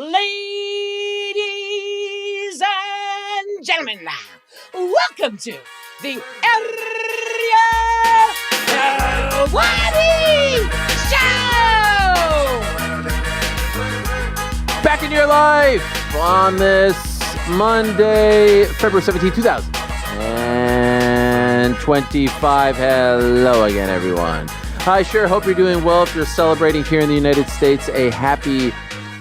Ladies and gentlemen, welcome to the Ariel Helwani Show! Back in your life on this Monday, February 17, 2025. Hello again, everyone. I sure hope you're doing well. If you're celebrating here in the United States, a happy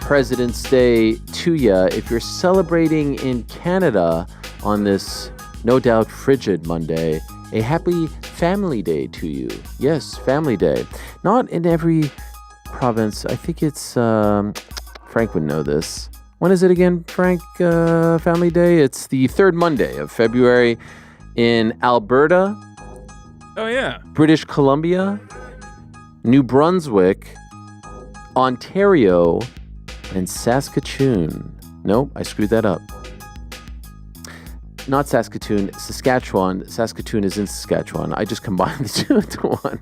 President's Day to you. If you're celebrating in Canada on this no doubt frigid Monday, a happy Family Day to you. Yes, Family Day. Not in every province. I think it's, Frank would know this. When is it again, Frank, Family Day? It's the third Monday of February in Alberta. Oh, yeah. British Columbia, New Brunswick, Ontario, and Saskatchewan. Nope, I screwed that up. Not Saskatoon, Saskatchewan. Saskatoon is in Saskatchewan. I just combined the two into one.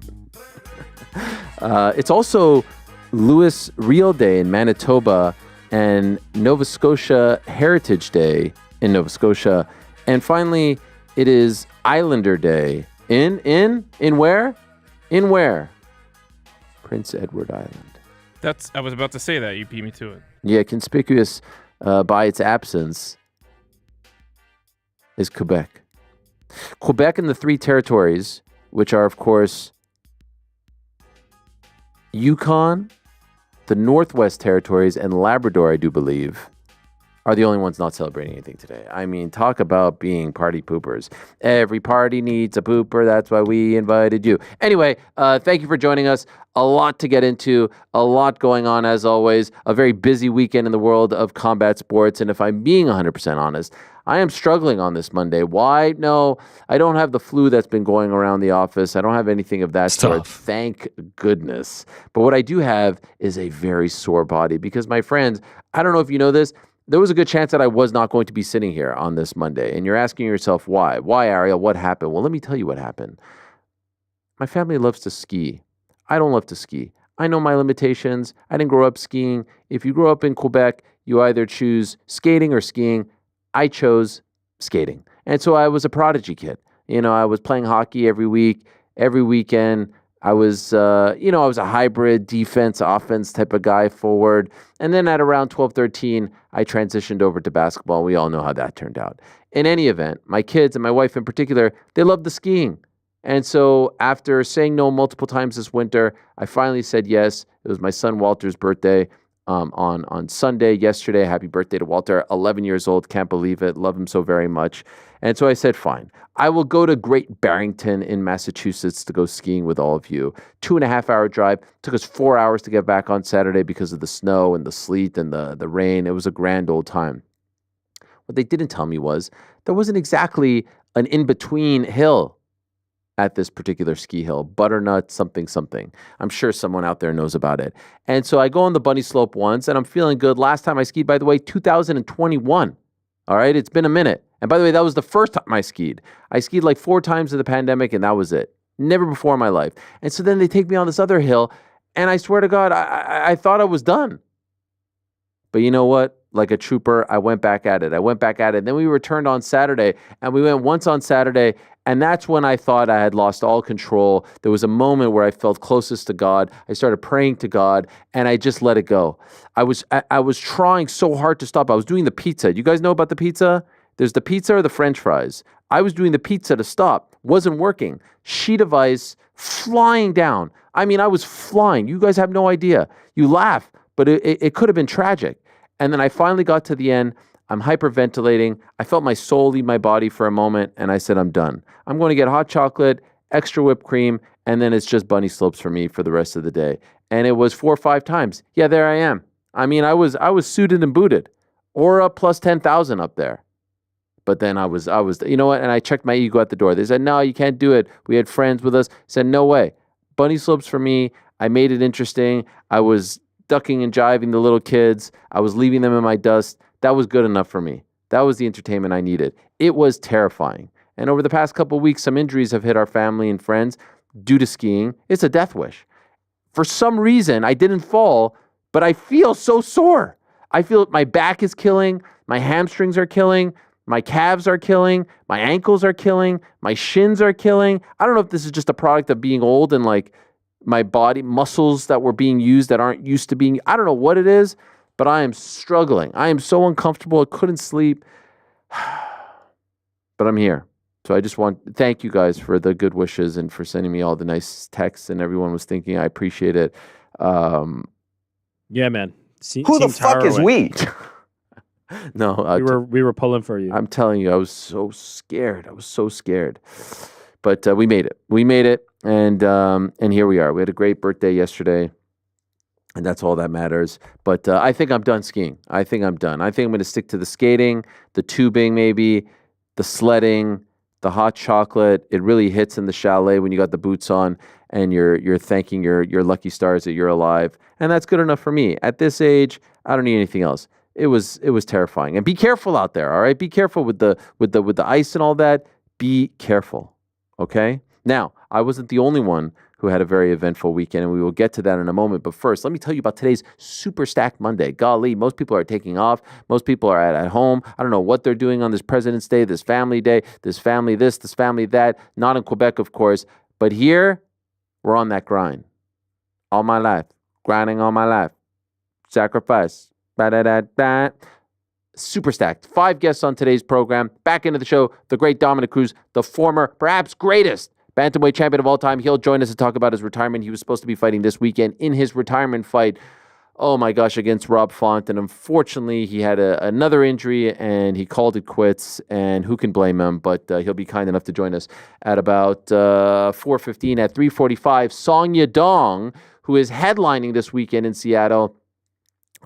It's also Louis Riel Day in Manitoba and Nova Scotia Heritage Day in Nova Scotia. And finally, it is Islander Day in where? In where? Prince Edward Island. I was about to say that. You beat me to it. Yeah, conspicuous by its absence is Quebec. Quebec and the three territories, which are, of course, Yukon, the Northwest Territories, and Labrador, I do believe, are the only ones not celebrating anything today. I mean, talk about being party poopers. Every party needs a pooper. That's why we invited you. Anyway, thank you for joining us. A lot to get into, a lot going on as always. A very busy weekend in the world of combat sports. And if I'm being 100% honest, I am struggling on this Monday. Why? No, I don't have the flu that's been going around the office. I don't have anything of that sort. Thank goodness. But what I do have is a very sore body because, my friends, I don't know if you know this, there was a good chance that I was not going to be sitting here on this Monday. And you're asking yourself, why? Why, Ariel? What happened? Well, let me tell you what happened. My family loves to ski. I don't love to ski. I know my limitations. I didn't grow up skiing. If you grow up in Quebec, you either choose skating or skiing. I chose skating. And so I was a prodigy kid. You know, I was playing hockey every week, every weekend. I was, I was a hybrid defense, offense type of guy, forward. And then at around 12, 13, I transitioned over to basketball. We all know how that turned out. In any event, my kids and my wife in particular, they love the skiing. And so after saying no multiple times this winter, I finally said yes. It was my son Walter's birthday on Sunday, yesterday. Happy birthday to Walter, 11 years old. Can't believe it. Love him so very much. And so I said, fine, I will go to Great Barrington in Massachusetts to go skiing with all of you. 2.5-hour drive. Took us 4 hours to get back on Saturday because of the snow and the sleet and the rain. It was a grand old time. What they didn't tell me was there wasn't exactly an in-between hill at this particular ski hill, Butternut something. I'm sure someone out there knows about it. And so I go on the bunny slope once and I'm feeling good. Last time I skied, by the way, 2021. All right, it's been a minute. And by the way, that was the first time I skied. I skied like 4 times in the pandemic and that was it. Never before in my life. And so then they take me on this other hill and I swear to God, I thought I was done. But you know what? Like a trooper, I went back at it. Then we returned on Saturday and we went once on Saturday. And that's when I thought I had lost all control. There was a moment where I felt closest to God. I started praying to God and I just let it go. I was trying so hard to stop. I was doing the pizza. You guys know about the pizza? There's the pizza or the French fries. I was doing the pizza to stop. Wasn't working. Sheet of ice flying down. I mean, I was flying. You guys have no idea. You laugh, but it could have been tragic. And then I finally got to the end. I'm hyperventilating. I felt my soul leave my body for a moment, and I said, I'm done. I'm going to get hot chocolate, extra whipped cream, and then it's just bunny slopes for me for the rest of the day. And it was 4 or 5 times. Yeah, there I am. I mean, I was suited and booted. Aura plus 10,000 up there. But then I was, you know what? And I checked my ego at the door. They said, no, you can't do it. We had friends with us. I said, no way. Bunny slopes for me. I made it interesting. I was ducking and jiving the little kids. I was leaving them in my dust. That was good enough for me. That was the entertainment I needed. It was terrifying. And over the past couple of weeks, some injuries have hit our family and friends due to skiing. It's a death wish. For some reason, I didn't fall, but I feel so sore. I feel my back is killing, my hamstrings are killing, my calves are killing, my ankles are killing, my shins are killing. I don't know if this is just a product of being old and like my body muscles that were being used that aren't used to being. I don't know what it is, but I am struggling. I am so uncomfortable. I couldn't sleep, but I'm here. So I just want to thank you guys for the good wishes and for sending me all the nice texts and everyone was thinking. I appreciate it. Yeah, man. Who the fuck is we? No, we were pulling for you. I'm telling you, I was so scared. But we made it. And here we are. We had a great birthday yesterday, and that's all that matters. But I think I'm done skiing. I think I'm done. I think I'm going to stick to the skating, the tubing, maybe the sledding, the hot chocolate. It really hits in the chalet when you got the boots on and you're thanking your lucky stars that you're alive, and that's good enough for me. At this age, I don't need anything else. It was terrifying. And be careful out there, all right? Be careful with the ice and all that. Be careful, okay? Now, I wasn't the only one who had a very eventful weekend, and we will get to that in a moment. But first, let me tell you about today's Super Stacked Monday. Golly, most people are taking off. Most people are at home. I don't know what they're doing on this President's Day, this family day, this family this family that. Not in Quebec, of course. But here, we're on that grind. All my life. Grinding all my life. Sacrifice. Ba-da-da-da. Super stacked. 5 guests on today's program. Back into the show, the great Dominick Cruz, the former, perhaps greatest bantamweight champion of all time. He'll join us to talk about his retirement. He was supposed to be fighting this weekend in his retirement fight. Oh my gosh, against Rob Font. And unfortunately, he had another injury and he called it quits. And who can blame him? But he'll be kind enough to join us at about 4:15. At 3:45, Song Yadong, who is headlining this weekend in Seattle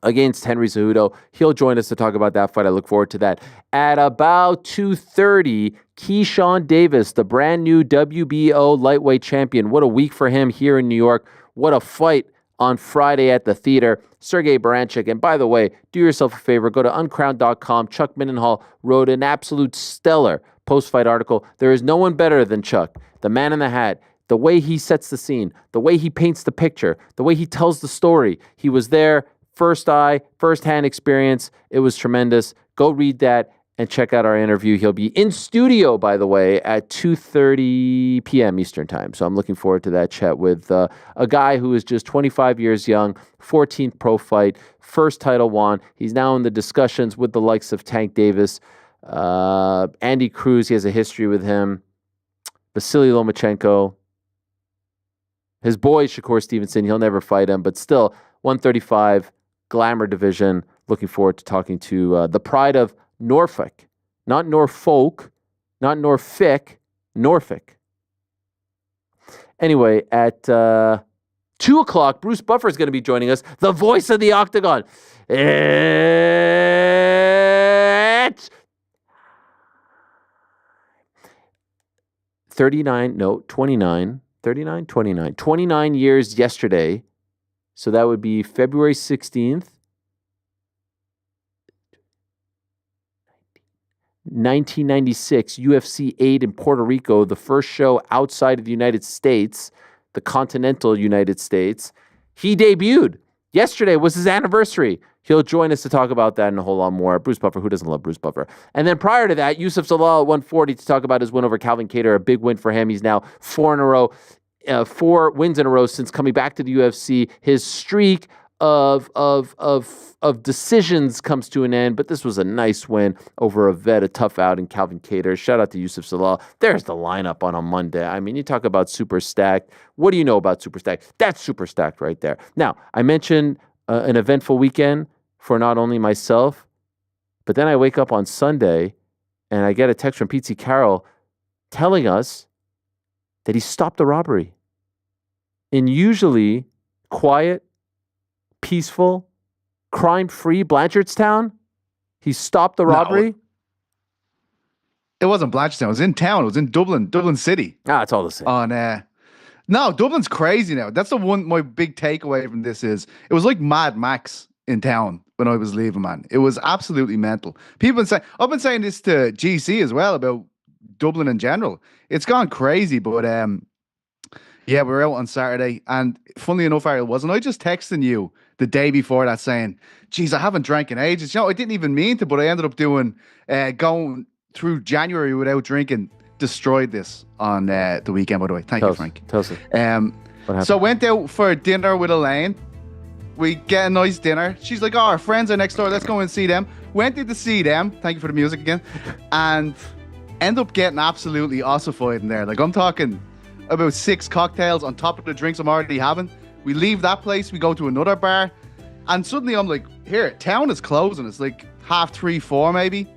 against Henry Cejudo. He'll join us to talk about that fight. I look forward to that. At about 2:30, Keyshawn Davis, the brand new WBO lightweight champion. What a week for him here in New York. What a fight on Friday at the theater. Sergey Berinchyk. And by the way, do yourself a favor. Go to uncrowned.com. Chuck Mindenhall wrote an absolute stellar post-fight article. There is no one better than Chuck, the man in the hat. The way he sets the scene, the way he paints the picture, the way he tells the story. He was there. First-hand experience. It was tremendous. Go read that and check out our interview. He'll be in studio, by the way, at 2:30 p.m. Eastern Time. So I'm looking forward to that chat with a guy who is just 25 years young, 14th pro fight, first title won. He's now in the discussions with the likes of Tank Davis, Andy Cruz. He has a history with him. Vasily Lomachenko. His boy, Shakur Stevenson. He'll never fight him, but still, 135. Glamour division. Looking forward to talking to the pride of Norfolk. Not Norfolk, not Norfolk, Norfolk. Anyway, at 2 o'clock, Bruce Buffer is going to be joining us, the voice of the Octagon. It's 29 years yesterday. So that would be February 16th, 1996, UFC 8 in Puerto Rico, the first show outside of the United States, the continental United States. He debuted. Yesterday was his anniversary. He'll join us to talk about that and a whole lot more. Bruce Buffer, who doesn't love Bruce Buffer? And then prior to that, Youssef Zalal at 140 to talk about his win over Calvin Kattar, a big win for him. He's now 4 in a row. 4 wins in a row since coming back to the UFC. His streak of decisions comes to an end, but this was a nice win over a vet, a tough out in Calvin Kattar. Shout out to Youssef Zalal. There's the lineup on a Monday. I mean, you talk about super stacked. What do you know about super stacked? That's super stacked right there. Now, I mentioned an eventful weekend for not only myself, but then I wake up on Sunday and I get a text from Pete C. Carroll telling us that he stopped the robbery in usually quiet, peaceful, crime-free Blanchardstown. He stopped the robbery. No, it wasn't Blanchardstown. It was in town. It was in Dublin City. It's all the same. No, Dublin's crazy now. That's the one. My big takeaway from this is it was like Mad Max in town when I was leaving, man. It was absolutely mental. I've been saying this to GC as well about Dublin in general. It's gone crazy, but Yeah, we were out on Saturday, and funnily enough, Ariel, wasn't I just texting you the day before that saying, geez, I haven't drank in ages. You know, I didn't even mean to, but I ended up going through January without drinking. Destroyed this on the weekend, by the way. Thank you, Frank. Tell us. So went out for dinner with Elaine. We get a nice dinner. She's like, oh, our friends are next door. Let's go and see them. Went in to see them. Thank you for the music again. And end up getting absolutely ossified in there. Like, I'm talking about 6 cocktails on top of the drinks I'm already having. We leave that place. We go to another bar. And suddenly I'm like, here, town is closing. It's like 3:30, 4 maybe.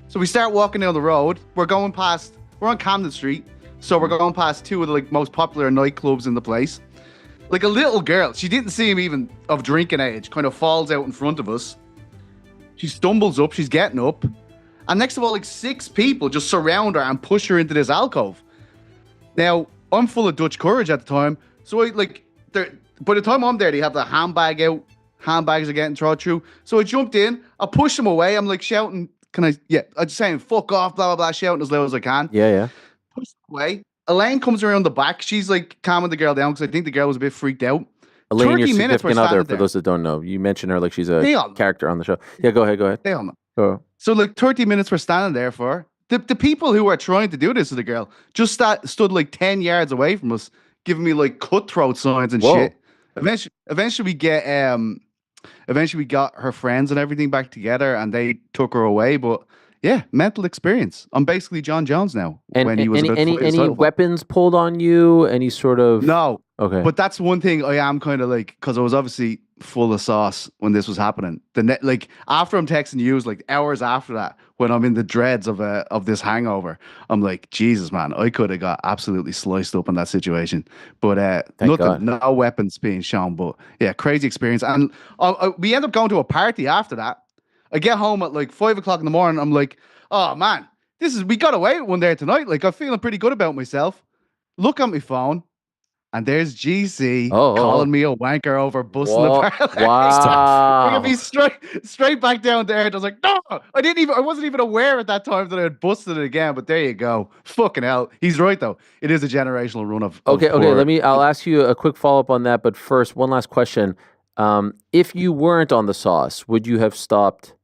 So we start walking down the road. We're on Camden Street. So we're going past 2 of the most popular nightclubs in the place. Like a little girl, she didn't seem even of drinking age, kind of falls out in front of us. She stumbles up, she's getting up. And next of all, 6 people just surround her and push her into this alcove. Now, I'm full of Dutch courage at the time. So by the time I'm there, they have the handbag out. Handbags are getting thrown through. So I jumped in, I pushed them away. I'm shouting, I'm just saying, fuck off, blah, blah, blah, shouting as loud as I can. Yeah. Push away. Elaine comes around the back. She's calming the girl down because I think the girl was a bit freaked out. Elaine, your significant other, for those that don't know. You mentioned her like she's a character on the show. Yeah, go ahead. They all know. Oh. So 30 minutes we're standing there for. The people who are trying to do this to the girl just stood 10 yards away from us, giving me cutthroat signs and shit. Eventually we got her friends and everything back together and they took her away. But yeah, mental experience. I'm basically John Jones now. And when he was any weapons pulled on you? Any sort of No. Okay. But that's one thing I am kind of because I was obviously full of sauce when this was happening. After I'm texting you, it was hours after that when I'm in the dreads of this hangover. I'm like, Jesus, man, I could have got absolutely sliced up in that situation. But no weapons being shown. But yeah, crazy experience. And we end up going to a party after that. I get home at 5 o'clock in the morning. I'm like, oh man, we got away with one there tonight. I'm feeling pretty good about myself. Look at my phone. And there's GC calling me a wanker over busting the parlay. Wow. Bringing me straight back down there. I was like, no, I wasn't even aware at that time that I had busted it again. But there you go. Fucking hell. He's right though. It is a generational run of Okay. I'll ask you a quick follow-up on that. But first, one last question. If you weren't on the sauce, would you have stopped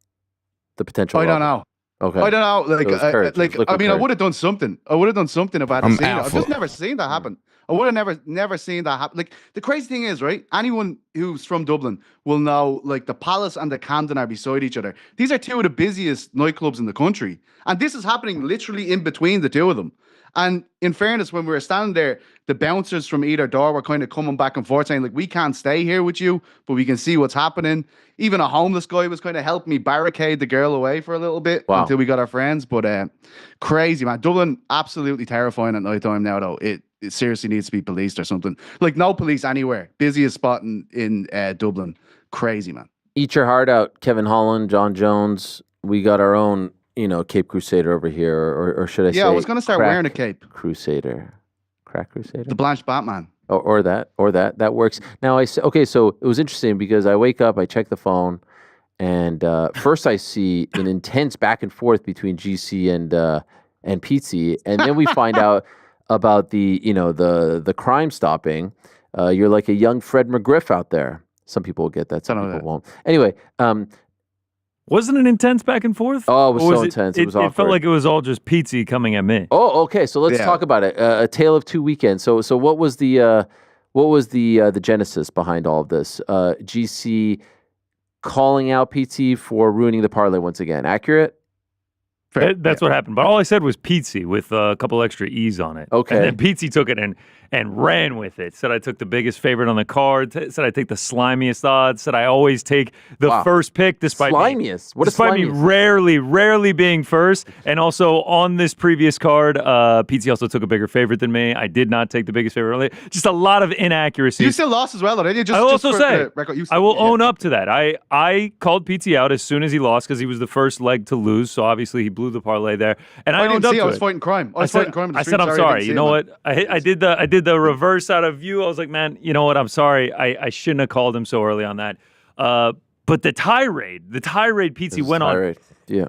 the potential? I don't know. Okay. I don't know. I would have done something. I would have done something about it. I've just never seen that happen. I would have never seen that happen. The crazy thing is, right? Anyone who's from Dublin will know, the Palace and the Camden are beside each other. These are 2 of the busiest nightclubs in the country. And this is happening literally in between the 2 of them. And in fairness, when we were standing there, the bouncers from either door were kind of coming back and forth saying, we can't stay here with you, but we can see what's happening. Even a homeless guy was kind of helping me barricade the girl away for a little bit until we got our friends. But crazy, man. Dublin, absolutely terrifying at night time now, though. It seriously needs to be policed or something. No police anywhere. Busiest spot in Dublin. Crazy, man. Eat your heart out, Kevin Holland, John Jones. We got our own, Cape Crusader over here, or should I say? Yeah, I was going to start wearing a cape. Crusader. Crack Crusader? The Blanche Batman. Or that works. Now, so it was interesting because I wake up, I check the phone, and first I see an intense back and forth between GC and Pizzi, and then we find out about the crime stopping. You're like a young Fred McGriff out there. Some people will get that, some people won't. Anyway, wasn't it intense back and forth? Oh, it was so intense. It was awkward. It felt like it was all just Pizzi coming at me. Oh, okay. So let's talk about it. A tale of 2 weekends. So what was the genesis behind all of this? GC calling out Pizzi for ruining the parlay once again. Accurate? That's what happened. But all I said was Pizzi with a couple extra E's on it. Okay. And then Pizzi took it and ran with it. Said I took the biggest favorite on the card. Said I take the slimiest odds. Said I always take the first pick despite slimiest. Me rarely being first. And also on this previous card, Pizzi also took a bigger favorite than me. I did not take the biggest favorite. Just a lot of inaccuracies. You still lost as well, though, didn't you? I will also say, I will own up to that. I called Pizzi out as soon as he lost because he was the first leg to lose. So obviously he blew the parlay there. And I owned up to it. I was fighting crime. I said I'm sorry. You know what? I did the reverse out of you. I was like, man, you know what? I'm sorry. I shouldn't have called him so early on that. But the tirade Pizzi went on. Yeah.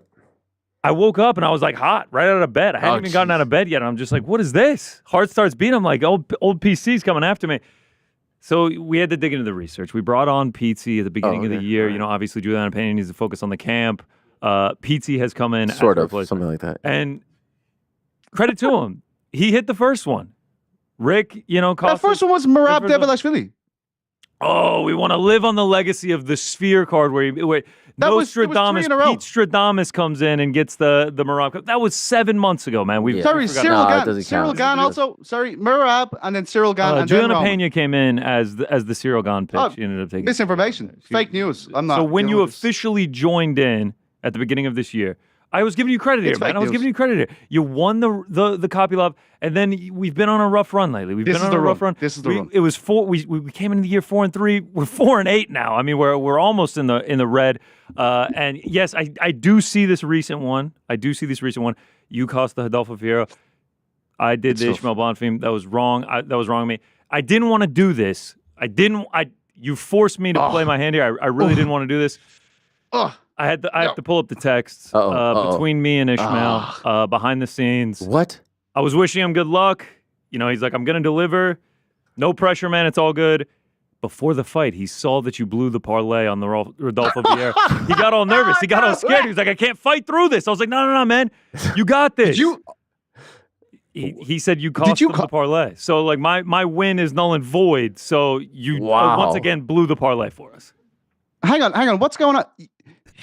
I woke up and I was like hot right out of bed. I hadn't even gotten out of bed yet. And I'm just like, what is this? Heart starts beating. I'm like, old PC's coming after me. So we had to dig into the research. We brought on Pizzi at the beginning of the year. You know, obviously Juliana Pena needs to focus on the camp. Pizzi has come in. Sort of, something like that. And credit to him. He hit the first one. Rick, you know, that first one was Merab Dvalishvili. Oh, we want to live on the legacy of the Sphere card where Nostradamus, Pete Stradamus comes in and gets the Merab Cup. That was 7 months ago, man. Sorry, Cyril Gane. Cyril Gane also. Sorry, Merab and then Cyril Gane. And Juliana Pena came in as the Cyril Gane pick. She ended up taking misinformation, fake news. I'm not. So when you officially joined in at the beginning of this year, I was giving you credit here, man. I was giving you credit here. You won the copy love, and then we've been on a rough run lately. We've been on a rough run. This is the run. It was 4. We came into the year 4-3. We're 4-8 now. I mean, we're almost in the red. And yes, I do see this recent one. You cost the Rodolfo Vieira. I did the Ishmael Bonfim. That was wrong. That was wrong of me. I didn't want to do this. You forced me to play my hand here. I really didn't want to do this. I have to pull up the texts between me and Ishmael behind the scenes. What? I was wishing him good luck. You know, he's like, I'm going to deliver. No pressure, man. It's all good. Before the fight, he saw that you blew the parlay on the Rodolfo Vieira. He got all nervous. He got all scared. He was like, I can't fight through this. I was like, no, man. You got this. He said you cost him the parlay. So, like, my win is null and void. So you once again blew the parlay for us. Hang on. What's going on?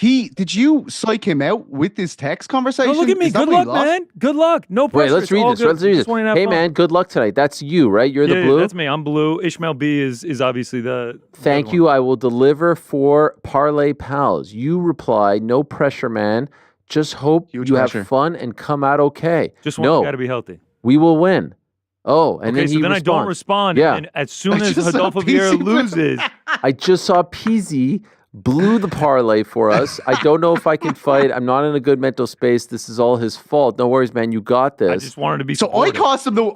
Did you psych him out with this text conversation? No, look at me. Good luck, man. Good luck. No pressure. Wait, let's read this. Hey, man, good luck tonight. That's you, right? You're the blue? That's me. I'm blue. Ishmael B is obviously the... Thank you. I will deliver for Parlay Pals. You reply, no pressure, man. Just hope you have fun and come out okay. Just want you got to be healthy. We will win. Oh, and then I don't respond. Yeah. And as soon as Rodolfo Vieira loses... I just saw PZ... blew the parlay for us. I don't know if I can fight. I'm not in a good mental space. This is all his fault. No worries, man. You got this. I just wanted to be supportive. So I cost him the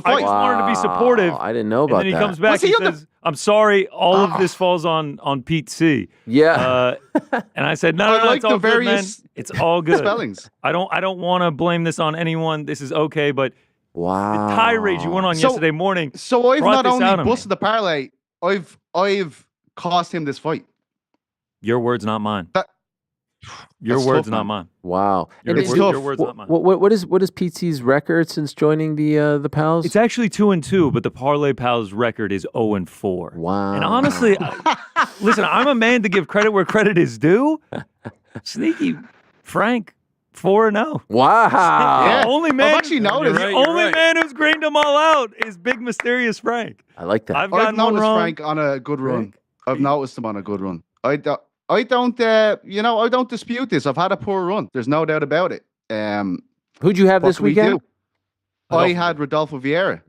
fight. I just wanted to be supportive. I didn't know about that. And then he comes back and says, I'm sorry, all of this falls on Pete C. Yeah. And I said, no, it's all good, man. It's all good. Spellings. I don't want to blame this on anyone. This is okay, but the tirade you went on yesterday morning. So I've not only busted the parlay, I've cost him this fight. Your words, not mine. Your words, not mine. Wow. Your words, not mine. What is PT's record since joining the Pals? It's actually 2-2, but the Parlay Pals record is 0-4. Wow. And honestly, listen, I'm a man to give credit where credit is due. Sneaky Frank, 4-0. Wow. Yeah. Only man. I've actually noticed. The only man who's greened them all out is Big Mysterious Frank. I like that. I've noticed Frank on a good run. I've noticed him on a good run. I don't dispute this. I've had a poor run. There's no doubt about it. Who'd you have this weekend? I had Rodolfo Vieira.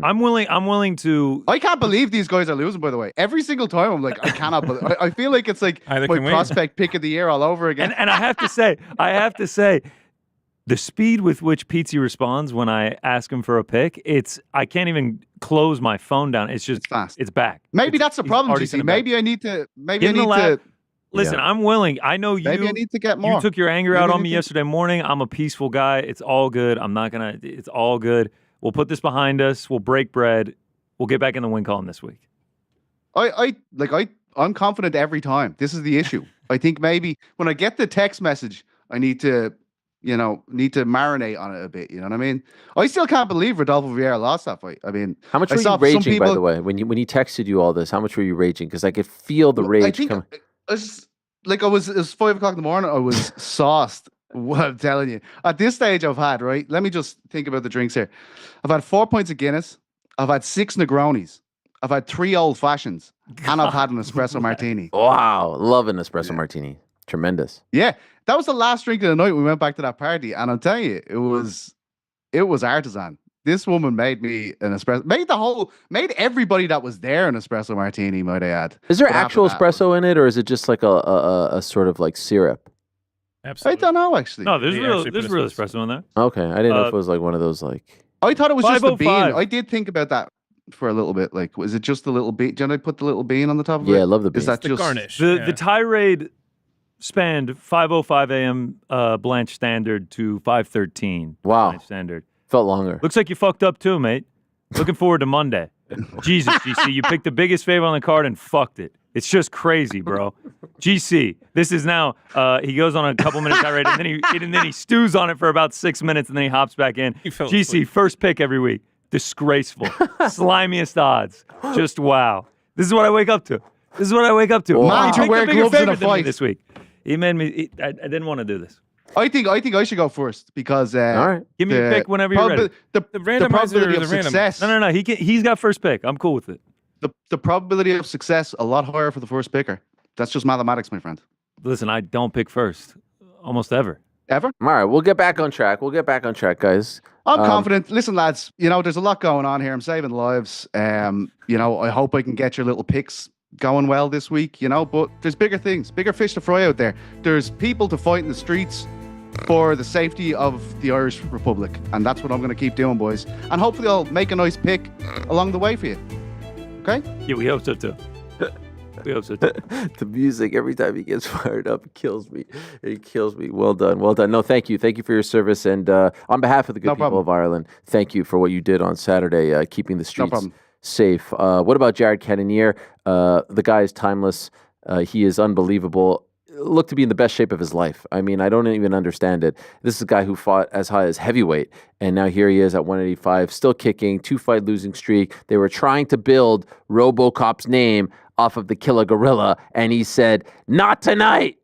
I'm willing to. I can't believe these guys are losing. By the way, every single time I'm like, I cannot. I feel like it's like my prospect pick of the year all over again. And I have to say, the speed with which Pizzi responds when I ask him for a pick, I can't even close my phone down. It's just fast. It's back. Maybe that's the problem, GC. Maybe I need to. Listen, I'm willing. I know you. Maybe I need to get more. You took your anger out on me yesterday morning. I'm a peaceful guy. It's all good. It's all good. We'll put this behind us. We'll break bread. We'll get back in the win column this week. I'm confident every time. This is the issue. I think maybe when I get the text message, I need to marinate on it a bit. You know what I mean? I still can't believe Rodolfo Vieira lost that fight. I mean, how much were you raging, by the way, when he texted you all this? How much were you raging? Because I could feel the rage coming. It was 5 o'clock in the morning. I was sauced. What I'm telling you. At this stage, I've had, right? Let me just think about the drinks here. I've had 4 pints of Guinness. I've had 6 Negronis. I've had 3 old fashions, and I've had an espresso martini. Wow, love an espresso martini. Tremendous. Yeah, that was the last drink of the night. We went back to that party, and I'm telling you, it was artisan. This woman made me an espresso. Made everybody that was there an espresso martini. Might I add? Is there actual espresso in it, or is it just like a sort of like syrup? Absolutely. I don't know actually. No, there's real espresso in there. Okay, I didn't know if it was like one of those like. I thought it was just the bean. I did think about that for a little bit. Like, was it just the little bean? Did I put the little bean on the top of it? Yeah, I love the bean. Is that the just garnish? The tirade spanned 5:05 a.m. Blanche Standard to 5:13. Wow. Blanche Standard. Felt longer. Looks like you fucked up too, mate. Looking forward to Monday. Jesus, GC, you picked the biggest favorite on the card and fucked it. It's just crazy, bro. GC, this is now. He goes on a couple minutes tirade, and then he stews on it for about 6 minutes, and then he hops back in. GC, asleep. first pick every week. Disgraceful, slimiest odds. Just wow. This is what I wake up to. This is what I wake up to. Wow. He Man, to picked wear a bigger gloves in a favorite than me fight. this week. He made me. I didn't want to do this. I think I should go first because All right. Give me your pick whenever you're ready. The randomizer probability or of the random? success. No. He's got first pick. I'm cool with it. The probability of success a lot higher for the first picker. That's just mathematics, my friend. Listen, I don't pick first, almost ever. Ever? All right, we'll get back on track. Guys. I'm confident. Listen, lads, there's a lot going on here. I'm saving lives. I hope I can get your little picks going well this week, but there's bigger things, bigger fish to fry out there. There's people to fight in the streets for the safety of the Irish Republic. And that's what I'm going to keep doing, boys. And hopefully I'll make a nice pick along the way for you. Okay? Yeah, we hope so too. We hope so too. The music, every time he gets fired up, kills me. It kills me. Well done. No, thank you. Thank you for your service. And on behalf of the good people problem. of Ireland, thank you for what you did on Saturday, keeping the streets problem. safe. What about Jared Cannonier? The guy is timeless. He is unbelievable. Looked to be in the best shape of his life. I mean, I don't even understand it. This is a guy who fought as high as heavyweight, and now here he is at 185, still kicking, 2-fight losing streak. They were trying to build RoboCop's name off of the Killer Gorilla, and he said, "Not tonight."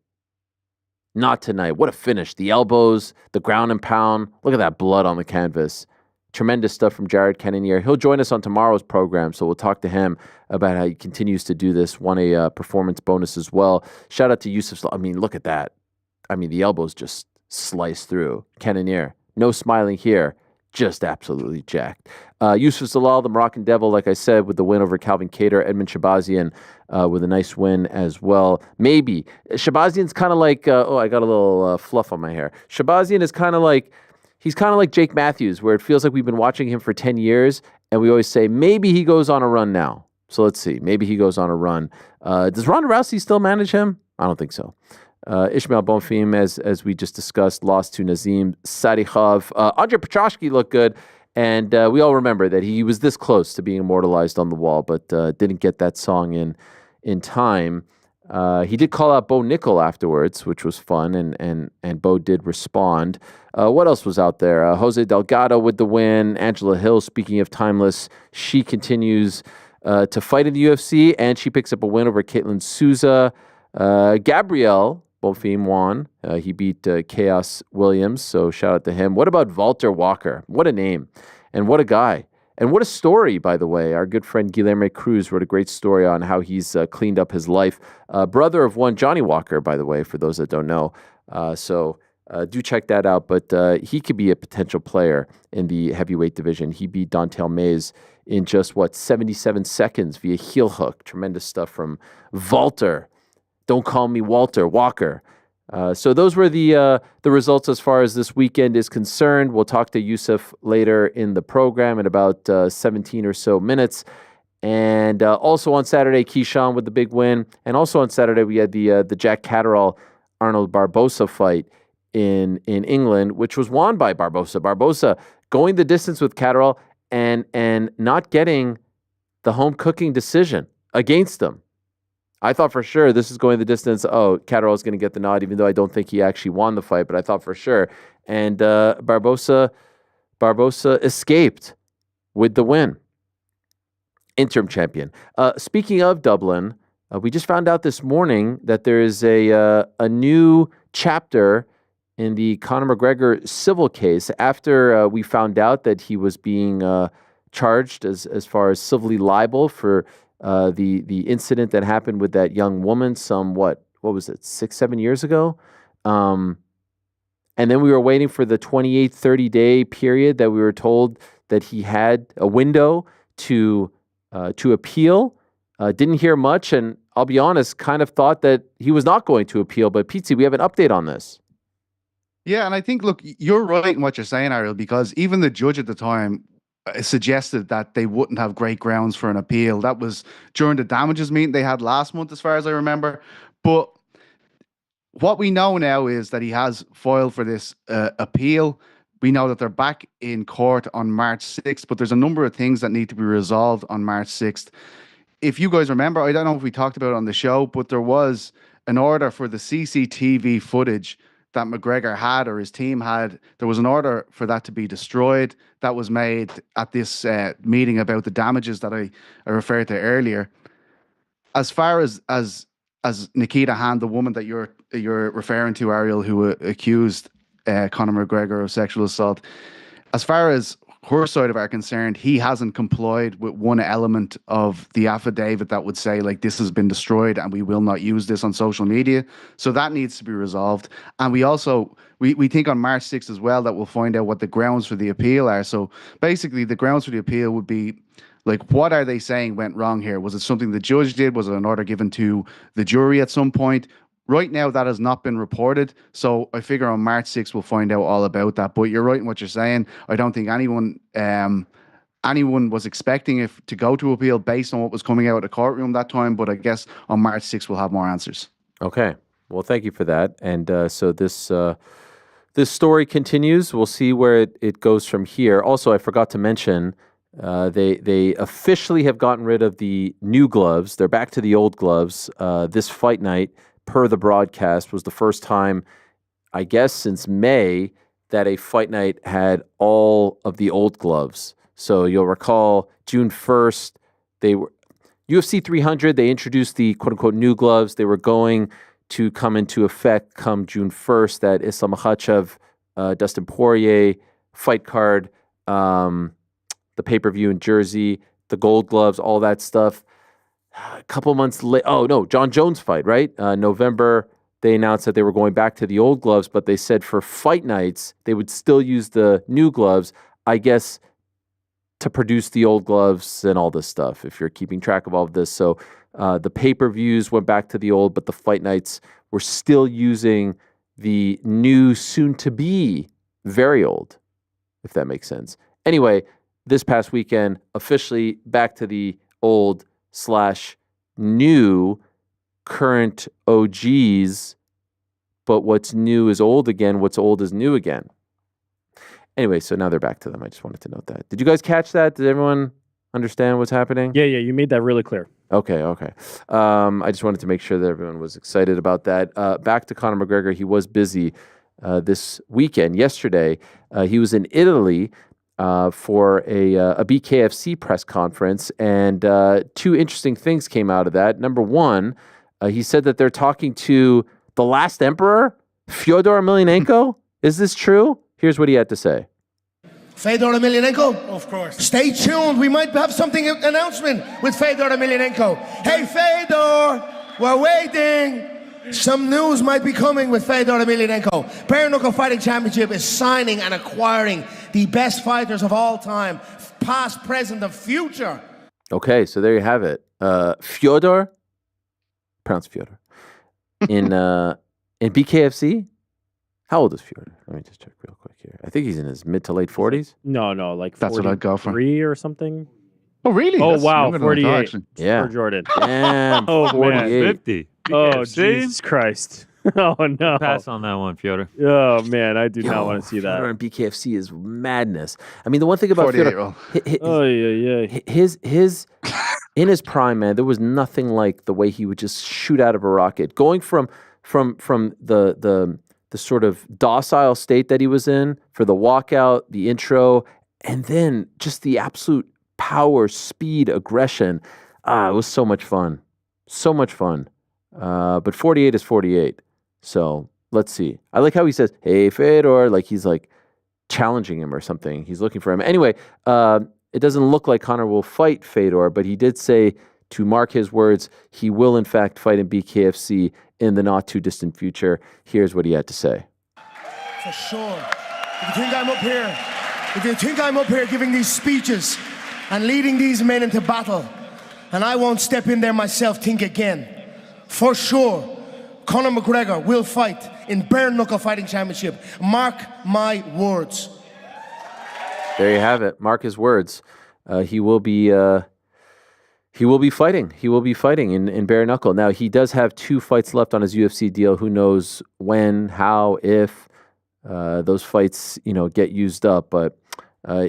Not tonight. What a finish. The elbows, the ground and pound. Look at that blood on the canvas. Tremendous stuff from Jared Cannonier. He'll join us on tomorrow's program, so we'll talk to him about how he continues to do this. Won a performance bonus as well. Shout out to Youssef Zalal. I mean, look at that. I mean, the elbows just sliced through. Cannonier, no smiling here. Just absolutely jacked. Youssef Zalal, the Moroccan Devil, like I said, with the win over Calvin Kattar. Edmund Shabazian with a nice win as well. Maybe. Shabazian's kind of like, I got a little fluff on my hair. Shabazian is kind of like, he's kind of like Jake Matthews, where it feels like we've been watching him for 10 years, and we always say, maybe he goes on a run now. So let's see. Maybe he goes on a run. Does Ronda Rousey still manage him? I don't think so. Ismail Bonfim, as we just discussed, lost to Nazim Sadikhov. Andre Petroshki looked good, and we all remember that he was this close to being immortalized on the wall, but didn't get that song in time. He did call out Bo Nickel afterwards, which was fun, and Bo did respond. What else was out there? Jose Delgado with the win. Angela Hill, speaking of timeless, she continues to fight in the UFC, and she picks up a win over Caitlin Souza. Gabriel Bonfim won. He beat Chaos Williams, so shout out to him. What about Walter Walker? What a name, and what a guy. And what a story, by the way. Our good friend Guilherme Cruz wrote a great story on how he's cleaned up his life. Brother of one Johnny Walker, by the way, for those that don't know. So do check that out. But he could be a potential player in the heavyweight division. He beat Dontel Mays in just, 77 seconds via heel hook. Tremendous stuff from Walter. Don't call me Walter Walker. So those were the results as far as this weekend is concerned. We'll talk to Youssef later in the program in about 17 or so minutes. And also on Saturday, Keyshawn with the big win. And also on Saturday, we had the Jack Catterall-Arnold Barbosa fight in England, which was won by Barbosa. Barbosa going the distance with Catterall and not getting the home cooking decision against him. I thought for sure this is going the distance. Oh, Catterall is going to get the nod, even though I don't think he actually won the fight, but I thought for sure. And Barbosa escaped with the win. Interim champion. Speaking of Dublin, we just found out this morning that there is a new chapter in the Conor McGregor civil case after we found out that he was being charged as far as civilly liable for the incident that happened with that young woman what was it, 6-7 years ago? And then we were waiting for the 28, 30-day period that we were told that he had a window to appeal. Didn't hear much, and I'll be honest, kind of thought that he was not going to appeal. But Pizzi, we have an update on this. Yeah, and I think, look, you're right in what you're saying, Ariel, because even the judge at the time suggested that they wouldn't have great grounds for an appeal. That was during the damages meeting they had last month, as far as I remember. But what we know now is that he has filed for this appeal. We know that they're back in court on March 6th, but there's a number of things that need to be resolved on March 6th. If you guys remember, I don't know if we talked about it on the show, but there was an order for the CCTV footage that McGregor had or his team had. There was an order for that to be destroyed. That was made at this meeting about the damages that I referred to earlier. As far as Nikita Han, the woman that you're referring to, Ariel, who accused Conor McGregor of sexual assault, as far as her side of our concerned, he hasn't complied with one element of the affidavit that would say, like, this has been destroyed and we will not use this on social media. So that needs to be resolved. And we also, we think on March 6th as well that we'll find out what the grounds for the appeal are. So basically the grounds for the appeal would be, like, what are they saying went wrong here? Was it something the judge did? Was it an order given to the jury at some point? Right now, that has not been reported. So I figure on March 6th, we'll find out all about that. But you're right in what you're saying. I don't think anyone was expecting it to go to appeal based on what was coming out of the courtroom that time. But I guess on March 6th, we'll have more answers. Okay. Well, thank you for that. And so this story continues. We'll see where it goes from here. Also, I forgot to mention, they officially have gotten rid of the new gloves. They're back to the old gloves. This fight night, per the broadcast, was the first time, I guess, since May that a fight night had all of the old gloves. So you'll recall June 1st, they were UFC 300. They introduced the quote unquote new gloves. They were going to come into effect come June 1st. That Islam Makhachev, Dustin Poirier fight card, the pay-per-view in Jersey, the gold gloves, all that stuff. A couple months late. Oh, no, John Jones fight, right? November, they announced that they were going back to the old gloves, but they said for fight nights, they would still use the new gloves, I guess, to produce the old gloves and all this stuff, if you're keeping track of all of this. So the pay-per-views went back to the old, but the fight nights were still using the new, soon-to-be very old, if that makes sense. Anyway, this past weekend, officially back to the old / new current OGs, but what's new is old again, what's old is new again. Anyway, so now they're back to them. I just wanted to note that. Did you guys catch that? Did everyone understand what's happening? Yeah, you made that really clear. Okay. I just wanted to make sure that everyone was excited about that. Back to Conor McGregor. He was busy this weekend. Yesterday, he was in Italy for a BKFC press conference, and two interesting things came out of that. Number one, he said that they're talking to the last emperor, Fyodor Emelianenko. Is this true? Here's what he had to say. Fedor Emelianenko? Of course. Stay tuned. We might have something announcement with Fedor Emelianenko. Hey, Fedor, we're waiting. Some news might be coming with Fedor Emelianenko. Bare Knuckle Fighting Championship is signing and acquiring the best fighters of all time, past, present, and future. Okay, so there you have it. Fyodor, pronounced Fyodor, in BKFC. How old is Fyodor? Let me just check real quick here. I think he's in his mid to late 40s. No, like 43 That's what I'd go for. or something. Oh, really? Oh, That's wow, younger than I thought, 48. actually. Yeah. For Jordan. Damn, Oh, 48. 50. Oh, See? Jesus Christ. Oh, no. Pass on that one, Fyodor. Oh, man, I do not Yo, want to see Fyodor that. in BKFC is madness. I mean, the one thing about Fyodor, 48-year-old. Oh, yeah. his in his prime, man, there was nothing like the way he would just shoot out of a rocket. Going from the sort of docile state that he was in for the walkout, the intro, and then just the absolute power, speed, aggression. It was so much fun. So much fun. But 48 is 48. So let's see. I like how he says, hey, Fedor, like he's like challenging him or something. He's looking for him. Anyway, it doesn't look like Conor will fight Fedor, but he did say, to mark his words, he will in fact fight in BKFC in the not too distant future. Here's what he had to say. For sure. If you think I'm up here giving these speeches and leading these men into battle, and I won't step in there myself, think again. For sure, Conor McGregor will fight in Bare Knuckle Fighting Championship. Mark my words. There you have it. Mark his words. He will be He will be fighting. He will be fighting in bare knuckle. Now, he does have 2 fights left on his UFC deal. Who knows when, how, if those fights, get used up. But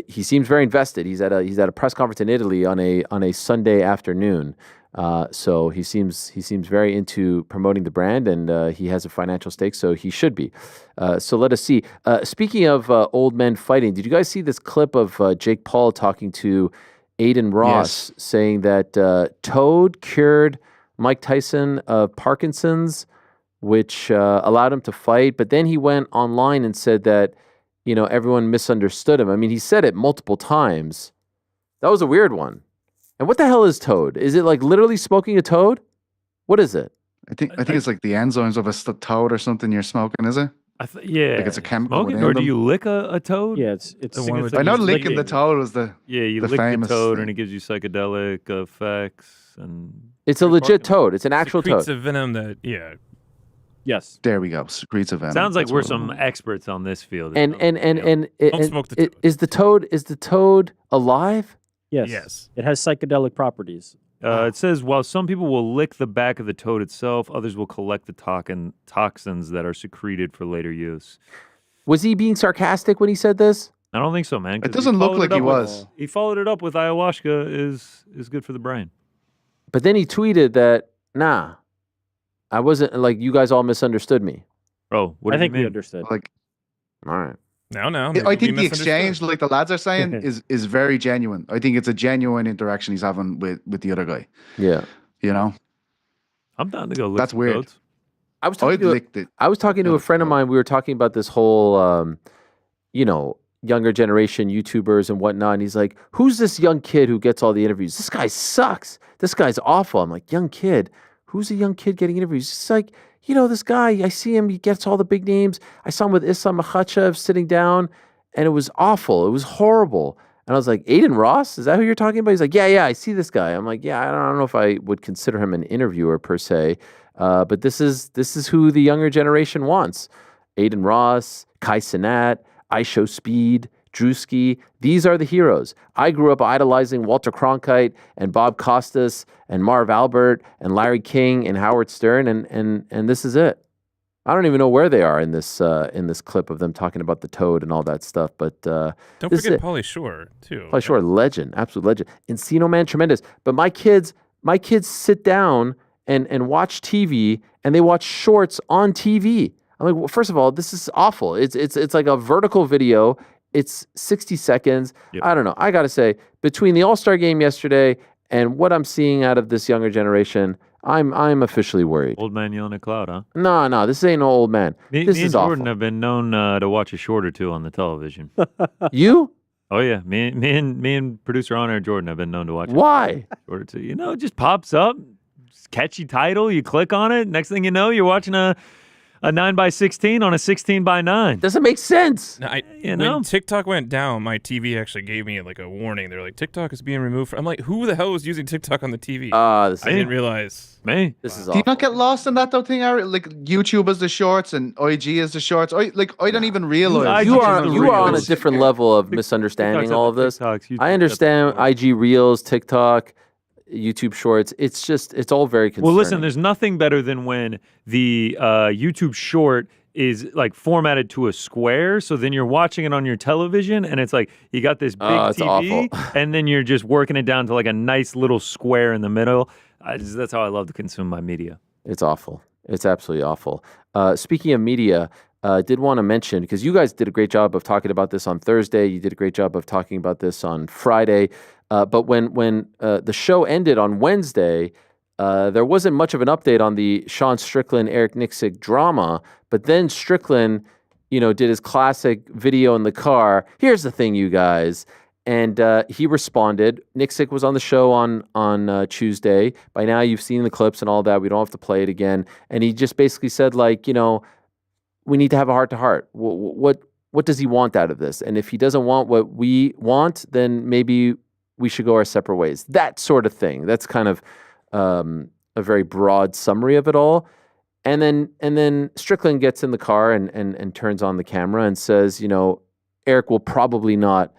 he seems very invested. He's at a press conference in Italy on a Sunday afternoon. So he seems very into promoting the brand, and he has a financial stake, so he should be. So let us see. Speaking of old men fighting, did you guys see this clip of Jake Paul talking to Aiden Ross saying that Toad cured Mike Tyson of Parkinson's, which allowed him to fight, but then he went online and said that everyone misunderstood him. I mean, he said it multiple times. That was a weird one. And what the hell is Toad? Is it like literally smoking a toad? What is it? I think it's like the enzymes of a toad or something you're smoking, is it? Yeah. Like it's a chemical. Smoking, or do you lick a toad? Yeah, it's I know licking the toad was the you the lick famous the toad thing. and it gives you psychedelic effects and It's a legit toad. It's an actual Secretes toad. a venom that, yes. There we go. Secretes of venom. sounds like That's we're what it some was. experts on this field. And Don't smoke the toad. is the toad alive? Yes. Yes. It has psychedelic properties. It says, while some people will lick the back of the toad itself, others will collect the toxins that are secreted for later use. Was he being sarcastic when he said this? I don't think so, man. 'cause It doesn't he look followed like it he up with- was. He followed it up with ayahuasca is good for the brain. But then he tweeted that, nah, I wasn't, like, you guys all misunderstood me. Bro, what I do think you we mean? understood. Like All right. Now. I think the exchange, like the lads are saying, is very genuine. I think it's a genuine interaction he's having with the other guy. Yeah. I'm down to go lick That's some weird. toads. I was I'd talking to licked it. I was talking to a friend of mine. We were talking about this whole, younger generation YouTubers and whatnot. And he's like, who's this young kid who gets all the interviews? This guy sucks. This guy's awful. I'm like, young kid? Who's a young kid getting interviews? It's like, this guy, I see him, he gets all the big names. I saw him with Islam Makhachev sitting down, and it was awful. It was horrible. And I was like, Aiden Ross? Is that who you're talking about? He's like, yeah, I see this guy. I'm like, yeah, I don't know if I would consider him an interviewer per se. But this is who the younger generation wants. Aiden Ross, Kai Cenat, Show Speed, Drewski. These are the heroes. I grew up idolizing Walter Cronkite and Bob Costas and Marv Albert and Larry King and Howard Stern, and this is it. I don't even know where they are in this clip of them talking about the toad and all that stuff. But Don't forget Pauly Shore, too. Pauly Shore, legend, absolute legend. Encino Man, tremendous. But my kids sit down and watch TV, and they watch shorts on TV. I'm like, well, first of all, this is awful. It's like a vertical video. It's 60 seconds. Yep. I don't know. I got to say, between the All-Star game yesterday and what I'm seeing out of this younger generation, I'm officially worried. Old man yelling at cloud, huh? No, this ain't no old man. Me This and is Jordan awful. have been known to watch a short or two on the television. You? Oh yeah, me and producer on air Jordan have been known to watch Why? a short or two. It just pops up, catchy title. You click on it. Next thing you know, you're watching a 9x16 on a 16x9. Doesn't make sense. No, You know? when TikTok went down, my TV actually gave me like a warning. They're like, TikTok is being removed. I'm like, who the hell was using TikTok on the TV? This I didn't realize. Me? is Do you awful. not get lost in that though thing, Ariel? Like YouTube as the shorts and IG as the shorts. I don't even realize. You IG are is the you are on a reels. different level of misunderstanding TikTok's all at of the this. TikToks, YouTube's I at the understand shorts. IG Reels, TikTok, YouTube Shorts. It's all very concerning. Well, listen, there's nothing better than when the YouTube short is like formatted to a square. So then you're watching it on your television and it's like you got this big Oh, it's TV awful. and then you're just working it down to like a nice little square in the middle. That's how I love to consume my media. It's awful. It's absolutely awful. Speaking of media, did want to mention, because you guys did a great job of talking about this on Thursday. You did a great job of talking about this on Friday. But when the show ended on Wednesday, there wasn't much of an update on the Sean Strickland, Eric Nixick drama. But then Strickland, did his classic video in the car. Here's the thing, you guys. And he responded. Nixick was on the show on Tuesday. By now, you've seen the clips and all that. We don't have to play it again. And he just basically said, like, we need to have a heart-to-heart. What does he want out of this? And if he doesn't want what we want, then maybe we should go our separate ways. That sort of thing. That's kind of a very broad summary of it all. And then Strickland gets in the car and turns on the camera and says, Eric will probably not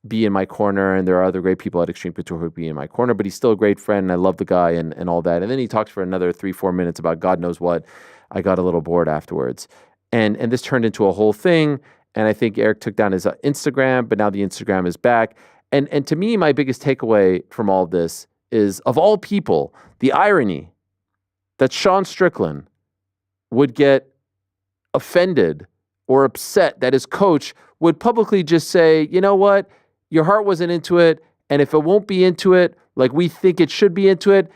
be in my corner, and there are other great people at Extreme Couture who would be in my corner, but he's still a great friend, and I love the guy and all that. And then he talks for another 3-4 minutes about God knows what. I got a little bored afterwards. And this turned into a whole thing, and I think Eric took down his Instagram, but now the Instagram is back. And to me, my biggest takeaway from all of this is, of all people, the irony that Sean Strickland would get offended or upset that his coach would publicly just say, you know what, your heart wasn't into it, and if it won't be into it, like we think it should be into it,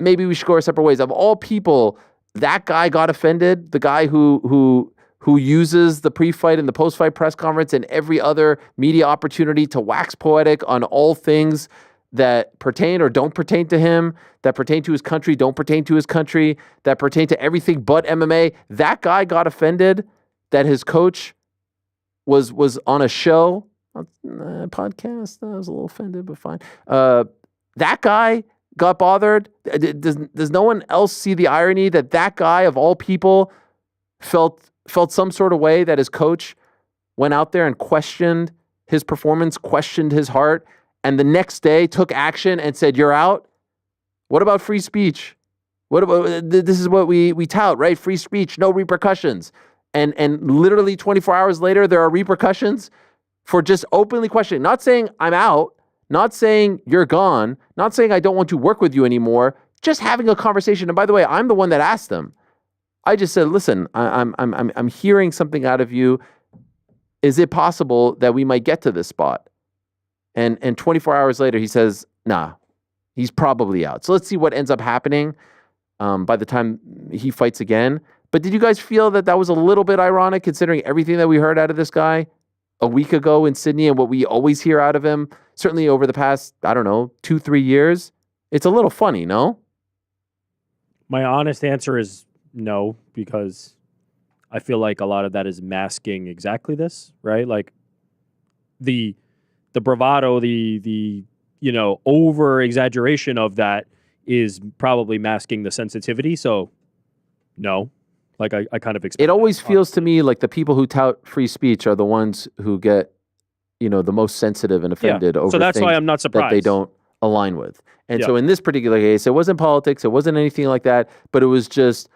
maybe we should go our separate ways. Of all people, that guy got offended, the guy who uses the pre-fight and the post-fight press conference and every other media opportunity to wax poetic on all things that pertain or don't pertain to him, that pertain to his country, don't pertain to his country, that pertain to everything but MMA. That guy got offended that his coach was on a show, podcast. I was a little offended, but fine. That guy got bothered. Does no one else see the irony that guy of all people felt some sort of way that his coach went out there and questioned his performance, questioned his heart, and the next day took action and said, "You're out"? What about free speech? What about this is what we tout, right? Free speech, no repercussions. And literally 24 hours later, there are repercussions for just openly questioning, not saying I'm out, not saying you're gone, not saying I don't want to work with you anymore, just having a conversation. And by the way, I'm the one that asked them. I just said, listen, I'm hearing something out of you. Is it possible that we might get to this spot? And 24 hours later, he says, nah, he's probably out. So let's see what ends up happening by the time he fights again. But did you guys feel that was a little bit ironic, considering everything that we heard out of this guy a week ago in Sydney and what we always hear out of him, certainly over the past, 2-3 years? It's a little funny, no? My honest answer is no, because I feel like a lot of that is masking exactly this, right? Like the bravado, the over exaggeration of that is probably masking the sensitivity. So no, like I kind of expect. It always feels to me like the people who tout free speech are the ones who get, the most sensitive and offended over so that's things why I'm not surprised that they don't align with. And so in this particular case, it wasn't politics, it wasn't anything like that, but it was just,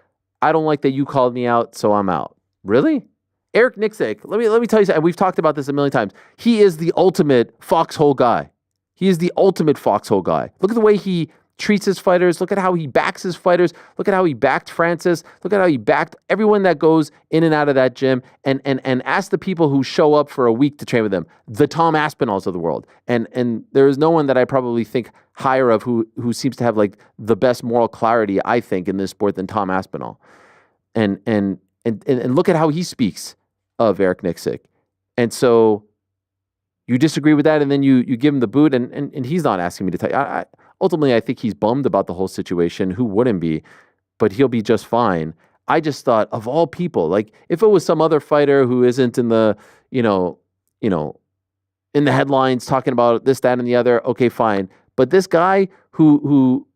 I don't like that you called me out, so I'm out. Really? Eric Nixick, let me tell you something. We've talked about this a million times. He is the ultimate foxhole guy. He is the ultimate foxhole guy. Look at the way he treats his fighters. Look at how he backs his fighters. Look at how he backed Francis. Look at how he backed everyone that goes in and out of that gym. And ask the people who show up for a week to train with him, the Tom Aspinalls of the world. And there is no one that I probably think higher of who seems to have like the best moral clarity, I think, in this sport than Tom Aspinall. And look at how he speaks of Eric Nixick. And so you disagree with that, and then you give him the boot, and he's not asking me to tell you. Ultimately, I think he's bummed about the whole situation. Who wouldn't be? But he'll be just fine. I just thought, of all people, like if it was some other fighter who isn't in the, in the headlines talking about this, that, and the other, okay, fine. But this guy who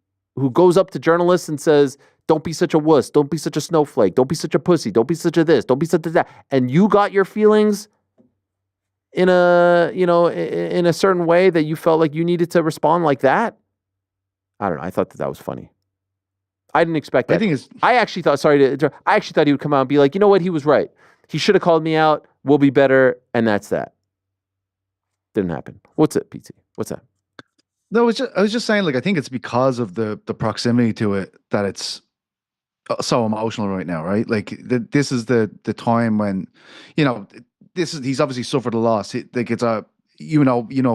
goes up to journalists and says, don't be such a wuss, don't be such a snowflake, don't be such a pussy, don't be such a this, don't be such a that, and you got your feelings in a, in a certain way that you felt like you needed to respond like that. I don't know. I thought that was funny. I didn't expect that. I actually thought he would come out and be like, you know what? He was right. He should have called me out. We'll be better. And that's that. Didn't happen. What's it, PT? What's that? No, I was just saying, like, I think it's because of the proximity to it that it's so emotional right now, right? Like this is the time when, he's obviously suffered a loss. It's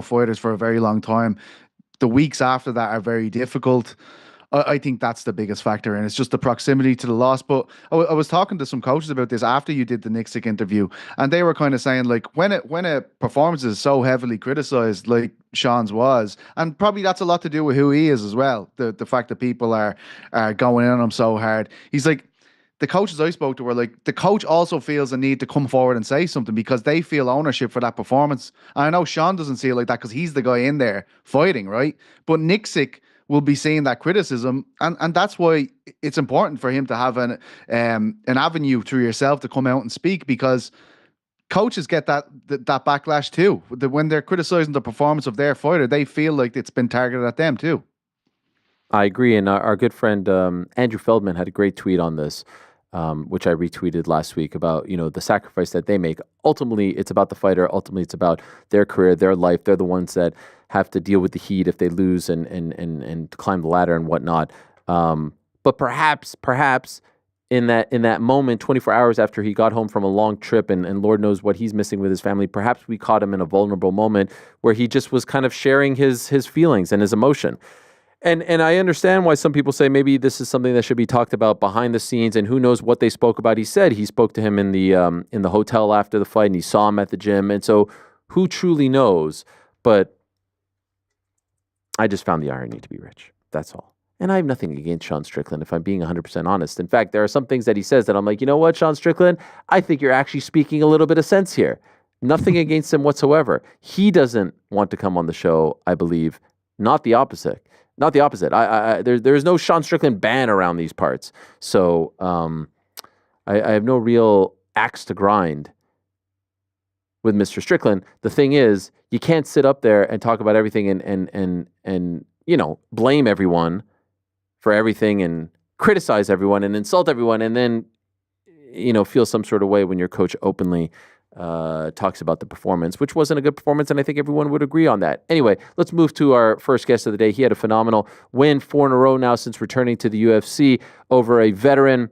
fighters for a very long time. The weeks after that are very difficult. I think that's the biggest factor, and it's just the proximity to the loss. But I was talking to some coaches about this after you did the Nixick interview, and they were kind of saying, like, when a performance is so heavily criticized, like Sean's was, and probably that's a lot to do with who he is as well. The fact that people are going in on him so hard. He's like, the coaches I spoke to were like, the coach also feels a need to come forward and say something because they feel ownership for that performance. And I know Sean doesn't see it like that because he's the guy in there fighting, right? But Nixick will be seeing that criticism, and that's why it's important for him to have an avenue through yourself to come out and speak, because coaches get that backlash too. When they're criticizing the performance of their fighter, they feel like it's been targeted at them too. I agree. And our good friend Andrew Feldman had a great tweet on this, which I retweeted last week about, the sacrifice that they make. Ultimately, it's about the fighter. Ultimately, it's about their career, their life. They're the ones that have to deal with the heat if they lose and climb the ladder and whatnot. But perhaps in that moment, 24 hours after he got home from a long trip and Lord knows what he's missing with his family, perhaps we caught him in a vulnerable moment where he just was kind of sharing his feelings and his emotion. And I understand why some people say maybe this is something that should be talked about behind the scenes, and who knows what they spoke about. He said he spoke to him in the hotel after the fight, and he saw him at the gym, and so who truly knows? But I just found the irony to be rich. That's all. And I have nothing against Sean Strickland, if I'm being 100% honest. In fact, there are some things that he says that I'm like, you know what, Sean Strickland? I think you're actually speaking a little bit of sense here. Nothing against him whatsoever. He doesn't want to come on the show, I believe. Not the opposite. Not the opposite. There's no Sean Strickland ban around these parts. So I have no real axe to grind with Mr. Strickland. The thing is, you can't sit up there and talk about everything and blame everyone for everything and criticize everyone and insult everyone and then feel some sort of way when your coach openly talks about the performance, which wasn't a good performance, and I think everyone would agree on that. Anyway, let's move to our first guest of the day. He had a phenomenal win, 4 in a row now since returning to the UFC over a veteran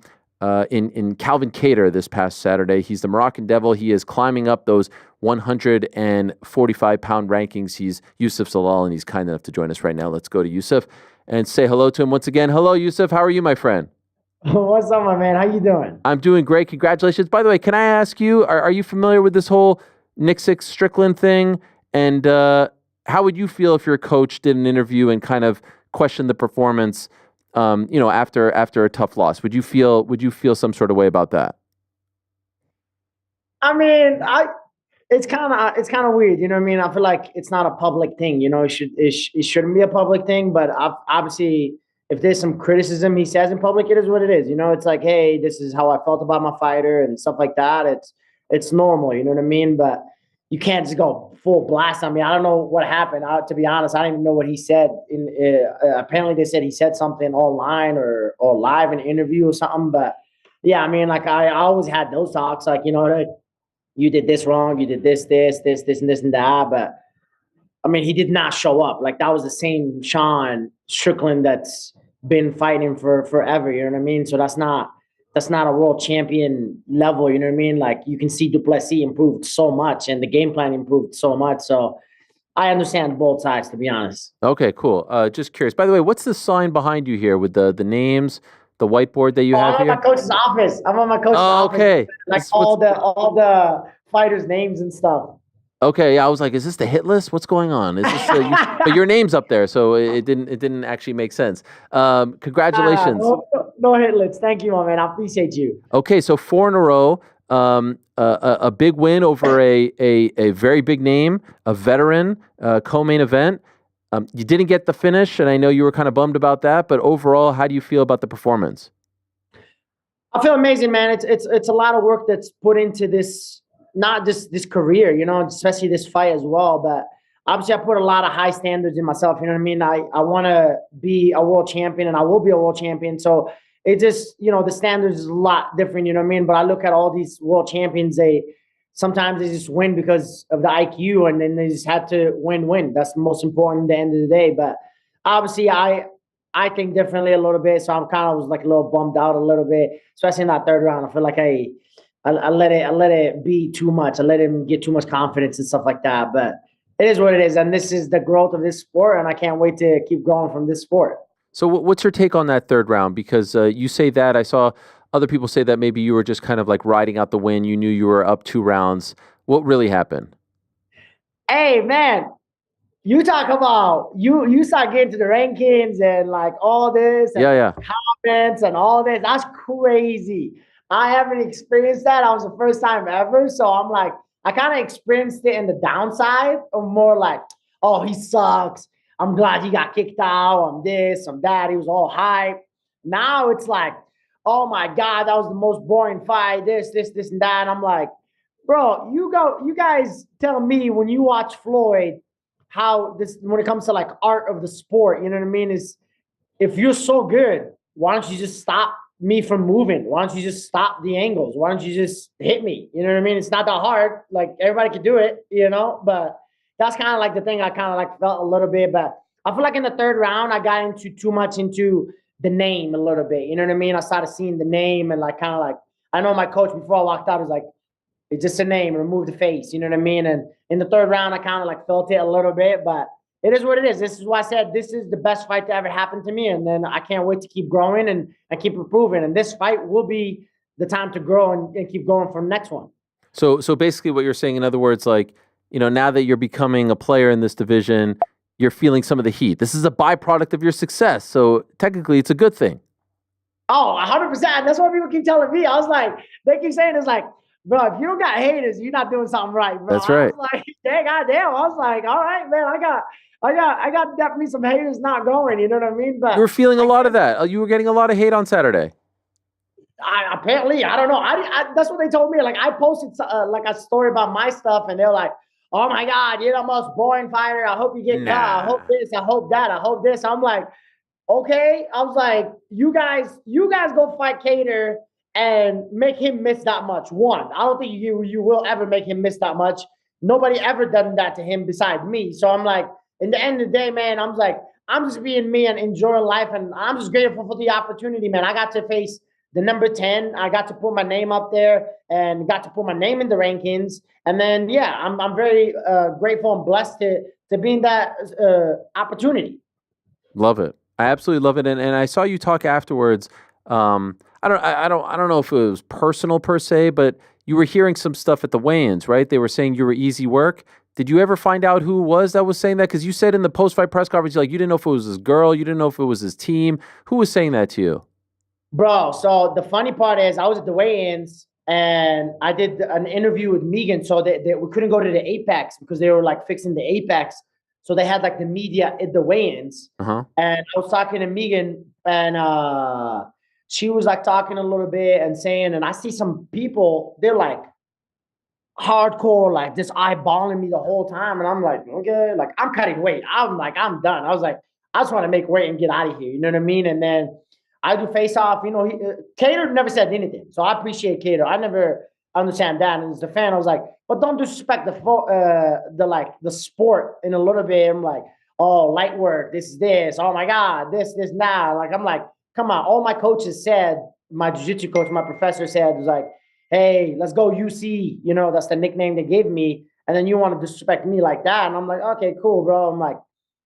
in Calvin Kattar this past Saturday. He's the Moroccan Devil. He is climbing up those 145-pound rankings. He's Youssef Zalal, and he's kind enough to join us right now. Let's go to Youssef and say hello to him once again. Hello, Youssef. How are you, my friend? What's up, my man? How you doing? I'm doing great. Congratulations. By the way, can I ask you, are you familiar with this whole Nick Six Strickland thing? And how would you feel if your coach did an interview and kind of questioned the performance, after a tough loss? Would you feel some sort of way about that? I mean, it's kind of weird. You know what I mean? I feel like it's not a public thing. It shouldn't be a public thing. But obviously, if there's some criticism he says in public, it is what it is. It's like, hey, this is how I felt about my fighter and stuff like that. It's normal. You know what I mean? But you can't just go full blast on me. I don't know what happened. To be honest, I don't even know what he said. Apparently, they said he said something online or live in an interview or something. But yeah, I mean, like I always had those talks, like, like, you did this wrong, you did this, and this and that. But I mean, he did not show up. Like, that was the same Sean Strickland that's been fighting for forever. You know what I mean? So that's not a world champion level. You know what I mean? Like, you can see Duplessis improved so much and the game plan improved so much. So I understand both sides, to be honest. Okay, cool. Just curious. By the way, what's the sign behind you here with the names, the whiteboard that you have here? I'm on my coach's office. Okay. Like all the fighters' names and stuff. Okay, yeah, I was like, is this the hit list? What's going on? Is this but your name's up there, so it didn't actually make sense. Congratulations. No hit list. Thank you, my man. I appreciate you. Okay, so 4 in a row. A big win over a very big name, a veteran, co-main event. You didn't get the finish, and I know you were kind of bummed about that, but overall, how do you feel about the performance? I feel amazing, man. It's a lot of work that's put into this, not just this career, especially this fight as well. But obviously, I put a lot of high standards in myself. You know what I mean? I want to be a world champion, and I will be a world champion. So it just, the standards is a lot different. You know what I mean? But I look at all these world champions. Sometimes they just win because of the IQ, and then they just had to win. That's the most important at the end of the day. But obviously, I think differently a little bit. So I'm kind of was like a little bummed out a little bit, especially in that third round. I feel like I let it be too much. I let him get too much confidence and stuff like that. But it is what it is. And this is the growth of this sport. And I can't wait to keep growing from this sport. So what's your take on that third round? Because you say that, I saw other people say that maybe you were just kind of like riding out the win. You knew you were up 2 rounds. What really happened? Hey, man, you talk about, you start getting to the rankings and like all this. And comments and all this. That's crazy. I haven't experienced that. That was the first time ever. So I'm like, I kind of experienced it in the downside, or more like, oh, he sucks. I'm glad he got kicked out. I'm this, I'm that. He was all hype. Now it's like, oh my God, that was the most boring fight. This, and that. And I'm like, bro, you guys tell me when you watch Floyd how this, when it comes to like art of the sport, you know what I mean? Is if you're so good, why don't you just stop me from moving? Why don't you just stop the angles? Why don't you just hit me? You know what I mean? It's not that hard. Like everybody can do it, you know, but that's kind of like the thing I kind of like felt a little bit, but I feel like in the third round, I got into too much into the name a little bit. You know what I mean? I started seeing the name and like kind of like, I know my coach before I walked out was like, it's just a name, remove the face. You know what I mean? And in the third round, I kind of like felt it a little bit, but it is what it is. This is why I said this is the best fight to ever happen to me. And then I can't wait to keep growing and keep improving. And this fight will be the time to grow and keep going for the next one. So basically what you're saying, in other words, like, you know, now that you're becoming a player in this division, you're feeling some of the heat. This is a byproduct of your success. So technically it's a good thing. Oh, 100%. That's what people keep telling me. I was like, they keep saying it's like, bro, if you don't got haters, you're not doing something right, bro. That's right. I was like, dang, goddamn. I was like, all right, man, I got definitely some haters not going. You know what I mean? But You were feeling a lot of that. You were getting a lot of hate on Saturday. Apparently, I don't know. That's what they told me. Like I posted like a story about my stuff, and they're like, "Oh my God, you're the most boring fighter. I hope you get caught. I hope this. I hope that. I hope this." I'm like, okay. I was like, you guys go fight Kattar and make him miss that much. One, I don't think you will ever make him miss that much. Nobody ever done that to him besides me. So I'm like, in the end of the day, man, I'm like, I'm just being me and enjoying life, and I'm just grateful for the opportunity, man. I got to face the number 10. I got to put my name up there and got to put my name in the rankings. And then, yeah, I'm very grateful and blessed to be in that opportunity. Love it. I absolutely love it. And I saw you talk afterwards. I don't know if it was personal per se, but you were hearing some stuff at the weigh-ins, right? They were saying you were easy work. Did you ever find out who it was that was saying that? Because you said in the post-fight press conference, like, you didn't know if it was his girl, you didn't know if it was his team. Who was saying that to you? Bro, so the funny part is I was at the weigh-ins and I did an interview with Megan. So we couldn't go to the Apex because they were like fixing the Apex. So they had like the media at the weigh-ins. And I was talking to Megan, and she was like talking a little bit and saying, and I see some people, they're like hardcore, like just eyeballing me the whole time. And I'm like, okay, like I'm cutting weight. I'm like, I'm done. I was like, I just want to make weight and get out of here. You know what I mean? And then I do face off, you know, Kattar never said anything. So I appreciate Kattar. I never understand that. And as a fan, I was like, but don't disrespect the sport in a little bit. I'm like, oh, light work, this is this. Oh my God, this now. Like, I'm like, come on. All my coaches said, my jiu-jitsu coach, my professor said, was like, hey, let's go UC. You know, that's the nickname they gave me. And then you want to disrespect me like that. And I'm like, okay, cool, bro. I'm like,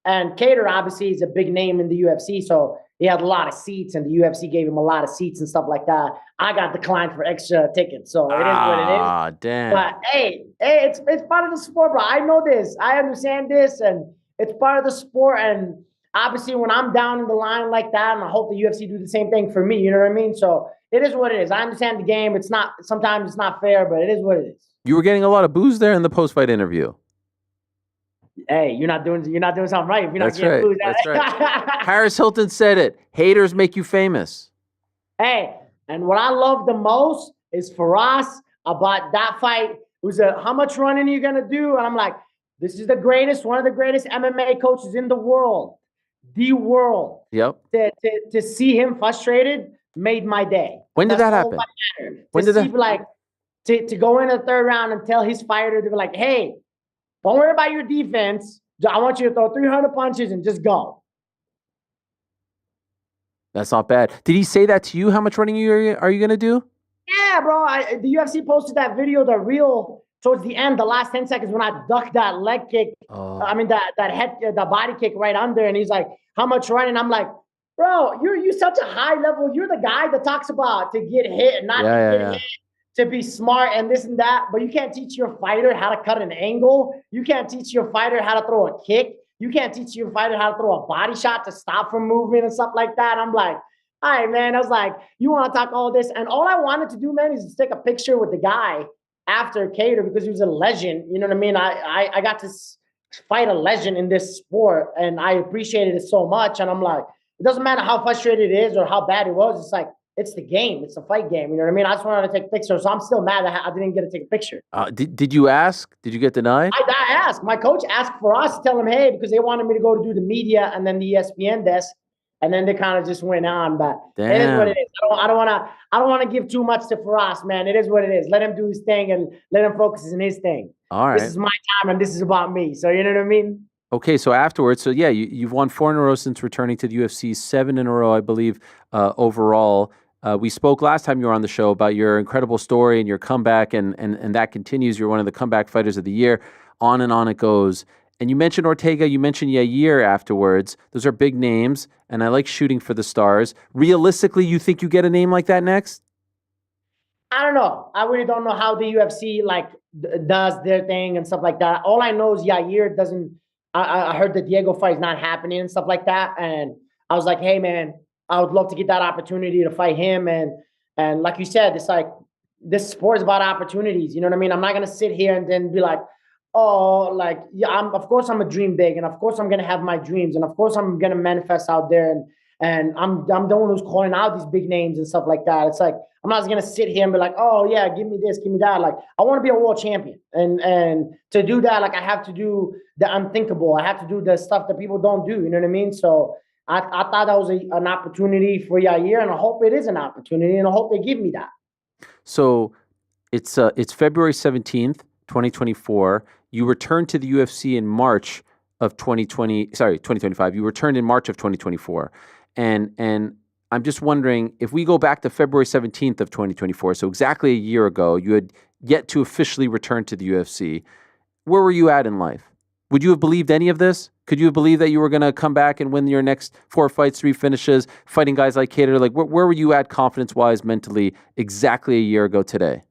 and Kattar obviously is a big name in the UFC. So he had a lot of seats, and the UFC gave him a lot of seats and stuff like that. I got declined for extra tickets, so it is what it is. Ah, damn. But hey, it's part of the sport, bro. I know this. I understand this, and it's part of the sport. And obviously, when I'm down in the line like that, and I hope the UFC do the same thing for me. You know what I mean? So it is what it is. I understand the game. Sometimes it's not fair, but it is what it is. You were getting a lot of boos there in the post-fight interview. Hey, you're not doing something right if you're not getting booed. That's right. Paris Hilton said it. Haters make you famous. Hey, and what I love the most is for us about that fight was how much running are you gonna do? And I'm like, this is one of the greatest MMA coaches in the world. The world. Yep. To see him frustrated made my day. When did that happen? When did that? Like to go in the third round and tell his fighter to be like, hey, don't worry about your defense. I want you to throw 300 punches and just go. That's not bad. Did he say that to you? How much running are you going to do? Yeah, bro. The UFC posted that video, the reel, towards the end, the last 10 seconds when I ducked that leg kick. The body kick right under. And he's like, how much running? I'm like, bro, you're such a high level. You're the guy that talks about to get hit and not get hit. To be smart and this and that, but you can't teach your fighter how to cut an angle. You can't teach your fighter how to throw a kick. You can't teach your fighter how to throw a body shot to stop from moving and stuff like that. I'm like, all right, man. I was like, you want to talk all this? And all I wanted to do, man, is to take a picture with the guy after Kattar because he was a legend. You know what I mean? I got to fight a legend in this sport, and I appreciated it so much. And I'm like, it doesn't matter how frustrated it is or how bad it was. It's like, it's the game. It's the fight game. You know what I mean? I just wanted to take pictures, so I'm still mad that I didn't get to take a picture. Did you ask? Did you get denied? I asked. My coach asked for us to tell him, hey, because they wanted me to go to do the media and then the ESPN desk, and then they kind of just went on. But it is what it is. I don't want to give too much to Faraz, man. It is what it is. Let him do his thing and let him focus on his thing. All right. This is my time and this is about me. So you know what I mean? Okay, so afterwards, you've won 4 in a row since returning to the UFC, 7 in a row, I believe, overall. We spoke last time you were on the show about your incredible story and your comeback, and that continues. You're one of the comeback fighters of the year. On and on it goes. And you mentioned Ortega, you mentioned Yair afterwards. Those are big names, and I like shooting for the stars. Realistically, you think you get a name like that next? I don't know. I really don't know how the UFC does their thing and stuff like that. All I know is Yair doesn't. I heard the Diego fight is not happening and stuff like that, and I was like, hey man, I would love to get that opportunity to fight him. And like you said, it's like this sport is about opportunities. You know what I mean? I'm not gonna sit here and then be like, oh, like yeah, of course I'm a dream big, and of course I'm gonna have my dreams, and of course I'm gonna manifest out there, and I'm the one who's calling out these big names and stuff like that. It's like I'm not just gonna sit here and be like, oh yeah, give me this, give me that. Like I want to be a world champion, and to do that, like I have to do the unthinkable. I have to do the stuff that people don't do. You know what I mean? So I thought that was an opportunity for Yair, and I hope it is an opportunity, and I hope they give me that. So it's February 17th, 2024. You returned to the UFC in March of 2025. You returned in March of 2024. And I'm just wondering, if we go back to February 17th of 2024, so exactly a year ago, you had yet to officially return to the UFC. Where were you at in life? Would you have believed any of this? Could you have believed that you were going to come back and win your next 4 fights, 3 finishes, fighting guys like Kattar? Like, where were you at confidence-wise, mentally, exactly a year ago today?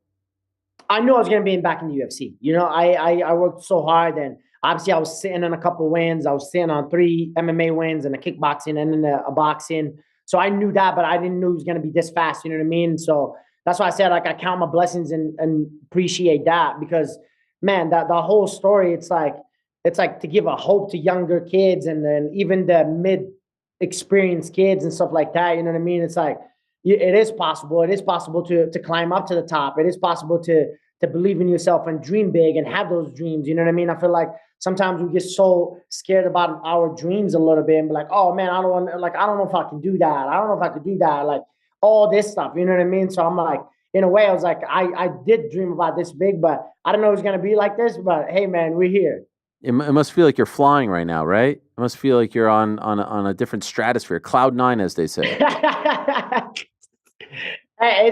I knew I was going to be back in the UFC. You know, I worked so hard, and obviously I was sitting on a couple of wins. I was sitting on 3 MMA wins and a kickboxing and then a boxing. So I knew that, but I didn't know it was going to be this fast. You know what I mean? So that's why I said, like, I count my blessings and appreciate that, because, man, the whole story, it's like to give a hope to younger kids, and then even the mid-experienced kids and stuff like that. You know what I mean? It's like, it is possible. It is possible to climb up to the top. It is possible to believe in yourself and dream big and have those dreams. You know what I mean? I feel like sometimes we get so scared about our dreams a little bit and be like, oh man, I don't know if I can do that. I don't know if I could do that. Like all this stuff, you know what I mean? So I'm like, in a way, I was like, I did dream about this big, but I don't know if it's going to be like this, but hey man, we're here. It must feel like you're flying right now, right? It must feel like you're on a different stratosphere, cloud 9, as they say. Hey,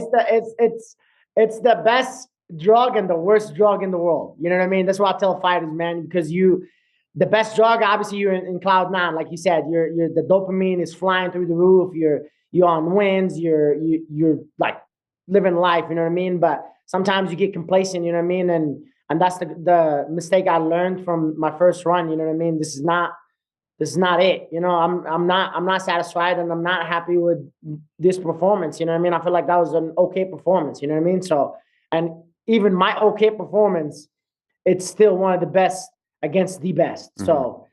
it's the best drug and the worst drug in the world. You know what I mean? That's what I tell fighters, man, because the best drug, obviously you're in cloud 9, like you said, the dopamine is flying through the roof. You're on wins. You're like living life. You know what I mean? But sometimes you get complacent. You know what I mean? And that's the mistake I learned from my first run. You know what I mean? This is not it. You know, I'm not satisfied, and I'm not happy with this performance. You know what I mean? I feel like that was an okay performance. You know what I mean? So, and even my okay performance, it's still one of the best against the best. Mm-hmm. So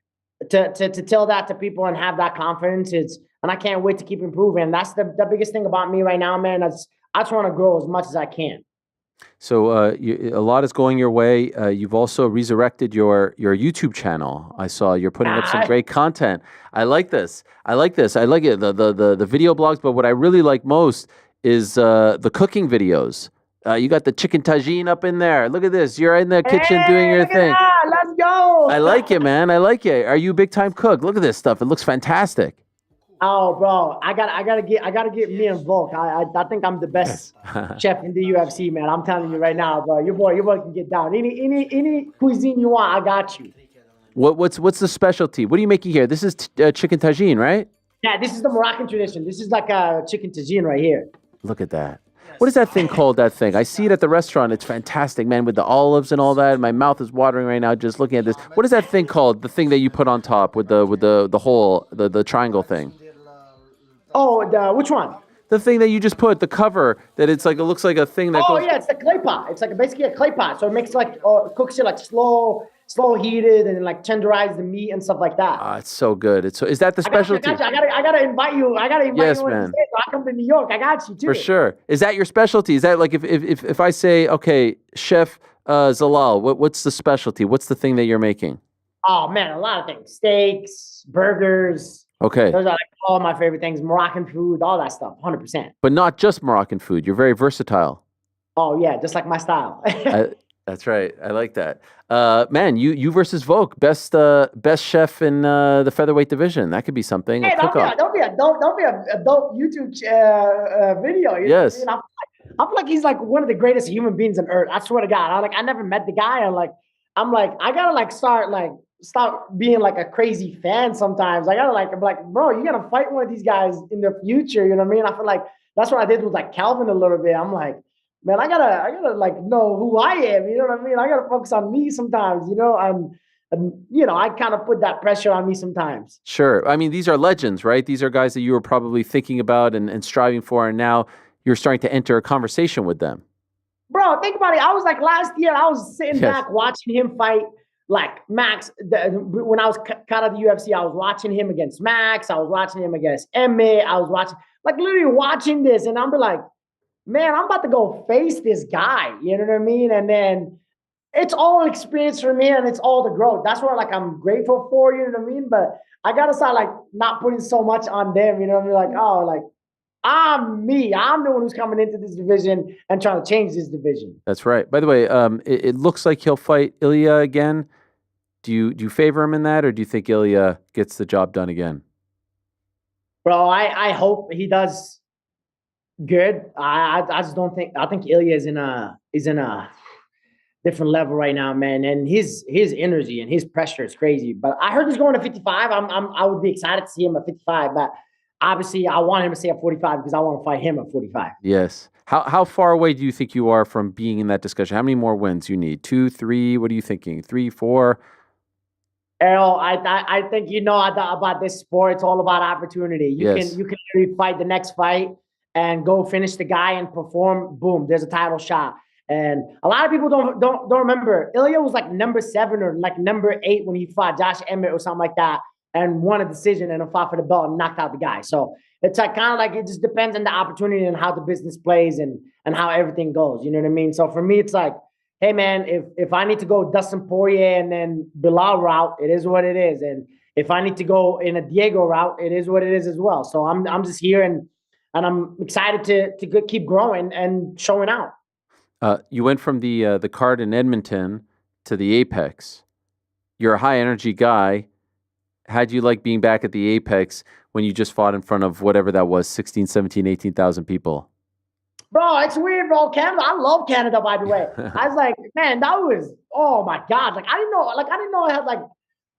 to tell that to people and have that confidence, and I can't wait to keep improving. And that's the biggest thing about me right now, man. I just want to grow as much as I can. So a lot is going your way. You've also resurrected your YouTube channel. I saw you're putting up some great content. I like this. I like it. The video blogs. But what I really like most is the cooking videos. You got the chicken tagine up in there. Look at this. You're in the kitchen doing your thing. Let's go. I like it, man. I like it. Are you a big time cook? Look at this stuff. It looks fantastic. Oh, bro, I gotta get me involved. I think I'm the best chef in the UFC, man. I'm telling you right now, bro. Your boy can get down. Any cuisine you want, I got you. What's the specialty? What are you making here? This is chicken tagine, right? Yeah, this is the Moroccan tradition. This is like a chicken tagine right here. Look at that. What is that thing called? That thing? I see it at the restaurant. It's fantastic, man, with the olives and all that. My mouth is watering right now just looking at this. What is that thing called? The thing that you put on top with the hole, the triangle thing. Oh, which one? The thing that you just put, the cover, that it's like, it looks like a thing that goes... yeah, it's a clay pot. It's like basically a clay pot. So it makes cooks it like slow, slow heated and like tenderize the meat and stuff like that. It's so good. Is that the specialty? I gotta invite you. I gotta invite Yes, you. man. I come to New York. I got you too. For sure. Is that your specialty? Is that like if I say, okay, Chef Zalal, what's the specialty? What's the thing that you're making? Oh man, a lot of things: steaks, burgers. Okay. Those are like all my favorite things. Moroccan food, all that stuff, 100%. But not just Moroccan food. You're very versatile. Oh yeah, just like my style. That's right. I like that. Man, you versus Volk, best chef in the featherweight division. That could be something. Hey, don't be a dope YouTube video. Yes. I feel like he's like one of the greatest human beings on earth. I swear to God. I never met the guy. I'm like, I gotta start being like a crazy fan sometimes. I gotta I'm like, bro, you gotta fight one of these guys in the future. You know what I mean? I feel like that's what I did with like Calvin a little bit. I'm like, man, I gotta like know who I am. You know what I mean? I gotta focus on me sometimes, you know, and you know, I kind of put that pressure on me sometimes. Sure. I mean, these are legends, right? These are guys that you were probably thinking about and striving for, and now you're starting to enter a conversation with them. Bro, think about it. I was like last year, I was sitting back watching him fight like Max. When I was cut out of the UFC, I was watching him against Max. I was watching him against Emmett. I was literally watching this, and I'm like, man, I'm about to go face this guy. You know what I mean? And then it's all experience for me, and it's all the growth. That's what I'm grateful for. You know what I mean? But I gotta start like not putting so much on them. You know what I mean? Like, oh, like I'm me. I'm the one who's coming into this division and trying to change this division. That's right. By the way, it looks like he'll fight Ilya again. Do you favor him in that, or do you think Ilya gets the job done again? Bro, I hope he does good. I just don't think. I think Ilya is in a different level right now, man. And his energy and his pressure is crazy. But I heard he's going to 55. I would be excited to see him at 55, but obviously I want him to stay at 45 because I want to fight him at 45. Yes. How far away do you think you are from being in that discussion? How many more wins you need? 2, 3? What are you thinking? 3, 4? Ariel, I think you know about this sport. It's all about opportunity. You can literally fight the next fight and go finish the guy and perform. Boom, there's a title shot. And a lot of people don't remember. Ilya was like number 7 or like number 8 when he fought Josh Emmett or something like that, and won a decision and fought for the belt and knocked out the guy. So it's like kind of like it just depends on the opportunity and how the business plays and how everything goes. You know what I mean? So for me, it's like, hey man, if I need to go Dustin Poirier and then Bilal route, it is what it is. And if I need to go in a Diego route, it is what it is as well. So I'm just here and I'm excited to keep growing and showing out. You went from the card in Edmonton to the Apex. You're a high energy guy. How'd you like being back at the Apex when you just fought in front of whatever that was, 16, 17, 18,000 people? Bro, it's weird, bro. Canada, I love Canada, by the way. I was like, man, that was, oh my God. Like, I didn't know I had like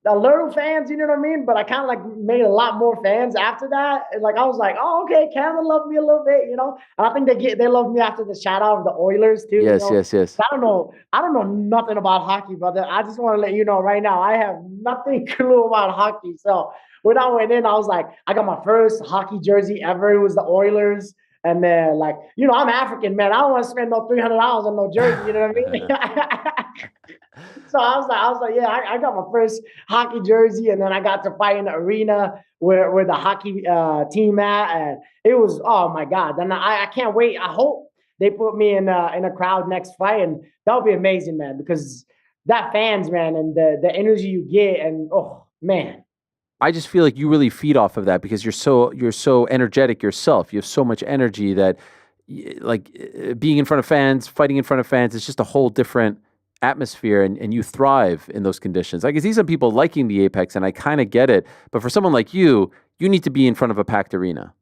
a little fans, you know what I mean? But I kind of like made a lot more fans after that. And like, I was like, oh, okay, Canada loved me a little bit, you know? And I think they loved me after the shout out of the Oilers too. Yes, you know? yes. I don't know nothing about hockey, brother. I just want to let you know right now, I have nothing clue about hockey. So when I went in, I was like, I got my first hockey jersey ever. It was the Oilers. And then, like, you know, I'm African, man. I don't want to spend no $300 on no jersey. You know what I mean? So I was like, yeah, I got my first hockey jersey, and then I got to fight in the arena where the hockey team at, and it was, oh my God. And I can't wait. I hope they put me in a crowd next fight, and that'll be amazing, man. Because that fans, man, and the energy you get, and oh man. I just feel like you really feed off of that because you're so energetic yourself. You have so much energy that, like, being in front of fans, fighting in front of fans, it's just a whole different atmosphere, and you thrive in those conditions. I can see some people liking the Apex, and I kind of get it. But for someone like you need to be in front of a packed arena.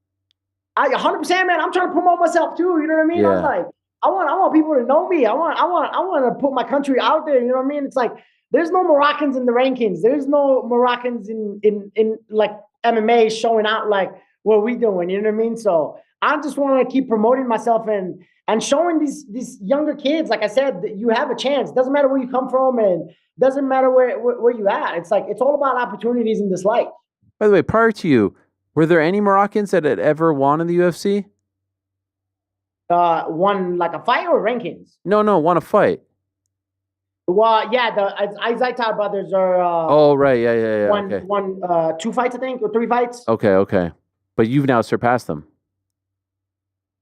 100%, man. I'm trying to promote myself too. You know what I mean? Yeah. I was like, I want people to know me. I want to put my country out there. You know what I mean? It's like, there's no Moroccans in the rankings. There's no Moroccans in like MMA showing out like what we doing. You know what I mean? So I just want to keep promoting myself and showing these younger kids, like I said, that you have a chance. Doesn't matter where you come from, and doesn't matter where you at. It's like it's all about opportunities in this life. By the way, prior to you, were there any Moroccans that had ever won in the UFC? Won like a fight or rankings? No, won a fight. Well, yeah, the Zaitar brothers are Oh, right. Yeah. Okay. two fights, I think, or 3 fights. Okay. But you've now surpassed them.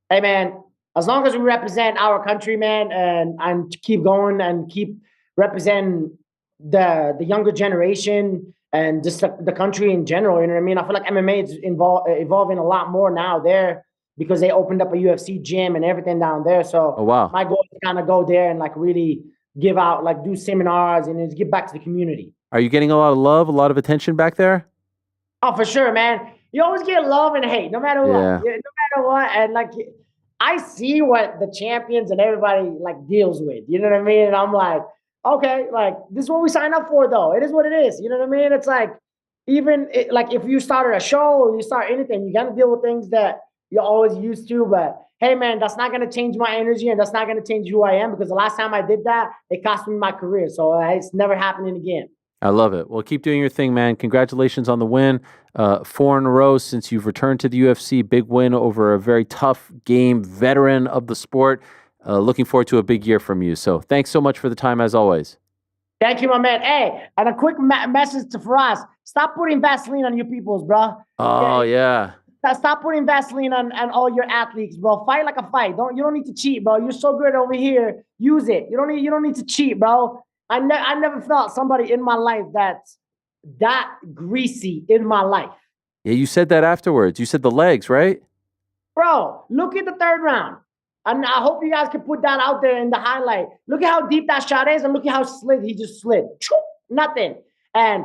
Hey, man, as long as we represent our country, man, and keep going and keep representing the younger generation and just the country in general, you know what I mean? I feel like MMA is evolving a lot more now there because they opened up a UFC gym and everything down there. So wow. My goal is to kind of go there and like really give out, like do seminars and just give back to the community. Are you getting a lot of love, a lot of attention back there? Oh, for sure, man. You always get love and hate, no matter what. No matter what. And like, I see what the champions and everybody like deals with. You know what I mean? And I'm like, okay, like this is what we sign up for, though. It is what it is. You know what I mean? It's like like if you started a show or you start anything, you got to deal with things that you're always used to. But hey, man, that's not going to change my energy and that's not going to change who I am because the last time I did that, it cost me my career. So it's never happening again. I love it. Well, keep doing your thing, man. Congratulations on the win. 4 in a row since you've returned to the UFC. Big win over a very tough game veteran of the sport. Looking forward to a big year from you. So thanks so much for the time, as always. Thank you, my man. Hey, and a quick message to Faraz. Stop putting Vaseline on your peoples, bro. Oh, yeah. Stop putting Vaseline on all your athletes, bro. Fight like a fight. You don't need to cheat, bro. You're so good over here. Use it. You don't need to cheat, bro. I never felt somebody in my life that's that greasy in my life. Yeah, you said that afterwards. You said the legs, right? Bro, look at the 3rd round. And I hope you guys can put that out there in the highlight. Look at how deep that shot is and look at how he just slid. Nothing. And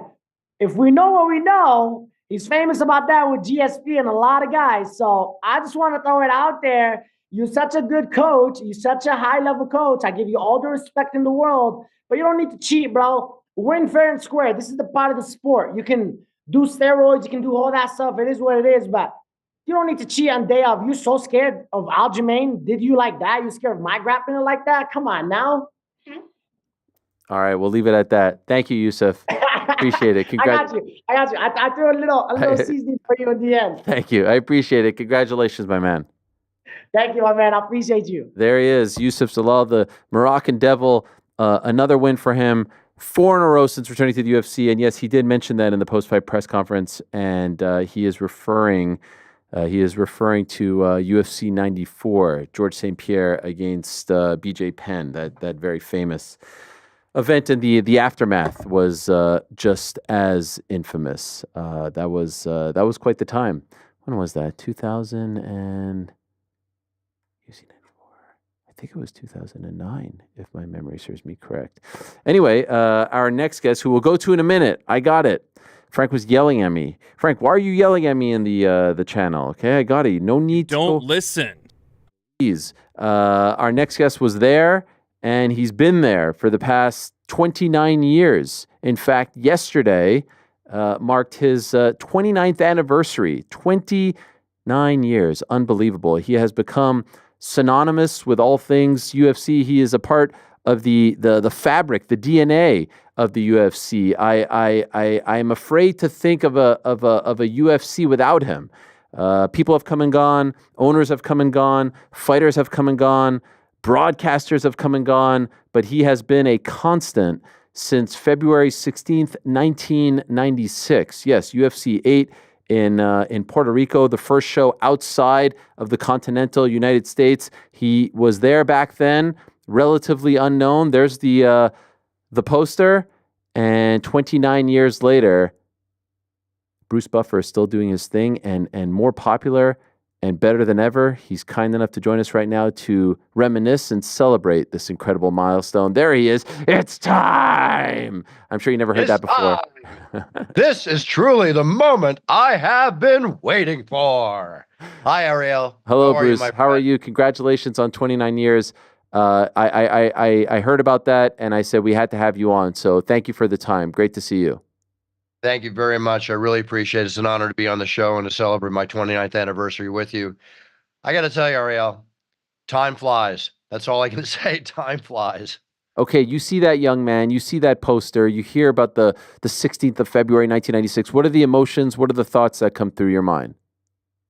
if we know what we know, he's famous about that with GSP and a lot of guys. So I just want to throw it out there. You're such a good coach. You're such a high-level coach. I give you all the respect in the world. But you don't need to cheat, bro. Win fair and square. This is the part of the sport. You can do steroids. You can do all that stuff. It is what it is. But you don't need to cheat on day off. You're so scared of Aljamain. Did you like that? You scared of my grappling like that? Come on now. All right, we'll leave it at that. Thank you, Youssef. Appreciate it. I got you. I threw a little seasoning for you in the end. Thank you. I appreciate it. Congratulations, my man. Thank you, my man. I appreciate you. There he is, Youssef Zalal, the Moroccan Devil. Another win for him. 4 in a row since returning to the UFC. And yes, he did mention that in the post-fight press conference. And he is referring to UFC 94, George St. Pierre against BJ Penn. That very famous event, and the aftermath was just as infamous. That was quite the time. When was that? 2000 and UFC 94. I think it was 2009, if my memory serves me correct. Anyway, our next guest, who we'll go to in a minute. I got it. Frank was yelling at me. Frank, why are you yelling at me in the channel? Okay, I got it. No need to don't listen. Please. Our next guest was there, and he's been there for the past 29 years. In fact, yesterday marked his 29th anniversary. 29 years. Unbelievable. He has become synonymous with all things UFC. He is a part of the fabric, the DNA of the UFC. I am afraid to think of a UFC without him. People have come and gone, owners have come and gone, fighters have come and gone, broadcasters have come and gone, but he has been a constant since February 16th, 1996. Yes, UFC 8 in Puerto Rico, the first show outside of the continental United States. He was there back then, relatively unknown. There's the poster, and 29 years later, Bruce Buffer is still doing his thing and more popular and better than ever. He's kind enough to join us right now to reminisce and celebrate this incredible milestone. There he is. It's time. I'm sure you never heard that before. This is truly the moment I have been waiting for. Hi, Ariel. Hello, Bruce. How are you? Congratulations on 29 years. I heard about that, and I said we had to have you on. So thank you for the time. Great to see you. Thank you very much. I really appreciate it. It's an honor to be on the show and to celebrate my 29th anniversary with you. I got to tell you, Ariel, time flies. That's all I can say. Time flies. Okay, you see that young man, you see that poster, you hear about the 16th of February, 1996. What are the emotions? What are the thoughts that come through your mind?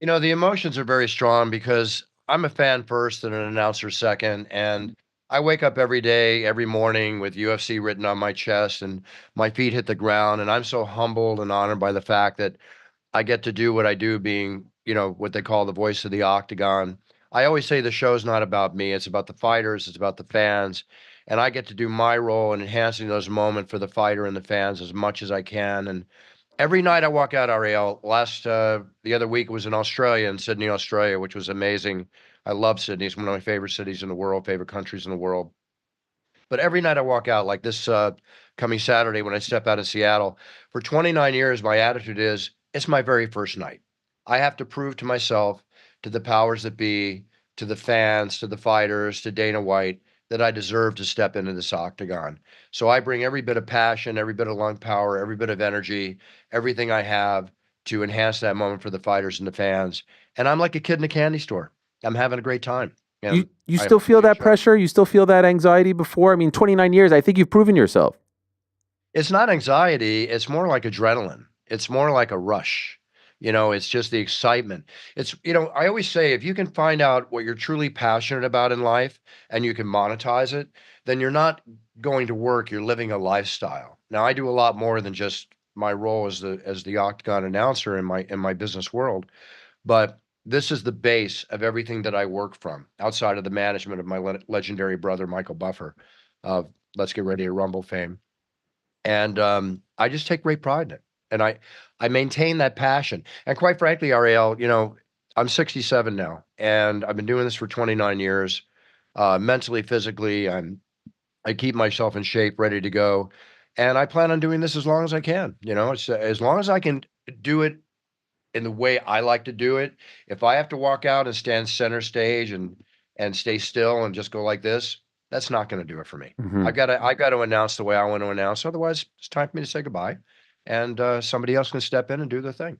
You know, the emotions are very strong because I'm a fan first and an announcer second. And I wake up every day, every morning with UFC written on my chest and my feet hit the ground. And I'm so humbled and honored by the fact that I get to do what I do, being, what they call the voice of the Octagon. I always say the show's not about me. It's about the fighters. It's about the fans. And I get to do my role in enhancing those moments for the fighter and the fans as much as I can. And every night I walk out, Ariel, the other week was in Australia, in Sydney, Australia, which was amazing. I love Sydney. It's one of my favorite cities in the world, favorite countries in the world. But every night I walk out, like this coming Saturday when I step out of Seattle, for 29 years, my attitude is, it's my very first night. I have to prove to myself, to the powers that be, to the fans, to the fighters, to Dana White, that I deserve to step into this octagon. So I bring every bit of passion, every bit of lung power, every bit of energy, everything I have to enhance that moment for the fighters and the fans. And I'm like a kid in a candy store. I'm having a great time. And You I still feel appreciate that you. pressure? You still feel that anxiety before? I mean, 29 years, I think you've proven yourself. It's not anxiety, it's more like adrenaline. It's more like a rush. It's just the excitement. I always say, if you can find out what you're truly passionate about in life and you can monetize it, then you're not going to work, you're living a lifestyle. Now, I do a lot more than just my role as the Octagon announcer in my business world, but this is the base of everything that I work from, outside of the management of my legendary brother, Michael Buffer, of Let's Get Ready to Rumble fame. And I just take great pride in it. And I maintain that passion. And quite frankly, Ariel, I'm 67 now, and I've been doing this for 29 years. Mentally, physically, I keep myself in shape, ready to go. And I plan on doing this as long as I can. It's as long as I can do it in the way I like to do it. If I have to walk out and stand center stage and stay still and just go like this, that's not going to do it for me. Mhm. I've got to announce the way I want to announce. Otherwise, it's time for me to say goodbye, and somebody else can step in and do their thing.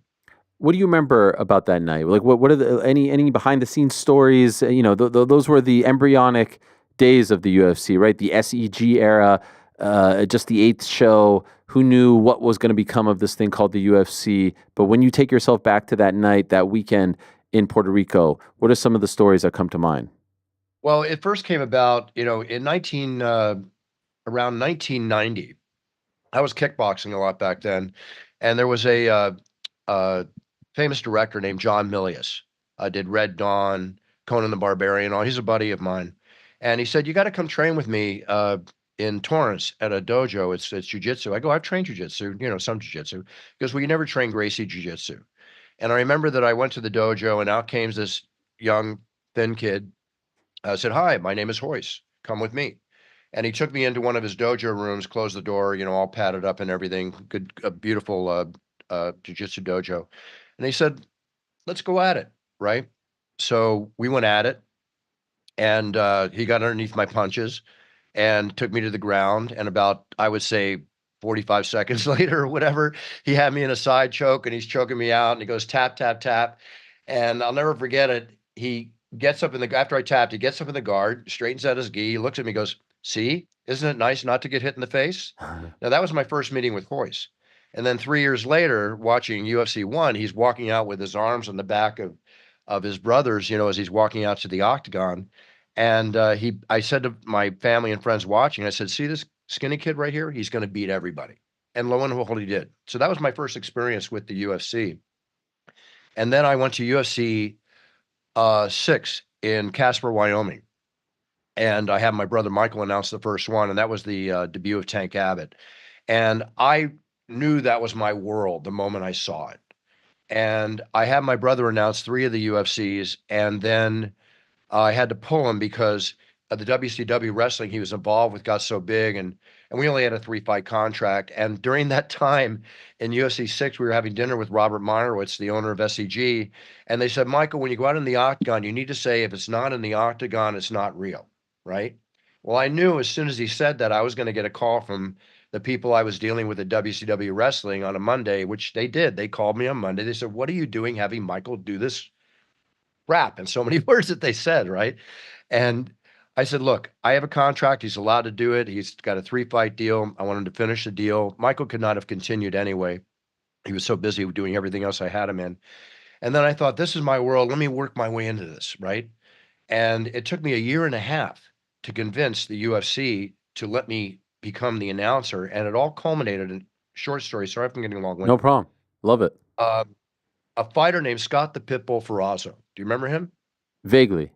What do you remember about that night? Like, what are any behind the scenes stories? Those were the embryonic days of the UFC, right? The SEG era, just the eighth show. Who knew what was going to become of this thing called the UFC? But when you take yourself back to that night, that weekend in Puerto Rico, what are some of the stories that come to mind? Well, it first came about, in around 1990. I was kickboxing a lot back then, and there was a famous director named John Milius. Did Red Dawn, Conan the Barbarian. He's a buddy of mine, and he said, "You got to come train with me in Torrance at a dojo. It's jujitsu." I go, "I've trained jujitsu, some jujitsu." He goes, "Well, you never trained Gracie jujitsu." And I remember that I went to the dojo, and out came this young, thin kid. Said, "Hi, my name is Hoyce. Come with me." And he took me into one of his dojo rooms, closed the door, all padded up and everything. Good, a beautiful jiu-jitsu dojo. And he said, "Let's go at it," right? So we went at it, and he got underneath my punches and took me to the ground. And about, I would say, 45 seconds later or whatever, he had me in a side choke, and he's choking me out, and he goes, tap, tap, tap. And I'll never forget it. He gets up after I tapped, he gets up in the guard, straightens out his gi, looks at me, goes, "See, isn't it nice not to get hit in the face?" Now, that was my first meeting with Hoyce. And then 3 years later, watching UFC 1, he's walking out with his arms on the back of his brothers, as he's walking out to the octagon. And I said to my family and friends watching, I said, "See this skinny kid right here? He's going to beat everybody." And lo and behold, he did. So that was my first experience with the UFC. And then I went to UFC 6 in Casper, Wyoming. And I had my brother Michael announce the first one, and that was the debut of Tank Abbott. And I knew that was my world the moment I saw it. And I had my brother announce 3 of the UFCs, and then I had to pull him because the WCW wrestling he was involved with got so big, and we only had a 3-fight contract. And during that time in UFC 6, we were having dinner with Robert Meyerowitz, the owner of SEG, and they said, "Michael, when you go out in the octagon, you need to say, if it's not in the octagon, it's not real," right? Well, I knew as soon as he said that, I was going to get a call from the people I was dealing with at WCW Wrestling on a Monday, which they did. They called me on Monday. They said, "What are you doing having Michael do this crap?" And so many words that they said, right? And I said, "Look, I have a contract. He's allowed to do it. He's got a 3-fight deal. I want him to finish the deal." Michael could not have continued anyway. He was so busy with doing everything else I had him in. And then I thought, this is my world. Let me work my way into this, right? And it took me a year and a half to convince the UFC to let me become the announcer, and it all culminated in short story. Sorry if I'm getting long-winded. No problem. Love it. A fighter named Scott the Pitbull Ferrazzo. Do you remember him? Vaguely.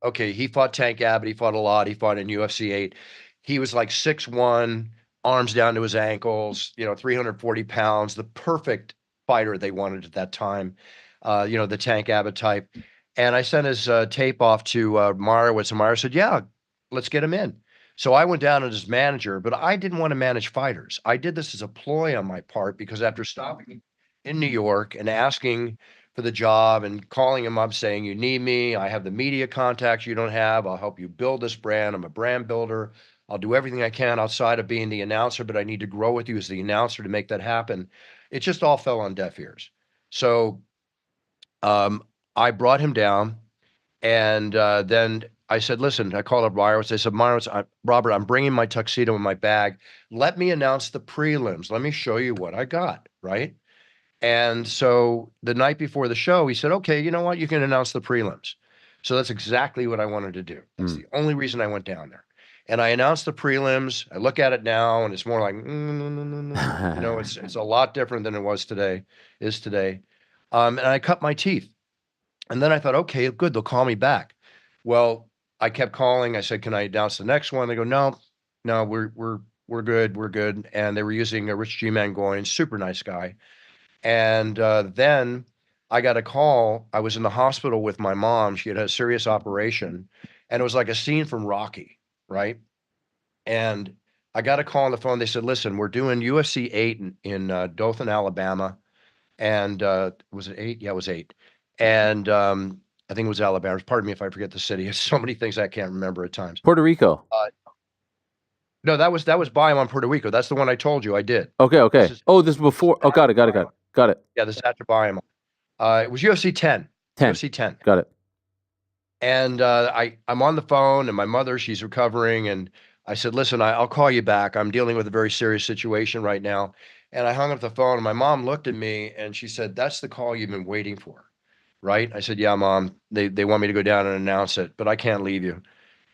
Okay, he fought Tank Abbott. He fought a lot. He fought in UFC 8. He was like 6'1", arms down to his ankles, 340 pounds, the perfect fighter they wanted at that time, the Tank Abbott type. And I sent his tape off to Marowitz, and Marowitz said, yeah, let's get him in. So I went down as his manager, but I didn't want to manage fighters. I did this as a ploy on my part because after stopping in New York and asking for the job and calling him up saying, you need me, I have the media contacts you don't have, I'll help you build this brand, I'm a brand builder, I'll do everything I can outside of being the announcer, but I need to grow with you as the announcer to make that happen. It just all fell on deaf ears. So I brought him down, and then I said, listen, I called up Marowitz. I said, Marowitz, Robert, I'm bringing my tuxedo in my bag. Let me announce the prelims. Let me show you what I got, right? And so the night before the show, he said, okay, you know what? You can announce the prelims. So that's exactly what I wanted to do. That's the only reason I went down there. And I announced the prelims. I look at it now, and it's more like, it's a lot different than it was today, and I cut my teeth. And then I thought, okay, good, they'll call me back. Well, I kept calling. I said, can I announce the next one? They go, no, we're good. And they were using Rich G. Mangoyan, super nice guy. And then I got a call. I was in the hospital with my mom. She had a serious operation, and it was like a scene from Rocky, right? And I got a call on the phone. They said, listen, we're doing UFC 8 in Dothan, Alabama. And was it 8? Yeah, it was 8. And I think it was Alabama. Pardon me if I forget the city. There's so many things I can't remember at times. Puerto Rico. No, that was Bayam on Puerto Rico. That's the one I told you I did. Okay. This is before. Oh, got it. Yeah, this is after Bayam. It was UFC 10. 10. UFC 10. Got it. And I'm on the phone, and my mother, she's recovering, and I said, listen, I'll call you back. I'm dealing with a very serious situation right now. And I hung up the phone, and my mom looked at me, and she said, that's the call you've been waiting for, right? I said, yeah, Mom, they want me to go down and announce it, but I can't leave you.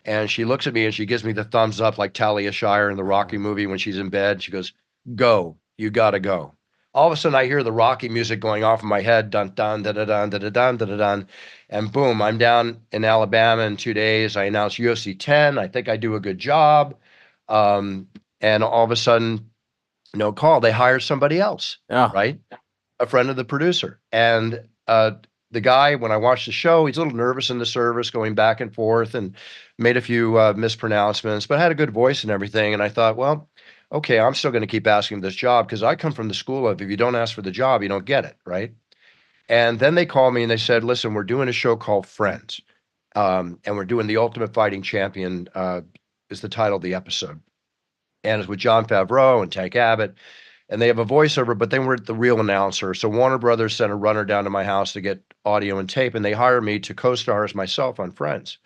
And she looks at me, and she gives me the thumbs up like Talia Shire in the Rocky movie when she's in bed. She goes, go, you got to go. All of a sudden, I hear the Rocky music going off in my head, dun, dun, da, da, dun, da, da, dun, da, da, dun. And boom, I'm down in Alabama in 2 days. I announce UFC 10. I think I do a good job. And all of a sudden, no call. They hire somebody else, right? A friend of the producer. And the guy, when I watched the show, he's a little nervous in the service, going back and forth, and made a few mispronouncements, but had a good voice and everything. And I thought, well, okay, I'm still going to keep asking this job because I come from the school of if you don't ask for the job, you don't get it, right? And then they called me and they said, listen, we're doing a show called Friends, and we're doing The Ultimate Fighting Champion is the title of the episode. And it's with Jon Favreau and Tank Abbott. And they have a voiceover, but they weren't the real announcer. So Warner Brothers sent a runner down to my house to get audio and tape, and they hired me to co-star as myself on Friends.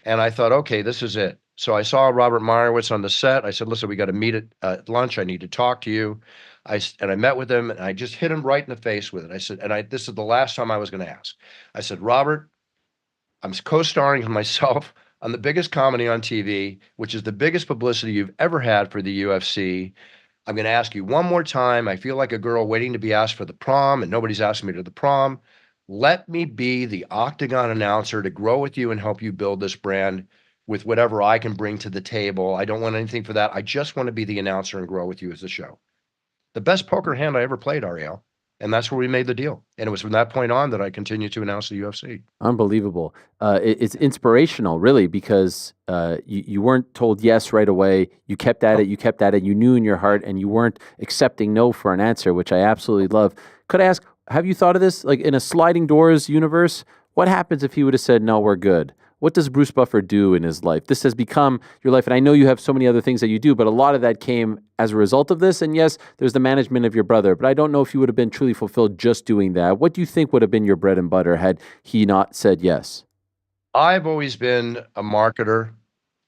And I thought, okay, this is it. So I saw Robert Marowitz on the set. I said, listen, we got to meet at lunch. I need to talk to you. And I met with him, and I just hit him right in the face with it. I said, this is the last time I was going to ask. I said, Robert, I'm co-starring with myself on the biggest comedy on TV, which is the biggest publicity you've ever had for the UFC. I'm going to ask you one more time. I feel like a girl waiting to be asked for the prom, and nobody's asking me to the prom. Let me be the Octagon announcer to grow with you and help you build this brand with whatever I can bring to the table. I don't want anything for that. I just want to be the announcer and grow with you as a show. The best poker hand I ever played, Ariel. And that's where we made the deal. And it was from that point on that I continued to announce the UFC. Unbelievable. It's inspirational, really, because you weren't told yes right away. You kept at it. You knew in your heart, and you weren't accepting no for an answer, which I absolutely love. Could I ask, have you thought of this? Like in a sliding doors universe, what happens if he would have said, no, we're good? What does Bruce Buffer do in his life? This has become your life. And I know you have so many other things that you do, but a lot of that came as a result of this. And yes, there's the management of your brother, but I don't know if you would have been truly fulfilled just doing that. What do you think would have been your bread and butter had he not said yes? I've always been a marketer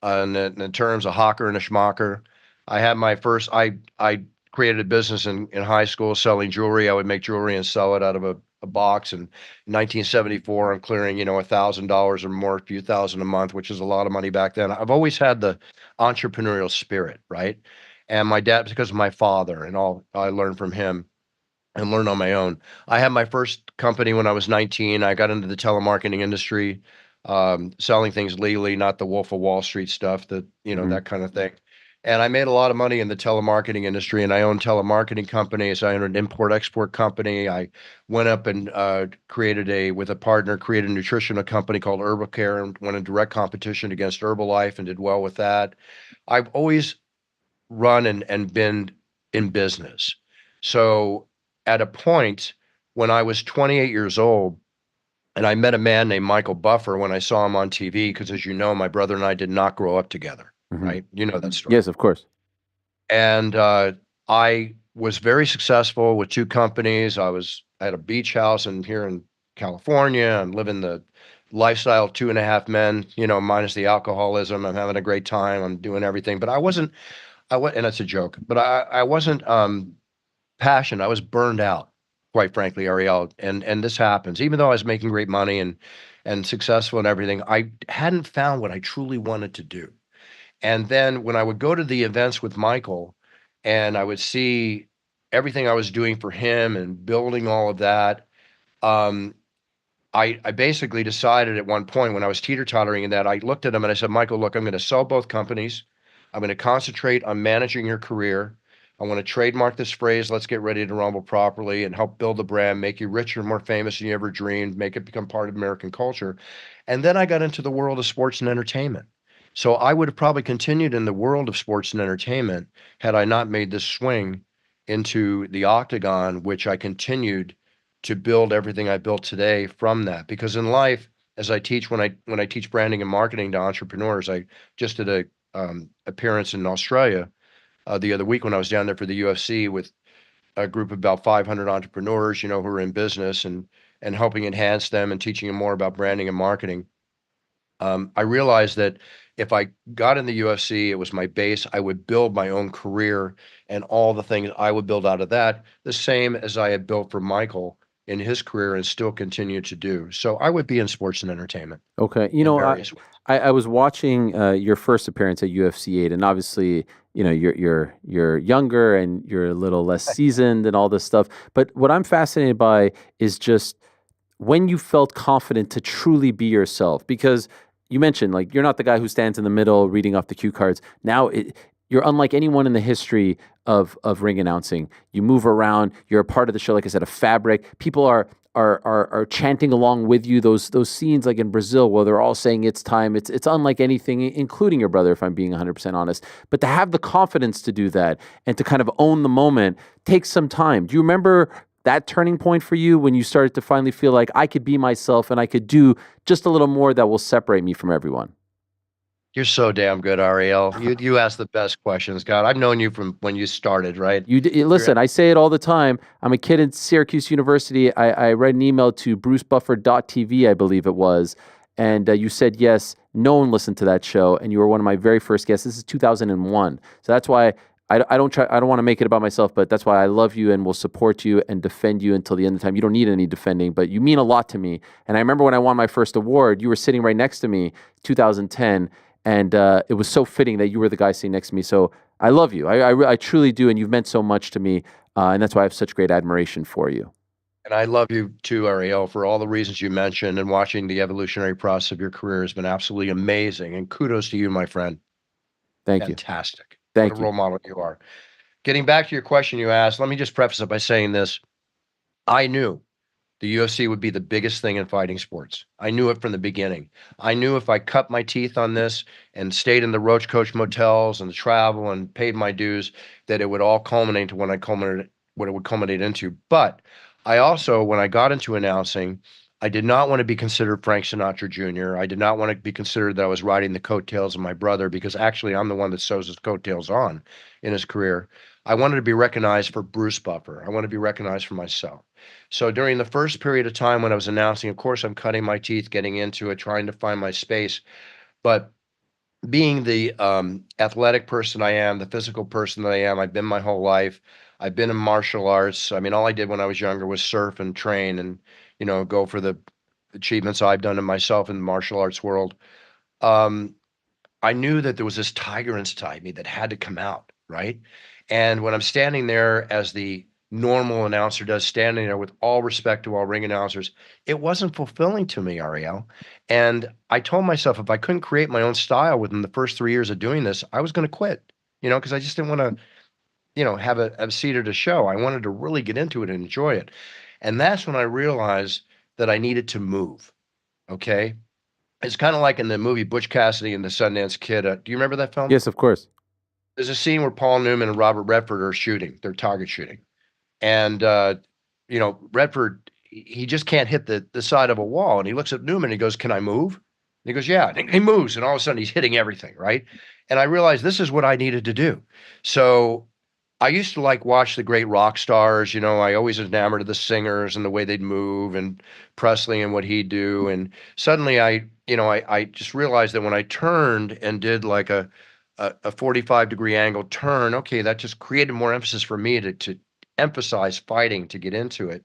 in terms of hawker and a schmucker. I had my first, I created a business in high school selling jewelry. I would make jewelry and sell it out of a box. And in 1974, I'm clearing, $1,000 or more, a few thousand a month, which is a lot of money back then. I've always had the entrepreneurial spirit, right? And my dad, because of my father and all I learned from him and learned on my own. I had my first company when I was 19. I got into the telemarketing industry, selling things legally, not the Wolf of Wall Street stuff, that kind of thing. And I made a lot of money in the telemarketing industry, and I owned telemarketing companies. I owned an import-export company. I went up and with a partner, created a nutritional company called Herbal Care and went in direct competition against Herbalife and did well with that. I've always run and been in business. So at a point when I was 28 years old, and I met a man named Michael Buffer when I saw him on TV, because as you know, my brother and I did not grow up together, right? You know that story. Yes, of course. And I was very successful with 2 companies. I had a beach house here in California. I'm living the lifestyle of 2.5 men, minus the alcoholism. I'm having a great time. I'm doing everything, but and it's a joke, but I wasn't passionate. I was burned out, quite frankly, Ariel. And this happens. Even though I was making great money and successful and everything, I hadn't found what I truly wanted to do. And then when I would go to the events with Michael and I would see everything I was doing for him and building all of that, I basically decided at one point when I was teeter-tottering in that, I looked at him and I said, Michael, look, I'm going to sell both companies. I'm going to concentrate on managing your career. I want to trademark this phrase, let's get ready to rumble properly, and help build the brand, make you richer and more famous than you ever dreamed, make it become part of American culture. And then I got into the world of sports and entertainment. So I would have probably continued in the world of sports and entertainment had I not made this swing into the Octagon, which I continued to build everything I built today from that. Because in life, as I teach, when I teach branding and marketing to entrepreneurs, I just did a appearance in Australia the other week when I was down there for the UFC with a group of about 500 entrepreneurs, who are in business and helping enhance them and teaching them more about branding and marketing. I realized that if I got in the UFC, it was my base. I would build my own career and all the things I would build out of that, the same as I had built for Michael in his career and still continue to do. So I would be in sports and entertainment. Okay. I was watching your first appearance at UFC 8, and obviously, you're younger and you're a little less seasoned and all this stuff. But what I'm fascinated by is just when you felt confident to truly be yourself, because you mentioned like you're not the guy who stands in the middle reading off the cue cards. Now you're unlike anyone in the history of ring announcing. You move around. You're a part of the show. Like I said, a fabric. People are chanting along with you. Those scenes like in Brazil where they're all saying it's time. It's unlike anything, including your brother, if I'm being 100% honest. But to have the confidence to do that and to kind of own the moment takes some time. Do you remember that turning point for you when you started to finally feel like I could be myself and I could do just a little more that will separate me from everyone? You're so damn good, Ariel. You ask the best questions, God. I've known you from when you started, right? Listen, I say it all the time. I'm a kid at Syracuse University. I read an email to brucebuffer.tv, I believe it was, and you said yes. No one listened to that show, and you were one of my very first guests. This is 2001, so that's why I don't want to make it about myself, but that's why I love you and will support you and defend you until the end of time. You don't need any defending, but you mean a lot to me. And I remember when I won my first award, you were sitting right next to me, 2010, and it was so fitting that you were the guy sitting next to me. So I love you. I truly do, and you've meant so much to me, and that's why I have such great admiration for you. And I love you too, Ariel, for all the reasons you mentioned, and watching the evolutionary process of your career has been absolutely amazing. And kudos to you, my friend. Thank you. Fantastic. Thank what a you. role model you are. Getting back to your question you asked, let me just preface it by saying this. I knew the UFC would be the biggest thing in fighting sports. I knew it from the beginning. I knew if I cut my teeth on this and stayed in the Roach Coach motels and the travel and paid my dues, that it would all culminate to what it would culminate into. But I also, when I got into announcing, I did not want to be considered Frank Sinatra Jr. I did not want to be considered that I was riding the coattails of my brother, because actually I'm the one that sews his coattails on in his career. I wanted to be recognized for Bruce Buffer. I want to be recognized for myself. So during the first period of time when I was announcing, of course, I'm cutting my teeth, getting into it, trying to find my space. But being the athletic person I am, the physical person that I am, I've been my whole life, I've been in martial arts. I mean, all I did when I was younger was surf and train and, go for the achievements I've done in myself in the martial arts world. I knew that there was this tiger inside me that had to come out, right? And when I'm standing there as the normal announcer does, standing there with all respect to all ring announcers, it wasn't fulfilling to me, Ariel. And I told myself if I couldn't create my own style within the first 3 years of doing this, I was going to quit, because I just didn't want to, have a seat at a show. I wanted to really get into it and enjoy it. And that's when I realized that I needed to move. Okay. It's kind of like in the movie Butch Cassidy and the Sundance Kid. Do you remember that film? Yes, of course. There's a scene where Paul Newman and Robert Redford are shooting. They're target shooting. And, Redford, he just can't hit the side of a wall. And he looks at Newman and he goes, "Can I move?" And he goes, "Yeah." And he moves. And all of a sudden he's hitting everything, right? And I realized this is what I needed to do. So I used to watch the great rock stars. I always was enamored of the singers and the way they'd move, and Presley and what he'd do. And suddenly I just realized that when I turned and did like a 45-degree angle turn, okay, that just created more emphasis for me to emphasize fighting, to get into it.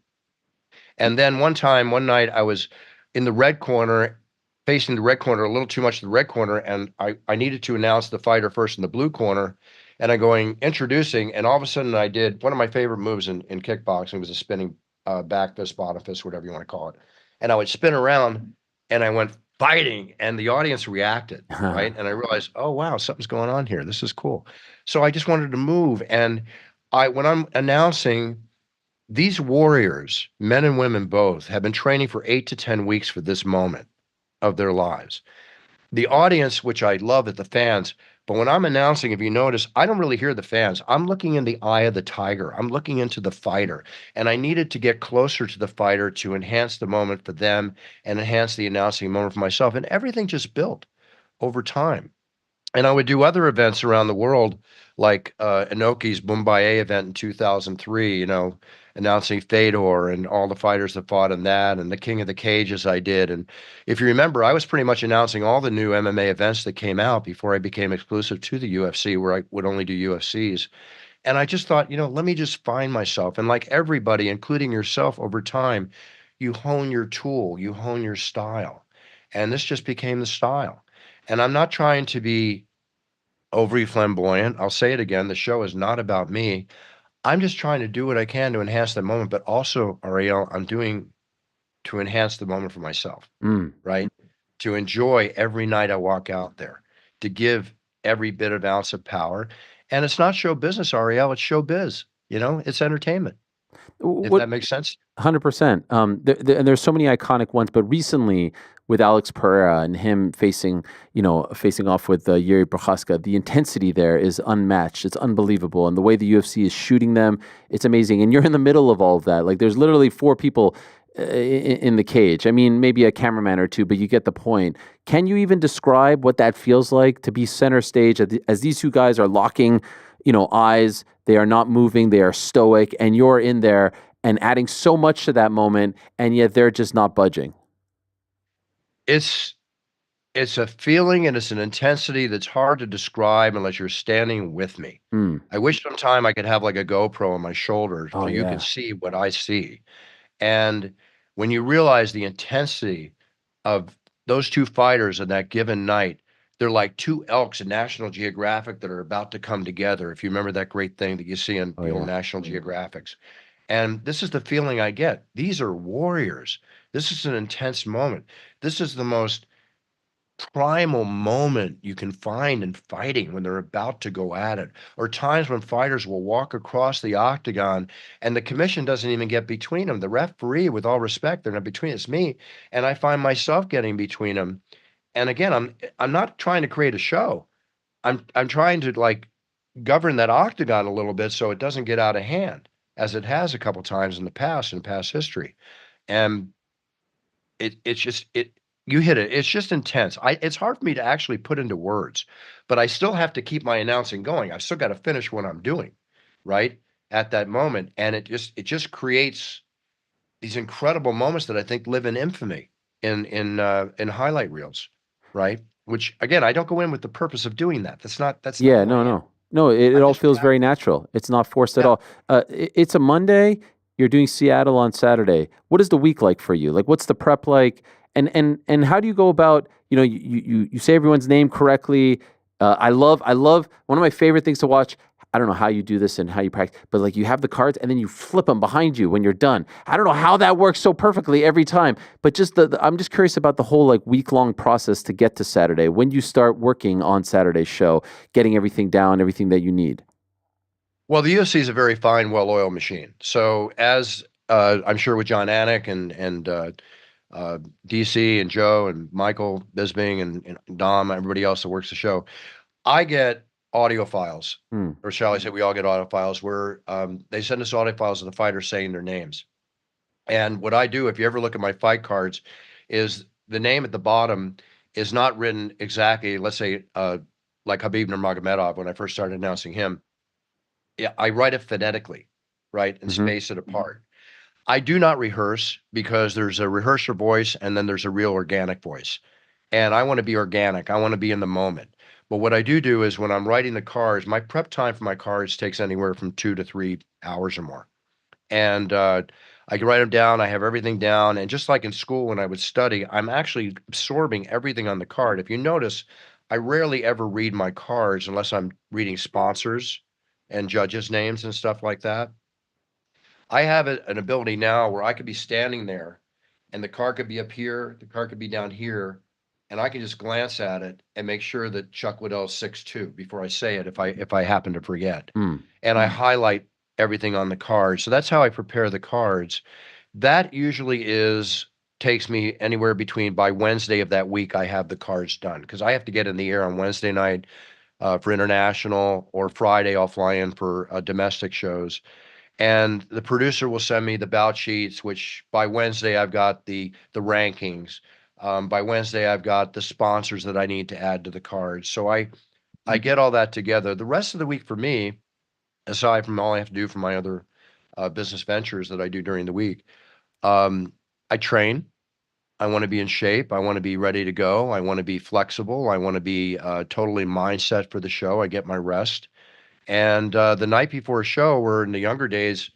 And then one night I was in the red corner, facing the red corner, a little too much to the red corner, and I needed to announce the fighter first in the blue corner. And I'm going, introducing, and all of a sudden I did one of my favorite moves in kickboxing. It was a spinning back fist, bottom fist, whatever you want to call it. And I would spin around and I went fighting, and the audience reacted, right? And I realized, oh, wow, something's going on here. This is cool. So I just wanted to move. And when I'm announcing, these warriors, men and women both, have been training for 8 to 10 weeks for this moment of their lives. The audience, which I love, at the fans, but when I'm announcing, if you notice, I don't really hear the fans. I'm looking in the eye of the tiger. I'm looking into the fighter. And I needed to get closer to the fighter to enhance the moment for them and enhance the announcing moment for myself. And everything just built over time. And I would do other events around the world, like Inoki's Mumbai event in 2003, announcing Fedor and all the fighters that fought in that, and the King of the Cages I did. And if you remember, I was pretty much announcing all the new MMA events that came out before I became exclusive to the UFC, where I would only do UFCs. And I just thought, let me just find myself. And like everybody, including yourself, over time, you hone your tool, you hone your style. And this just became the style. And I'm not trying to be overly flamboyant. I'll say it again. The show is not about me. I'm just trying to do what I can to enhance the moment, but also, Ariel, I'm doing to enhance the moment for myself, right? To enjoy every night I walk out there, to give every bit of ounce of power. And it's not show business, Ariel. It's show biz. It's entertainment. If that makes sense. 100%. And there's so many iconic ones, but recently with Alex Pereira and him facing off with Yuri Prochaska, the intensity there is unmatched. It's unbelievable. And the way the UFC is shooting them, it's amazing. And you're in the middle of all of that. Like, there's literally 4 people in the cage. I mean, maybe a cameraman or 2, but you get the point. Can you even describe what that feels like to be center stage as these 2 guys are locking, eyes? They are not moving. They are stoic, and you're in there and adding so much to that moment, and yet they're just not budging. It's a feeling, and it's an intensity that's hard to describe unless you're standing with me. I wish sometime I could have like a GoPro on my shoulder so you can see what I see. And when you realize the intensity of those 2 fighters on that given night, they're like 2 elks in National Geographic that are about to come together. If you remember that great thing that you see in the old National Geographics. And this is the feeling I get. These are warriors. This is an intense moment. This is the most primal moment you can find in fighting, when they're about to go at it, or times when fighters will walk across the octagon and the commission doesn't even get between them. The referee, with all respect, they're not between. It's me. And I find myself getting between them. And again, I'm not trying to create a show. I'm trying to govern that octagon a little bit so it doesn't get out of hand, as it has a couple times in past history. And you hit it. It's just intense. It's hard for me to actually put into words, but I still have to keep my announcing going. I've still got to finish what I'm doing, right, at that moment. And it just creates these incredible moments that I think live in infamy in highlight reels, right? Which, again, I don't go in with the purpose of doing that. That's not Yeah, who I am. no. No, it all just feels very natural. It's not forced at Yeah. all. It's a Monday. You're doing Seattle on Saturday. What is the week like for you? Like, what's the prep like? And how do you go about? You say everyone's name correctly. I love one of my favorite things to watch. I don't know how you do this and how you practice, but like you have the cards and then you flip them behind you when you're done. I don't know how that works so perfectly every time, but just I'm just curious about the whole like week-long process to get to Saturday. When you start working on Saturday's show, getting everything down, everything that you need. Well, the UFC is a very fine, well-oiled machine. So as I'm sure with John Anik and DC and Joe and Michael Bisping and Dom, everybody else that works the show, I get audio files, or shall I say, we all get audio files where they send us audio files of the fighters saying their names. And what I do, if you ever look at my fight cards, is the name at the bottom is not written exactly. Let's say like Khabib Nurmagomedov when I first started announcing him. Yeah, I write it phonetically, right, and space it apart. I do not rehearse because there's a rehearser voice and then there's a real organic voice. And I want to be organic. I want to be in the moment. But what I do is when I'm writing the cards, my prep time for my cards takes anywhere from 2 to 3 hours or more. And I can write them down. I have everything down. And just like in school when I would study, I'm actually absorbing everything on the card. If you notice, I rarely ever read my cards unless I'm reading sponsors and judges' names and stuff like that. I have an ability now where I could be standing there and the card could be up here, the card could be down here, and I can just glance at it and make sure that Chuck Waddell's 6'2" before I say it if I happen to forget. And I highlight everything on the card. So that's how I prepare the cards. That usually takes me anywhere between by Wednesday of that week I have the cards done because I have to get in the air on Wednesday night for international, or Friday I'll fly in for domestic shows. And the producer will send me the bout sheets, which by Wednesday I've got the rankings. By Wednesday I've got the sponsors that I need to add to the cards. So I get all that together. The rest of the week for me, aside from all I have to do for my other business ventures that I do during the week, I train. I want to be in shape. I want to be ready to go. I want to be flexible. I want to be totally mindset for the show. I get my rest. And the night before a show, where in the younger days,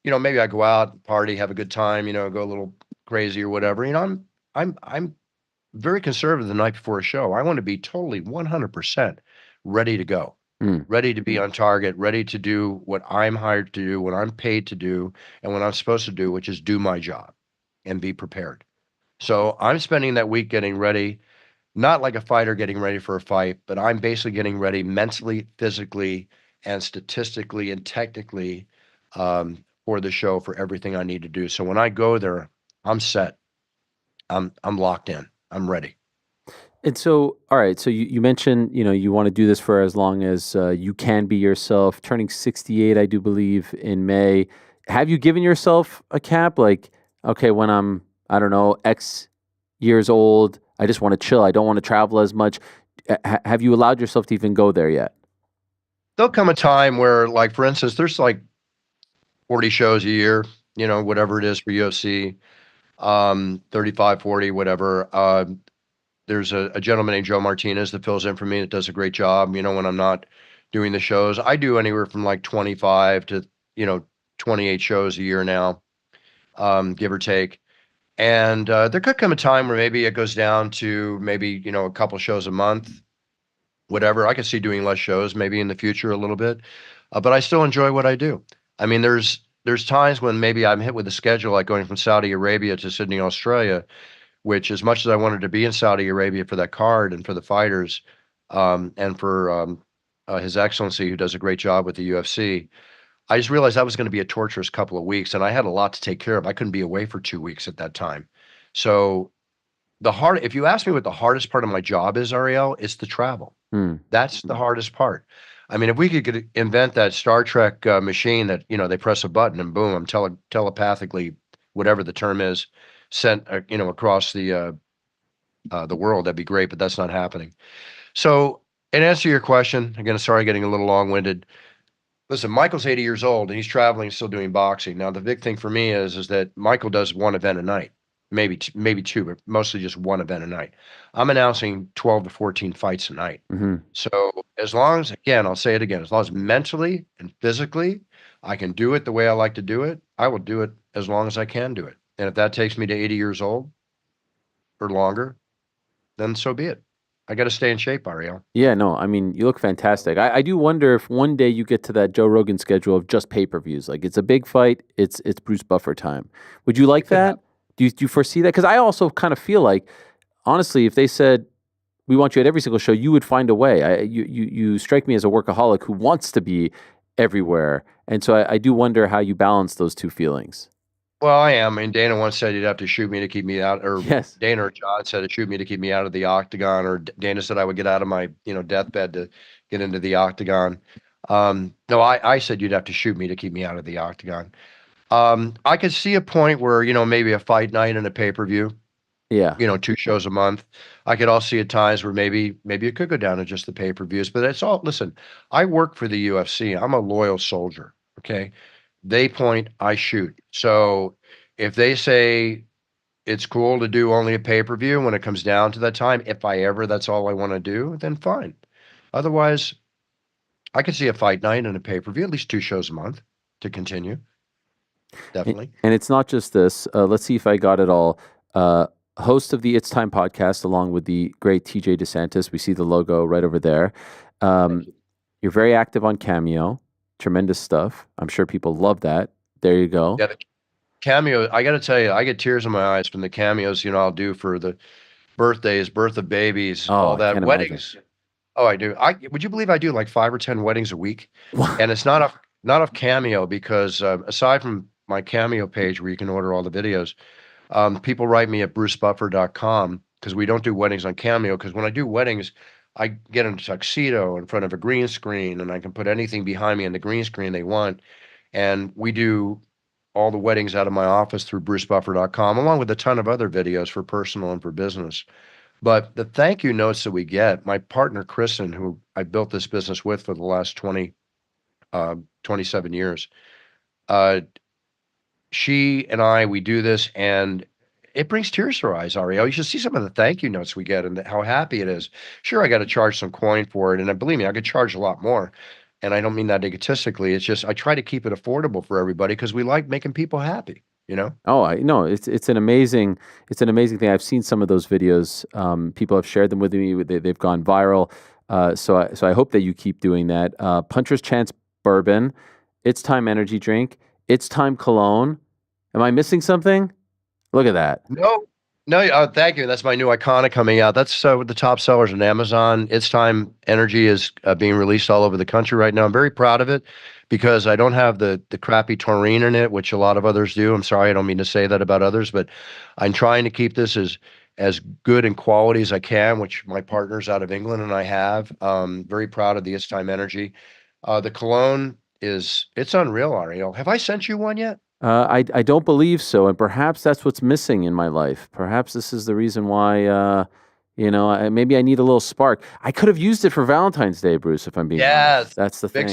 maybe I go out, party, have a good time, go a little crazy or whatever. I'm very conservative the night before a show. I want to be totally 100% ready to go, ready to be on target, ready to do what I'm hired to do, what I'm paid to do, and what I'm supposed to do, which is do my job and be prepared. So I'm spending that week getting ready, not like a fighter getting ready for a fight, but I'm basically getting ready mentally, physically, and statistically and technically for the show, for everything I need to do. So when I go there, I'm set. I'm locked in. I'm ready. And so, all right. So you mentioned, you want to do this for as long as you can be yourself. Turning 68, I do believe, in May. Have you given yourself a cap? Like, okay, when I'm, I don't know, X years old, I just want to chill. I don't want to travel as much. Have you allowed yourself to even go there yet? There'll come a time where, like, for instance, there's like 40 shows a year, whatever it is for UFC, 35, 40, whatever. There's a gentleman named Joe Martinez that fills in for me that does a great job, when I'm not doing the shows. I do anywhere from like 25 to, 28 shows a year now, give or take. And there could come a time where maybe it goes down to maybe, a couple shows a month, whatever. I could see doing less shows maybe in the future a little bit, but I still enjoy what I do. I mean, there's times when maybe I'm hit with a schedule like going from Saudi Arabia to Sydney, Australia, which, as much as I wanted to be in Saudi Arabia for that card and for the fighters, and for His Excellency, who does a great job with the UFC, I just realized that was going to be a torturous couple of weeks, and I had a lot to take care of. I couldn't be away for 2 weeks at that time. So if you ask me what the hardest part of my job is, Ariel, it's the travel. That's the hardest part. I mean, if we could invent that Star Trek machine that, they press a button and boom, I'm telepathically, whatever the term is, sent, across the world, that'd be great, but that's not happening. So, in answer to your question, again, sorry, getting a little long-winded. Listen, Michael's 80 years old and he's traveling, still doing boxing. Now, the big thing for me is that Michael does one event a night. maybe two, but mostly just one event a night. I'm announcing 12 to 14 fights a night. Mm-hmm. So as long as, again, I'll say it again, as long as mentally and physically I can do it the way I like to do it, I will do it as long as I can do it. And if that takes me to 80 years old or longer, then so be it. I got to stay in shape, Ariel. Yeah, no, I mean, you look fantastic. I do wonder if one day you get to that Joe Rogan schedule of just pay-per-views. Like, it's a big fight, it's Bruce Buffer time. Would you like that? Do you foresee that? Because I also kind of feel like, honestly, if they said, we want you at every single show, you would find a way. You strike me as a workaholic who wants to be everywhere. And so I do wonder how you balance those two feelings. Well, I am. I mean, Dana once said he'd have to shoot me to keep me out, or Yes. Dana or John said to shoot me to keep me out of the octagon, or Dana said I would get out of my, deathbed to get into the octagon. No, I said you'd have to shoot me to keep me out of the octagon. I could see a point where, maybe a fight night and a pay-per-view, Yeah. 2 shows a month. I could also see at times where maybe it could go down to just the pay-per-views, but it's all, listen, I work for the UFC. I'm a loyal soldier. Okay. They point, I shoot. So if they say it's cool to do only a pay-per-view when it comes down to that time, if that's all I want to do, then fine. Otherwise, I could see a fight night and a pay-per-view, at least 2 shows a month to continue. Definitely. And it's not just this. Let's see if I got it all. Host of the It's Time podcast, along with the great TJ DeSantis. We see the logo right over there. You're very active on Cameo. Tremendous stuff. I'm sure people love that. There you go. Yeah, the Cameo, I got to tell you, I get tears in my eyes from the cameos, I'll do for the birthdays, birth of babies, all that, can't weddings. imagine. Oh, I do. Would you believe I do like 5 or 10 weddings a week? And it's not off Cameo because aside from my Cameo page where you can order all the videos, people write me at brucebuffer.com because we don't do weddings on Cameo, because when I do weddings, I get in a tuxedo in front of a green screen and I can put anything behind me on the green screen they want. And we do all the weddings out of my office through brucebuffer.com, along with a ton of other videos for personal and for business. But the thank you notes that we get, my partner, Kristen, who I built this business with for the last 27 years, she and I, we do this, and it brings tears to our eyes, Ariel. You should see some of the thank you notes we get and how happy it is. Sure, I got to charge some coin for it, and believe me, I could charge a lot more. And I don't mean that egotistically. It's just I try to keep it affordable for everybody because we like making people happy. Oh, I know. It's an amazing thing. I've seen some of those videos. People have shared them with me. They've gone viral. So I hope that you keep doing that. Puncher's Chance Bourbon, It's Time energy drink, It's Time cologne. Am I missing something? Look at that. No, thank you. That's my new Iconic coming out. That's the top sellers on Amazon. It's Time Energy is being released all over the country right now. I'm very proud of it because I don't have the crappy taurine in it, which a lot of others do. I'm sorry, I don't mean to say that about others, but I'm trying to keep this as good in quality as I can, which my partners out of England and I have. Very proud of the It's Time Energy. The cologne it's unreal, Ariel. Have I sent you one yet? I don't believe so, and perhaps that's what's missing in my life. Perhaps this is the reason why, maybe I need a little spark. I could have used it for Valentine's Day, Bruce, if I'm being honest. That's the thing.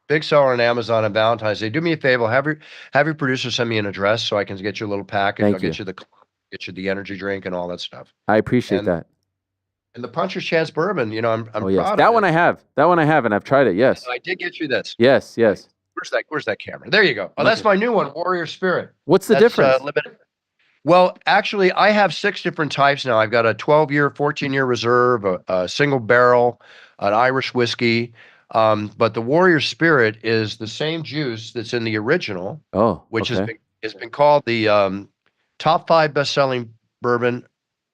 Big seller on Amazon on Valentine's Day. Do me a favor, have your producer send me an address so I can get you a little package. I'll get you the energy drink and all that stuff. I appreciate that. And the Puncher's Chance Bourbon, I'm proud of that it. one I have. That one I have, and I've tried it. Yes. And I did get you this. Yes. Where's that camera? There you go. Oh, that's my new one, Warrior Spirit. What's the difference? Limited. Well, actually, I have 6 different types now. I've got a 12-year, 14-year reserve, a single barrel, an Irish whiskey. But the Warrior Spirit is the same juice that's in the original. Which has been called the top 5 best-selling bourbon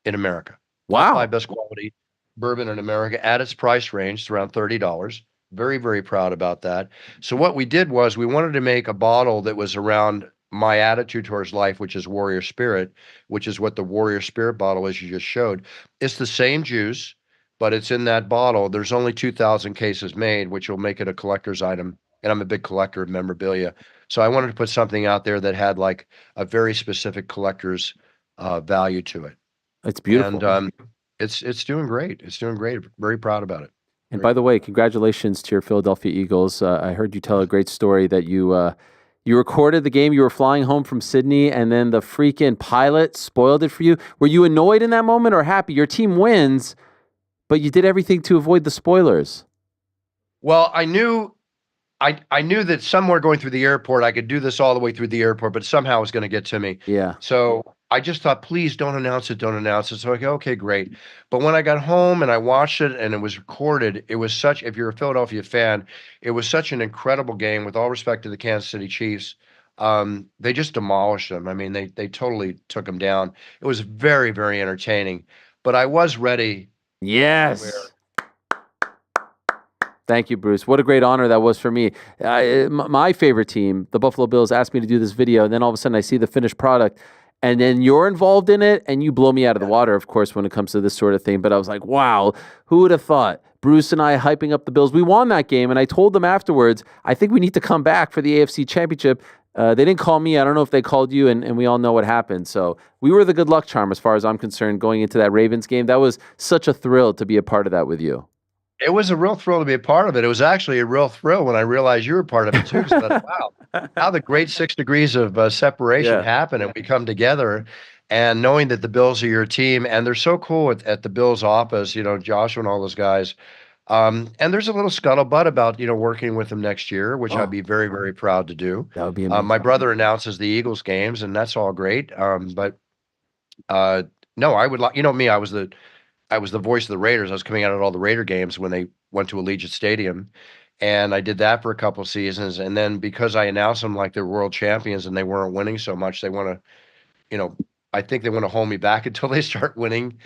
in America. Wow. Top 5 best quality bourbon in America at its price range. It's around $30. Very, very proud about that. So what we did was we wanted to make a bottle that was around my attitude towards life, which is Warrior Spirit, which is what the Warrior Spirit bottle is you just showed. It's the same juice, but it's in that bottle. There's only 2,000 cases made, which will make it a collector's item. And I'm a big collector of memorabilia. So I wanted to put something out there that had like a very specific collector's value to it. It's beautiful. And it's doing great. It's doing great. Very proud about it. And by the way, congratulations to your Philadelphia Eagles. I heard you tell a great story that you You recorded the game. You were flying home from Sydney, and then the freaking pilot spoiled it for you. Were you annoyed in that moment or happy? Your team wins, but you did everything to avoid the spoilers. Well, I knew that somewhere going through the airport, I could do this all the way through the airport, but somehow it was going to get to me. Yeah. So I just thought, please don't announce it. Don't announce it. So I go, okay, great. But when I got home and I watched it and it was recorded, it was such, if you're a Philadelphia fan, it was such an incredible game with all respect to the Kansas City Chiefs. They just demolished them. I mean, they totally took them down. It was very, very entertaining, but I was ready. Yes. Thank you, Bruce. What a great honor that was for me. My favorite team, the Buffalo Bills, asked me to do this video, and then all of a sudden I see the finished product, and then you're involved in it, and you blow me out of the water, of course, when it comes to this sort of thing. But I was like, wow, who would have thought? Bruce and I hyping up the Bills. We won that game, and I told them afterwards, I think we need to come back for the AFC Championship. They didn't call me. I don't know if they called you, and we all know what happened. So we were the good luck charm as far as I'm concerned going into that Ravens game. That was such a thrill to be a part of that with you. It was a real thrill to be a part of it. It was actually a real thrill when I realized you were part of it too. So I thought, wow, how the great 6 degrees of separation happen, and we come together. And knowing that the Bills are your team, and they're so cool at the Bills office, you know, Joshua and all those guys. And there's a little scuttlebutt about, you know, working with them next year, which I'd be very, very proud to do. That would be amazing. My brother announces the Eagles games, and that's all great. But no, I would like, you know me, I was the voice of the Raiders. I was coming out at all the Raider games when they went to Allegiant Stadium. And I did that for a couple of seasons. And then because I announced them like they're world champions and they weren't winning so much, they want to, you know, I think they want to hold me back until they start winning,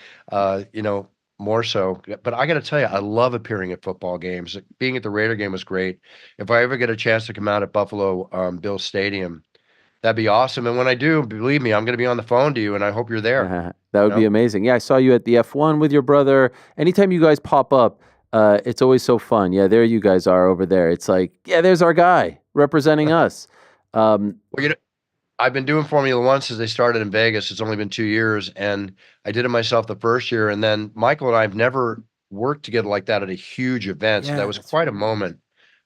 you know, more so. But I got to tell you, I love appearing at football games. Being at the Raider game was great. If I ever get a chance to come out at Buffalo Bills Stadium, that'd be awesome. And when I do, believe me, I'm going to be on the phone to you, and I hope you're there. That would be amazing. Yeah, I saw you at the F1 with your brother. Anytime you guys pop up, it's always so fun. Yeah, there you guys are over there. It's like, yeah, there's our guy representing us. Well, you know, I've been doing Formula One since they started in Vegas. It's only been 2 years, and I did it myself the first year. And then Michael and I have never worked together like that at a huge event. So that was quite a moment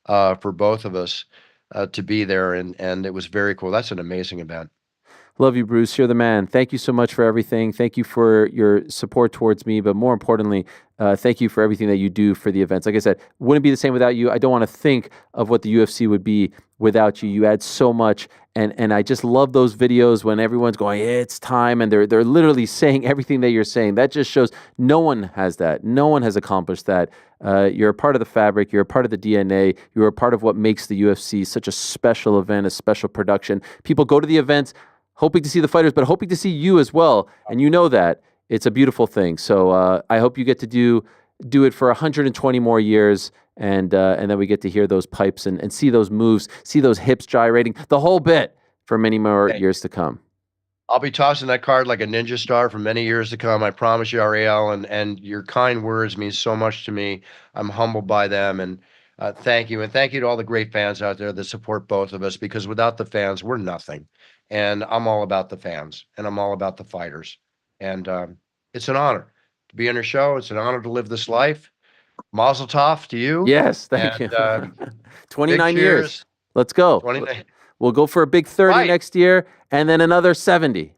for both of us to be there, and it was very cool. That's an amazing event. Love you, Bruce. You're the man. Thank you so much for everything. Thank you for your support towards me, but more importantly, thank you for everything that you do for the events. Like I said, wouldn't be the same without you. I don't want to think of what the UFC would be without you. You add so much, and I just love those videos when everyone's going, it's time, and they're literally saying everything that you're saying. That just shows no one has that. No one has accomplished that. You're a part of the fabric. You're a part of the DNA. You're a part of what makes the UFC such a special event, a special production. People go to the events hoping to see the fighters, but hoping to see you as well. And you know that. It's a beautiful thing. So I hope you get to do it for 120 more years, and then we get to hear those pipes and see those moves, see those hips gyrating, the whole bit for many more years to come. I'll be tossing that card like a ninja star for many years to come. I promise you, Ariel, and your kind words mean so much to me. I'm humbled by them, and thank you. And thank you to all the great fans out there that support both of us, because without the fans, we're nothing. And I'm all about the fans, and I'm all about the fighters. And it's an honor to be on your show. It's an honor to live this life. Mazel tov to you. Yes, thank you. 29 years. Let's go. 29. We'll go for a big 30 next year, and then another 70.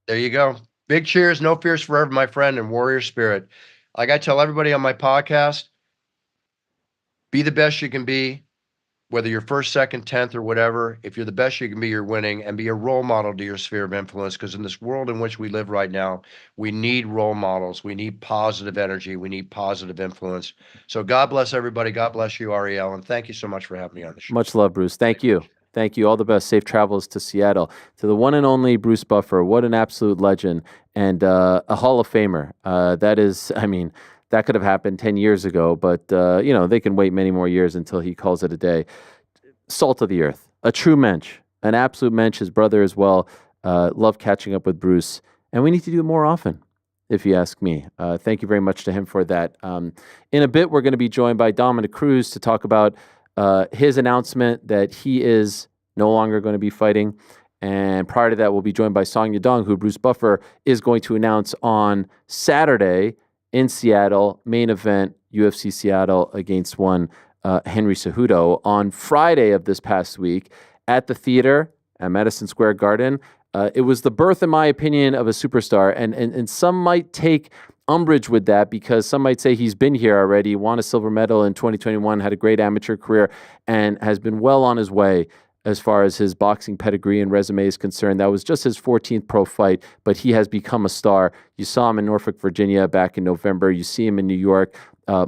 There you go. Big cheers. No fears forever, my friend, and warrior spirit. Like I tell everybody on my podcast, be the best you can be. Whether you're first, second, 10th, or whatever, if you're the best you can be, you're winning, and be a role model to your sphere of influence. Because in this world in which we live right now, we need role models. We need positive energy. We need positive influence. So God bless everybody. God bless you, Ariel. And thank you so much for having me on the show. Much love, Bruce. Thank you. Thank you. All the best. Safe travels to Seattle. To the one and only Bruce Buffer. What an absolute legend, and a Hall of Famer. That is, I mean, that could have happened 10 years ago, but, you know, they can wait many more years until he calls it a day. Salt of the earth, a true mensch, an absolute mensch, his brother as well. Love catching up with Bruce, and we need to do it more often, if you ask me. Thank you very much to him for that. In a bit, we're going to be joined by Dominick Cruz to talk about his announcement that he is no longer going to be fighting. And prior to that, we'll be joined by Song Yadong, who Bruce Buffer is going to announce on Saturday in Seattle, main event, UFC Seattle against one Henry Cejudo on Friday of this past week. at the theater at Madison Square Garden. It was the birth, in my opinion, of a superstar. And some might take umbrage with that because some might say he's been here already, won a silver medal in 2021, had a great amateur career, and has been well on his way as far as his boxing pedigree and resume is concerned. That was just his 14th pro fight, but he has become a star. You saw him in Norfolk, Virginia back in November. You see him in New York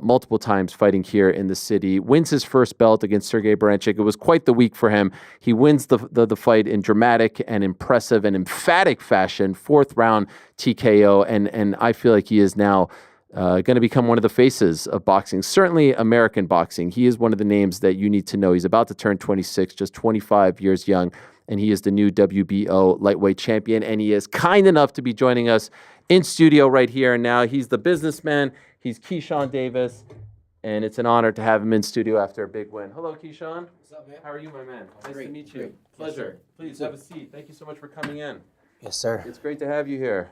multiple times fighting here in the city. Wins his first belt against Sergey Berinchyk. It was quite the week for him. He wins the fight in dramatic and impressive and emphatic fashion, 4th round TKO, and I feel like he is now going to become one of the faces of boxing, certainly American boxing. He is one of the names that you need to know. He's about to turn 26, just 25 years young, and he is the new WBO lightweight champion, and he is kind enough to be joining us in studio right here and now. He's the businessman. He's Keyshawn Davis, and it's an honor to have him in studio after a big win. Hello, Keyshawn. What's up, man? How are you, my man? Nice to meet you. Pleasure. Please have a seat. Thank you so much for coming in. Yes, sir. It's great to have you here.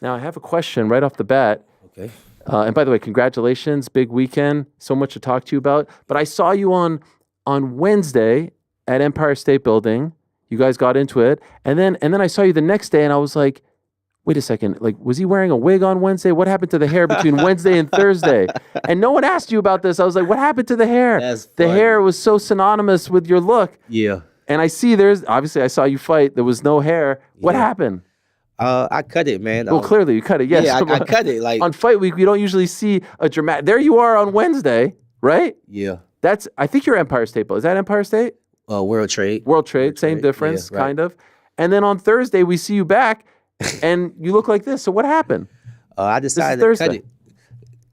Now, I have a question right off the bat. Okay. And by the way, congratulations, big weekend. So much to talk to you about. But I saw you on Wednesday at Empire State Building. You guys got into it, and then I saw you the next day, and I was like, wait a second, like, was he wearing a wig on Wednesday? What happened to the hair between Wednesday and Thursday? And no one asked you about this. I was like, what happened to the hair? That's the funny. hair was so synonymous with your look. Yeah. And I see obviously I saw you fight. There was no hair. What happened? I cut it, man. Well, clearly you cut it. Yes. Yeah, I cut it. Like on fight week, we don't usually see a dramatic. There you are on Wednesday, right? Yeah. I think you're Empire State. Is that Empire State? World Trade. World Trade, same difference, yeah, right. kind of. And then on Thursday, we see you back, and you look like this. So what happened? I decided to cut it.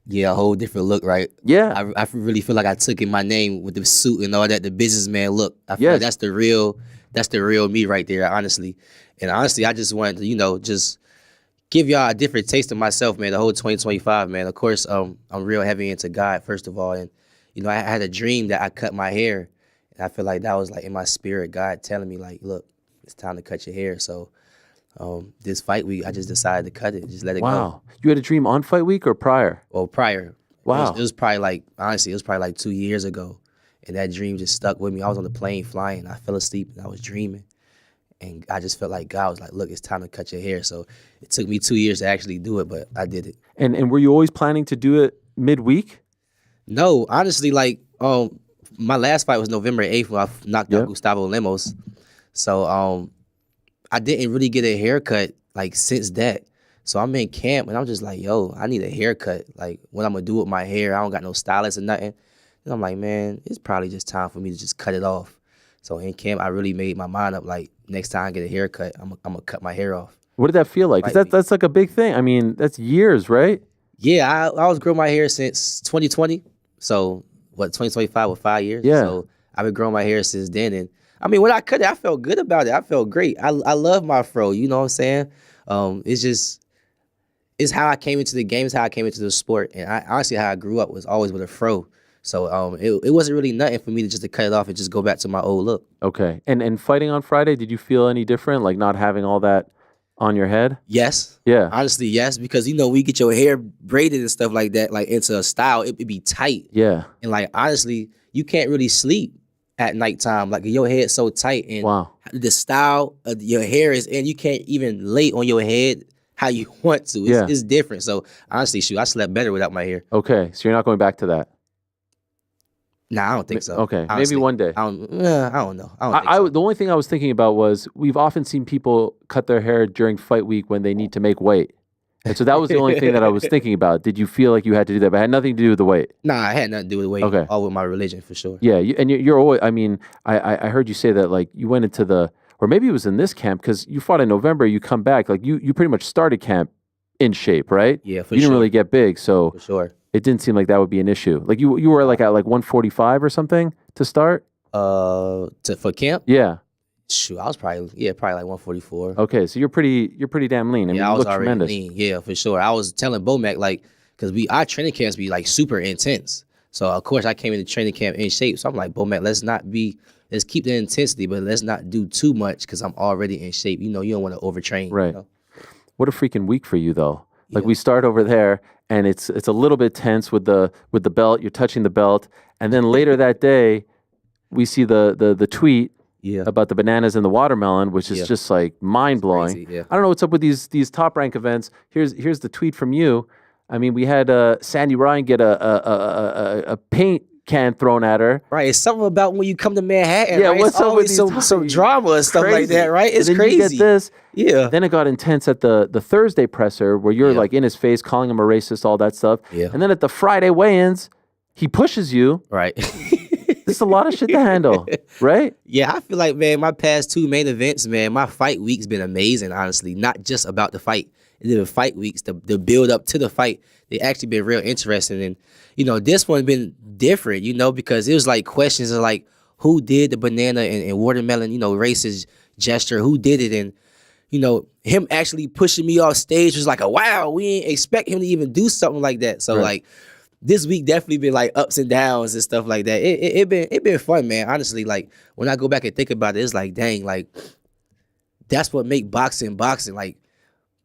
Yeah, a whole different look, right? Yeah. I really feel like I took in my name with the suit and all that, the businessman look. I feel like that's the real me right there, honestly. And honestly, I just wanted to, just give y'all a different taste of myself, man, the whole 2025, man. Of course, I'm real heavy into God, first of all. And, I had a dream that I cut my hair. And I feel like that was like in my spirit, God telling me like, look, it's time to cut your hair. So this fight week, I just decided to cut it, just let it go. Wow. You had a dream on fight week or prior? Well, prior. Wow. It was probably like, honestly, it was probably like 2 years ago. And that dream just stuck with me. I was on the plane flying. I fell asleep and I was dreaming. And I just felt like God was like, look, it's time to cut your hair. So it took me 2 years to actually do it, but I did it. And were you always planning to do it midweek? No, honestly, like my last fight was November 8th when I knocked out Gustavo Lemos. So I didn't really get a haircut like since that. So I'm in camp and I'm just like, yo, I need a haircut. Like what I'm gonna do with my hair? I don't got no stylist or nothing. And I'm like, man, it's probably just time for me to just cut it off. So in camp, I really made my mind up like next time I get a haircut, I'm gonna cut my hair off. What did that feel like? 'Cause that's like a big thing. I mean, that's years, right? Yeah, I was growing my hair since 2020. So what, 2025 was 5 years? Yeah. So I've been growing my hair since then. And I mean, when I cut it, I felt good about it. I felt great. I love my fro, you know what I'm saying? It's how I came into the game, it's how I came into the sport. And honestly, how I grew up was always with a fro. So it wasn't really nothing for me to cut it off and just go back to my old look. Okay. And fighting on Friday, did you feel any different? Like not having all that on your head? Yes. Yeah. Honestly, yes. Because, we get your hair braided and stuff like that, like into a style, it'd be tight. Yeah. And like, honestly, you can't really sleep at nighttime. Like your head's so tight and the style of your hair is, and you can't even lay on your head how you want to. It's different. So honestly, I slept better without my hair. Okay. So you're not going back to that? Nah, I don't think so. Okay, honestly, maybe one day. I don't know. I don't think so. The only thing I was thinking about was we've often seen people cut their hair during fight week when they need to make weight. And so that was the only thing that I was thinking about. Did you feel like you had to do that? But it had nothing to do with the weight. Nah, it had nothing to do with the weight. Okay. All with my religion, for sure. Yeah, and you're always, I mean, I heard you say that, like, you went into or maybe it was in this camp, because you fought in November, you come back, like, you pretty much started camp in shape, right? Yeah, for sure. You didn't really get big, so. For sure. It didn't seem like that would be an issue. Like you were like at like 145 or something to start? For camp? Yeah. Shoot, I was probably like 144. Okay, so you're pretty damn lean. I mean, I you was look already tremendous. lean. Yeah, for sure. I was telling Bomac, like, because our training camps be like super intense. So of course I came into training camp in shape. So I'm like, Bomac, let's keep the intensity, but let's not do too much because I'm already in shape. You don't want to overtrain. Right. What a freaking week for you though. Like Yeah. we start over there and it's a little bit tense with the belt. You're touching the belt, and then later that day, we see the tweet about the bananas and the watermelon, which is just like mind blowing. Crazy, yeah. I don't know what's up with these Top Rank events. Here's the tweet from you. I mean, we had Sandy Ryan get a paint can thrown at her. Right, it's something about when you come to Manhattan. Yeah, right? what's It's up with always some drama and stuff like that, right? It's and then crazy. You get this. Yeah. Then it got intense at the Thursday presser where you're like in his face, calling him a racist, all that stuff. Yeah. And then at the Friday weigh-ins, he pushes you. Right. There's a lot of shit to handle, right? Yeah, I feel like, man, my past 2 main events, man, my fight week's been amazing, honestly. Not just about the fight. The fight weeks, the build up to the fight, they actually been real interesting. And, you know, this one been different, you know, because it was like questions of like, who did the banana and watermelon, you know, racist gesture? Who did it? And, you know, him actually pushing me off stage was like, wow, we didn't expect him to even do something like that. So, like, this week definitely been like ups and downs and stuff like that. It been fun, man. Honestly, like, when I go back and think about it, it's like, dang, like, that's what make boxing. Like,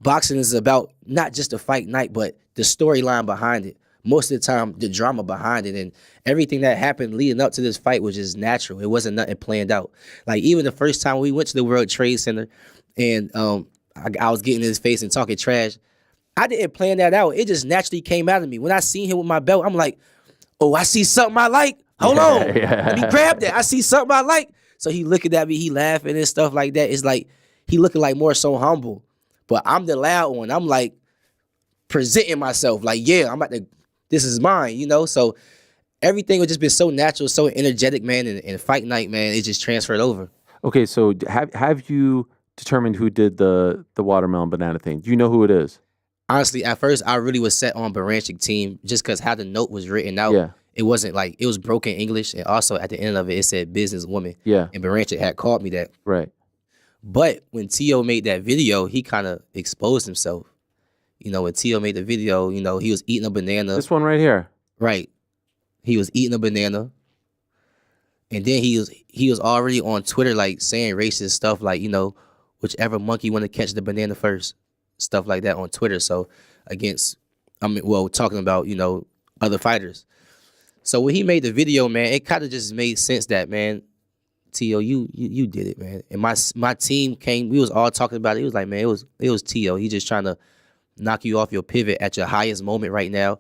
boxing is about not just a fight night, but the storyline behind it. Most of the time, the drama behind it, and everything that happened leading up to this fight was just natural. It wasn't nothing planned out. Like, even the first time we went to the World Trade Center, and I was getting in his face and talking trash, I didn't plan that out. It just naturally came out of me. When I seen him with my belt, I'm like, oh, I see something I like. Hold on. Let me grab that. I see something I like. So he looking at me, he laughing and stuff like that. It's like he looking like more so humble. But I'm the loud one. I'm like presenting myself like, yeah, I'm about to, this is mine, you know? So everything has just been so natural, so energetic, man. And fight night, man, it just transferred over. Okay, so have you determined who did the watermelon banana thing? Do you know who it is? Honestly, at first, I really was set on Berinchyk team just because how the note was written out. Yeah. It wasn't like, it was broken English. And also at the end of it, it said businesswoman. Yeah. And Berinchyk had called me that. Right. But when T.O. made that video, he kind of exposed himself. You know, when T.O. made the video, you know, he was eating a banana. This one right here. Right. He was eating a banana. And then he was already on Twitter, like, saying racist stuff, like, you know, whichever monkey want to catch the banana first. Stuff like that on Twitter. So against, talking about, you know, other fighters. So when he made the video, man, it kind of just made sense that, man, T.O., you did it, man. And my team came, we was all talking about it. It was like, man, it was T.O. He just trying to knock you off your pivot at your highest moment right now.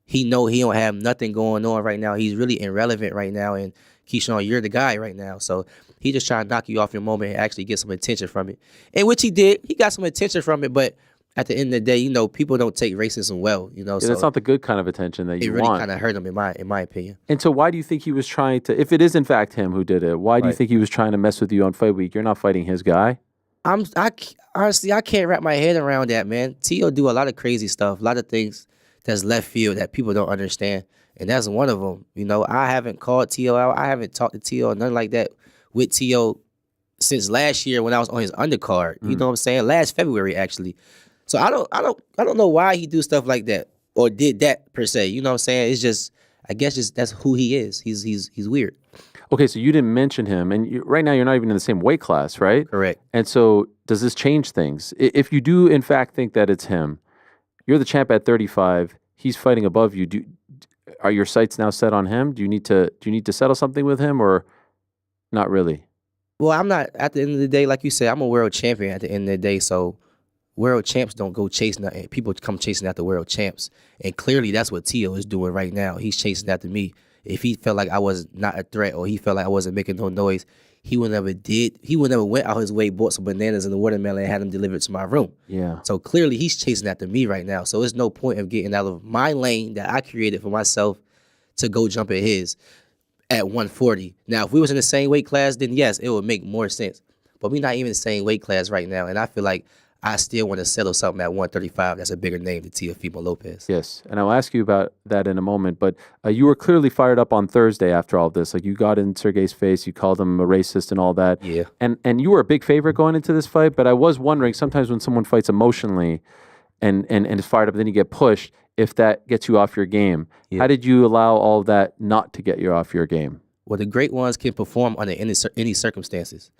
He know he don't have nothing going on right now. He's really irrelevant right now. And Keyshawn, you're the guy right now. So he just trying to knock you off your moment and actually get some attention from it. And which he did. He got some attention from it, but at the end of the day, you know, people don't take racism well, you know. Yeah, so that's not the good kind of attention that you want. It really kind of hurt him, in my opinion. And so why do you think he was trying to, if it is in fact him who did it, why do you think he was trying to mess with you on fight week? You're not fighting his guy. Honestly, I can't wrap my head around that, man. T.O. do a lot of crazy stuff, a lot of things that's left field that people don't understand. And that's one of them. You know, I haven't called T.O. out. I haven't talked to T.O. or nothing like that with T.O. since last year when I was on his undercard. You know what I'm saying? Last February, actually. So I don't know why he do stuff like that or did that per se. You know what I'm saying? It's just, I guess just that's who he is. He's weird. Okay, so you didn't mention him, and right now you're not even in the same weight class, right? Correct. And so does this change things? If you do in fact think that it's him, you're the champ at 35. He's fighting above you. Are your sights now set on him? Do you need to settle something with him, or not really? Well, I'm not. At the end of the day, like you said, I'm a world champion. At the end of the day, so world champs don't go chasing. People come chasing after world champs, and clearly that's what T.O. is doing right now. He's chasing after me. If he felt like I was not a threat, or he felt like I wasn't making no noise, he would never did. He would never went out his way, bought some bananas and the watermelon, and had them delivered to my room. Yeah. So clearly he's chasing after me right now. So there's no point of getting out of my lane that I created for myself to go jump at his at 140. Now, if we was in the same weight class, then yes, it would make more sense. But we're not even in the same weight class right now, and I feel like I still want to settle something at 135. That's a bigger name than Teofimo Lopez. Yes, and I'll ask you about that in a moment. But you were clearly fired up on Thursday after all this. Like, you got in Sergey's face, you called him a racist and all that. Yeah. And you were a big favorite going into this fight. But I was wondering, sometimes when someone fights emotionally and is fired up, and then you get pushed, if that gets you off your game. Yeah. How did you allow all that not to get you off your game? Well, the great ones can perform under any circumstances.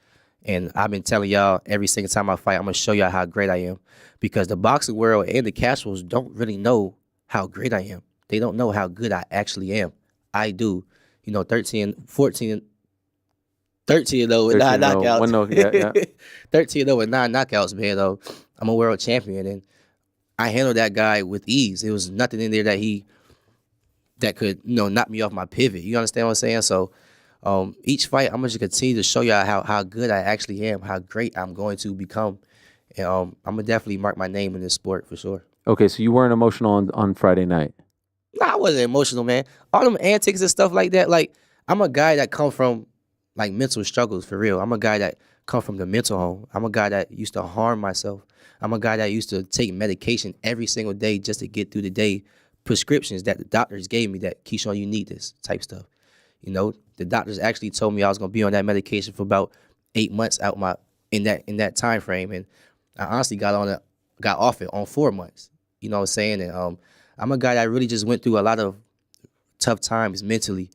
And I've been telling y'all every single time I fight, I'm going to show y'all how great I am. Because the boxing world and the casuals don't really know how great I am. They don't know how good I actually am. I do. You know, 14 13-0 with 9 13-0, knockouts. 1-0, yeah. 13-0 with 9 knockouts, man. I'm a world champion, and I handled that guy with ease. There was nothing in there that could, knock me off my pivot. You understand what I'm saying? So each fight, I'm going to continue to show y'all how good I actually am, how great I'm going to become. And I'm going to definitely mark my name in this sport for sure. Okay, so you weren't emotional on Friday night. Nah, I wasn't emotional, man. All them antics and stuff like that, like, I'm a guy that come from, like, mental struggles, for real. I'm a guy that come from the mental home. I'm a guy that used to harm myself. I'm a guy that used to take medication every single day just to get through the day. Prescriptions that the doctors gave me that, Keyshawn, you need this type stuff. The doctors actually told me I was going to be on that medication for about 8 months in that time frame. And I honestly got off it on 4 months. You know what I'm saying? And I'm a guy that really just went through a lot of tough times mentally.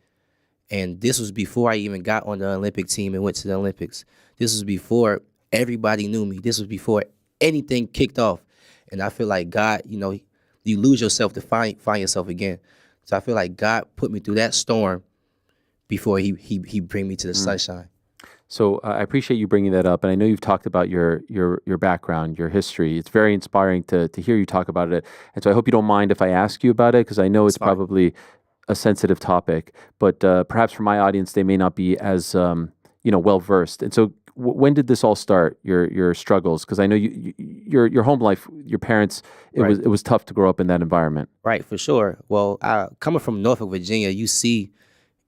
And this was before I even got on the Olympic team and went to the Olympics. This was before everybody knew me. This was before anything kicked off. And I feel like God, you lose yourself to find yourself again. So I feel like God put me through that storm before he bring me to the sunshine. So I appreciate you bringing that up, and I know you've talked about your background, your history. It's very inspiring to hear you talk about it, and so I hope you don't mind if I ask you about it, because I know it's probably a sensitive topic, but perhaps for my audience, they may not be as well versed. And so, when did this all start? Your struggles, because I know your home life, your parents, it was tough to grow up in that environment. Right, for sure. Well, coming from Norfolk, Virginia, you see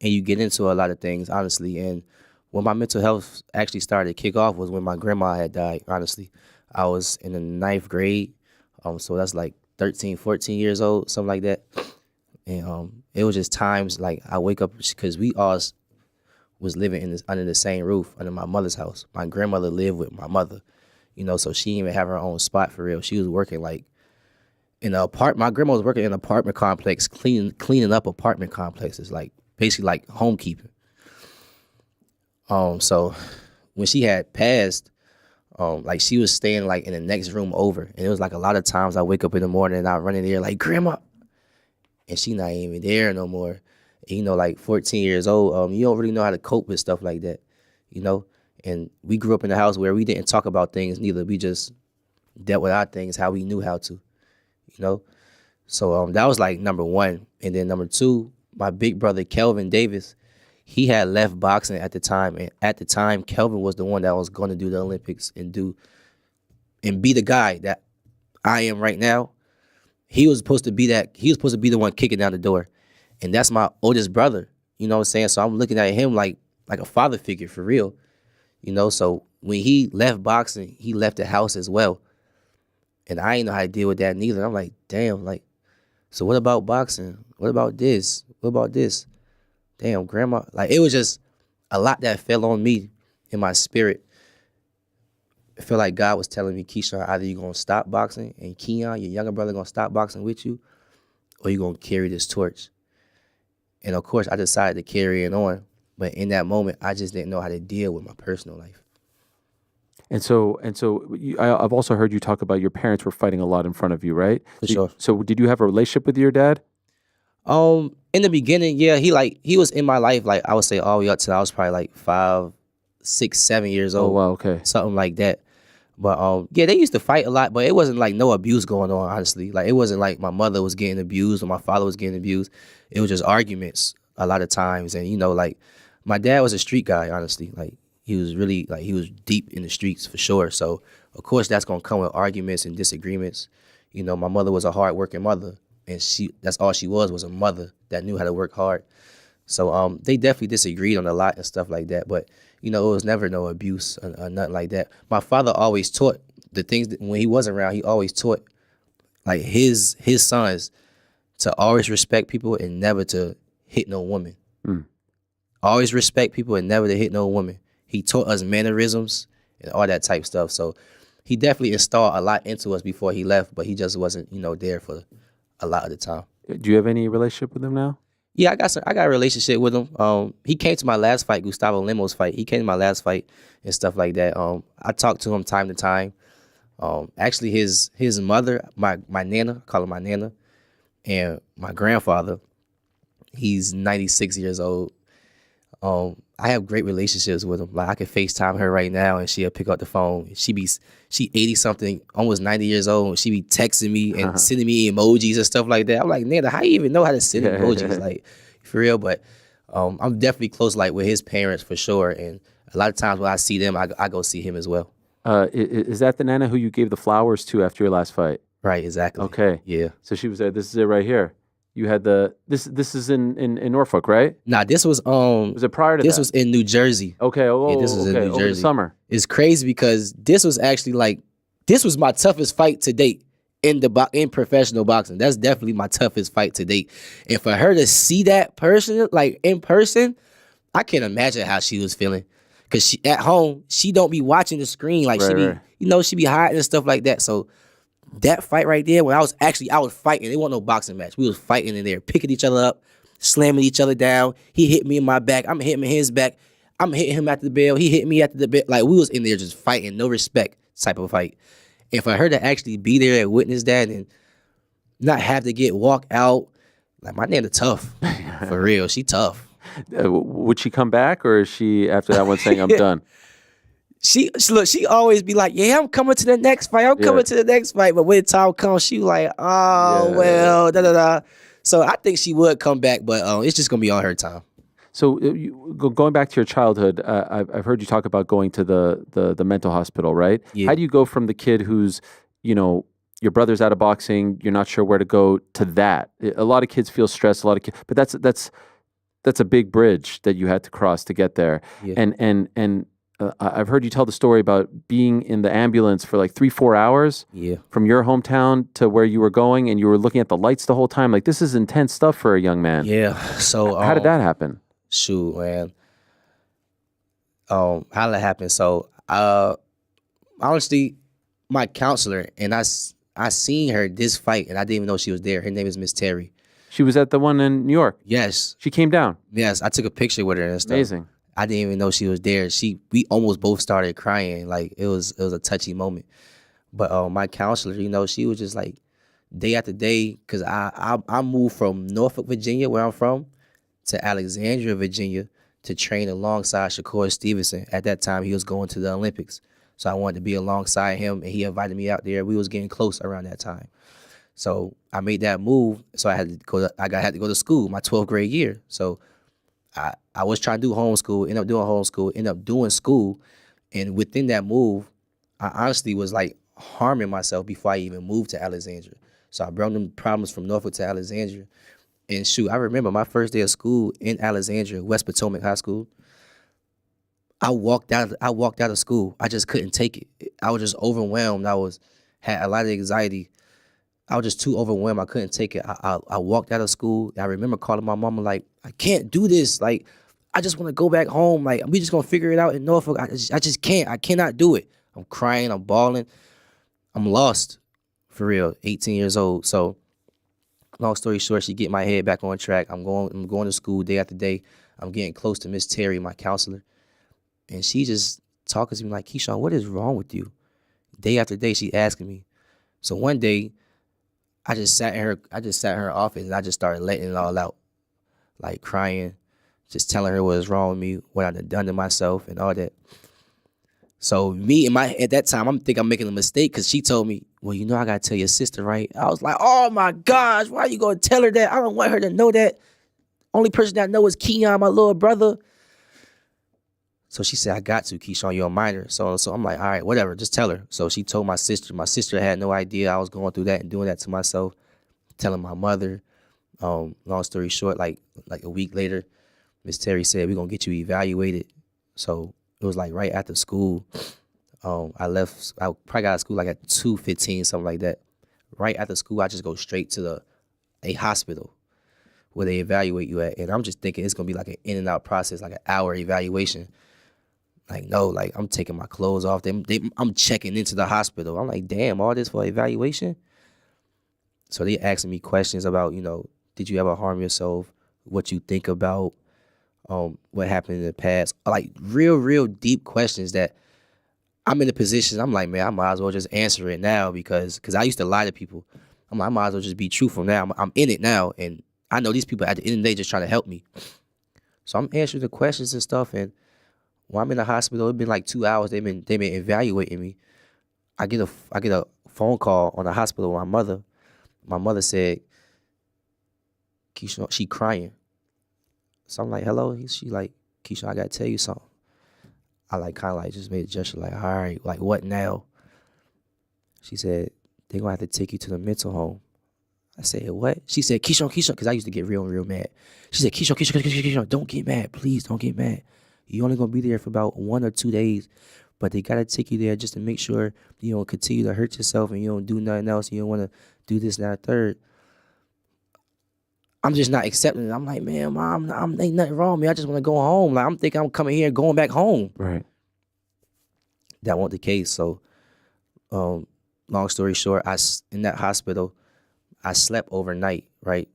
and you get into a lot of things, honestly. And when my mental health actually started to kick off was when my grandma had died, honestly. I was in the 9th grade, so that's like 13, 14 years old, something like that. And it was just times like I wake up, because we all was living under the same roof, under my mother's house. My grandmother lived with my mother, so she didn't even have her own spot for real. She was working like in an apartment. My grandma was working in an apartment complex, cleaning up apartment complexes, like basically like homekeeping. So when she had passed, like she was staying like in the next room over, and it was like a lot of times I wake up in the morning and I run in there like, Grandma, and she not even there no more. Like 14 years old, you don't really know how to cope with stuff like that, and we grew up in a house where we didn't talk about things neither. We just dealt with our things how we knew how to, so that was like number one. And then number two, my big brother Calvin Davis, he had left boxing at the time, and at the time Calvin was the one that was going to do the Olympics and be the guy that I am right now. He was supposed to be the one kicking down the door. And that's my oldest brother, you know what I'm saying? So I'm looking at him like a father figure for real, So when he left boxing, he left the house as well. And I didn't know how to deal with that neither. I'm like, damn, so what about boxing? What about this? What about this? Damn, Grandma. Like, it was just a lot that fell on me in my spirit. I feel like God was telling me, Keyshawn, either you're going to stop boxing, and Keon, your younger brother, going to stop boxing with you, or you're going to carry this torch. And of course, I decided to carry it on. But in that moment, I just didn't know how to deal with my personal life. And so I've also heard you talk about your parents were fighting a lot in front of you, right? For sure. So did you have a relationship with your dad? In the beginning, yeah, he was in my life, like I would say all the way up till I was probably like 5, 6, 7 years old. Oh wow, okay. Something like that. But yeah, they used to fight a lot, but it wasn't like no abuse going on, honestly. Like, it wasn't like my mother was getting abused or my father was getting abused. It was just arguments a lot of times. And like my dad was a street guy, honestly. Like, he was really, like, he was deep in the streets for sure. So of course that's gonna come with arguments and disagreements. My mother was a hard-working mother, and that's all she was a mother that knew how to work hard. So they definitely disagreed on a lot and stuff like that. But it was never no abuse or nothing like that. My father always taught the things that when he wasn't around. He always taught like his sons to always respect people and never to hit no woman. Always respect people and never to hit no woman. He taught us mannerisms and all that type stuff. So he definitely installed a lot into us before he left, but he just wasn't there for a lot of the time. Do you have any relationship with him now? Yeah, I got a relationship with him. He came to my last fight, Gustavo Limo's fight. He came to my last fight and stuff like that. I talk to him time to time. Actually, his mother, my nana, I call her my nana, and my grandfather, he's 96 years old. I have great relationships with them. Like I can FaceTime her right now and she'll pick up the phone. She 80 something, almost 90 years old. And she be texting me and sending me emojis and stuff like that. I'm like, Nana, how you even know how to send emojis? Like for real. But I'm definitely close like with his parents for sure. And a lot of times when I see them, I go see him as well. Is that the Nana who you gave the flowers to after your last fight? Right, exactly. Okay. Yeah. So she was there. This is it right here. You had this is in Norfolk, right? Nah, this was Was it prior to this that? was in New Jersey. Okay. Yeah, this was in New Over the Jersey. summer. It's crazy because this was actually like this was my toughest fight to date in professional boxing. That's definitely my toughest fight to date. And for her to see that person like in person, I can't imagine how she was feeling. Cause she at home, she don't be watching the screen like she be she be hiding and stuff like that. So that fight right there, when I was fighting. It wasn't no boxing match. We was fighting in there, picking each other up, slamming each other down. He hit me in my back. I'm hitting him in his back. I'm hitting him after the bell. He hit me after the bell. Like we was in there just fighting, no respect type of fight. And for her to actually be there and witness that and not have to walk out, like my nana tough. For real, she tough. Would she come back, or is she after that one saying I'm done? She always be like, yeah, I'm coming to the next fight. I'm coming to the next fight. But when time comes, she like, well, da da da. So I think she would come back, but it's just gonna be on her time. So going back to your childhood, I've heard you talk about going to the mental hospital, right? Yeah. How do you go from the kid who's, your brother's out of boxing, you're not sure where to go, to that? A lot of kids feel stressed. A lot of kids, but that's a big bridge that you had to cross to get there. Yeah. And I've heard you tell the story about being in the ambulance for like 3-4 hours from your hometown to where you were going, and you were looking at the lights the whole time. Like, this is intense stuff for a young man. Yeah. So how did that happen? Shoot, man. How did that happen? So honestly, my counselor, and I seen her this fight, and I didn't even know she was there. Her name is Miss Terry. She was at the one in New York. Yes. She came down. Yes, I took a picture with her and stuff. Amazing. I didn't even know she was there. We almost both started crying. Like it was a touchy moment. But my counselor, she was just like day after day, because I moved from Norfolk, Virginia, where I'm from, to Alexandria, Virginia, to train alongside Shakur Stevenson. At that time, he was going to the Olympics. So I wanted to be alongside him, and he invited me out there. We was getting close around that time. So I made that move. So I had to go to school, my 12th grade year. So I was trying to do homeschool, ended up doing homeschool, ended up doing school. And within that move, I honestly was like harming myself before I even moved to Alexandria. So I brought them problems from Norfolk to Alexandria. And shoot, I remember my first day of school in Alexandria, West Potomac High School. I walked out of school. I just couldn't take it. I was just overwhelmed. Had a lot of anxiety. I was just too overwhelmed. I couldn't take it. I walked out of school. I remember calling my mama like, I can't do this. Like, I just want to go back home. Like, we just gonna figure it out in Norfolk. I just can't. I cannot do it. I'm crying. I'm bawling. I'm lost, for real. 18 years old. So, long story short, she get my head back on track. I'm going to school day after day. I'm getting close to Miss Terry, my counselor, and she just talking to me like, Keyshawn, what is wrong with you? Day after day, she asking me. So one day, I just sat in her office and I just started letting it all out, like crying, just telling her what was wrong with me, what I'd done to myself and all that. So at that time, I'm making a mistake because she told me, well, I gotta tell your sister, right? I was like, oh my gosh, why are you gonna tell her that? I don't want her to know that. Only person that I know is Keon, my little brother. So she said, I got to, Keyshawn, you're a minor. So I'm like, all right, whatever, just tell her. So she told my sister. My sister had no idea I was going through that and doing that to myself, telling my mother. Long story short, like a week later, Miss Terry said, we're going to get you evaluated. So it was like right after school. I probably got out of school like at 2:15, something like that. Right after school, I just go straight to a hospital where they evaluate you at. And I'm just thinking it's going to be like an in and out process, like an hour evaluation. Like, no, like I'm taking my clothes off. I'm checking into the hospital. I'm like, damn, all this for evaluation? So they asking me questions about, did you ever harm yourself? What you think about what happened in the past? Like real, real deep questions that I'm in a position, I'm like, man, I might as well just answer it now because I used to lie to people. I'm like, I might as well just be truthful now. I'm in it now. And I know these people at the end of the day just trying to help me. So I'm answering the questions and stuff, and when I'm in the hospital, it's been like 2 hours. They've been evaluating me. I get a phone call on the hospital with my mother. My mother said, Keyshawn, she crying. So I'm like, hello? She like, Keyshawn, I gotta tell you something. I like kind of like just made a gesture like, all right, like what now? She said, they're gonna have to take you to the mental home. I said, what? She said, Keyshawn, because I used to get real mad. She said, Keyshawn, don't get mad. Please don't get mad. You're only going to be there for about 1 or 2 days, but they got to take you there just to make sure you don't continue to hurt yourself and you don't do nothing else. You don't want to do this, that, third. I'm just not accepting it. I'm like, man, Mom, ain't nothing wrong with me. I just want to go home. Like, I'm thinking I'm coming here and going back home. Right. That wasn't the case. So, long story short, in that hospital, I slept overnight, right?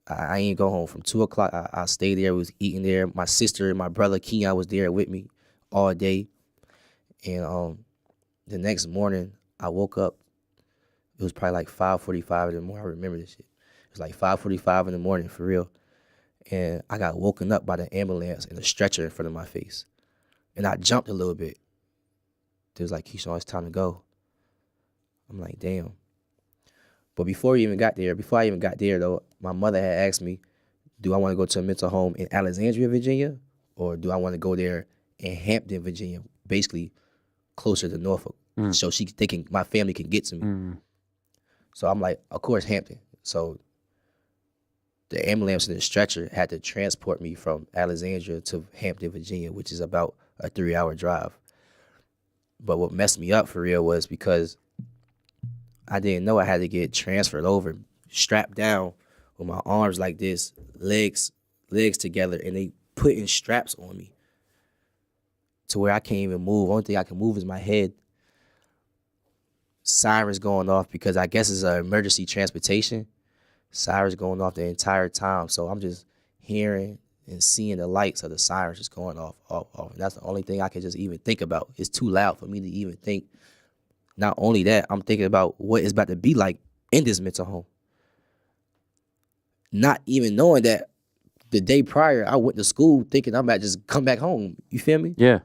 I ain't go home from 2 o'clock. I stayed there, was eating there. My sister and my brother Keon was there with me all day. And the next morning, I woke up. It was probably like 5:45 in the morning. I remember this shit. It was like 5:45 in the morning, for real. And I got woken up by the ambulance and a stretcher in front of my face. And I jumped a little bit. It was like, Keyshawn, it's time to go. I'm like, damn. But before I even got there, though, my mother had asked me, do I want to go to a mental home in Alexandria, Virginia, or do I want to go there in Hampton, Virginia, basically closer to Norfolk, so my family can get to me. So I'm like, of course, Hampton. So the ambulance and the stretcher had to transport me from Alexandria to Hampton, Virginia, which is about a 3-hour drive. But what messed me up for real was because I didn't know I had to get transferred over, strapped down with my arms like this, legs together, and they putting straps on me to where I can't even move. Only thing I can move is my head. Sirens going off because I guess it's an emergency transportation. Sirens going off the entire time. So I'm just hearing and seeing the lights of the sirens just going off. And that's the only thing I can just even think about. It's too loud for me to even think. Not only that, I'm thinking about what it's about to be like in this mental home. Not even knowing that the day prior, I went to school thinking I'm about to just come back home. You feel me? Yeah.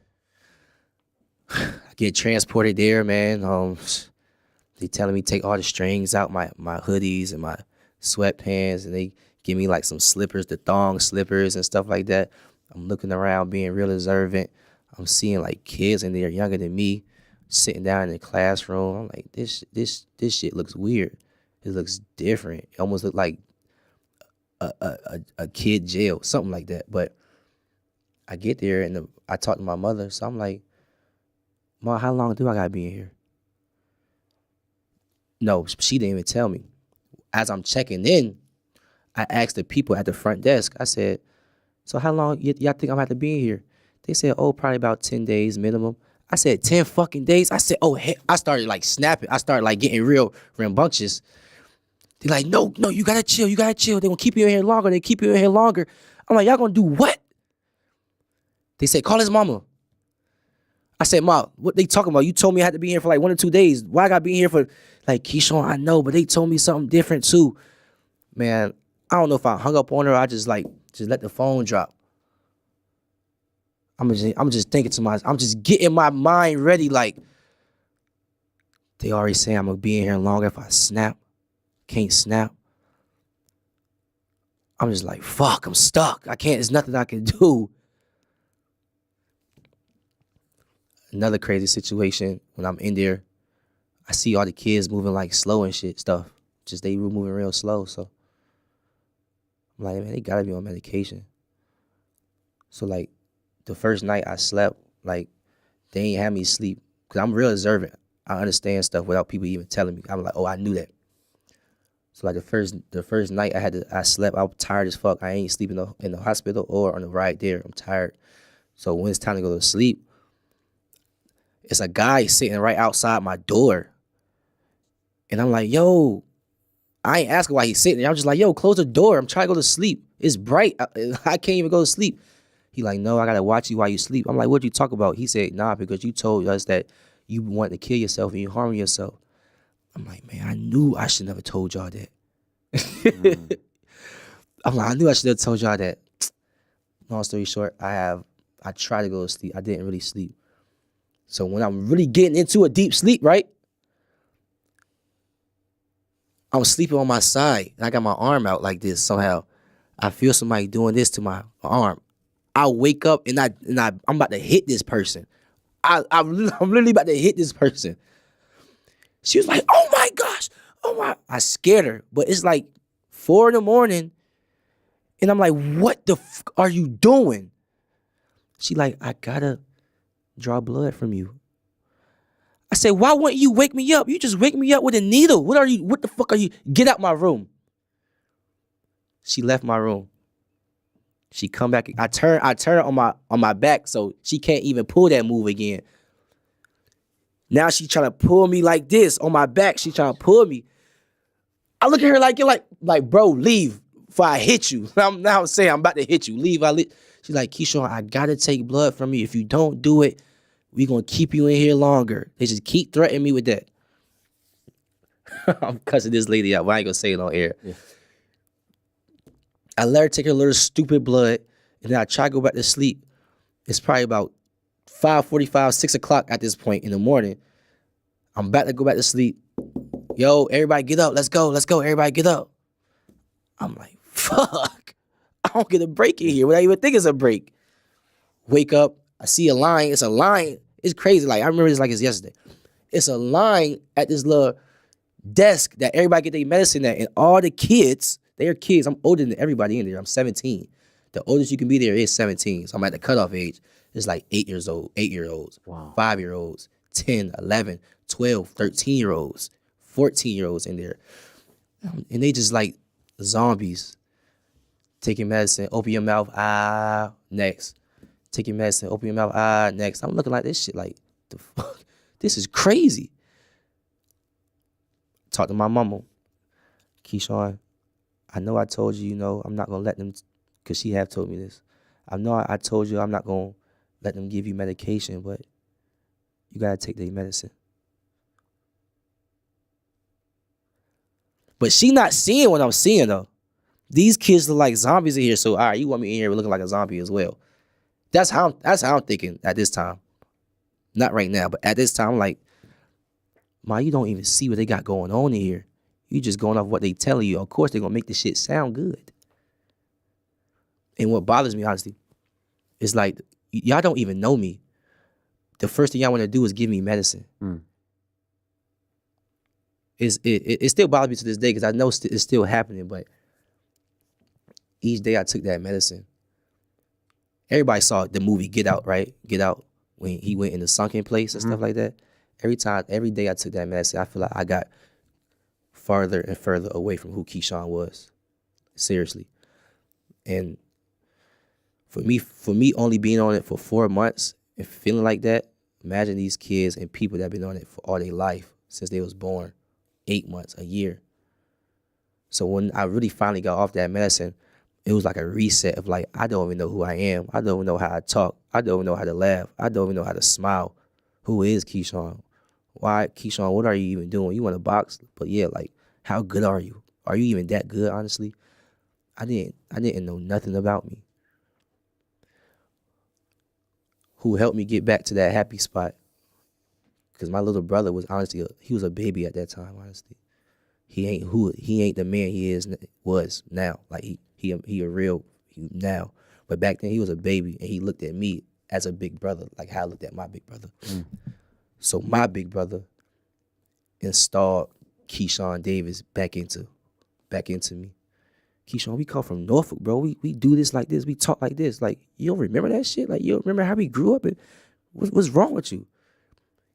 I get transported there, man. They telling me take all the strings out my hoodies and my sweatpants, and they give me like some slippers, the thong slippers and stuff like that. I'm looking around, being real observant. I'm seeing like kids in there younger than me, sitting down in the classroom. I'm like, this shit looks weird. It looks different. It almost looked like a kid jail, something like that. But I get there and I talk to my mother, so I'm like, Mom, how long do I gotta be in here? No, she didn't even tell me. As I'm checking in, I asked the people at the front desk, I said, so how long y'all think I'm gonna have to be in here? They said, probably about 10 days minimum. I said, 10 fucking days? I said, I started like snapping. I started like getting real rambunctious. They're like, no, you gotta chill. They're gonna keep you in here longer. I'm like, y'all gonna do what? They said, call his mama. I said, Mom, what they talking about? You told me I had to be here for like 1 or 2 days. Why I gotta be here for, like, Keyshawn, I know, but they told me something different too. Man, I don't know if I hung up on her or I just let the phone drop. I'm just thinking to myself, I'm just getting my mind ready, like, they already saying I'm gonna be in here longer if I snap. Can't snap. I'm just like, fuck, I'm stuck. There's nothing I can do. Another crazy situation, when I'm in there, I see all the kids moving like slow and shit stuff. Just they were moving real slow, so I'm like, man, they gotta be on medication. So like the first night I slept, like they ain't have me sleep. Cause I'm real observant. I understand stuff without people even telling me. I'm like, I knew that. So like the first night I slept, I was tired as fuck. I ain't sleeping in the hospital or on the ride there. I'm tired. So when it's time to go to sleep, it's a guy sitting right outside my door. And I'm like, yo, I ain't asking why he's sitting there. I'm just like, yo, close the door. I'm trying to go to sleep. It's bright. I can't even go to sleep. He like, no, I got to watch you while you sleep. I'm like, what'd you talk about? He said, nah, because you told us that you wanted to kill yourself and you harm yourself. I'm like, man, I knew I should never told y'all that. I'm like, I knew I should have told y'all that. Long story short, I tried to go to sleep. I didn't really sleep. So when I'm really getting into a deep sleep, right? I'm sleeping on my side and I got my arm out like this somehow. I feel somebody doing this to my arm. I wake up and I'm about to hit this person. I'm literally about to hit this person. She was like, "Oh my gosh, oh my!" I scared her, but it's like 4 a.m. and I'm like, "What the are you doing?" She like, "I gotta draw blood from you." I said, "Why wouldn't you wake me up? You just wake me up with a needle. What the fuck are you? Get out my room." She left my room. She come back. I turn on my back so she can't even pull that move again. Now she trying to pull me like this on my back. She trying to pull me. I look at her like, you're like, bro, leave before I hit you. I'm saying I'm about to hit you. Leave. She's like, Keyshawn, I gotta take blood from you. If you don't do it, we gonna keep you in here longer. They just keep threatening me with that. I'm cussing this lady out, but I ain't gonna say it on air. Yeah. I let her take her little stupid blood, and then I try to go back to sleep. It's probably about 5:45, 6 o'clock at this point in the morning. I'm about to go back to sleep. Yo, everybody get up. Let's go. Everybody get up. I'm like, fuck. I don't get a break in here. What I even think is a break. Wake up. I see a line. It's a line. It's crazy. Like, I remember this like it's yesterday. It's a line at this little desk that everybody get their medicine at. And all the kids, they are kids. I'm older than everybody in there. I'm 17. The oldest you can be there is 17. So I'm at the cutoff age. It's like 8-year-olds, wow. 5-year-olds, 10, 11, 12, 13-year-olds, 14-year-olds in there. And they just like zombies. Taking medicine, open your mouth, next. Taking medicine, open your mouth, next. I'm looking like this shit like, the fuck? This is crazy. Talk to my mama. Keyshawn, I know I told you, I'm not going to let them, because she have told me this. I know I told you I'm not going to let them give you medication, but you got to take their medicine. But she not seeing what I'm seeing, though. These kids look like zombies in here, so all right, you want me in here looking like a zombie as well. That's how I'm thinking at this time. Not right now, but at this time, I'm like, Ma, you don't even see what they got going on in here. You just going off what they telling you. Of course, they're going to make this shit sound good. And what bothers me, honestly, is like, y'all don't even know me. The first thing y'all want to do is give me medicine. It still bothers me to this day because I know it's still happening, but each day I took that medicine. Everybody saw the movie Get Out, right? Get Out, when he went in the sunken place and stuff like that. Every day I took that medicine, I feel like I got farther and further away from who Keyshawn was. Seriously. And for me only being on it for 4 months and feeling like that, imagine these kids and people that have been on it for all their life since they was born, 8 months, a year. So when I really finally got off that medicine, it was like a reset of like, I don't even know who I am. I don't even know how I talk. I don't even know how to laugh. I don't even know how to smile. Who is Keyshawn? Why, Keyshawn, what are you even doing? You want to box? But yeah, like, how good are you? Are you even that good, honestly? I didn't know nothing about me. Who helped me get back to that happy spot? Because my little brother was honestly, he was a baby at that time, honestly. He ain't the man he was now. Like he a real now. But back then he was a baby and he looked at me as a big brother, like how I looked at my big brother. So my big brother installed Keyshawn Davis back into me. Keyshawn, we come from Norfolk, bro. We do this like this. We talk like this. Like, you don't remember that shit? Like, you don't remember how we grew up? And what's wrong with you?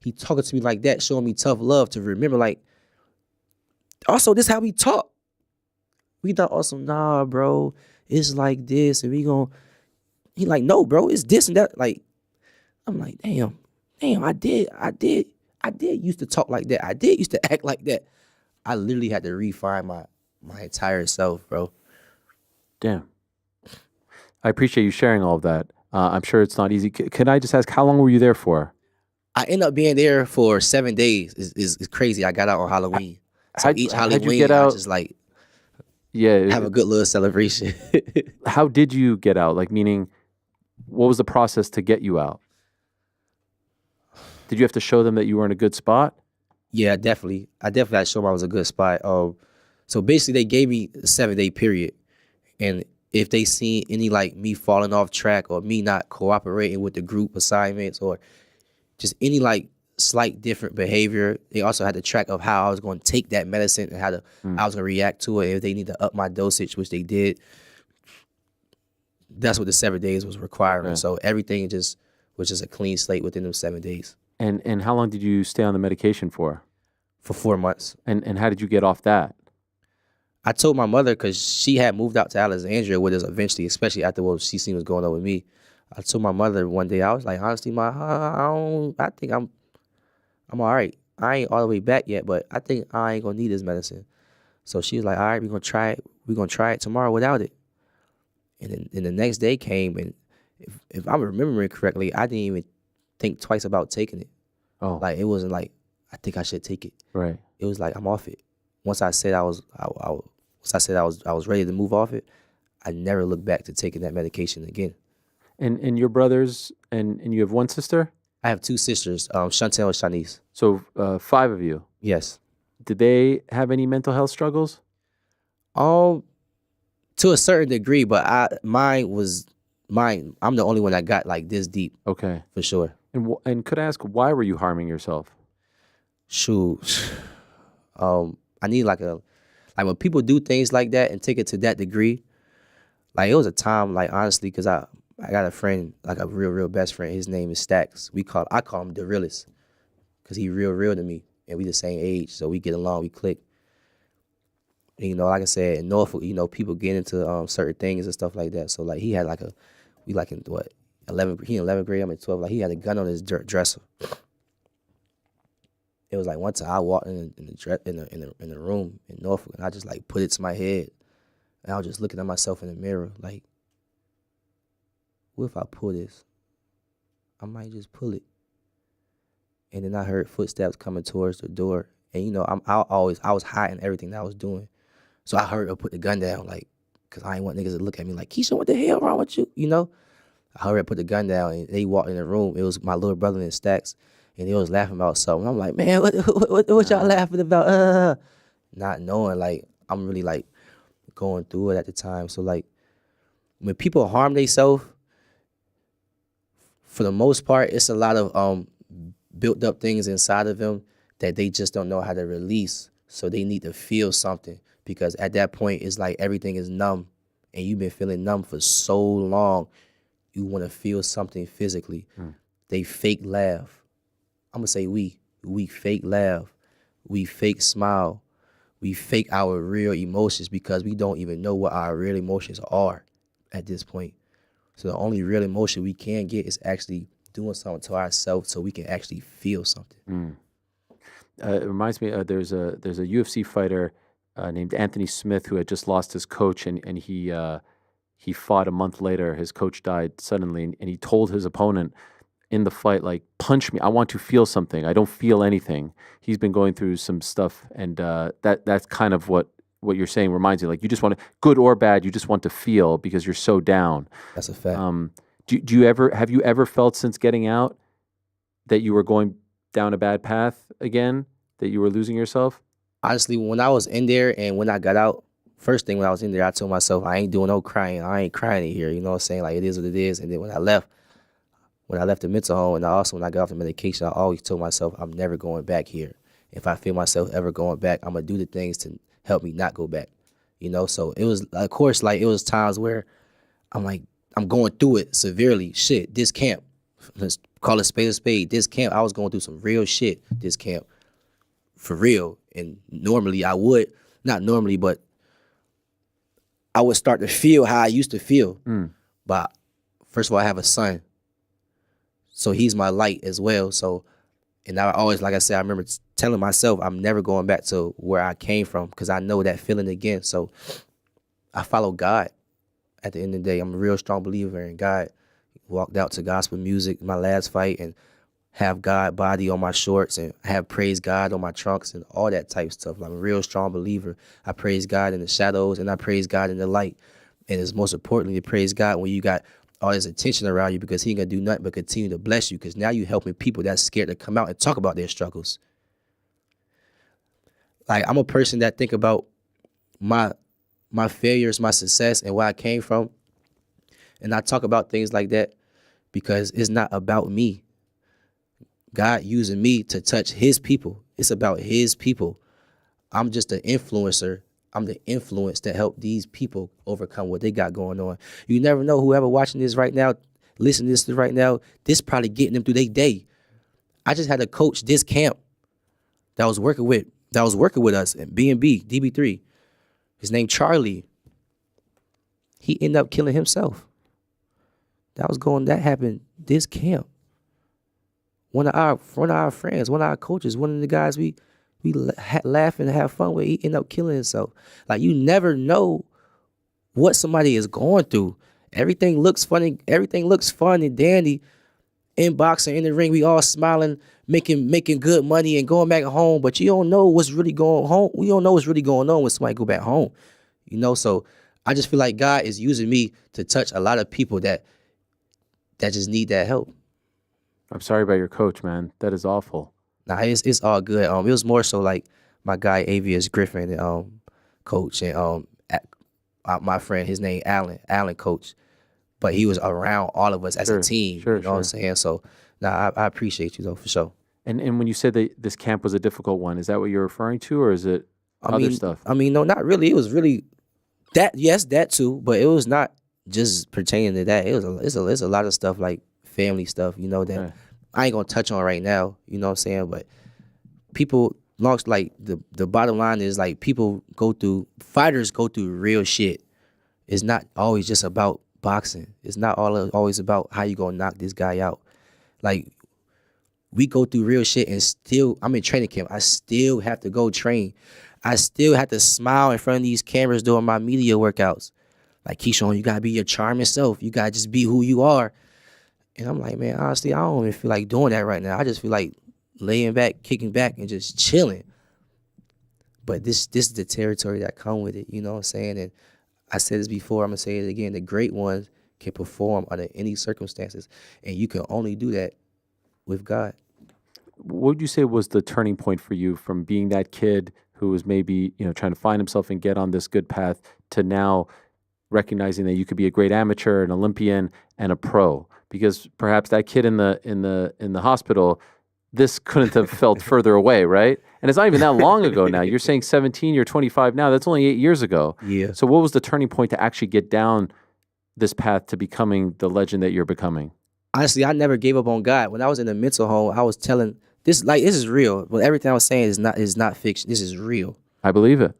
He talking to me like that, showing me tough love to remember, like, also, this how we talk. We thought, also, nah, bro, it's like this, and we gonna, he like, no, bro, it's this and that. Like, I'm like, damn, I did used to talk like that. I did used to act like that. I literally had to refine my entire self, bro. Damn. I appreciate you sharing all of that. I'm sure it's not easy. Can I just ask, how long were you there for? I ended up being there for 7 days. It's crazy. I got out on Halloween. So each Halloween, you get out? I just have a good little celebration. How did you get out? Like, meaning, What was the process to get you out? Did you have to show them that you were in a good spot? Yeah, definitely. I definitely had to show them I was a good spot. So basically, they gave me a 7-day period, and if they seen any like me falling off track or me not cooperating with the group assignments or just any like slight different behavior, they also had to track of how I was going to take that medicine and how I was going to react to it. If they need to up my dosage, which they did, that's what the 7 days was requiring. So everything was just a clean slate within those 7 days. And how long did you stay on the medication for? For 4 months. And how did you get off that? I told my mother because she had moved out to Alexandria with us eventually, especially after what she seen was going on with me. I told my mother one day, I was like, honestly, I think I'm all right. I ain't all the way back yet, but I think I ain't gonna need this medicine. So she was like, all right, we're gonna try it. We're gonna try it tomorrow without it. And then the next day came, and if I'm remembering correctly, I didn't even think twice about taking it. Oh, like it wasn't like I think I should take it. Right. It was like I'm off it. Once I said I was ready to move off it, I never looked back to taking that medication again. And your brothers and you have one sister? I have 2 sisters, Chantel and Shanice. So 5 of you. Yes. Did they have any mental health struggles? To a certain degree, but I'm the only one that got like this deep. Okay. For sure. And could I ask, why were you harming yourself? Shoot. I need like when people do things like that and take it to that degree, like it was a time, like honestly, because I got a friend, like a real best friend. His name is Stacks. I call him the realest, because he real to me, and we the same age, so we get along, we click. And, like I said, in Norfolk, people get into certain things and stuff like that. So like he had like we like in what 11th, he in 11th grade, I'm in 12th. Like he had a gun on his dresser. It was like one time I walked in the room in Norfolk, and I just like put it to my head, and I was just looking at myself in the mirror like, what if I pull this? I might just pull it. And then I heard footsteps coming towards the door, and I was hiding everything that I was doing, so I heard her put the gun down, like, cause I ain't want niggas to look at me like, Keyshawn, what the hell wrong with you? I heard her put the gun down, and they walked in the room. It was my little brother and Stacks. And they was laughing about something. I'm like, man, what y'all laughing about? Not knowing, like, I'm really, like, going through it at the time. So, like, when people harm themselves, for the most part, it's a lot of built up things inside of them that they just don't know how to release. So they need to feel something, because at that point, it's like everything is numb. And you've been feeling numb for so long. You want to feel something physically. They fake laugh. I'm going to say we fake laugh, we fake smile, we fake our real emotions, because we don't even know what our real emotions are at this point. So the only real emotion we can get is actually doing something to ourselves so we can actually feel something. It reminds me, there's a UFC fighter named Anthony Smith who had just lost his coach, and he fought a month later. His coach died suddenly, and he told his opponent in the fight, like, punch me. I want to feel something. I don't feel anything. He's been going through some stuff, and that's kind of what you're saying reminds me. Like, you just want to, good or bad, you just want to feel because you're so down. That's a fact. Have you ever felt since getting out that you were going down a bad path again, that you were losing yourself? Honestly, when I was in there and when I got out, first thing when I was in there, I told myself, I ain't doing no crying. I ain't crying in here. You know what I'm saying? Like, it is what it is. And then when I left the mental home, and also when I got off the medication, I always told myself, I'm never going back here. If I feel myself ever going back, I'm going to do the things to help me not go back. So it was, of course, like, it was times where I'm like, I'm going through it severely. Shit, this camp, let's call it spade a spade. This camp, I was going through some real shit this camp, for real. And normally I would, not normally, but I would start to feel how I used to feel. But first of all, I have a son. So he's my light as well. So, and I always, like I said, I remember telling myself I'm never going back to where I came from, because I know that feeling again. So I follow God. At the end of the day, I'm a real strong believer in God. Walked out to gospel music my last fight and have God body on my shorts and have praise God on my trunks and all that type of stuff. I'm a real strong believer. I praise God in the shadows and I praise God in the light. And it's most importantly to praise God when you got all this attention around you because he ain't gonna do nothing but continue to bless you because now you helping people that's scared to come out and talk about their struggles. Like, I'm a person that think about my failures, my success, and where I came from. And I talk about things like that because it's not about me. God using me to touch his people. It's about his people. I'm just an influencer. I'm the influence that help these people overcome what they got going on. You never know, whoever watching this right now, listening to this right now, this probably getting them through their day. I just had a coach this camp that was working with us at B&B, DB3. His name Charlie. He ended up killing himself. That happened this camp. One of our friends, one of our coaches, one of the guys we laugh and have fun with, he ended up killing himself. Like, you never know what somebody is going through. Everything looks funny. Everything looks fun and dandy in boxing, in the ring. We all smiling, making good money and going back home. But you don't know what's really going home. We don't know what's really going on when somebody go back home. So I just feel like God is using me to touch a lot of people that just need that help. I'm sorry about your coach, man. That is awful. Nah, it's all good. It was more so like my guy Avius Griffin, coach, and my friend, his name Allen coach, but he was around all of us as a team. What I'm saying? So, I appreciate you though, for sure. And when you said that this camp was a difficult one, is that what you're referring to, or is it other stuff? No, not really. It was really that. Yes, that too, but it was not just pertaining to that. It's a lot of stuff like family stuff, that I ain't gonna touch on right now. You know what I'm saying? But people lost, like, the bottom line is, like, fighters go through real shit. It's not always just about boxing. It's not always about how you gonna knock this guy out. Like, we go through real shit and still, I'm in training camp. I still have to go train. I still have to smile in front of these cameras during my media workouts. Like, Keyshawn, you gotta be your charming self. You gotta just be who you are. And I'm like, man, honestly, I don't even feel like doing that right now. I just feel like laying back, kicking back, and just chilling. But this is the territory that come with it, you know what I'm saying? And I said this before, I'm going to say it again. The great ones can perform under any circumstances, and you can only do that with God. What would you say was the turning point for you from being that kid who was maybe, trying to find himself and get on this good path to now recognizing that you could be a great amateur, an Olympian, and a pro? Because perhaps that kid in the hospital, this couldn't have felt further away, right? And it's not even that long ago now. You're saying 17, you're 25 now. That's only 8 years ago. Yeah. So what was the turning point to actually get down this path to becoming the legend that you're becoming? Honestly, I never gave up on God. When I was in the mental home, I was telling this is real. But everything I was saying is not fiction. This is real. I believe it.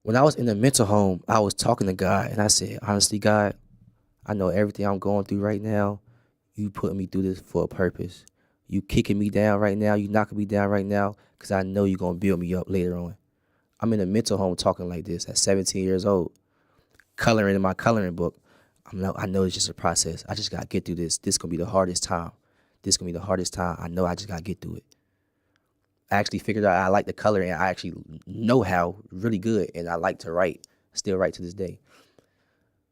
When I was in the mental home, I was talking to God, and I said, honestly, God, I know everything I'm going through right now, you putting me through this for a purpose. You kicking me down right now, you knocking me down right now, because I know you're going to build me up later on. I'm in a mental home talking like this at 17 years old, coloring in my coloring book. I know it's just a process. I just got to get through this. This is going to be the hardest time. I know I just got to get through it. I actually figured out I like to color, and I actually know how really good, and I like to write. Still write to this day.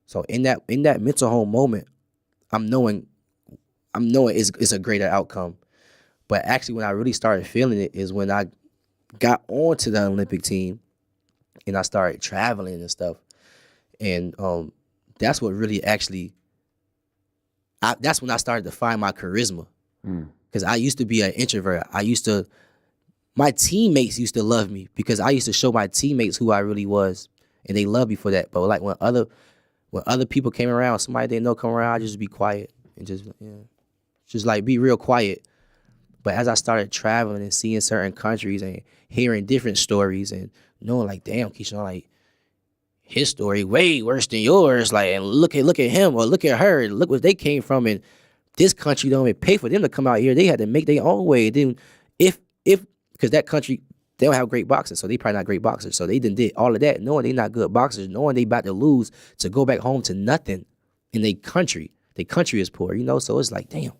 So in that mental home moment, I'm knowing it's a greater outcome. But actually, when I really started feeling it is when I got onto the Olympic team and I started traveling and stuff. And that's what really that's when I started to find my charisma. Because I used to be an introvert. My teammates used to love me because I used to show my teammates who I really was, and they loved me for that. But like when other people came around, somebody they didn't know come around, I just be quiet and just like be real quiet. But as I started traveling and seeing certain countries and hearing different stories and knowing like, damn, Keyshawn, like his story way worse than yours. Like, and look at him or look at her. Look where they came from, and this country don't even pay for them to come out here. They had to make their own way. Then because that country, they don't have great boxers, so they probably not great boxers. So they did all of that, knowing they not good boxers, knowing they about to lose to go back home to nothing in their country. Their country is poor, So it's like, damn,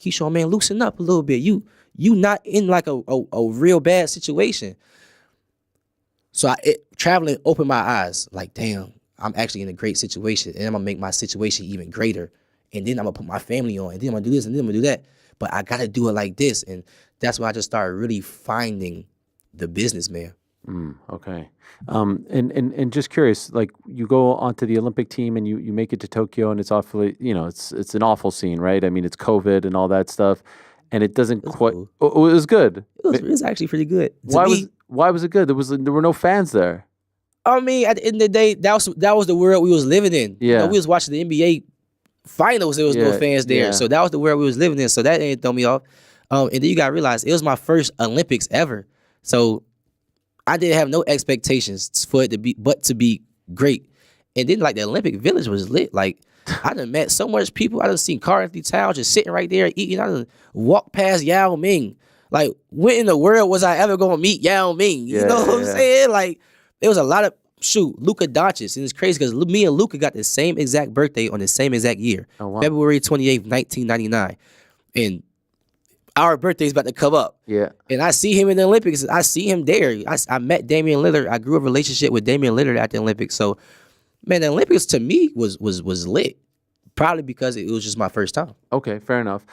Keyshawn, man, loosen up a little bit. You not in like a real bad situation. So traveling opened my eyes. Like, damn, I'm actually in a great situation, and I'm gonna make my situation even greater. And then I'm gonna put my family on, and then I'm gonna do this, and then I'm gonna do that. But I gotta do it like this, and that's why I just started really finding the business, man. Okay. And just curious, like you go onto the Olympic team and you make it to Tokyo, and it's awfully, it's an awful scene, right? I mean, it's COVID and all that stuff, and it doesn't quite. Cool. Oh, it was good. It was actually pretty good. Why was it good? There were no fans there. I mean, at the end of the day, that was the world we was living in. Yeah. We was watching the NBA finals. There was no fans there, so that was the world we was living in. So that didn't throw me off. And then you gotta realize it was my first Olympics ever. So I didn't have no expectations for it to be great. And then like the Olympic Village was lit. Like I done met so much people. I done seen Carl Anthony Towns just sitting right there eating. I done walked past Yao Ming. Like when in the world was I ever gonna meet Yao Ming? You know what I'm saying? Like there was a lot of Luka Doncic, and it's crazy because me and Luka got the same exact birthday on the same exact year, February 28th, 1999, and our birthday's about to come up. Yeah, and I see him in the Olympics. I see him there. I met Damian Lillard. I grew a relationship with Damian Lillard at the Olympics. So, man, the Olympics to me was lit, probably because it was just my first time. Okay, fair enough.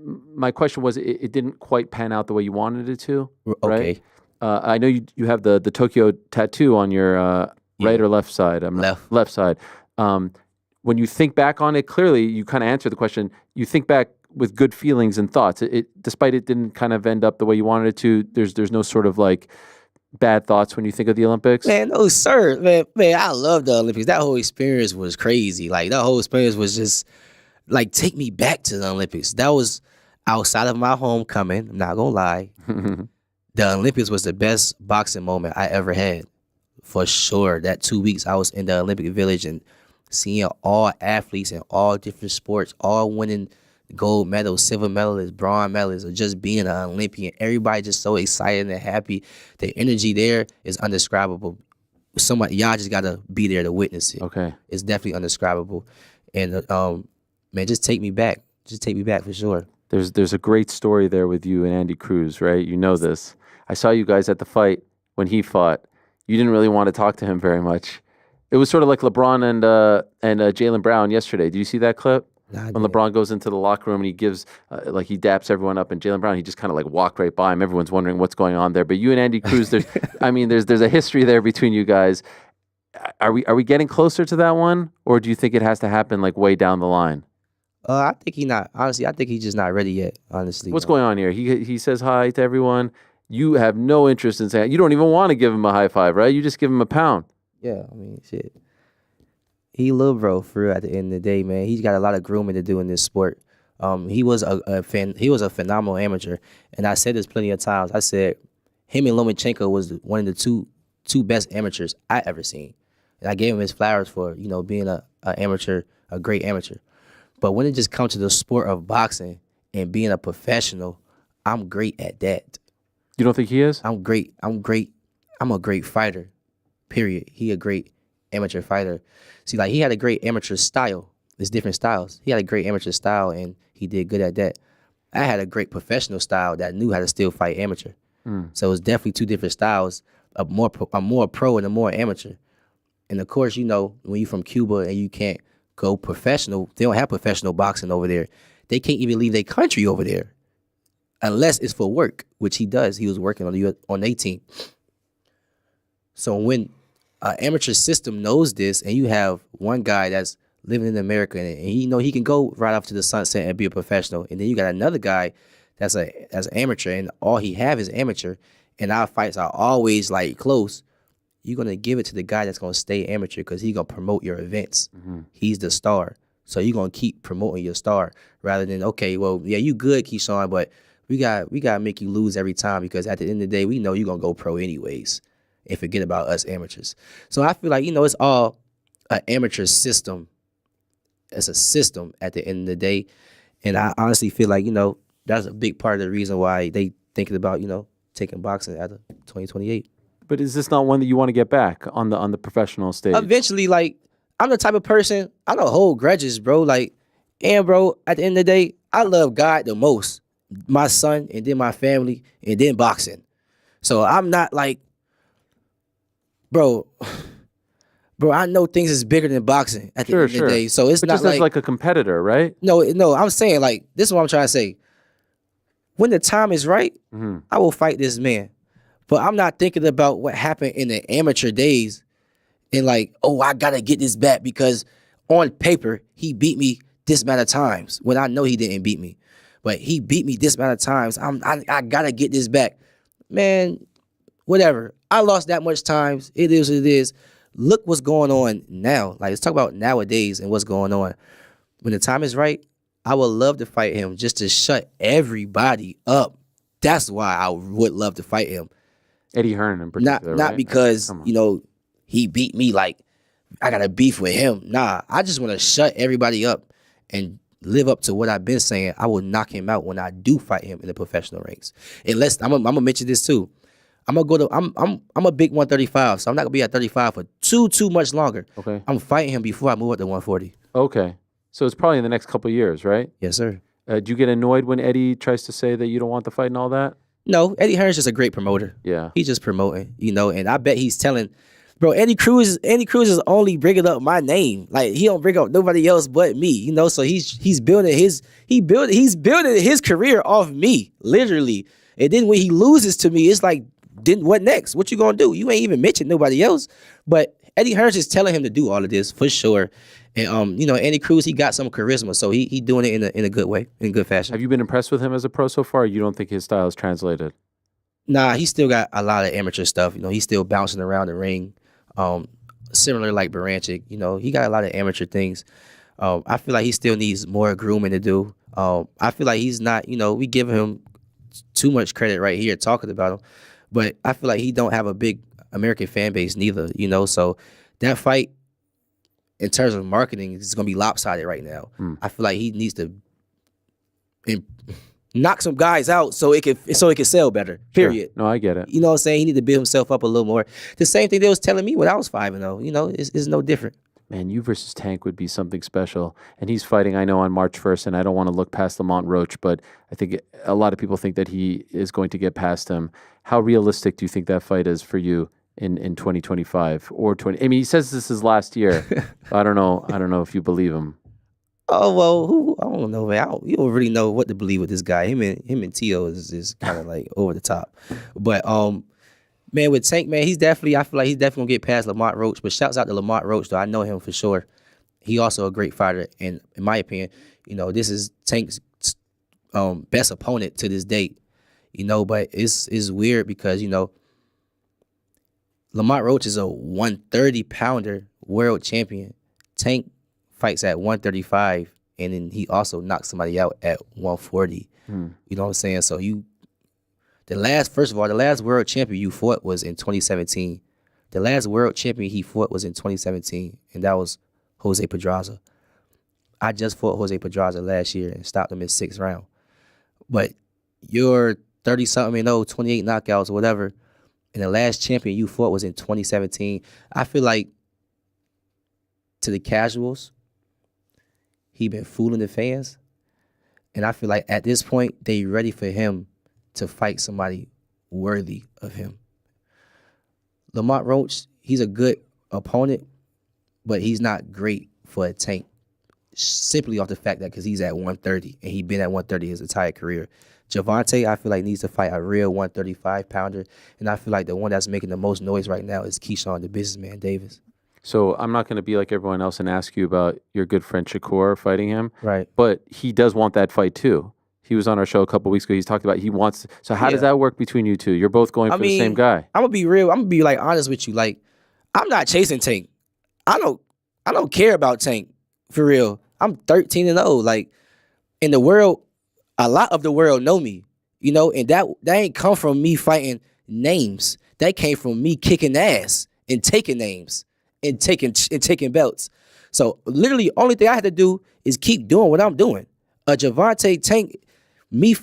My question was, it didn't quite pan out the way you wanted it to. Okay. Right? I know you have the Tokyo tattoo on your right or left side. Left side. When you think back on it, clearly you kind of answered the question. You think back with good feelings and thoughts. Despite it didn't kind of end up the way you wanted it to. There's no sort of like bad thoughts when you think of the Olympics. Man, no sir, man, I love the Olympics. That whole experience was crazy. Like that whole experience was just like take me back to the Olympics. That was outside of my homecoming. I'm not gonna lie. The Olympics was the best boxing moment I ever had, for sure. That 2 weeks I was in the Olympic Village and seeing all athletes in all different sports, all winning gold medals, silver medalists, bronze medalists, or just being an Olympian. Everybody just so excited and happy. The energy there is indescribable. Y'all just gotta be there to witness it. Okay, it's definitely indescribable. And man, just take me back. Just take me back for sure. There's a great story there with you and Andy Cruz, right? You know this. I saw you guys at the fight when he fought. You didn't really want to talk to him very much. It was sort of like LeBron and Jaylen Brown yesterday. Did you see that clip? When LeBron goes into the locker room and he gives, he daps everyone up, and Jaylen Brown, he just kind of like walked right by him. Everyone's wondering what's going on there. But you and Andy Cruz, there's a history there between you guys. Are we getting closer to that one, or do you think it has to happen like way down the line? I think he's not. Honestly, I think he's just not ready yet. Honestly, what's going on here? He says hi to everyone. You have no interest in saying. You don't even want to give him a high five, right? You just give him a pound. Yeah, I mean, shit. He little bro for real. At the end of the day, man, he's got a lot of grooming to do in this sport. He was a phenomenal amateur, and I said this plenty of times. I said him and Lomachenko was one of the two best amateurs I ever seen, and I gave him his flowers for being a amateur, a great amateur. But when it just comes to the sport of boxing and being a professional, I'm great at that. You don't think he is? I'm great. I'm a great fighter, period. He a great amateur fighter. See, like he had a great amateur style. There's different styles. He had a great amateur style, and he did good at that. I had a great professional style that knew how to still fight amateur. So it's definitely two different styles, a more pro and a more amateur. And of course, when you're from Cuba and you can't go professional, they don't have professional boxing over there. They can't even leave their country over there unless it's for work, which he does. He was working on a team. So when an amateur system knows this, and you have one guy that's living in America and he can go right off to the sunset and be a professional, and then you got another guy that's an amateur and all he have is amateur, and our fights are always like close. You're gonna give it to the guy that's gonna stay amateur because he's gonna promote your events. He's the star, so you're gonna keep promoting your star rather than you good, Keyshawn, but we gotta make you lose every time because at the end of the day we know you're gonna go pro anyways and forget about us amateurs. So I feel like it's all an amateur system. It's a system at the end of the day, and I honestly feel like that's a big part of the reason why they thinking about taking boxing at 2028. But is this not one that you want to get back on the professional stage? Eventually, like, I'm the type of person, I don't hold grudges, bro. Like, and bro, at the end of the day, I love God the most. My son, and then my family, and then boxing. So I'm not like, bro, bro, I know things is bigger than boxing at the end of the day. So it's but not just as like a competitor, right? No, I'm saying like this is what I'm trying to say. When the time is right, I will fight this man. But I'm not thinking about what happened in the amateur days and like, oh, I gotta get this back because on paper he beat me this amount of times when I know he didn't beat me. But he beat me this amount of times. I gotta get this back. Man, whatever. I lost that much times. It is what it is. Look what's going on now. Like, let's talk about nowadays and what's going on. When the time is right, I would love to fight him just to shut everybody up. That's why I would love to fight him. Eddie Hearn in particular, Not right? because, he beat me like I got a beef with him. Nah, I just want to shut everybody up and live up to what I've been saying. I will knock him out when I do fight him in the professional ranks. Unless I'm gonna mention this too. I'm a big 135, so I'm not gonna be at 35 for too much longer. Okay. I'm fighting him before I move up to 140. Okay. So it's probably in the next couple of years, right? Yes, sir. Do you get annoyed when Eddie tries to say that you don't want the fight and all that? No, Eddie Hearn's just a great promoter. Yeah. He's just promoting, and I bet he's telling, bro, Eddie Cruz is only bringing up my name. Like, he don't bring up nobody else but me, so he's building his career off me, literally. And then when he loses to me, it's like, then what next? What you gonna do? You ain't even mentioned nobody else. But Eddie Hearn is telling him to do all of this for sure. And Eddie Cruz, he got some charisma, so he doing it in a good way, in good fashion. Have you been impressed with him as a pro so far? Or you don't think his style is translated? Nah, he still got a lot of amateur stuff. He's still bouncing around the ring. Similar like Berinchyk, he got a lot of amateur things. I feel like he still needs more grooming to do. I feel like he's not, we give him too much credit right here talking about him, but I feel like he don't have a big American fan base neither, so that fight in terms of marketing is going to be lopsided right now. I feel like he needs to knock some guys out so it can sell better, period. Sure. No, I get it. You know what I'm saying? He need to build himself up a little more. The same thing they was telling me when I was 5-0. It's no different. Man, you versus Tank would be something special. And he's fighting, I know, on March 1st, and I don't want to look past Lamont Roach, but I think a lot of people think that he is going to get past him. How realistic do you think that fight is for you in 2025 or 20? I mean, he says this is last year. I don't know if you believe him. Oh, well, I don't know, man. You don't really know what to believe with this guy. Him and Tio is kind of like over the top. But man, with Tank, man, I feel like he's definitely gonna get past Lamont Roach. But shouts out to Lamont Roach, though. I know him for sure. He also a great fighter, and in my opinion, this is Tank's best opponent to this date. But it's weird because Lamont Roach is a 130-pounder world champion. Tank fights at 135, and then he also knocks somebody out at 140. You know what I'm saying? So the last world champion you fought was in 2017. The last world champion he fought was in 2017, and that was Jose Pedraza. I just fought Jose Pedraza last year and stopped him in 6th round. But you're 30-something, 28 knockouts or whatever, and the last champion you fought was in 2017. I feel like to the casuals, he been fooling the fans, and I feel like at this point they ready for him to fight somebody worthy of him. Lamont Roach, he's a good opponent, but he's not great for a Tank, simply off the fact that because he's at 130 and he's been at 130 his entire career. Gervonta, I feel like, needs to fight a real 135-pounder, and I feel like the one that's making the most noise right now is Keyshawn, the businessman Davis. So I'm not going to be like everyone else and ask you about your good friend Shakur fighting him. Right. But he does want that fight too. He was on our show a couple weeks ago. He's talked about he wants. So how does that work between you two? You're both going for the same guy. I'm gonna be real. I'm gonna be like honest with you. Like, I'm not chasing Tank. I don't care about Tank for real. I'm 13-0. Like, in the world, a lot of the world know me. And that ain't come from me fighting names. That came from me kicking ass and taking names and taking belts. So literally, only thing I had to do is keep doing what I'm doing. Gervonta Tank, me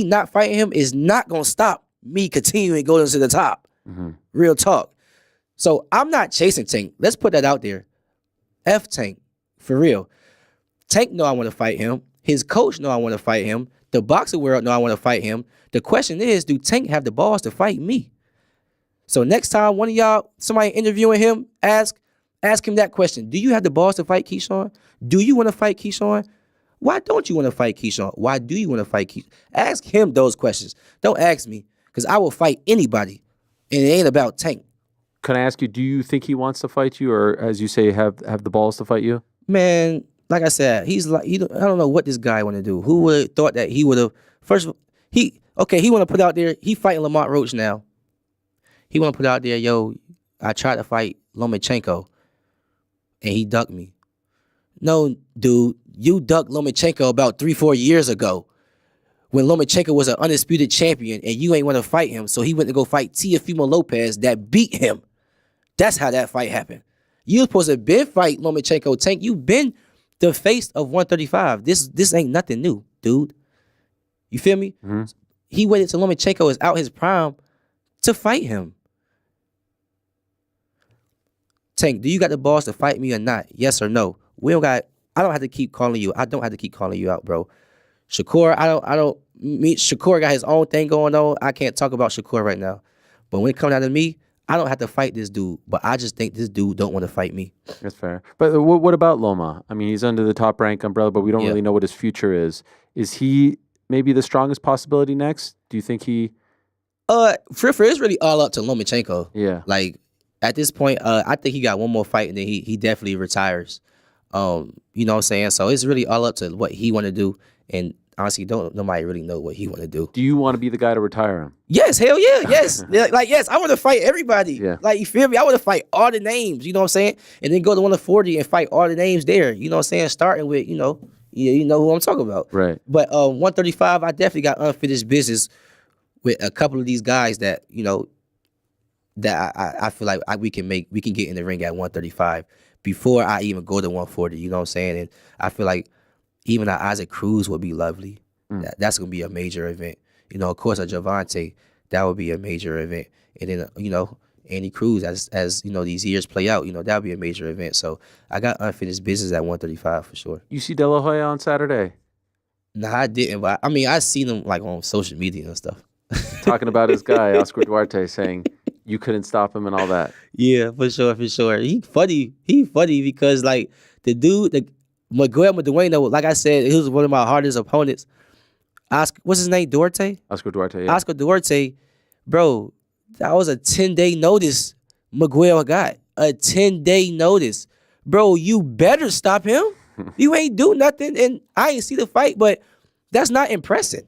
not fighting him is not gonna stop me continuing going to the top. Real talk. So I'm not chasing Tank. Let's put that out there. F Tank, for real. Tank know I want to fight him. His coach know I want to fight him. The boxing world know I want to fight him. The question is, do Tank have the balls to fight me? So next time one of y'all, somebody interviewing him, ask, Ask him that question. Do you have the balls to fight Keyshawn? Do you want to fight Keyshawn? Why don't you want to fight Keyshawn? Why do you want to fight Keyshawn? Ask him those questions. Don't ask me, because I will fight anybody, and it ain't about Tank. Can I ask you, do you think he wants to fight you, or as you say, have the balls to fight you? Man, like I said, he's like, I don't know what this guy want to do. Who would have thought that he would have, he want to put out there, he fighting Lamont Roach now. He want to put out there, yo, I tried to fight Lomachenko, and he ducked me. No, dude, you ducked Lomachenko about 3-4 years ago when Lomachenko was an undisputed champion and you ain't want to fight him, so he went to go fight Teofimo Lopez that beat him. That's how that fight happened. You was supposed to been fight Lomachenko. Tank, you been the face of 135. This ain't nothing new, dude. You feel me? Mm-hmm. He waited till Lomachenko is out his prime to fight him. Tank, do you got the balls to fight me or not? Yes or no? I don't have to keep calling you. I don't have to keep calling you out, bro. Shakur, Shakur got his own thing going on. I can't talk about Shakur right now. But when it comes down to me, I don't have to fight this dude. But I just think this dude don't want to fight me. That's fair. But what about Loma? I mean, he's under the Top Rank umbrella, but we don't really know what his future is. Is he maybe the strongest possibility next? Do you think he... For it's really all up to Lomachenko. Yeah. Like, at this point, I think he got one more fight and then he definitely retires. You know what I'm saying? So it's really all up to what he want to do. And honestly, nobody really know what he want to do. Do you want to be the guy to retire him? Yes, hell yeah, yes. Yes, I want to fight everybody. Yeah. Like, you feel me? I want to fight all the names, you know what I'm saying? And then go to 140 and fight all the names there, you know what I'm saying? Starting with, you know who I'm talking about. Right. But 135, I definitely got unfinished business with a couple of these guys that, that I feel like we can get in the ring at 135 before I even go to 140, you know what I'm saying? And I feel like even Isaac Cruz would be lovely. That's going to be a major event. Of course, a Javante, that would be a major event. And then, Andy Cruz, as these years play out, that would be a major event. So I got unfinished business at 135 for sure. You see De La Hoya on Saturday? Nah, I didn't. But I seen him like on social media and stuff. Talking about his guy, Oscar Duarte, saying you couldn't stop him and all that. Yeah, for sure. He funny because like the dude, Miguel Madueno, like I said, he was one of my hardest opponents. What's his name? Duarte? Oscar Duarte, yeah. Oscar Duarte, bro, that was a 10-day notice Miguel got. A 10-day notice. Bro, you better stop him. You ain't do nothing. And I ain't see the fight, but that's not impressive.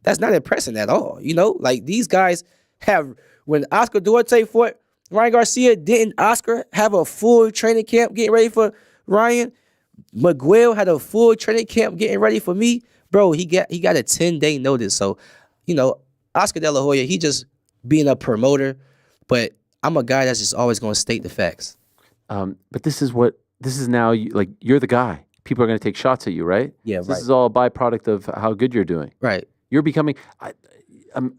That's not impressive at all. Like these guys have, when Oscar Duarte fought Ryan Garcia, didn't Oscar have a full training camp getting ready for Ryan? Miguel had a full training camp getting ready for me. Bro, he got a 10-day notice. So, Oscar De La Hoya, he just being a promoter, but I'm a guy that's just always going to state the facts. But this is now, you're the guy. People are going to take shots at you, right? Yeah, right. This is all a byproduct of how good you're doing. Right. You're becoming...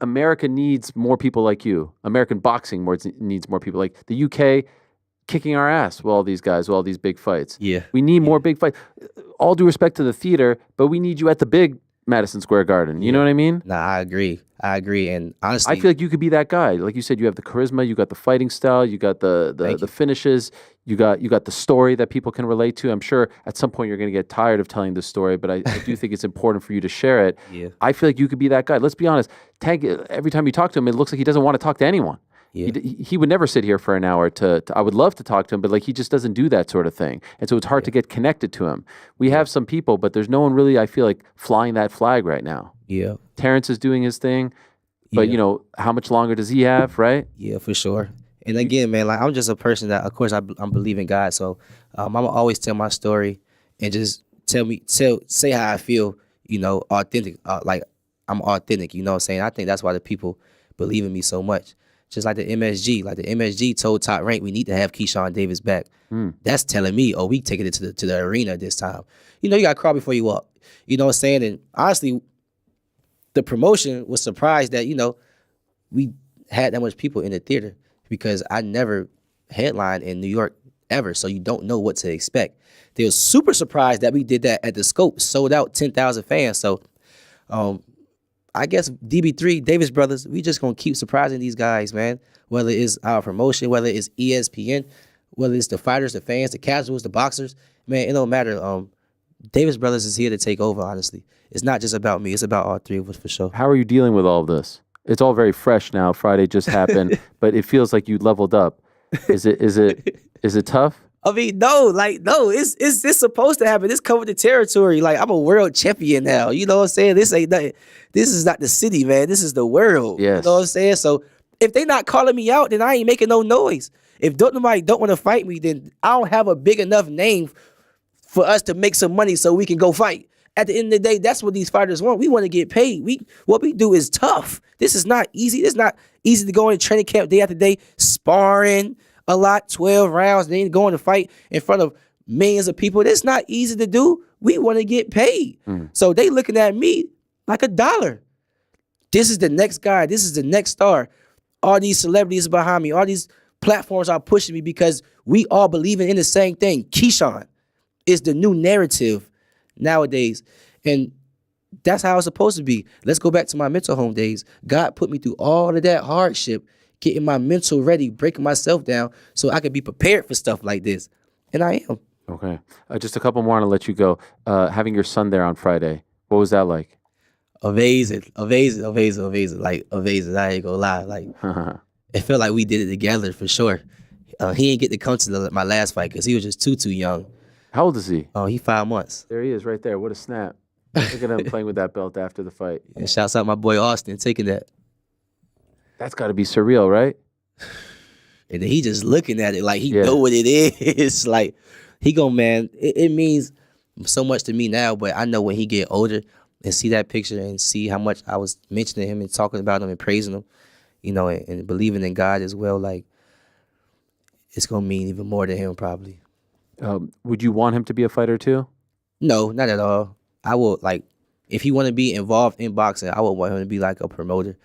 America needs more people like you. American boxing needs more people like the UK kicking our ass with all these guys, with all these big fights. Yeah. We need more big fights. All due respect to the theater, but we need you at the big Madison Square Garden. You know what I mean? Nah, I agree. And honestly, I feel like you could be that guy. Like you said, you have the charisma, you got the fighting style, you got the finishes, you got the story that people can relate to. I'm sure at some point you're going to get tired of telling this story, but I do think it's important for you to share it. Yeah. I feel like you could be that guy. Let's be honest. Tank, every time you talk to him, it looks like he doesn't want to talk to anyone. Yeah. He would never sit here for an hour to I would love to talk to him, but he just doesn't do that sort of thing. And so it's hard to get connected to him. We have some people, but there's no one really, I feel like, flying that flag right now. Yeah. Terrence is doing his thing, but how much longer does he have, right? Yeah, for sure. And again, man, I'm just a person that, of course, I'm believing God. So I'm gonna always tell my story and just say how I feel, authentic. I'm authentic, you know what I'm saying? I think that's why the people believe in me so much. Just like the MSG. Like the MSG told Top Rank, we need to have Keyshawn Davis back. That's telling me, we taking it to the arena this time. You got to crawl before you walk. You know what I'm saying? And honestly, the promotion was surprised that, we had that much people in the theater because I never headlined in New York ever. So you don't know what to expect. They were super surprised that we did that at the Scope, sold out 10,000 fans. So, I guess DB3, Davis Brothers, we just going to keep surprising these guys, man. Whether it's our promotion, whether it's ESPN, whether it's the fighters, the fans, the casuals, the boxers, man, it don't matter. Davis Brothers is here to take over, honestly. It's not just about me. It's about all three of us for sure. How are you dealing with all of this? It's all very fresh now. Friday just happened, but it feels like you leveled up. Is it tough? I mean, no, it's supposed to happen. This covered the territory. Like, I'm a world champion now. You know what I'm saying? This ain't nothing. This is not the city, man. This is the world. Yes. You know what I'm saying? So if they not calling me out, then I ain't making no noise. If nobody don't want to fight me, then I don't have a big enough name for us to make some money so we can go fight. At the end of the day, that's what these fighters want. We want to get paid. What we do is tough. This is not easy. It's not easy to go in training camp day after day, sparring a lot, 12 rounds, then going to fight in front of millions of people. It's not easy to do. We want to get paid. So they looking at me like a dollar. This is the next guy. This is the next star. All these celebrities behind me. All these platforms are pushing me because we all believing in the same thing. Keyshawn is the new narrative nowadays. And that's how it's supposed to be. Let's go back to my mental home days. God put me through all of that hardship, getting my mental ready, breaking myself down so I could be prepared for stuff like this. And I am. Okay. Just a couple more and I'll let you go. Having your son there on Friday, what was that like? Amazing. Like, amazing. I ain't gonna lie. Like, it felt like we did it together for sure. He didn't get to come to my last fight because he was just too young. How old is he? Oh, he 5 months. There he is right there. What a snap. Look at him playing with that belt after the fight. And shouts out my boy Austin taking that. That's got to be surreal, right? And then he just looking at it like he know what it is. Like, he go, man, it means so much to me now, but I know when he get older and see that picture and see how much I was mentioning him and talking about him and praising him, you know, and believing in God as well, like, it's going to mean even more to him probably. Would you want him to be a fighter too? No, not at all. I would, like, if he want to be involved in boxing, I would want him to be like a promoter.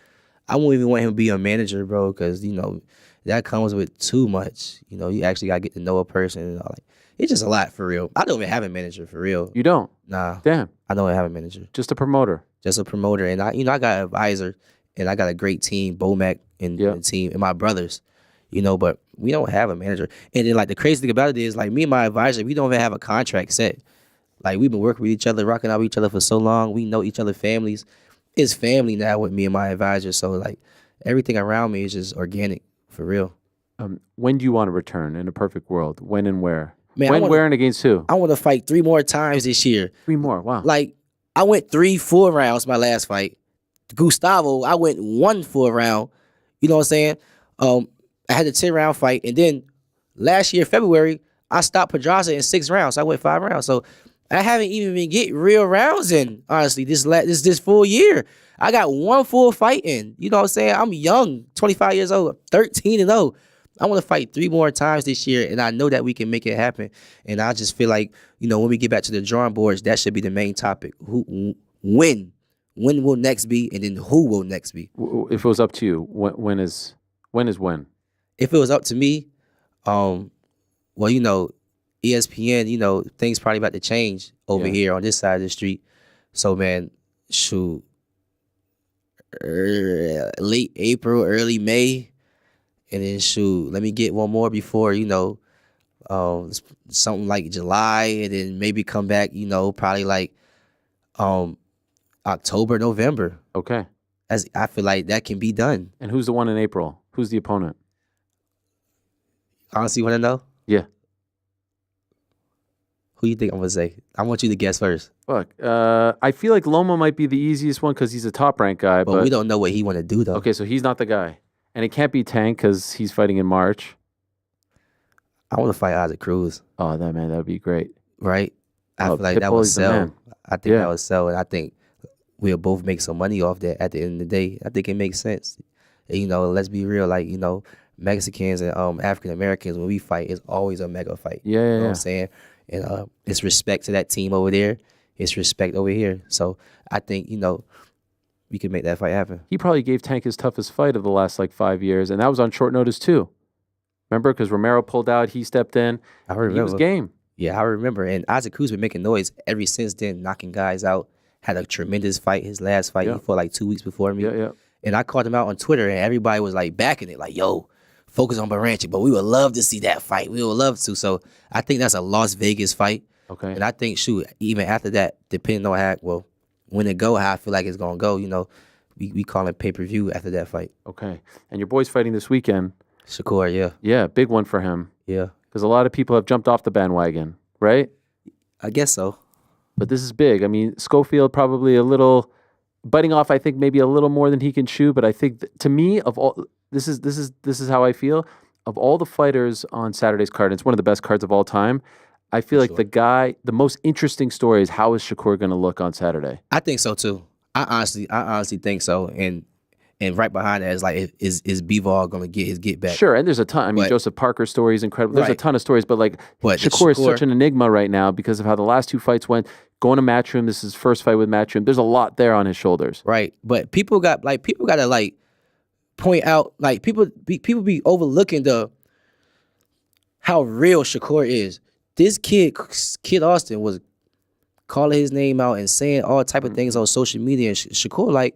I won't even want him to be a manager, bro, because, you know, that comes with too much. You know, you actually got to get to know a person and all. Like, it's just a lot for real. I don't even have a manager for real. You don't? Nah. Damn. I don't have a manager. Just a promoter. Just a promoter. And I got an advisor and I got a great team, Bomac and the team and my brothers, you know, but we don't have a manager. And then, like, the crazy thing about it is, like, me and my advisor, we don't even have a contract set. Like, we've been working with each other, rocking out with each other for so long. We know each other's families. It's family now with me and my advisor. So, like, everything around me is just organic, for real. When do you want to return in a perfect world? When and where? Man, where and against who? I want to fight 3 more times this year. 3 more, wow. Like, I went 3-4 rounds my last fight. Gustavo, I went 1 full round. You know what I'm saying? I had a 10-round fight. And then last year, February, I stopped Pedraza in 6 rounds. So I went 5 rounds. So I haven't even been getting real rounds in, honestly, this full year. I got 1 full fight in. You know what I'm saying? I'm young, 25 years old, 13-0. I want to fight 3 more times this year, and I know that we can make it happen. And I just feel like, you know, when we get back to the drawing boards, that should be the main topic. When will next be, and then who will next be? If it was up to you, when is when? If it was up to me, well, you know, ESPN, you know, things probably about to change over here on this side of the street. So, man, shoot, late April, early May, and then shoot, let me get one more before, you know, something like July, and then maybe come back, you know, probably like October, November. Okay. As I feel like that can be done. And who's the one in April? Who's the opponent? Honestly, want to know? Yeah. Who you think I'm going to say? I want you to guess first. Look, I feel like Loma might be the easiest one because he's a top-ranked guy. But we don't know what he want to do, though. Okay, so he's not the guy. And it can't be Tank because he's fighting in March. I want to fight Isaac Cruz. Oh, that would be great. Right? I feel like that would sell. I think that would sell, and I think we'll both make some money off that at the end of the day. I think it makes sense. And, you know, let's be real, like, you know, Mexicans and African Americans, when we fight, it's always a mega fight. Yeah, you know what I'm saying? And it's respect to that team over there. It's respect over here. So I think, you know, we can make that fight happen. He probably gave Tank his toughest fight of the last, 5 years, and that was on short notice, too. Remember? Because Romero pulled out, he stepped in. I remember. He was game. Yeah, I remember. And Isaac Cruz been making noise ever since then, knocking guys out. Had a tremendous fight. His last fight, he fought 2 weeks before me. Yeah. And I called him out on Twitter, and everybody was, backing it. Like, yo, focus on Berinchyk, but we would love to see that fight. We would love to. So I think that's a Las Vegas fight. Okay. And I think, shoot, even after that, depending on when it go, how I feel like it's gonna go, we call it pay-per-view after that fight. Okay. And your boy's fighting this weekend. Shakur, yeah. Yeah, big one for him. Yeah. Because a lot of people have jumped off the bandwagon, right? I guess so. But this is big. I mean, Schofield probably a little biting off, I think maybe a little more than he can chew, but I think to me of all this is how I feel. Of all the fighters on Saturday's card, it's one of the best cards of all time. I feel like the most interesting story is how is Shakur going to look on Saturday? I think so too. I honestly think so. And right behind that is like, is Bivol going to get his get back? Sure, and there's a ton. I mean, Joseph Parker's story is incredible. There's a ton of stories, but Shakur is such an enigma right now because of how the last two fights went. Going to Matchroom, this is his first fight with Matchroom. There's a lot there on his shoulders. Right, but people got to point out, people be overlooking how real Shakur is. This kid Austin was calling his name out and saying all type of things on social media, and Shakur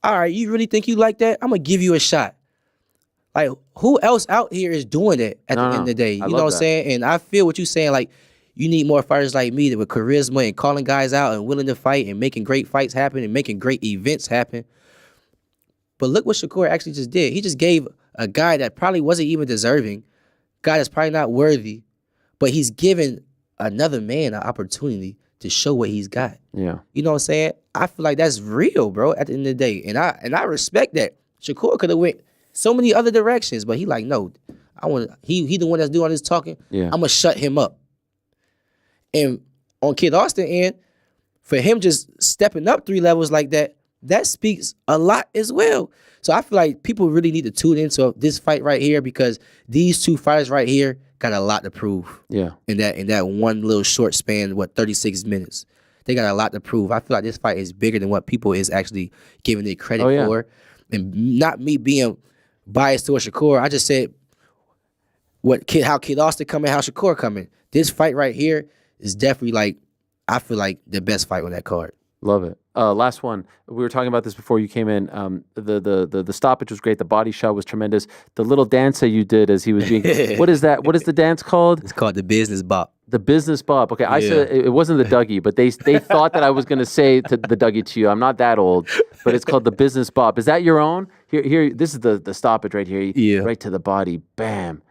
all right, you really think you like that? I'm gonna give you a shot. Like, who else out here is doing that at the end of the day? You know what I'm saying? And I feel what you're saying. You need more fighters like me that with charisma and calling guys out and willing to fight and making great fights happen and making great events happen. But look what Shakur actually just did. He just gave a guy that probably wasn't even deserving, guy that's probably not worthy, but he's given another man an opportunity to show what he's got. Yeah. You know what I'm saying? I feel like that's real, bro, at the end of the day. And I respect that. Shakur could have went so many other directions, but no. He the one that's doing all this talking. Yeah. I'm gonna shut him up. And on Kid Austin end, for him just stepping up 3 levels like that speaks a lot as well. So I feel like people really need to tune into this fight right here because these two fighters right here got a lot to prove. Yeah. In that one little short span, 36 minutes. They got a lot to prove. I feel like this fight is bigger than what people is actually giving it credit for. And not me being biased towards Shakur. I just said how Kid Austin coming, how Shakur coming. This fight right here is definitely I feel like the best fight on that card. Love it. Last one. We were talking about this before you came in. The stoppage was great. The body shot was tremendous. The little dance that you did as he was being. What is that? What is the dance called? It's called the business bop. The business bop. Okay, I said it wasn't the Dougie, but they thought that I was going to say the Dougie to you. I'm not that old, but it's called the business bop. Is that your own? Here. This is the stoppage right here. Yeah. Right to the body. Bam.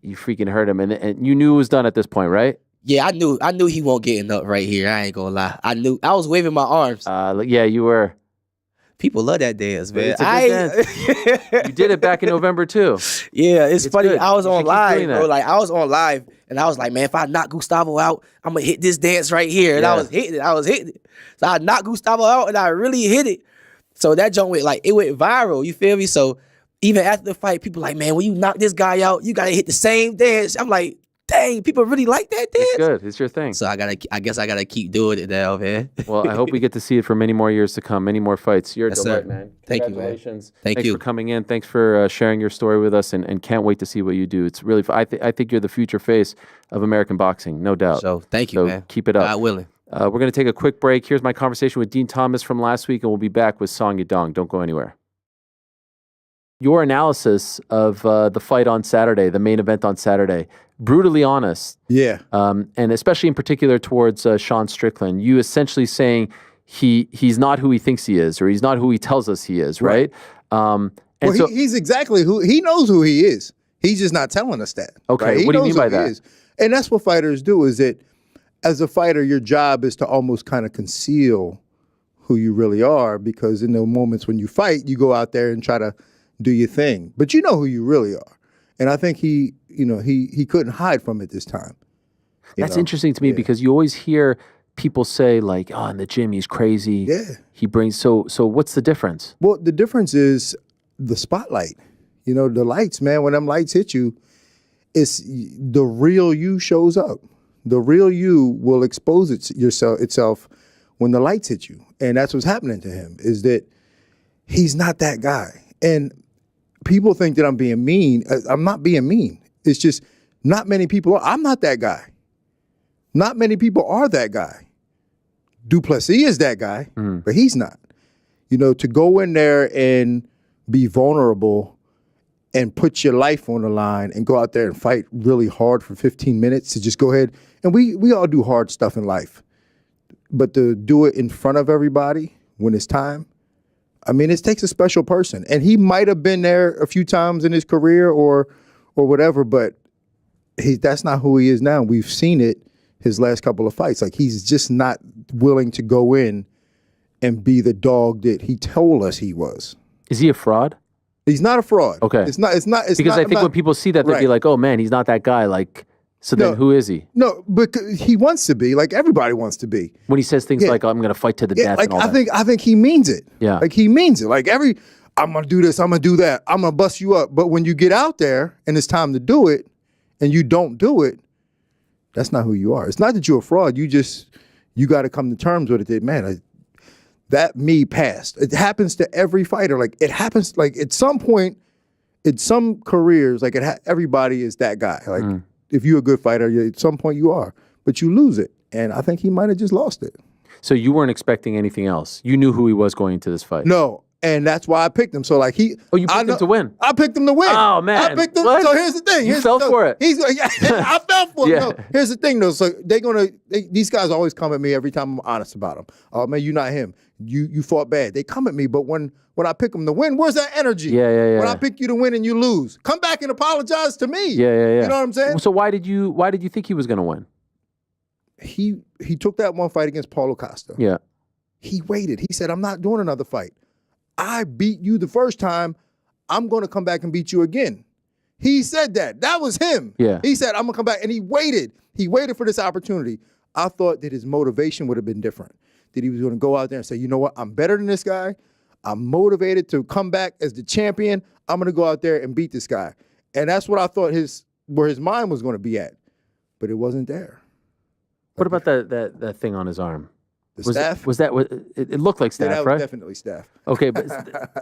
You freaking hurt him, and you knew it was done at this point, right? Yeah, I knew he won't get up right here. I ain't gonna lie. I was waving my arms. Yeah, you were. People love that dance, man. It's a good dance. You did it back in November too. Yeah, it's funny. Good. I was on live, bro. That. I was on live, and I was like, man, if I knock Gustavo out, I'm gonna hit this dance right here. And I was hitting it. So I knocked Gustavo out, and I really hit it. So that joint went it went viral. You feel me? So even after the fight, people like, man, when you knock this guy out, you gotta hit the same dance. I'm like, dang, people really like that dance. It's good. It's your thing. So I guess I gotta keep doing it now, man. Well, I hope we get to see it for many more years to come, many more fights. You're a delight, man. Thank you, man. Congratulations. Thanks for coming in. Thanks for sharing your story with us, and can't wait to see what you do. It's really, I think you're the future face of American boxing, no doubt. So thank you, man. Keep it up. God willing. We're going to take a quick break. Here's my conversation with Dean Thomas from last week, and we'll be back with Song Yadong. Don't go anywhere. Your analysis of the fight on Saturday, the main event on Saturday, brutally honest. Yeah. And especially in particular towards Sean Strickland, you essentially saying he's not who he thinks he is, or he's not who he tells us he is, right? He's exactly who he knows who he is. He's just not telling us that. Okay, right? What do you mean by that? And that's what fighters do. Is that as a fighter, your job is to almost kind of conceal who you really are, because in the moments when you fight, you go out there and try to do your thing, but you know who you really are. And I think he couldn't hide from it this time. That's interesting to me because you always hear people say oh, in the gym he's crazy. Yeah. He brings so what's the difference? Well, the difference is the spotlight. The lights, man. When them lights hit you, it's the real you shows up. The real you will expose itself when the lights hit you, and that's what's happening to him. Is that he's not that guy, and people think that I'm being mean. I'm not being mean. It's just not many people are. I'm not that guy. Not many people are that guy. Duplessis is that guy, but he's not. To go in there and be vulnerable and put your life on the line and go out there and fight really hard for 15 minutes to just go ahead. And we all do hard stuff in life. But to do it in front of everybody when it's time, I mean, it takes a special person. And he might have been there a few times in his career or whatever, but that's not who he is now. We've seen it his last couple of fights. Like, he's just not willing to go in and be the dog that he told us he was. Is he a fraud? He's not a fraud. Okay. It's not because I think when people see that, they'll be like, oh man, he's not that guy. Like, so then who is he? No, but he wants to be. Like, everybody wants to be. When he says things like, oh, I'm going to fight to the death like, and all that. I think he means it. Yeah. Like, he means it. Like, I'm going to do this, I'm going to do that, I'm going to bust you up. But when you get out there and it's time to do it and you don't do it, that's not who you are. It's not that you're a fraud. You got to come to terms with it that, man, that me passed. It happens to every fighter. Like, it happens, like, at some point, in some careers, like, everybody is that guy. Like, if you're a good fighter, at some point you are. But you lose it. And I think he might have just lost it. So you weren't expecting anything else? You knew who he was going into this fight? No. And that's why I picked him. So, like, you picked him to win? I picked him to win. Oh, man. I picked him. What? So here's the thing. You fell for it. I fell for it. Yeah. No, here's the thing, though. So these guys always come at me every time I'm honest about them. Oh, man, you're not him. You fought bad. They come at me, but when I pick them to win, where's that energy? Yeah. When I pick you to win and you lose, come back and apologize to me. Yeah. You know what I'm saying? So why did you think he was going to win? He took that one fight against Paulo Costa. Yeah. He waited. He said, I'm not doing another fight. I beat you the first time. I'm going to come back and beat you again. He said that. That was him. Yeah. He said, I'm going to come back. And he waited. He waited for this opportunity. I thought that his motivation would have been different. That he was going to go out there and say, you know what? I'm better than this guy. I'm motivated to come back as the champion. I'm going to go out there and beat this guy. And that's what I thought where his mind was going to be at. But it wasn't there. What about that thing on his arm? The staph? It looked like staph, that was right? Definitely staph. Okay, but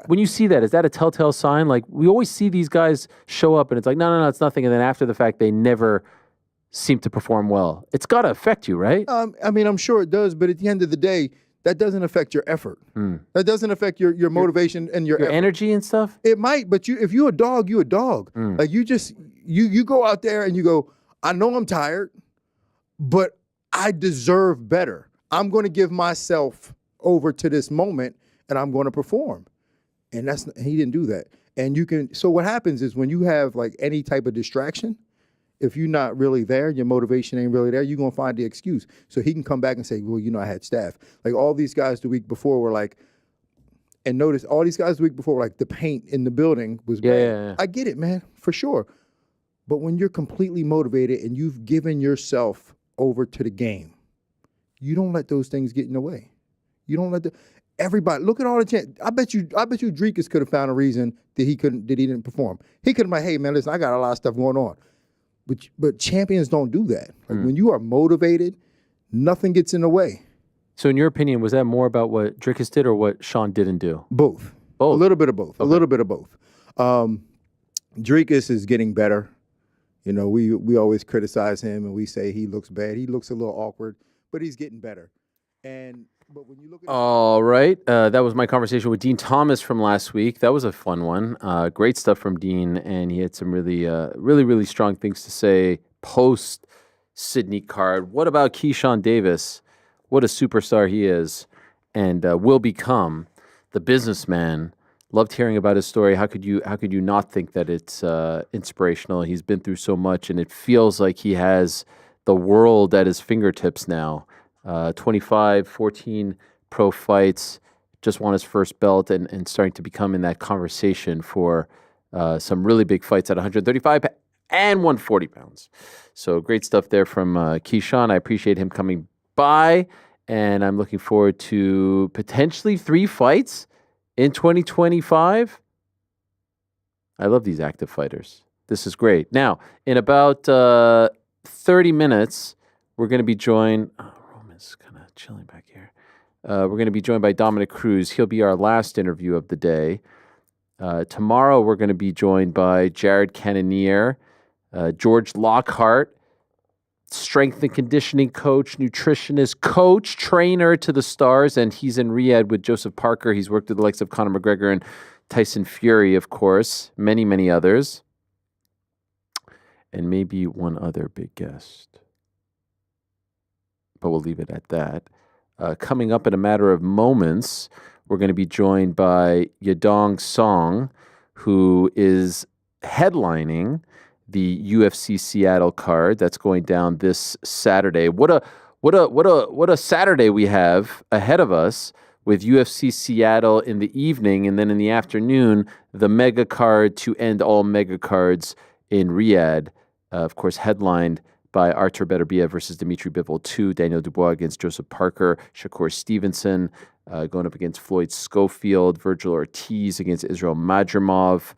when you see that, is that a telltale sign? Like, we always see these guys show up and it's like, no, it's nothing. And then after the fact, they never seem to perform well. It's got to affect you, right? I mean, I'm sure it does. But at the end of the day, that doesn't affect your effort. That doesn't affect your motivation and your effort. Energy and stuff? It might, but if you're a dog, you're a dog. Like, you go out there and you go, I know I'm tired, but I deserve better. I'm going to give myself over to this moment and I'm going to perform. And he didn't do that. And so what happens is when you have like any type of distraction, if you're not really there, your motivation ain't really there, you're going to find the excuse. So he can come back and say, well, I had staph. Like, all these guys the week before were like, and notice all these guys the week before were like, the paint in the building was bad. Yeah. I get it, man, for sure. But when you're completely motivated and you've given yourself over to the game, you don't let those things get in the way. You don't let everybody look at all the chance. I bet you Dricus could have found a reason that he didn't perform. He could have been like, hey man, listen, I got a lot of stuff going on. But champions don't do that. Like, when you are motivated, nothing gets in the way. So in your opinion, was that more about what Dricus did or what Sean didn't do? Both. A little bit of both. Okay. A little bit of both. Dricus is getting better. You know, we always criticize him and we say he looks bad. He looks a little awkward, but he's getting better. But when you look at all right, that was my conversation with Dean Thomas from last week. That was a fun one. Great stuff from Dean, and he had some really strong things to say post Sydney card. What about Keyshawn Davis? What a superstar he is, and will become. The businessman. Loved hearing about his story. How could you not think that it's inspirational? He's been through so much, and it feels like he has the world at his fingertips now. 25, 14 pro fights, just won his first belt and starting to become in that conversation for some really big fights at 135 and 140 pounds. So great stuff there from Keyshawn. I appreciate him coming by, and I'm looking forward to potentially 3 fights in 2025. I love these active fighters. This is great. Now, in about 30 minutes, we're going to be joined... Roman's kind of chilling back here. We're going to be joined by Dominick Cruz. He'll be our last interview of the day. Tomorrow, we're going to be joined by Jared Cannonier, George Lockhart, strength and conditioning coach, nutritionist, coach, trainer to the stars, and he's in Riyadh with Joseph Parker. He's worked with the likes of Conor McGregor and Tyson Fury, of course, many, many others, and maybe one other big guest. But we'll leave it at that. Coming up in a matter of moments, we're going to be joined by Yadong Song, who is headlining the UFC Seattle card that's going down this Saturday. What a Saturday we have ahead of us with UFC Seattle in the evening, and then in the afternoon, the mega card to end all mega cards in Riyadh. Of course, headlined by Artur Beterbiev versus Dimitri Bivol 2, Daniel Dubois against Joseph Parker, Shakur Stevenson going up against Floyd Schofield, Virgil Ortiz against Israel Madrimov,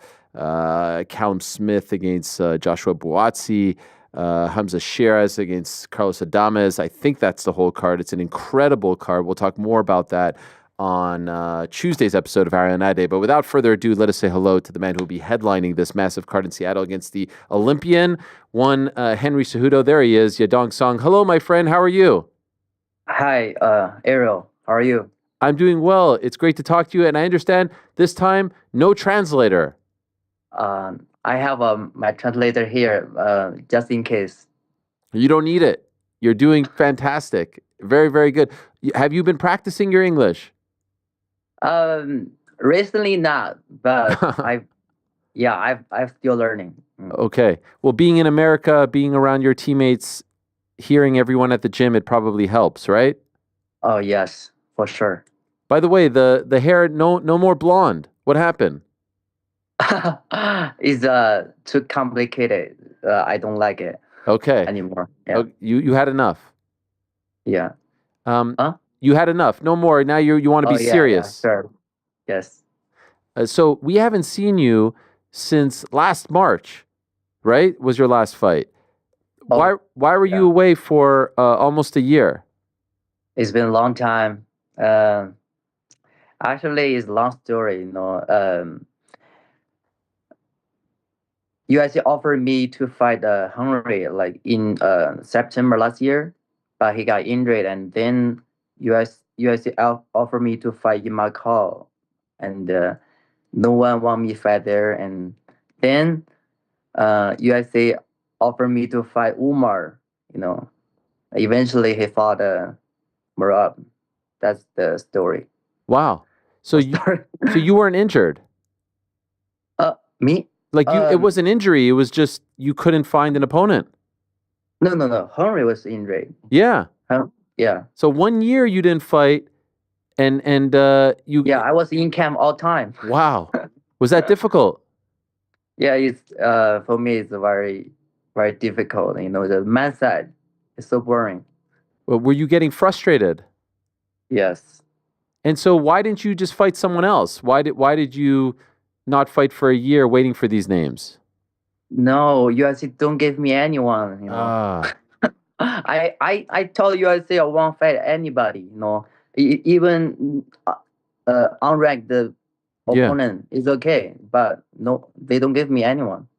Callum Smith against Joshua Buatsi, Hamza Shiraz against Carlos Adames. I think that's the whole card. It's an incredible card. We'll talk more about that on Tuesday's episode of Ariel Day. But without further ado, let us say hello to the man who will be headlining this massive card in Seattle against the Olympian, Henry Cejudo. There he is, Yadong Song. Hello, my friend. How are you? Hi, Ariel. How are you? I'm doing well. It's great to talk to you. And I understand this time, no translator. I have my translator here, just in case. You don't need it. You're doing fantastic. Very, very good. Have you been practicing your English? Recently not, but I'm still learning. Okay. Well, being in America, being around your teammates, hearing everyone at the gym, it probably helps, right? Oh yes, for sure. By the way, the hair, no more blonde. What happened? It's too complicated. I don't like it. Okay. Anymore. Yeah. You had enough. Yeah. You had enough. No more. Now you want to be serious. Yeah, sure. Yes. So we haven't seen you since last March, right? Was your last fight? Why were you away for almost a year? It's been a long time. Actually, it's a long story. UFC offered me to fight Henry like in September last year, but he got injured, and then UFC offered me to fight in Macau, and no one want me to fight there. And then UFC offered me to fight Umar. Eventually he fought Murad. That's the story. Wow. So you weren't injured? Me? Like it was an injury. It was just you couldn't find an opponent. No. Henry was injured. Yeah. Yeah. So 1 year you didn't fight, and you. Yeah, I was in camp all time. Wow. Was that difficult? Yeah, it's for me it's very, very difficult. The man side is so boring. Well, were you getting frustrated? Yes. And so why didn't you just fight someone else? Why did you not fight for a year waiting for these names? No, UFC don't give me anyone. I told UFC I won't fight anybody. Even unranked opponent is okay, but no, they don't give me anyone.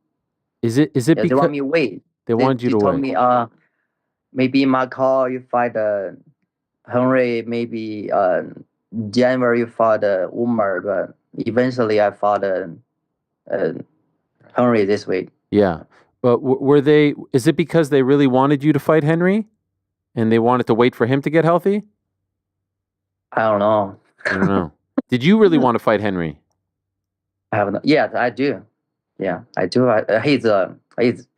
Is it because they want me to wait? They wanted you to told wait. Me maybe in Macau you fight Henry. Maybe January you fought Umar, but eventually I fought Henry this week. Yeah, but were they? Is it because they really wanted you to fight Henry, and they wanted to wait for him to get healthy? I don't know. Did you really want to fight Henry? I have not. Yeah, I do. Yeah, I do. He's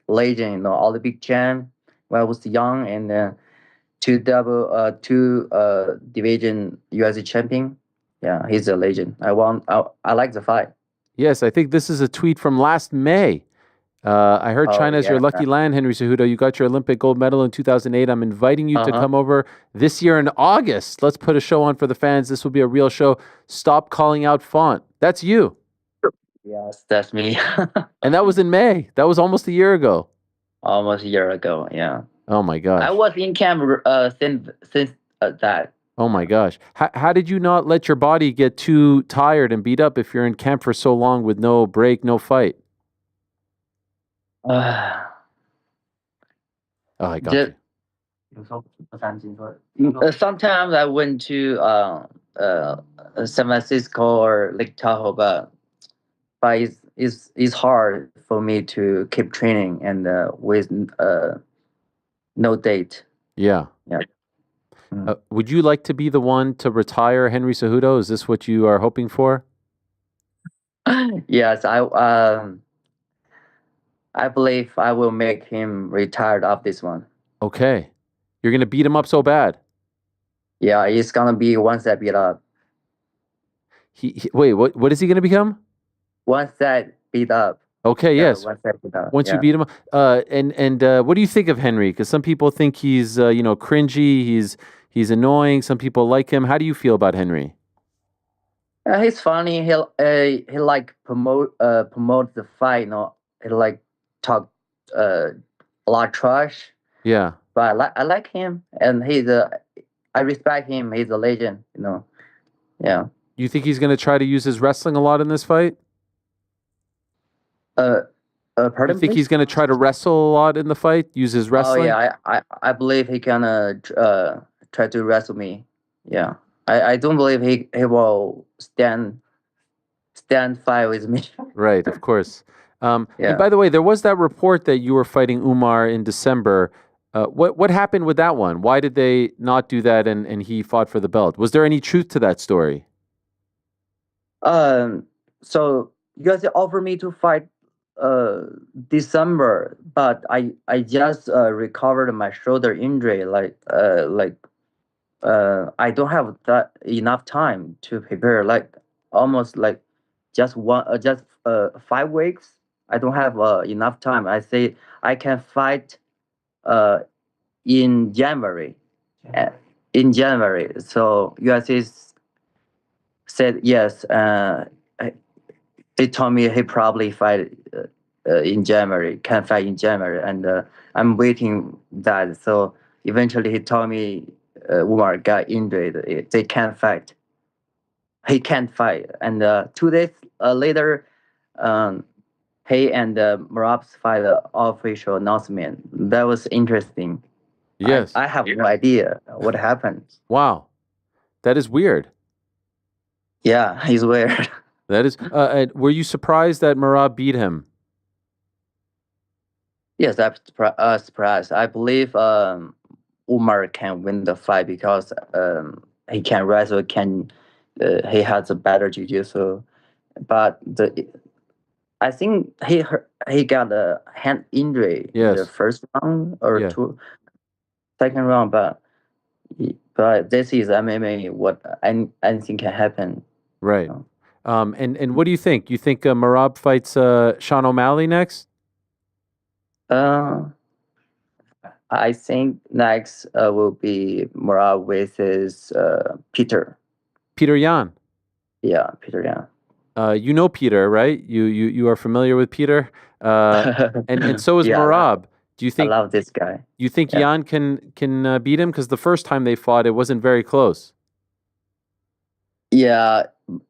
legend. All the big champ when I was young, and two division UFC champion. Yeah, he's a legend. I like the fight. Yes, I think this is a tweet from last May. I heard China's your lucky land, Henry Cejudo. You got your Olympic gold medal in 2008. I'm inviting you to come over this year in August. Let's put a show on for the fans. This will be a real show. Stop calling out Font. That's you. Yes, that's me. And that was in May. That was almost a year ago. Almost a year ago, yeah. Oh, my gosh. I was in camp since that. Oh, my gosh. How did you not let your body get too tired and beat up if you're in camp for so long with no break, no fight? I got you. Sometimes I went to San Francisco or Lake Tahoe, but but it's hard for me to keep training and with no date. Yeah. Yeah. Would you like to be the one to retire Henry Cejudo? Is this what you are hoping for? Yes, I believe I will make him retired of this one. Okay. You're going to beat him up so bad. Yeah, it's gonna be one set beat up. Wait, what is he going to become? One set beat up. Okay, Yeah, yes. one set beat up. Once you Yeah. beat him up. And what do you think of Henry? Because some people think he's cringy, he's annoying. Some people like him. How do you feel about Henry? He's funny. He like promote the fight. He like talk a lot trash. Yeah. But I like him, and I respect him. He's a legend. Yeah. You think he's going to try to use his wrestling a lot in this fight? Pardon, you think please? he's going to try to wrestle a lot in the fight? Use his wrestling? Oh yeah, I believe he can try to wrestle me. Yeah. I don't believe he will stand fight with me. Right, of course. Yeah. And by the way, there was that report that you were fighting Umar in December. What happened with that one? Why did they not do that and he fought for the belt? Was there any truth to that story? So you guys offered me to fight December, but I just recovered my shoulder injury. I don't have that enough time to prepare. Almost just 5 weeks. I don't have enough time. I say I can fight in January. In January, so UFC said yes. He told me he probably fight in January. Can fight in January, and I'm waiting that. So eventually, he told me Umar got injured. They can't fight. He can't fight, and 2 days later, he and Marab's fight official announcement. That was interesting. Yes. I have no idea what happened. Wow. That is weird. Yeah, he's weird. That is. Were you surprised that Marab beat him? Yes, I'm surprised. I believe Umar can win the fight because he can wrestle. He has a better jiu-jitsu, but I think he got a hand injury in the first round or second round, but this is MMA. What anything can happen. Right. And what do you think? You think Marab fights Sean O'Malley next? I think next will be Marab versus Peter. Peter Yan. Yeah, Peter Yan. You know Peter, right? You are familiar with Peter, and so is Marab. Do you think? I love this guy. You think Yan can beat him? Because the first time they fought, it wasn't very close. Yeah.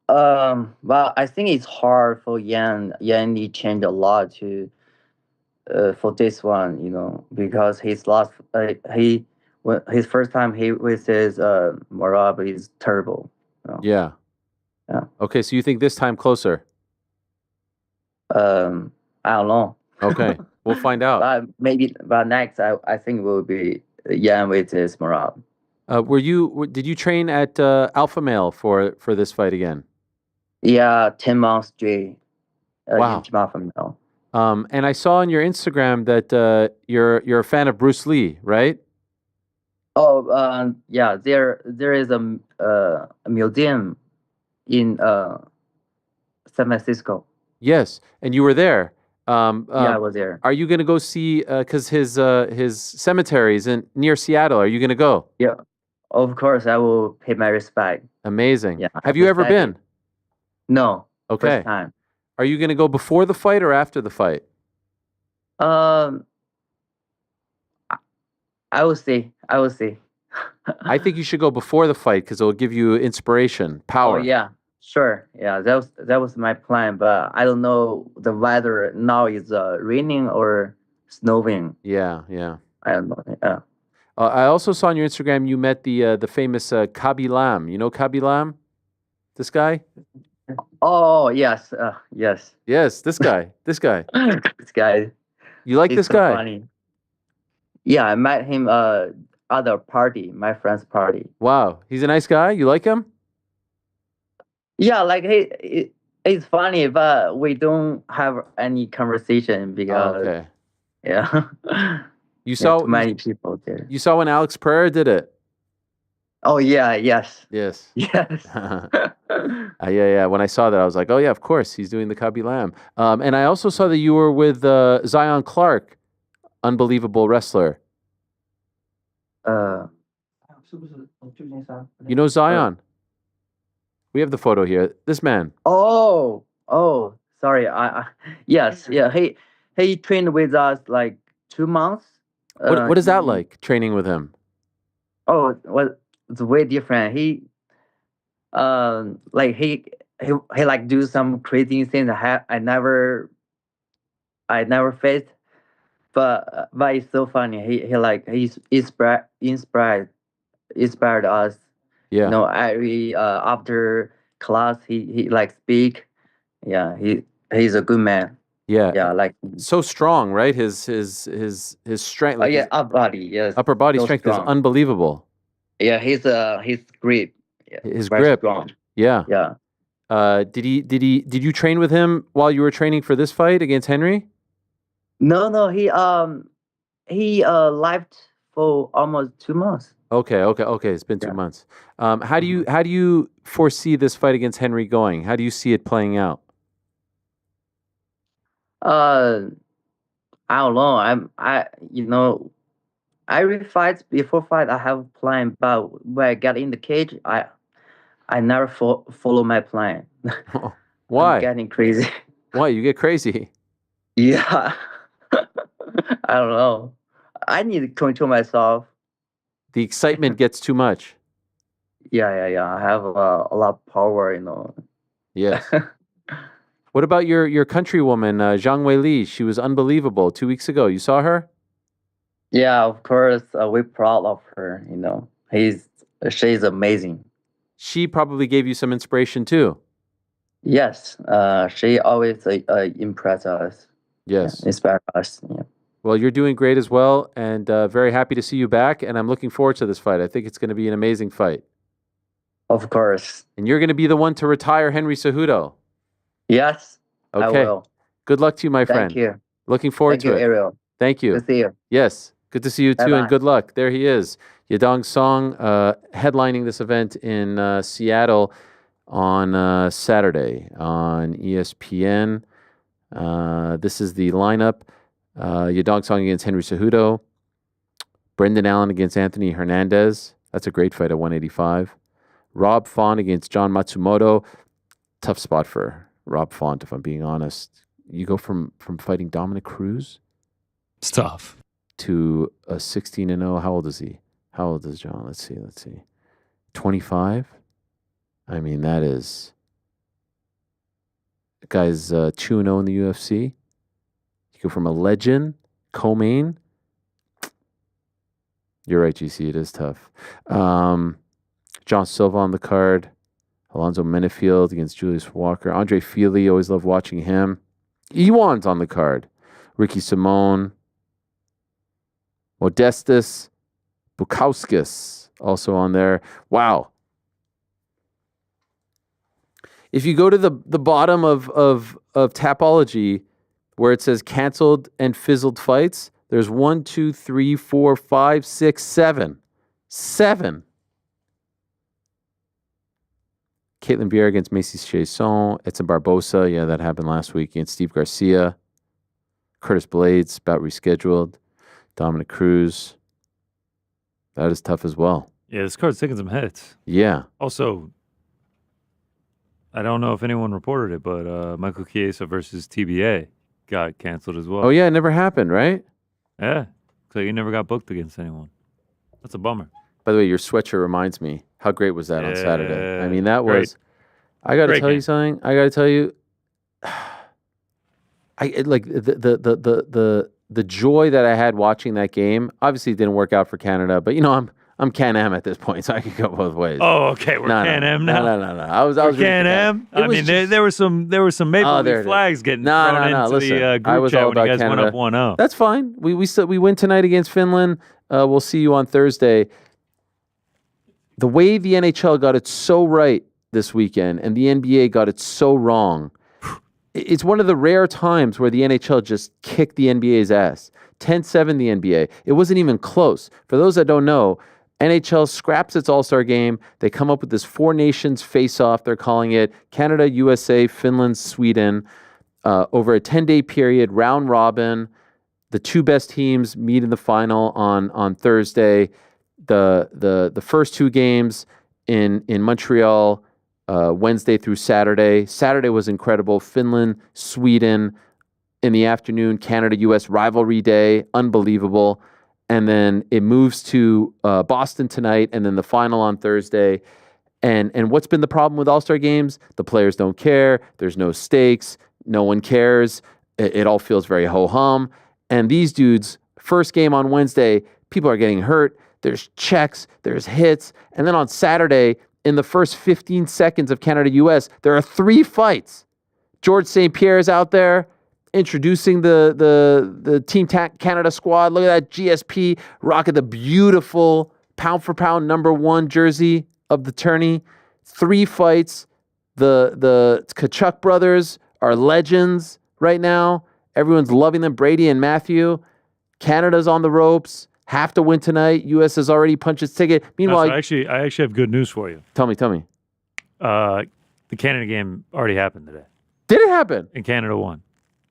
Well, I think it's hard for Yan. Yan he changed a lot to for this one, because his first time he with his Marab is terrible. Yeah. Yeah. Okay, so you think this time closer? I don't know. Okay, we'll find out. But next, I think will be Yan with his Marab. Did you train at Alpha Male for this fight again? Yeah, 10 months straight. Wow. In Alpha Male. And I saw on your Instagram that you're a fan of Bruce Lee, right? Oh, yeah. There is a museum in San Francisco. Yes, and you were there. Yeah, I was there. Are you going to go see? Because his cemetery is near Seattle. Are you going to go? Yeah, of course. I will pay my respect. Amazing. Yeah. Have you ever been? No. Okay. First time. Are you going to go before the fight or after the fight? I will see. I think you should go before the fight because it will give you inspiration, power. Oh yeah, sure. Yeah, that was my plan, but I don't know the weather now is raining or snowing. Yeah. I don't know. Yeah. I also saw on your Instagram you met the famous Khaby Lam. You know Khaby Lam? This guy? Oh yes, yes. Yes, this guy. This guy. This guy. You like He's this so guy? funny. Yeah, I met him other party, my friend's party. Wow, he's a nice guy. You like him? Yeah, like he's funny, but we don't have any conversation Oh, because okay. yeah, You yeah, saw too many people there. you saw when Alex Pereira did it. Oh yeah, yes, Yes. yes. Yeah. When I saw that, I was like, oh yeah, of course, he's doing the Cubby Lamb. And I also saw that you were with Zion Clark, unbelievable wrestler. You know Zion? We have the photo here. This man. Oh, sorry. Yes, yeah. He trained with us like 2 months. What is that like, training with him? Oh, well, it's way different. Like he like do some crazy things I never faced, but it's so funny. He's inspired us. Yeah. You know, every after class he like speak. Yeah, he's a good man. Yeah. Yeah, like So strong, right? His strength. Like yeah, his upper body. Yes, upper body so strength is strong. unbelievable. Yeah, his grip. Yeah, His very grip. strong. Yeah. Yeah. Did you train with him while you were training for this fight against Henry? No, he left for almost 2 months. Okay. It's been 2 months. How do you foresee this fight against Henry going? How do you see it playing out? I don't know. Every fight before fight I have a plan, but when I get in the cage, I never follow my plan. Why? I'm getting crazy. Why you get crazy? Yeah. I don't know. I need to control myself. The excitement gets too much. Yeah. I have a lot of power, Yes. What about your countrywoman, Zhang Weili? She was unbelievable 2 weeks ago. You saw her? Yeah, of course. We're proud of her. She's amazing. She probably gave you some inspiration too. Yes. She always impress us. Yes. Yeah, inspire us. Yeah. Well, you're doing great as well, and very happy to see you back. And I'm looking forward to this fight. I think it's going to be an amazing fight. Of course. And you're going to be the one to retire Henry Cejudo. Yes. Okay. I will. Good luck to you, my friend. Thank you. Looking forward to it. Thank you, Ariel. Thank you. Good to see you. Yes. Good to see you too, Bye-bye. and good luck. There he is, Yadong Song, headlining this event in Seattle on Saturday on ESPN. This is the lineup. Yadong Song against Henry Cejudo. Brendan Allen against Anthony Hernandez. That's a great fight at 185. Rob Font against John Matsumoto. Tough spot for Rob Font, if I'm being honest. You go from fighting Dominick Cruz. It's tough. To a 16-0. How old is he? How old is John? Let's see. 25? I mean, that is... The guy's 2-0 in the UFC. You go from a legend, co-main. You're right, GC. It is tough. John Silva on the card. Alonzo Menefield against Julius Walker. Andre Feely, always love watching him. Ewan's on the card. Ricky Simone. Modestus Bukowskis also on there. Wow. If you go to the bottom of Tapology where it says canceled and fizzled fights, there's 1, 2, 3, 4, 5, 6, 7. 7. Caitlin Vieira against Macy Chiasson. Edson Barbosa. Yeah, that happened last week against Steve Garcia. Curtis Blades, about rescheduled. Dominick Cruz. That is tough as well. Yeah, this card's taking some hits. Yeah. Also, I don't know if anyone reported it, but Michael Chiesa versus TBA got canceled as well. Oh, yeah, it never happened, right? Yeah. So you never got booked against anyone. That's a bummer. By the way, your sweatshirt reminds me. How great was that on Saturday? I mean, that great. was... I got to Great tell you game. something. I got to tell you... like the joy that I had watching that game. Obviously, it didn't work out for Canada, but I'm I'm Can-Am at this point, so I could go both ways. Oh, okay. We're Can-Am now. No. I was Can-Am. I mean, there were some Maple Leaf flags getting thrown into Listen, the I group was chat all when you about guys Canada. went up 1-0. That's fine. We win tonight against Finland. We'll see you on Thursday. The way the NHL got it so right this weekend and the NBA got it so wrong, it's one of the rare times where the NHL just kicked the NBA's ass. 10-7 the NBA. It wasn't even close. For those that don't know, NHL scraps its All-Star game. They come up with this 4 nations face-off. They're calling it Canada, USA, Finland, Sweden. Over a 10-day period, round robin. The 2 best teams meet in the final on Thursday. The first 2 games in Montreal, Wednesday through Saturday. Saturday was incredible. Finland, Sweden in the afternoon. Canada, US rivalry day, unbelievable. And then it moves to Boston tonight, and then the final on Thursday. And what's been the problem with All-Star games? The players don't care. There's no stakes. No one cares. It all feels very ho-hum. And these dudes, first game on Wednesday, people are getting hurt. There's checks. There's hits. And then on Saturday, in the first 15 seconds of Canada-US, there are 3 fights. George St. Pierre is out there introducing the Team Canada squad. Look at that GSP rocking the beautiful pound-for-pound #1 jersey of the tourney. 3 fights. The Kachuk brothers are legends right now. Everyone's loving them. Brady and Matthew. Canada's on the ropes. Have to win tonight. U.S. has already punched its ticket. Meanwhile, I actually have good news for you. Tell me. The Canada game already happened today. Did it happen? And Canada won.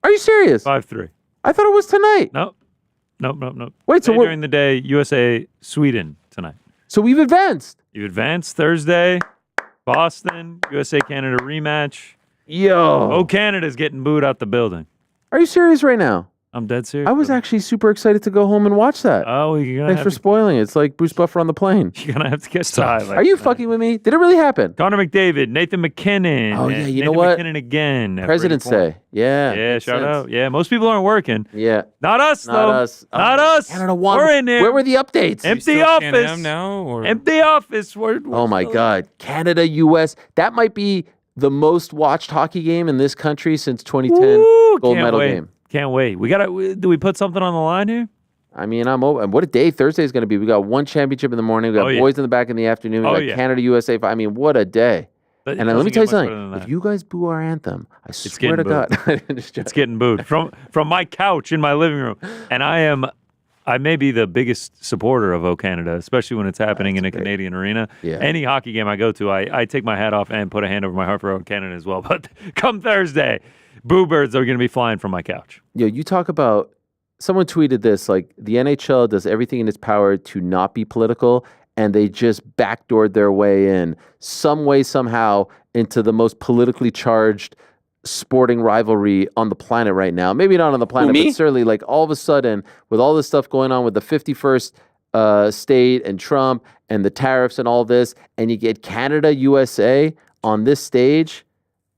Are you serious? 5-3. I thought it was tonight. Nope. Wait, so during the day, USA, Sweden tonight. So we've advanced. You advanced Thursday, Boston, USA, Canada rematch. Yo. Oh, Canada's getting booed out the building. Are you serious right now? I'm dead serious. I was actually super excited to go home and watch that. Oh, you're gonna Thanks for spoiling it. It's like Bruce Buffer on the plane. You're gonna have to get tired. Are you fucking with me? Did it really happen? Connor McDavid, Nathan McKinnon. Oh yeah, you know Nathan what? McKinnon again. President's Day. Yeah. Yeah, shout out. Yeah, most people aren't working. Yeah. Not us though. Not us. Canada won. We're in there. Where were the updates? Empty office Can-Am now, or? Empty office. Oh my God, Canada, US. That might be the most watched hockey game in this country since 2010 gold medal game. Can't wait. Do we put something on the line here? I mean, I'm open. What a day Thursday is going to be. We got 1 championship in the morning. We got boys in the back in the afternoon. We got Canada, USA. I mean, what a day. But and let me tell you something. If you guys boo our anthem, I swear to God. It's getting booed from my couch in my living room. And I may be the biggest supporter of O Canada, especially when it's happening in a Canadian arena. Yeah. Any hockey game I go to, I take my hat off and put a hand over my heart for O Canada as well. But come Thursday, boo birds are going to be flying from my couch. You talk about, someone tweeted this, like the NHL does everything in its power to not be political, and they just backdoored their way in some way, somehow, into the most politically charged sporting rivalry on the planet right now. Maybe not on the planet, but certainly like all of a sudden, with all this stuff going on with the 51st state and Trump and the tariffs and all this, and you get Canada, USA on this stage,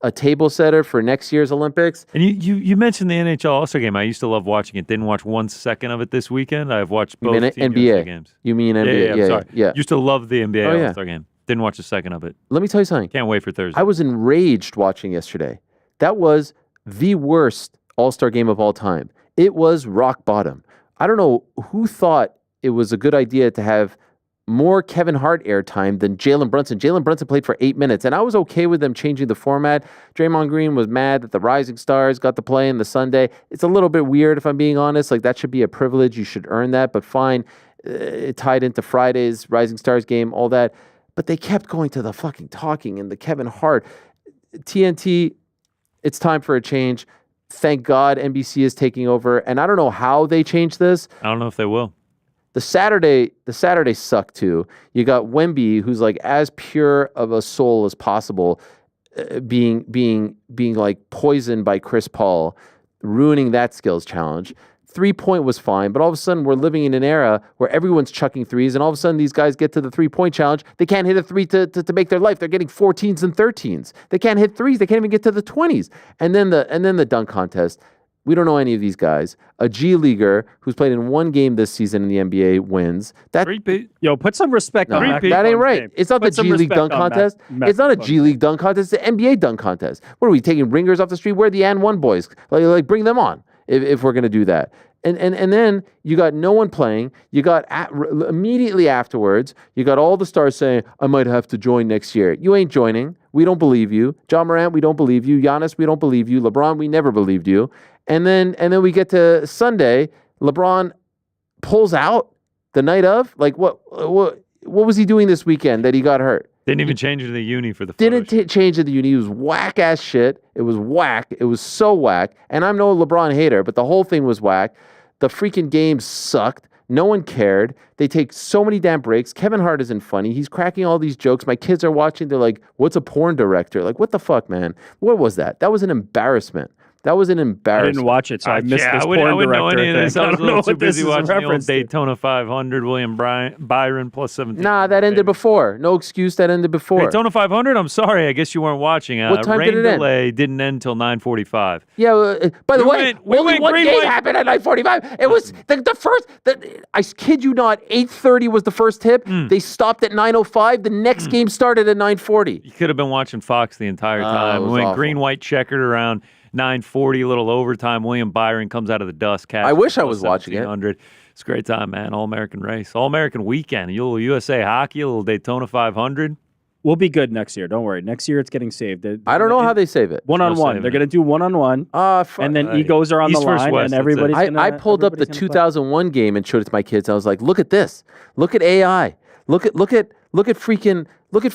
a table setter for next year's Olympics. And you mentioned the NHL All-Star Game. I used to love watching it. Didn't watch 1 second of it this weekend. I've watched both Team USA games. You mean NBA? Yeah, sorry. Yeah. Used to love the NBA All-Star Game. Didn't watch a second of it. Let me tell you something. Can't wait for Thursday. I was enraged watching yesterday. That was the worst All-Star game of all time. It was rock bottom. I don't know who thought it was a good idea to have more Kevin Hart airtime than Jalen Brunson. Jalen Brunson played for 8 minutes, and I was okay with them changing the format. Draymond Green was mad that the Rising Stars got to play in the Sunday. It's a little bit weird, if I'm being honest. Like, that should be a privilege. You should earn that, but fine. It tied into Friday's Rising Stars game, all that. But they kept going to the fucking talking and the Kevin Hart. TNT, it's time for a change. Thank God NBC is taking over, and I don't know how they change this. I don't know if they will. The Saturday sucked too. You got Wemby, who's like as pure of a soul as possible, being like poisoned by Chris Paul, ruining that skills challenge. 3-point was fine, but all of a sudden we're living in an era where everyone's chucking threes, and all of a sudden these guys get to the 3-point challenge. They can't hit a three to make their life. They're getting 14s and 13s. They can't hit threes. They can't even get to the 20s. And then the dunk contest. We don't know any of these guys. A G Leaguer who's played in one game this season in the NBA wins. That Yo, put some respect on Mac that ain't McClung's right. name. It's not Put the some G League respect dunk on contest. Mac It's not a McClung. G League dunk contest. It's the NBA dunk contest. What are we taking ringers off the street? Where are the and one boys? Like bring them on if we're gonna do that. And then you got no one playing. You got immediately afterwards, you got all the stars saying, I might have to join next year. You ain't joining. We don't believe you. John Morant, we don't believe you. Giannis, we don't believe you. LeBron, we never believed you. And then we get to Sunday, LeBron pulls out the night of. Like what was he doing this weekend that he got hurt? Didn't even change to the uni for the Didn't change to the uni. It was whack ass shit. It was whack. It was so whack. And I'm no LeBron hater, but the whole thing was whack. The freaking game sucked. No one cared. They take so many damn breaks. Kevin Hart isn't funny. He's cracking all these jokes. My kids are watching. They're like, what's a porn director? Like, what the fuck, man? What was that? That was an embarrassment. That was an embarrassment. I didn't watch it, so I missed this I porn wouldn't know director any of this. thing. I was a little too what this busy is watching the old reference to. Daytona 500, William Byron plus 17. Nah, that ended before. No excuse. That ended before. Daytona 500? I'm sorry. I guess you weren't watching. What time rain did it end? delay didn't end until 9:45. Yeah. By the way, only one green, game white. happened at 9:45. It was the first. I kid you not. 8:30 was the first tip. They stopped at 9:05. The next game started at 9:40. You could have been watching Fox the entire time. it We was went awful. green, white, checkered around 9:40, a little overtime. William Byron comes out of the dust. I wish I was watching it. 1700. It's a great time, man. All-American race. All-American weekend. A little USA hockey, a little Daytona 500. We'll be good next year. Don't worry. Next year it's getting saved. I don't know how they save it. One-on-one. They're going to do one-on-one. And then egos are on the East versus line, West, and that's it. everybody's going to I pulled up the 2001 game and showed it to my kids. I was like, look at this. Look at AI. Look at freaking. Look at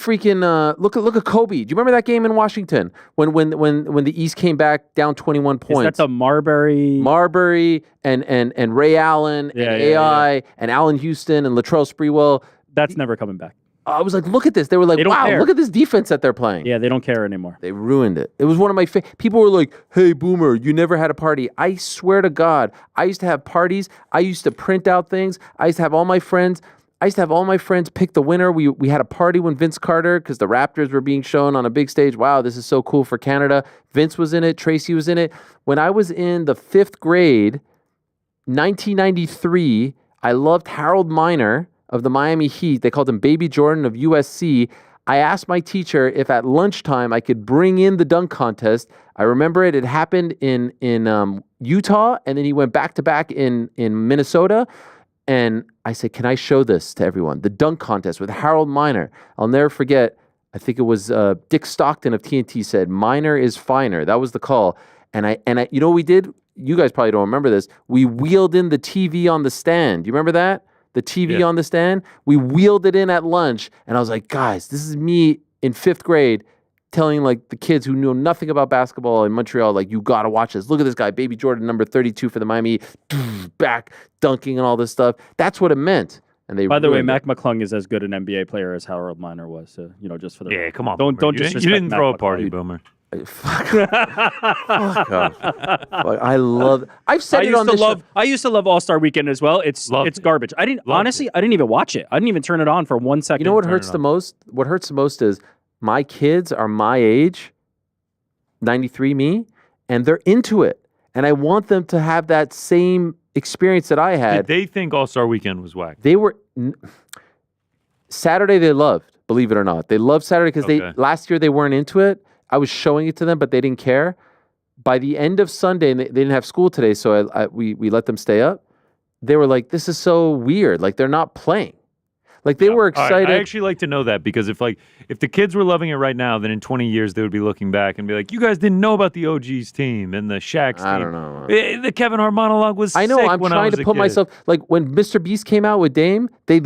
Kobe. Do you remember that game in Washington when the East came back down 21 points? Is that the Marbury and Ray Allen and AI and Allen Houston and Latrell Sprewell? That's never coming back. I was like, look at this. They were like, They don't wow, care. look at this defense that they're playing. Yeah, they don't care anymore. They ruined it. It was one of my people were like, hey, Boomer, you never had a party. I swear to God, I used to have parties. I used to print out things. I used to have all my friends pick the winner. We had a party when Vince Carter, because the Raptors were being shown on a big stage. Wow, this is so cool for Canada. Vince was in it. Tracy was in it. When I was in the 5th grade, 1993, I loved Harold Miner of the Miami Heat. They called him Baby Jordan of USC. I asked my teacher if at lunchtime I could bring in the dunk contest. I remember it. It happened in Utah, and then he went back-to-back in Minnesota. And I said, can I show this to everyone? The dunk contest with Harold Miner. I'll never forget. I think it was Dick Stockton of TNT said, Miner is finer. That was the call. And I, you know what we did? You guys probably don't remember this. We wheeled in the TV on the stand. You remember that? The TV on the stand? We wheeled it in at lunch. And I was like, guys, this is me in 5th grade telling like the kids who knew nothing about basketball in Montreal, like, you got to watch this. Look at this guy, Baby Jordan, number 32 for the Miami, back dunking and all this stuff. That's what it meant. And they By the way, ruined it. Mac McClung is as good an NBA player as Harold Miner was. So, just for the Yeah, come on. Don't Boomer. disrespect You didn't Mac throw a McClung. party, Boomer. Fuck off. Like, I love. I've said it on this show. I used to love All Star Weekend as well. It's garbage. I didn't honestly. I didn't even watch it. I didn't even turn it on for 1 second. You know what hurts the most? What hurts the most is my kids are my age, 93 me, and they're into it. And I want them to have that same experience that I had. Did they think All-Star Weekend was whack? They were Saturday they loved, believe it or not. They loved Saturday because they last year they weren't into it. I was showing it to them, but they didn't care. By the end of Sunday, and they didn't have school today, so we let them stay up. They were like, this is so weird. Like, they're not playing. Like, they were excited. I actually like to know that, because if the kids were loving it right now, then in 20 years they would be looking back and be like, you guys didn't know about the OG's team and the Shaq's team. I don't know. The Kevin Hart monologue was I know. sick I'm when I trying was to a put kid. myself, like, when Mr. Beast came out with Dame, they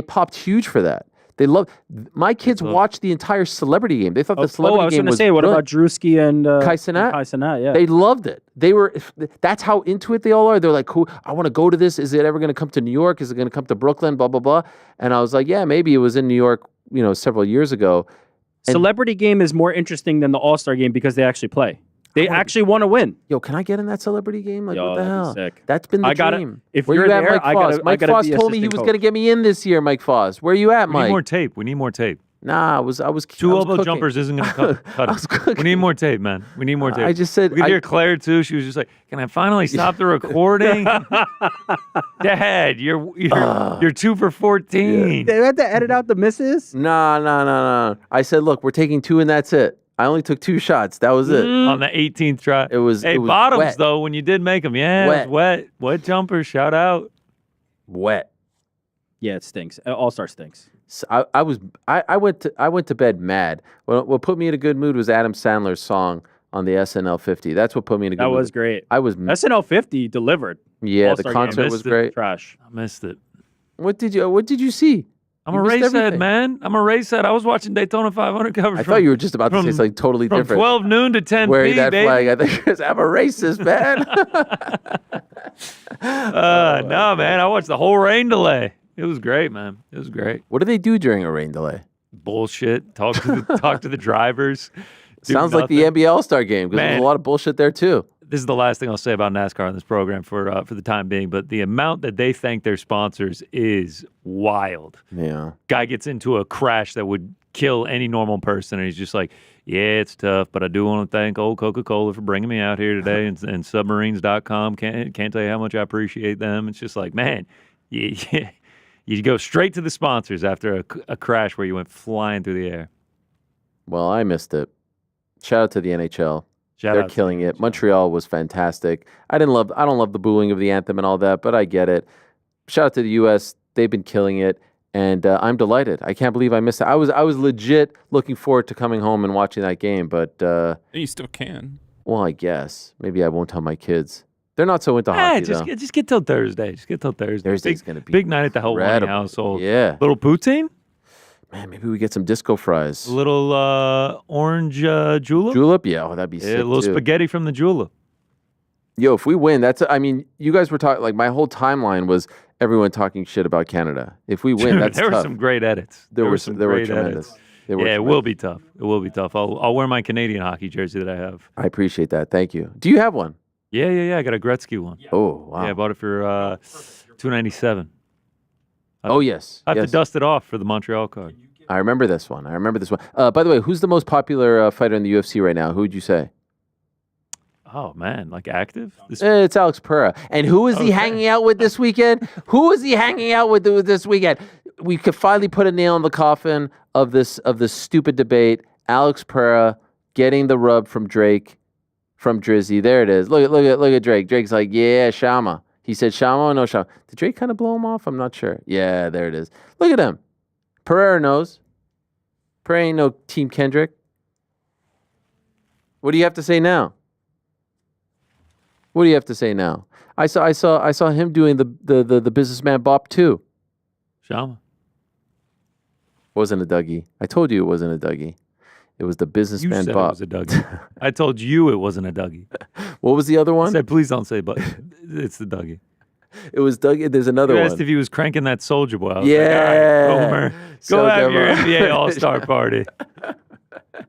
popped huge for that. They love. My kids watched the entire Celebrity Game. They thought the Celebrity I was Game going to was say, what brilliant. about Drewski and Kai Cenat? Kai Cenat, yeah. They loved it. They were. That's how into it they all are. They're like, cool. I want to go to this. Is it ever going to come to New York? Is it going to come to Brooklyn? Blah blah blah. And I was like, yeah, maybe it was in New York, several years ago. And Celebrity Game is more interesting than the All-Star Game because they actually play. They actually want to win. Yo, can I get in that Celebrity Game? Like, what the that'd be hell? sick. That's been the I gotta- dream. if Where you're you at, there, Mike I Foss? gotta- I Mike gotta Foss be told me he assistant was coach. going to get me in this year. Mike Foss, where you at, We Mike? need more tape. We need more tape. Nah, I was Two I was elbow cooking. jumpers isn't going to cut it. We need more tape, man. We need more tape. I just said we could hear Claire too. She was just like, "Can I finally stop the recording?" Dad, you're 2 for 14. They had to edit out the misses. No. I said, look, we're taking 2 and that's it. I only took 2 shots. That was it. On the 18th try. It was. Hey, it was bottoms wet. though. When you did make them, yeah, it was wet. Wet jumpers. Shout out. Wet. Yeah, it stinks. All-Star stinks. So I went to bed mad. What put me in a good mood was Adam Sandler's song on the SNL 50. That's what put me in a good mood. That was great. I was SNL 50 delivered. Yeah, All-Star the concert game. was great. Trash. I missed it. What did you see? I'm You a missed race head, everything. man. I'm a race head. I was watching Daytona 500 coverage. I thought you were just about to say something totally from different. 12 noon to 10 Wearing p, that baby. flag, I think I'm a racist, man. No, man. I watched the whole rain delay. It was great, man. It was great. What do they do during a rain delay? Bullshit. Talk to the drivers. Do Sounds like the nothing. NBA All-Star game because there's Man. a lot of bullshit there too. This is the last thing I'll say about NASCAR on this program for the time being, but the amount that they thank their sponsors is wild. Yeah. Guy gets into a crash that would kill any normal person, and he's just like, yeah, it's tough, but I do want to thank old Coca-Cola for bringing me out here today, and submarines.com. Can't tell you how much I appreciate them. It's just like, man, you go straight to the sponsors after a crash where you went flying through the air. Well, I missed it. Shout out to the NHL. Shout They're out to killing it. Montreal was fantastic. I don't love the booing of the anthem and all that, but I get it. Shout out to the U.S. They've been killing it, and I'm delighted. I can't believe I missed it. I was legit looking forward to coming home and watching that game, but You still can. well, I guess maybe I won't tell my kids. They're not so into hockey though. Just get till Thursday. Just get till Thursday. Thursday's gonna be big night at the Helwani incredible. household. Yeah. Little poutine. Man, maybe we get some disco fries. A little orange julep. Julep? Yeah, oh, that'd be Yeah, sick a little too. spaghetti from the julep. Yo, if we win, I mean, you guys were talking, like, my whole timeline was everyone talking shit about Canada. If we win, Dude, that's there tough. were some great edits. They were great tremendous. edits. They were Yeah, it tremendous. will be tough. It will be tough. I'll wear my Canadian hockey jersey that I have. I appreciate that. Thank you. Do you have one? Yeah. I got a Gretzky one. Oh, wow. Yeah, I bought it for $297. Oh, yes. I have yes. to dust it off for the Montreal card. I remember this one. By the way, who's the most popular fighter in the UFC right now? Who would you say? Oh man, like active? It's Alex Pereira. And who is he Okay. hanging out with this weekend? Who is he hanging out with this weekend? We could finally put a nail in the coffin of this stupid debate. Alex Pereira getting the rub from Drake, from Drizzy. There it is. Look at Drake. Drake's like, yeah, Shama. He said Shama or no Shama. Did Drake kind of blow him off? I'm not sure. Yeah, there it is. Look at him. Pereira knows. Pereira ain't no Team Kendrick. What do you have to say now? What do you have to say now? I saw him doing the businessman bop too. Shama. Wasn't a Dougie. I told you it wasn't a Dougie. It was the You businessman said bop. it was a Dougie. I told you it wasn't a Dougie. What was the other I one? said, please don't say, but it's the Dougie. It was Dougie. There's another You one. asked if he was cranking that Soldier Boy. I was Yeah. like, all right, Gomer, So go have your Gomer. NBA All-Star party.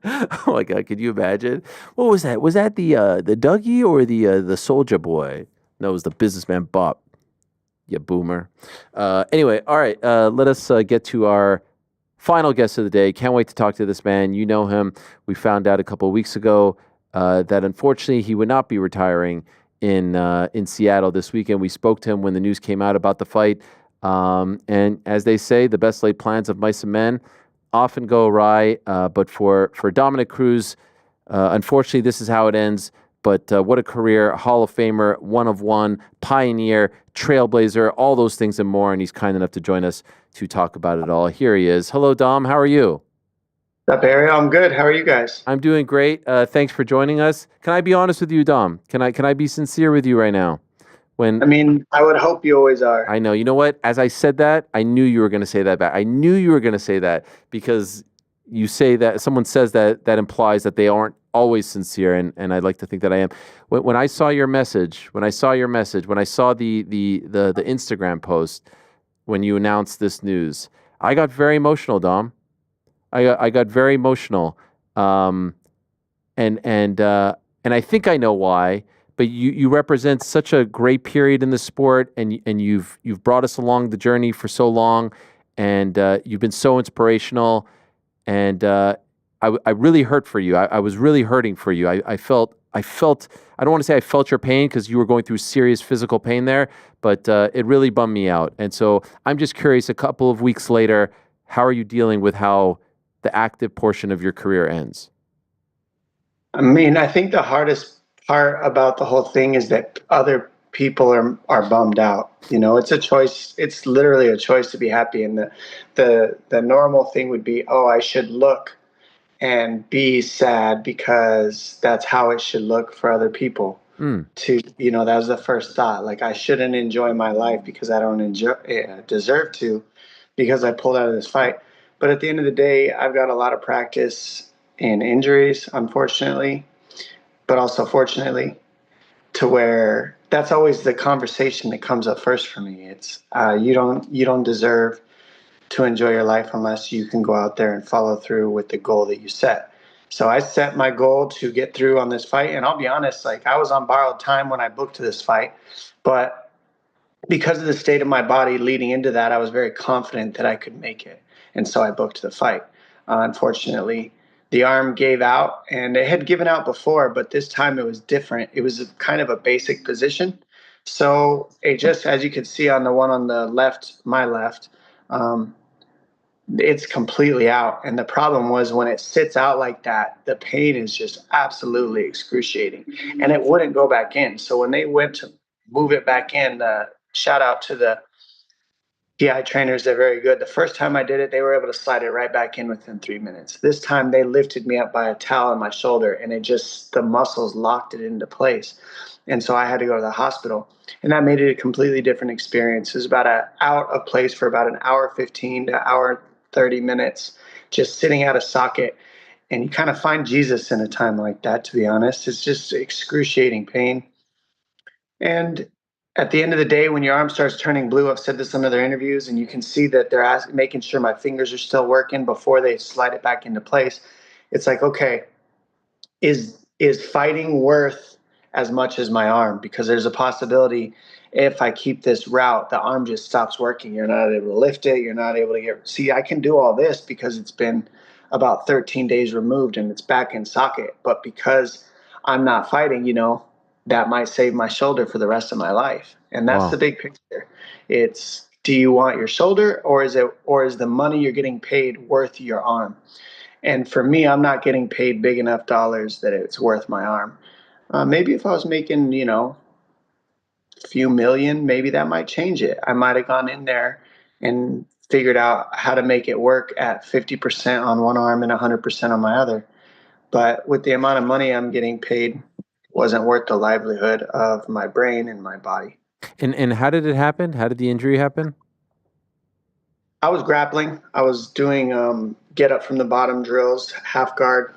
Oh my God! Could you imagine? What was that? Was that the Dougie or the Soldier Boy? No, it was the businessman bop. You boomer. Anyway, all right. Let us get to our final guest of the day. Can't wait to talk to this man. You know him. We found out a couple of weeks ago that unfortunately he would not be retiring in Seattle this weekend. We spoke to him when the news came out about the fight. And as they say, the best laid plans of mice and men often go awry. But for Dominick Cruz, unfortunately, this is how it ends. But what a career, Hall of Famer, one of one, pioneer, trailblazer, all those things and more. And he's kind enough to join us to talk about it all. Here he is. Hello, Dom. How are you? What's up, Ariel? I'm good. How are you guys? I'm doing great. Thanks for joining us. Can I be honest with you, Dom? Can I be sincere with you right now? I would hope you always are. I know. You know what? As I said that, I knew you were going to say that back. I knew you were going to say that because you say that someone says that implies that they aren't always sincere, and I'd like to think that I am. When I saw your message, when I saw the Instagram post when you announced this news, I got very emotional, Dom. I got very emotional, and I think I know why. But you represent such a great period in the sport, and you've brought us along the journey for so long, and you've been so inspirational. and I really hurt for you. I was really hurting for you. I felt. I don't want to say I felt your pain because you were going through serious physical pain there, but it really bummed me out. And so I'm just curious. A couple of weeks later, how are you dealing with how the active portion of your career ends? I mean, I think the hardest part about the whole thing is that other people are bummed out. You know, it's a choice. It's literally a choice to be happy. And the normal thing would be, oh, I should look and be sad because that's how it should look for other people. To, you know, that was the first thought. Like, I shouldn't enjoy my life because I don't deserve to, because I pulled out of this fight. But at the end of the day, I've got a lot of practice in injuries, unfortunately, but also fortunately, to where that's always the conversation that comes up first for me. It's you don't deserve to enjoy your life unless you can go out there and follow through with the goal that you set. So I set my goal to get through on this fight, and I'll be honest, like, I was on borrowed time when I booked this fight, but because of the state of my body leading into that, I was very confident that I could make it, and so I booked the fight. Unfortunately, the arm gave out, and it had given out before, but this time it was different. It was kind of a basic position. So it just, as you can see on the one on the left, my left, it's completely out. And the problem was, when it sits out like that, the pain is just absolutely excruciating, and it wouldn't go back in. So when they went to move it back in, shout out to the PI trainers, they're very good. The first time I did it, they were able to slide it right back in within 3 minutes. This time they lifted me up by a towel on my shoulder, and the muscles locked it into place. And so I had to go to the hospital, and that made it a completely different experience. It was out of place for about an hour 15 to hour 30 minutes, just sitting out of socket. And you kind of find Jesus in a time like that, to be honest. It's just excruciating pain. And at the end of the day, when your arm starts turning blue, I've said this in other interviews, and you can see that they're making sure my fingers are still working before they slide it back into place. It's like, okay, is fighting worth as much as my arm? Because there's a possibility, if I keep this route, the arm just stops working. You're not able to lift it. You're not able to see, I can do all this because it's been about 13 days removed and it's back in socket. But because I'm not fighting, you know, that might save my shoulder for the rest of my life. And that's the big picture. It's, do you want your shoulder, or is the money you're getting paid worth your arm? And for me, I'm not getting paid big enough dollars that it's worth my arm. Maybe if I was making, you know, a few million, maybe that might change it. I might have gone in there and figured out how to make it work at 50% on one arm and 100% on my other. But with the amount of money I'm getting paid, wasn't worth the livelihood of my brain and my body. And how did it happen? How did the injury happen? I was grappling. I was doing get up from the bottom drills, half guard,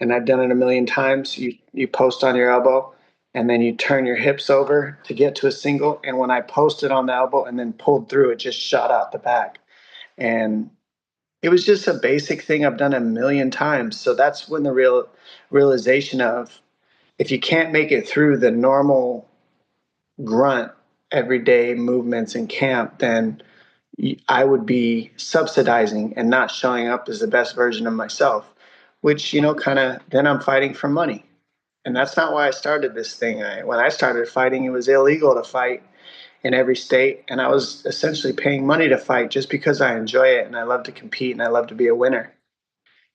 and I've done it a million times. You post on your elbow, and then you turn your hips over to get to a single. And when I posted on the elbow and then pulled through, it just shot out the back. And it was just a basic thing I've done a million times. So that's when the realization of, if you can't make it through the normal grunt everyday movements in camp, then I would be subsidizing and not showing up as the best version of myself, which, you know, kind of, then I'm fighting for money. And that's not why I started this thing. When I started fighting, it was illegal to fight in every state. And I was essentially paying money to fight just because I enjoy it and I love to compete and I love to be a winner.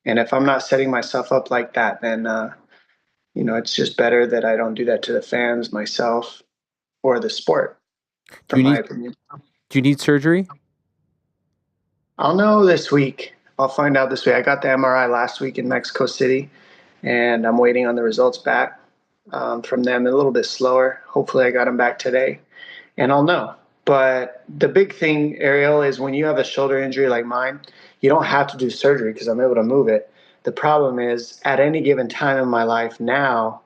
And if I'm not setting myself up like that, then, you know, it's just better that I don't do that to the fans, myself, or the sport, from my opinion. Do you need surgery? I'll know this week. I'll find out this week. I got the MRI last week in Mexico City, and I'm waiting on the results back from them. A little bit slower. Hopefully I got them back today, and I'll know. But the big thing, Ariel, is when you have a shoulder injury like mine, you don't have to do surgery because I'm able to move it. The problem is, at any given time in my life now,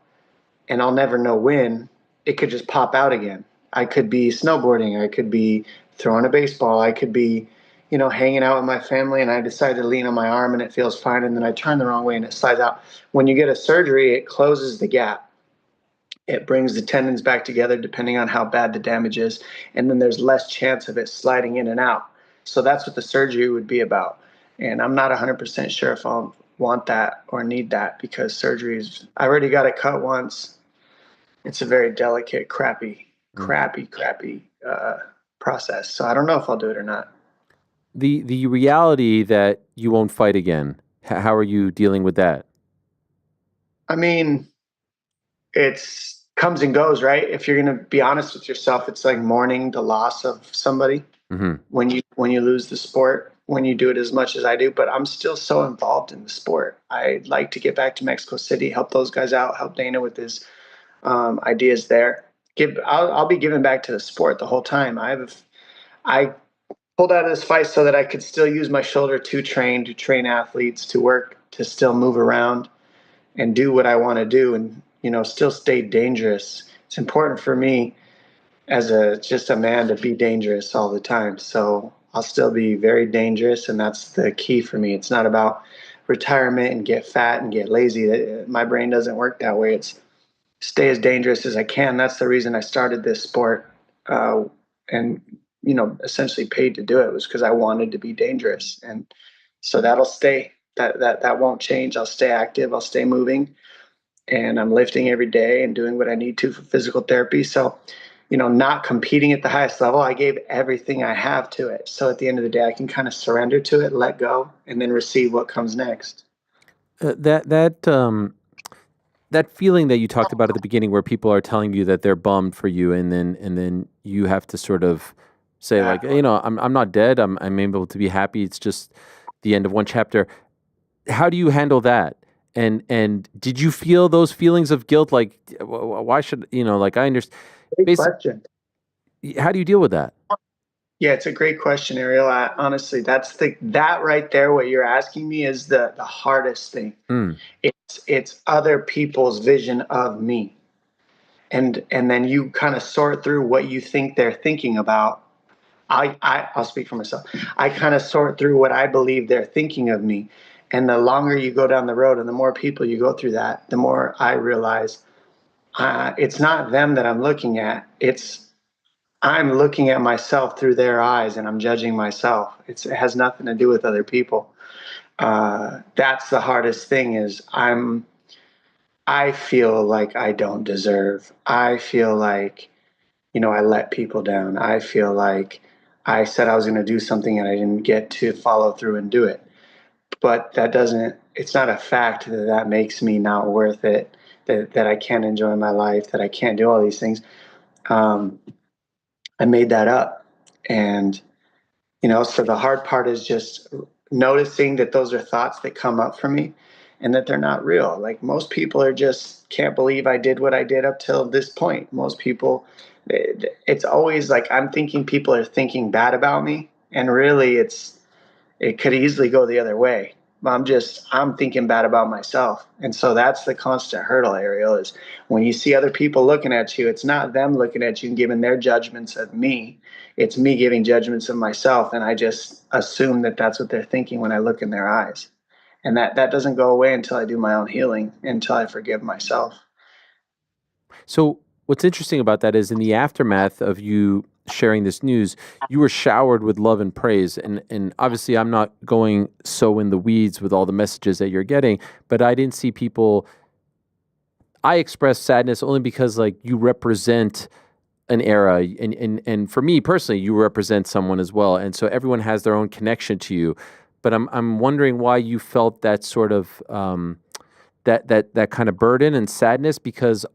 and I'll never know when, it could just pop out again. I could be snowboarding. I could be throwing a baseball. I could be, you know, hanging out with my family, and I decide to lean on my arm and it feels fine, and then I turn the wrong way and it slides out. When you get a surgery, it closes the gap. It brings the tendons back together depending on how bad the damage is, and then there's less chance of it sliding in and out. So that's what the surgery would be about. And I'm not 100% sure if I'll want that or need that, because surgeries, I already got it cut once. It's a very delicate, crappy process. So I don't know if I'll do it or not. The reality that you won't fight again, how are you dealing with that? I mean, it's comes and goes, right? If you're going to be honest with yourself, it's like mourning the loss of somebody when you lose the sport, when you do it as much as I do. But I'm still so involved in the sport. I'd like to get back to Mexico City, help those guys out, help Dana with his ideas there. I'll be giving back to the sport the whole time. I pulled out of this fight so that I could still use my shoulder to train athletes, to work, to still move around and do what I want to do, and still stay dangerous. It's important for me as just a man to be dangerous all the time. So I'll still be very dangerous, and that's the key for me. It's not about retirement and get fat and get lazy. My brain doesn't work that way. It's stay as dangerous as I can. That's the reason I started this sport, and essentially paid to do it, was because I wanted to be dangerous. And so that'll stay. That won't change. I'll stay active. I'll stay moving. And I'm lifting every day and doing what I need to for physical therapy. So, not competing at the highest level, I gave everything I have to it. So at the end of the day, I can kind of surrender to it, let go, and then receive what comes next. That feeling that you talked about at the beginning, where people are telling you that they're bummed for you, and then you have to sort of say like, I'm not dead. I'm able to be happy. It's just the end of one chapter. How do you handle that? And did you feel those feelings of guilt? Like, why should, like, I understand. Great question. How do you deal with that? Yeah, it's a great question, Ariel. Honestly, that right there, what you're asking me, is the hardest thing. It's other people's vision of me. And then you kind of sort through what you think they're thinking about. I'll speak for myself. I kind of sort through what I believe they're thinking of me. And the longer you go down the road and the more people you go through that, the more I realize it's not them that I'm looking at. I'm looking at myself through their eyes, and I'm judging myself. It has nothing to do with other people. That's the hardest thing, is I feel like I don't deserve. I feel like, I let people down. I feel like I said I was going to do something and I didn't get to follow through and do it. But it's not a fact that makes me not worth it, that I can't enjoy my life, that I can't do all these things. I made that up. And, so the hard part is just noticing that those are thoughts that come up for me and that they're not real. Like, most people can't believe I did what I did up till this point. Most people, it's always like I'm thinking people are thinking bad about me. And really it could easily go the other way. I'm thinking bad about myself. And so that's the constant hurdle, Ariel, is when you see other people looking at you, it's not them looking at you and giving their judgments of me. It's me giving judgments of myself. And I just assume that that's what they're thinking when I look in their eyes. And that doesn't go away until I do my own healing, until I forgive myself. So what's interesting about that is, in the aftermath of you sharing this news, you were showered with love and praise. And obviously I'm not going so in the weeds with all the messages that you're getting, but I didn't see people. I expressed sadness only because, like, you represent an era, and for me personally, you represent someone as well. And so everyone has their own connection to you. But I'm wondering why you felt that sort of that kind of burden and sadness, because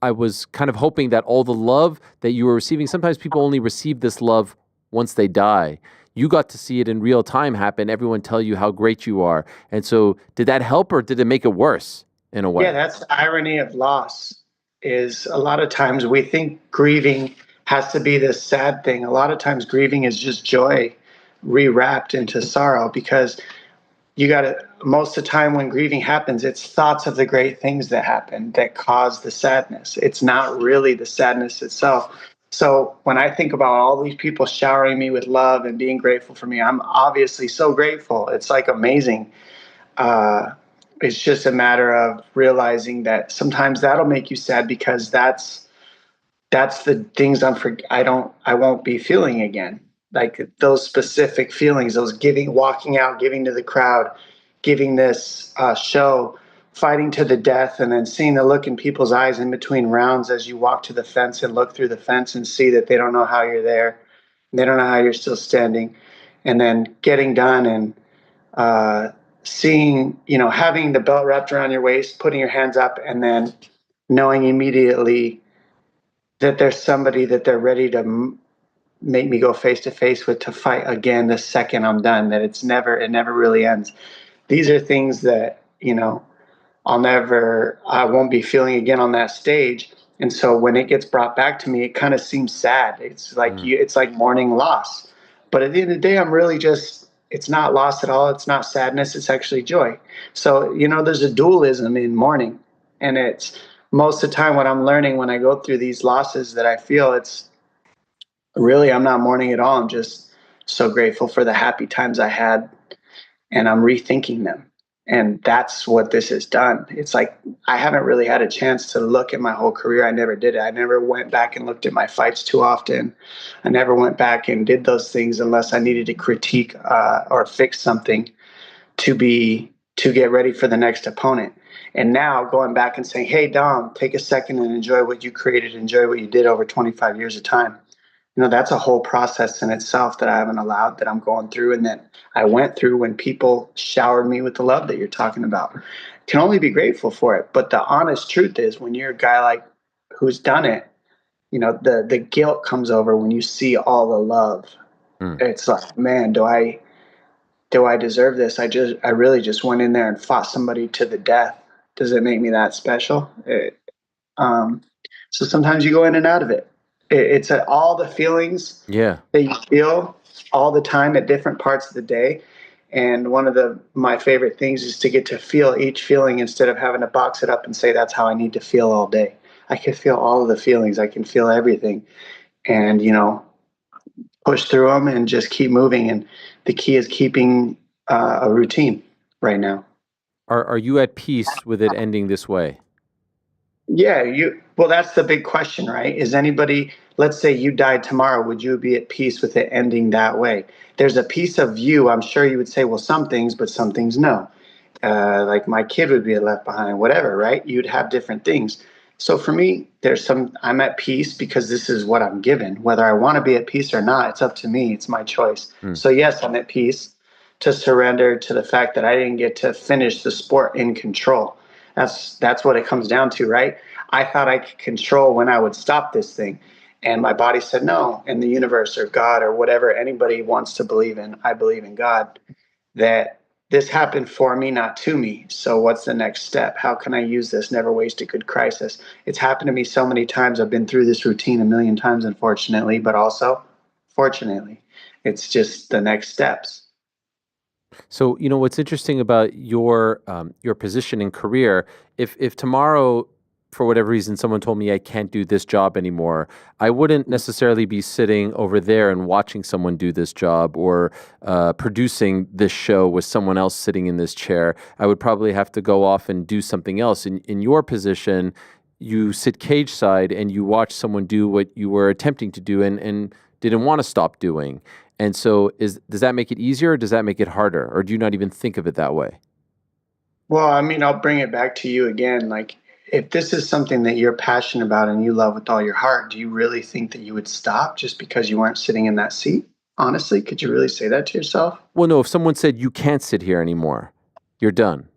I was kind of hoping that all the love that you were receiving, sometimes people only receive this love once they die. You got to see it in real time happen, everyone tell you how great you are. And so did that help, or did it make it worse in a way? Yeah, that's the irony of loss, is a lot of times we think grieving has to be this sad thing. A lot of times grieving is just joy rewrapped into sorrow, because most of the time when grieving happens, it's thoughts of the great things that happen that cause the sadness. It's not really the sadness itself. So when I think about all these people showering me with love and being grateful for me, I'm obviously so grateful. It's like amazing. It's just a matter of realizing that sometimes that'll make you sad, because that's the things I won't be feeling again. like those specific feelings, those walking out, giving to the crowd, giving this show, fighting to the death, and then seeing the look in people's eyes in between rounds as you walk to the fence and look through the fence and see that they don't know how you're there. They don't know how you're still standing. And then getting done and seeing, having the belt wrapped around your waist, putting your hands up, and then knowing immediately that there's somebody that they're ready to make me go face to face with, to fight again the second I'm done, that it never really ends. These are things that, I won't be feeling again on that stage. And so when it gets brought back to me, it kind of seems sad. It's like it's like mourning loss. But at the end of the day, I'm really it's not loss at all. It's not sadness. It's actually joy. So, there's a dualism in mourning. And it's most of the time what I'm learning when I go through these losses that I feel, it's really, I'm not mourning at all. I'm just so grateful for the happy times I had, and I'm rethinking them. And that's what this has done. It's like I haven't really had a chance to look at my whole career. I never did it. I never went back and looked at my fights too often. I never went back and did those things unless I needed to critique or fix something to get ready for the next opponent. And now going back and saying, hey, Dom, take a second and enjoy what you created, enjoy what you did over 25 years of time. That's a whole process in itself that I haven't allowed, that I'm going through, and that I went through when people showered me with the love that you're talking about. Can only be grateful for it. But the honest truth is, when you're a guy like who's done it, the guilt comes over when you see all the love. It's like, man, do I deserve this? I really just went in there and fought somebody to the death. Does it make me that special? So sometimes you go in and out of it. It's all the feelings that you feel all the time at different parts of the day. And one of my favorite things is to get to feel each feeling instead of having to box it up and say, that's how I need to feel all day. I can feel all of the feelings. I can feel everything, and, push through them and just keep moving. And the key is keeping a routine right now. Are you at peace with it ending this way? Yeah, well, that's the big question, right? Is anybody, let's say you died tomorrow, would you be at peace with it ending that way? There's a piece of you, I'm sure you would say, well, some things, but some things no. Like my kid would be left behind, whatever, right? You'd have different things. So for me, I'm at peace because this is what I'm given. Whether I want to be at peace or not, it's up to me. It's my choice. So yes, I'm at peace to surrender to the fact that I didn't get to finish the sport in control. That's what it comes down to, right? I thought I could control when I would stop this thing. And my body said no. And the universe or God or whatever anybody wants to believe in, I believe in God, that this happened for me, not to me. So what's the next step? How can I use this? Never waste a good crisis. It's happened to me so many times. I've been through this routine a million times, unfortunately, but also fortunately. It's just the next steps. So, what's interesting about your position and career, if tomorrow, for whatever reason, someone told me I can't do this job anymore, I wouldn't necessarily be sitting over there and watching someone do this job or producing this show with someone else sitting in this chair. I would probably have to go off and do something else. In your position, you sit cage side and you watch someone do what you were attempting to do and didn't want to stop doing. And so does that make it easier or does that make it harder? Or do you not even think of it that way? Well, I mean, I'll bring it back to you again. Like, if this is something that you're passionate about and you love with all your heart, do you really think that you would stop just because you weren't sitting in that seat? Honestly, could you really say that to yourself? Well, no, if someone said you can't sit here anymore, you're done.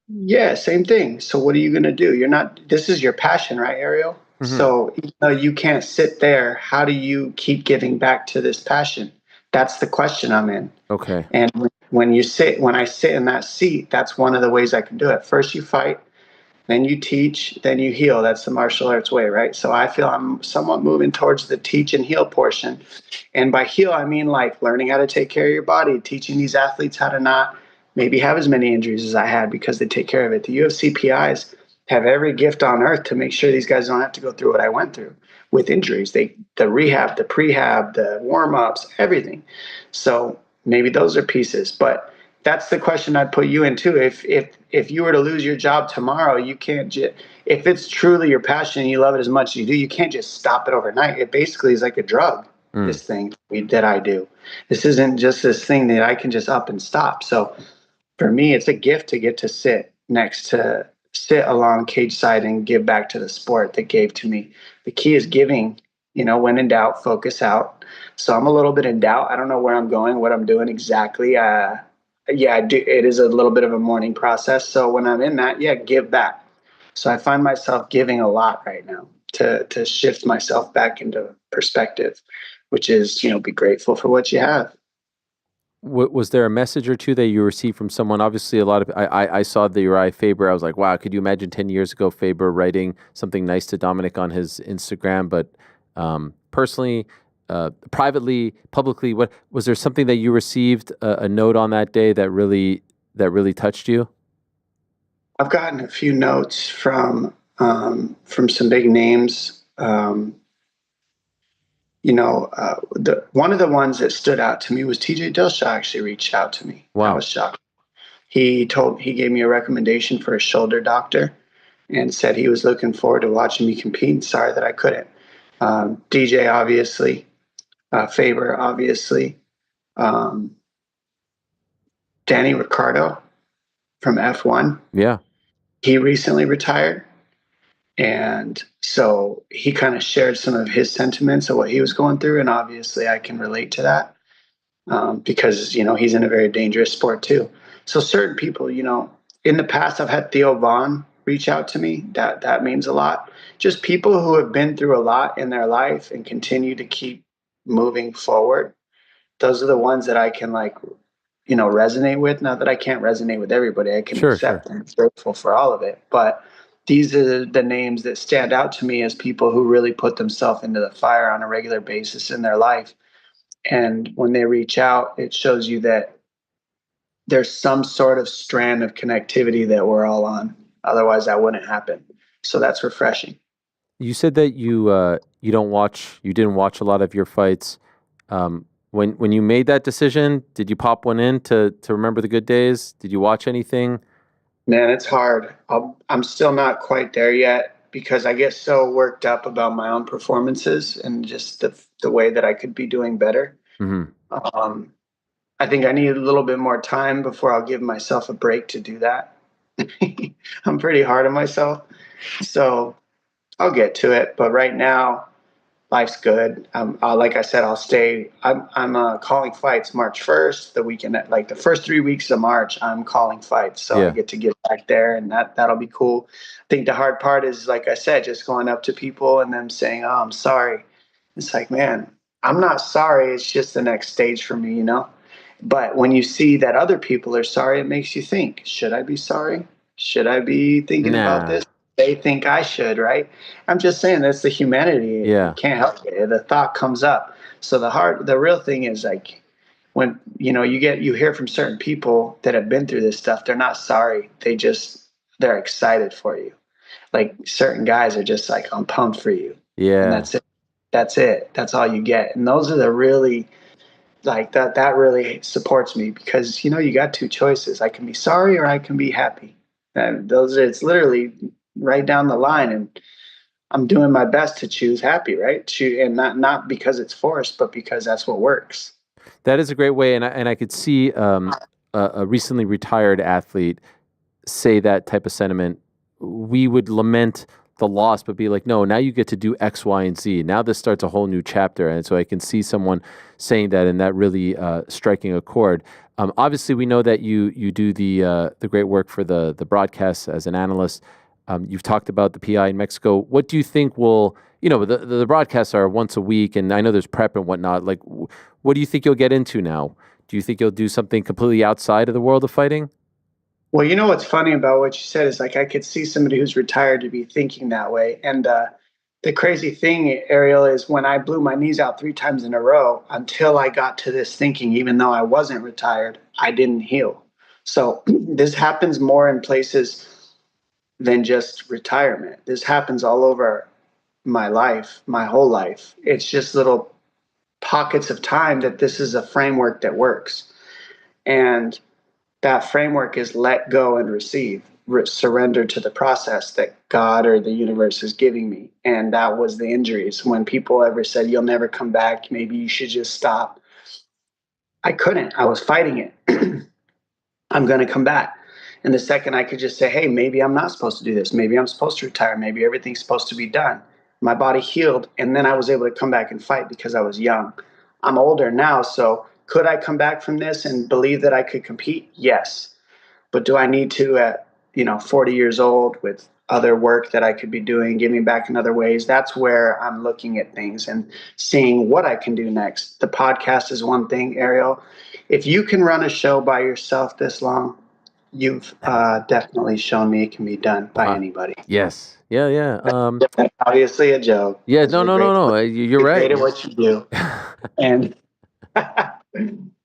Yeah, same thing. So what are you going to do? This is your passion, right, Ariel? Mm-hmm. So even though you can't sit there, how do you keep giving back to this passion? That's the question I'm in. Okay. And when I sit in that seat, that's one of the ways I can do it. First you fight, then you teach, then you heal. That's the martial arts way, right? So I feel I'm somewhat moving towards the teach and heal portion. And by heal, I mean like learning how to take care of your body, teaching these athletes how to not maybe have as many injuries as I had because they take care of it. The UFC PIs have every gift on earth to make sure these guys don't have to go through what I went through with injuries. The rehab, the prehab, the warm-ups, everything. So maybe those are pieces, but that's the question I'd put you into. If you were to lose your job tomorrow, you can't if it's truly your passion and you love it as much as you do, you can't just stop it overnight. It basically is like a drug. this thing that I do. This isn't just this thing that I can just up and stop. So for me, it's a gift to get to sit along cage side and give back to the sport that gave to me. The key is giving, when in doubt, focus out. So I'm a little bit in doubt. I don't know where I'm going, what I'm doing exactly. I do. It is a little bit of a mourning process. So when I'm in that, give back. So I find myself giving a lot right now to shift myself back into perspective, which is, be grateful for what you have. Was there a message or two that you received from someone? Obviously, a lot of I saw the Uriah Faber. I was like, wow, could you imagine 10 years ago Faber writing something nice to Dominick on his Instagram? But personally, privately, publicly, what was there something that you received a note on that day that really touched you? I've gotten a few notes from some big names. One of the ones that stood out to me was TJ Dillashaw actually reached out to me. Wow. I was shocked. He gave me a recommendation for a shoulder doctor and said he was looking forward to watching me compete. Sorry that I couldn't. DJ, obviously. Faber, obviously. Danny Ricciardo from F1. Yeah. He recently retired. And so he kind of shared some of his sentiments of what he was going through. And obviously I can relate to that because, he's in a very dangerous sport too. So certain people, in the past, I've had Theo Vaughn reach out to me. That means a lot. Just people who have been through a lot in their life and continue to keep moving forward. Those are the ones that I can resonate with. Not that I can't resonate with everybody. I can accept and be grateful for all of it. But these are the names that stand out to me as people who really put themselves into the fire on a regular basis in their life. And when they reach out, it shows you that there's some sort of strand of connectivity that we're all on. Otherwise, that wouldn't happen. So that's refreshing. You said that you didn't watch a lot of your fights. When you made that decision, did you pop one in to remember the good days? Did you watch anything? Man, it's hard. I'm still not quite there yet because I get so worked up about my own performances and just the way that I could be doing better. Mm-hmm. I think I need a little bit more time before I'll give myself a break to do that. I'm pretty hard on myself. So I'll get to it. But right now, life's good. Like I said, I'll stay. I'm calling fights March 1st, the weekend, like the first 3 weeks of March, I'm calling fights. So I get to get back there and that'll be cool. I think the hard part is, like I said, just going up to people and them saying, oh, I'm sorry. It's like, man, I'm not sorry. It's just the next stage for me, But when you see that other people are sorry, it makes you think, should I be sorry? Should I be thinking about this? They think I should, right? I'm just saying that's the humanity. Yeah. You can't help it. The thought comes up. So the real thing is like when, you hear from certain people that have been through this stuff, they're not sorry. They're excited for you. Like certain guys are just like, I'm pumped for you. Yeah. And that's it. That's it. That's all you get. And those are the really, like that really supports me because, you got two choices. I can be sorry or I can be happy. And it's literally right down the line. And I'm doing my best to choose happy, right? And not because it's forced, but because that's what works. That is a great way. And I could see a recently retired athlete say that type of sentiment. We would lament the loss, but be like, no, now you get to do X, Y, and Z. Now this starts a whole new chapter. And so I can see someone saying that and that really striking a chord. Obviously, we know that you do the great work for the broadcasts as an analyst. You've talked about the PI in Mexico. What do you think will, the broadcasts are once a week, and I know there's prep and whatnot. Like, what do you think you'll get into now? Do you think you'll do something completely outside of the world of fighting? Well, what's funny about what you said is like I could see somebody who's retired to be thinking that way. And the crazy thing, Ariel, is when I blew my knees out 3 times in a row, until I got to this thinking, even though I wasn't retired, I didn't heal. So this happens more in places than just retirement. This happens all over my life, my whole life. It's just little pockets of time that this is a framework that works. And that framework is let go and receive. surrender to the process that God or the universe is giving me. And that was the injuries. When people ever said, you'll never come back, maybe you should just stop. I couldn't. I was fighting it. I'm going to come back. And the second I could just say, hey, maybe I'm not supposed to do this. Maybe I'm supposed to retire. Maybe everything's supposed to be done. My body healed. And then I was able to come back and fight because I was young. I'm older now. So could I come back from this and believe that I could compete? Yes. But do I need to at 40 years old with other work that I could be doing, giving back in other ways? That's where I'm looking at things and seeing what I can do next. The podcast is one thing, Ariel. If you can run a show by yourself this long, you've definitely shown me it can be done by anybody. Yes. Yeah. That's obviously a joke. Yeah. No. You're right. Great at what you do. And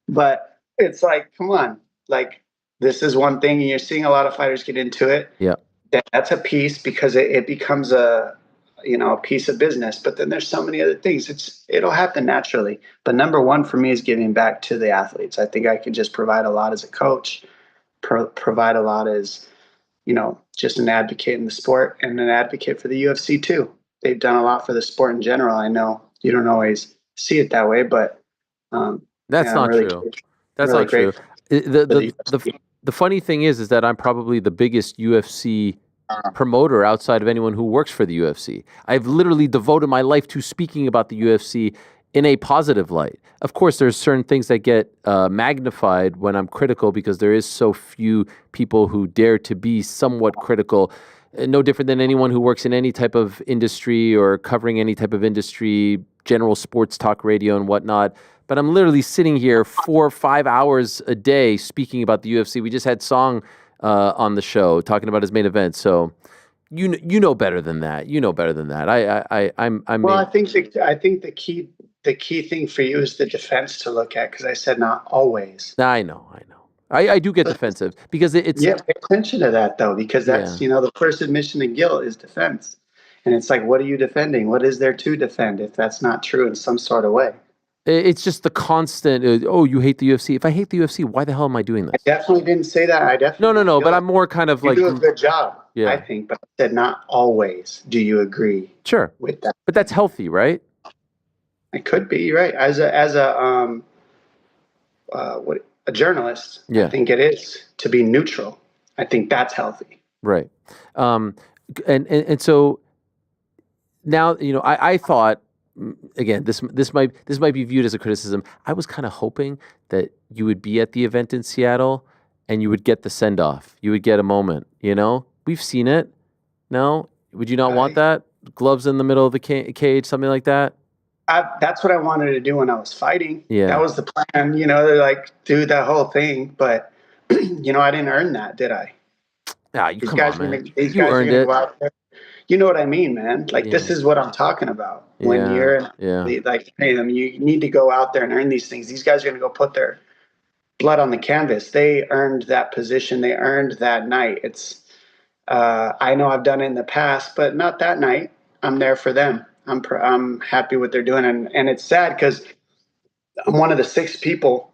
but it's like, come on, like, this is one thing, and you're seeing a lot of fighters get into it. Yeah. That's a piece because it becomes a piece of business. But then there's so many other things. It'll happen naturally. But number one for me is giving back to the athletes. I think I can just provide a lot as a coach, provide a lot as, just an advocate in the sport and an advocate for the UFC too. They've done a lot for the sport in general. I know you don't always see it that way, but that's not really true. That's not true. The funny thing is that I'm probably the biggest UFC promoter outside of anyone who works for the UFC. I've literally devoted my life to speaking about the UFC in a positive light. Of course, there's certain things that get magnified when I'm critical because there is so few people who dare to be somewhat critical. No different than anyone who works in any type of industry or covering any type of industry, general sports talk radio and whatnot. But I'm literally sitting here 4 or 5 hours a day speaking about the UFC. We just had Song on the show talking about his main event. So you know better than that. You know better than that. I think the key thing for you is the defense to look at, because I said not always. I know. I do get defensive because it's pay attention to that though, because that's the first admission of guilt is defense, and it's like, what are you defending? What is there to defend if that's not true in some sort of way? It's just the constant, you hate the UFC. If I hate the UFC, why the hell am I doing this? I definitely didn't say that. I definitely No, but I'm more kind of like... You do a good job, yeah. I think, but I said not always. Do you agree with that? But that's healthy, right? It could be, right. As a journalist, I think it is to be neutral. I think that's healthy. Right. And so now, I thought, again, this might be viewed as a criticism. I was kind of hoping that you would be at the event in Seattle and you would get the send off. You would get a moment. We've seen it. No, would you not want that? Gloves in the middle of the cage, something like that. That's what I wanted to do when I was fighting. Yeah, that was the plan. They're like, do that whole thing, but I didn't earn that, did I? Nah, come on, man. You earned it. You know what I mean, man? Like, this is what I'm talking about. When you're like, hey, you need to go out there and earn these things. These guys are going to go put their blood on the canvas. They earned that position. They earned that night. It's, I know I've done it in the past, but not that night. I'm there for them. I'm happy what they're doing. And it's sad because I'm one of the 6 people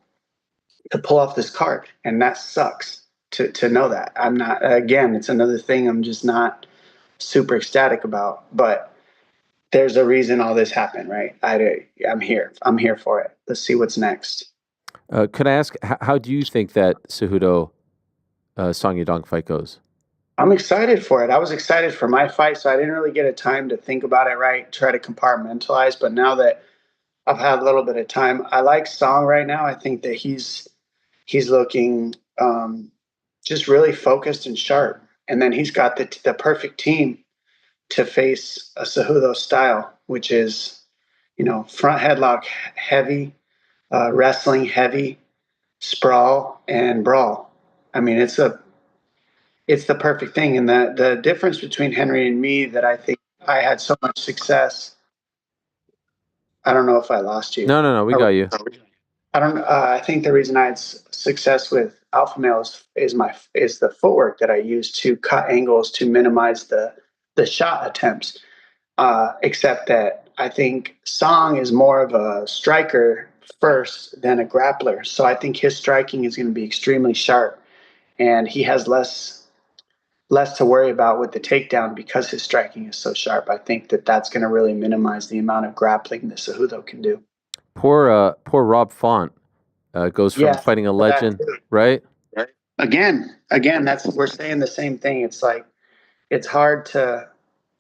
to pull off this card. And that sucks to know that. I'm not, again, it's another thing I'm just not super ecstatic about, but there's a reason all this happened, right? I'm here for it. Let's see what's next. Could I ask, how do you think that Cejudo Song Yadong fight goes? I'm excited for it. I was excited for my fight, so I didn't really get a time to think about it, right? Try to compartmentalize. But now that I've had a little bit of time, I like Song right now. I think that he's looking just really focused and sharp. And then he's got the perfect team to face a Cejudo style, which is, front headlock heavy, wrestling heavy, sprawl and brawl. I mean, it's the perfect thing. And the difference between Henry and me that I think I had so much success. I don't know if I lost you. No, we got you. I think the reason I had success with alpha males is the footwork that I use to cut angles to minimize the shot attempts. Except that I think Song is more of a striker first than a grappler. So I think his striking is going to be extremely sharp, and he has less less to worry about with the takedown because his striking is so sharp. I think that that's going to really minimize the amount of grappling that Cejudo can do. Poor Rob Font goes from fighting a legend, right? Again, we're saying the same thing. It's like it's hard to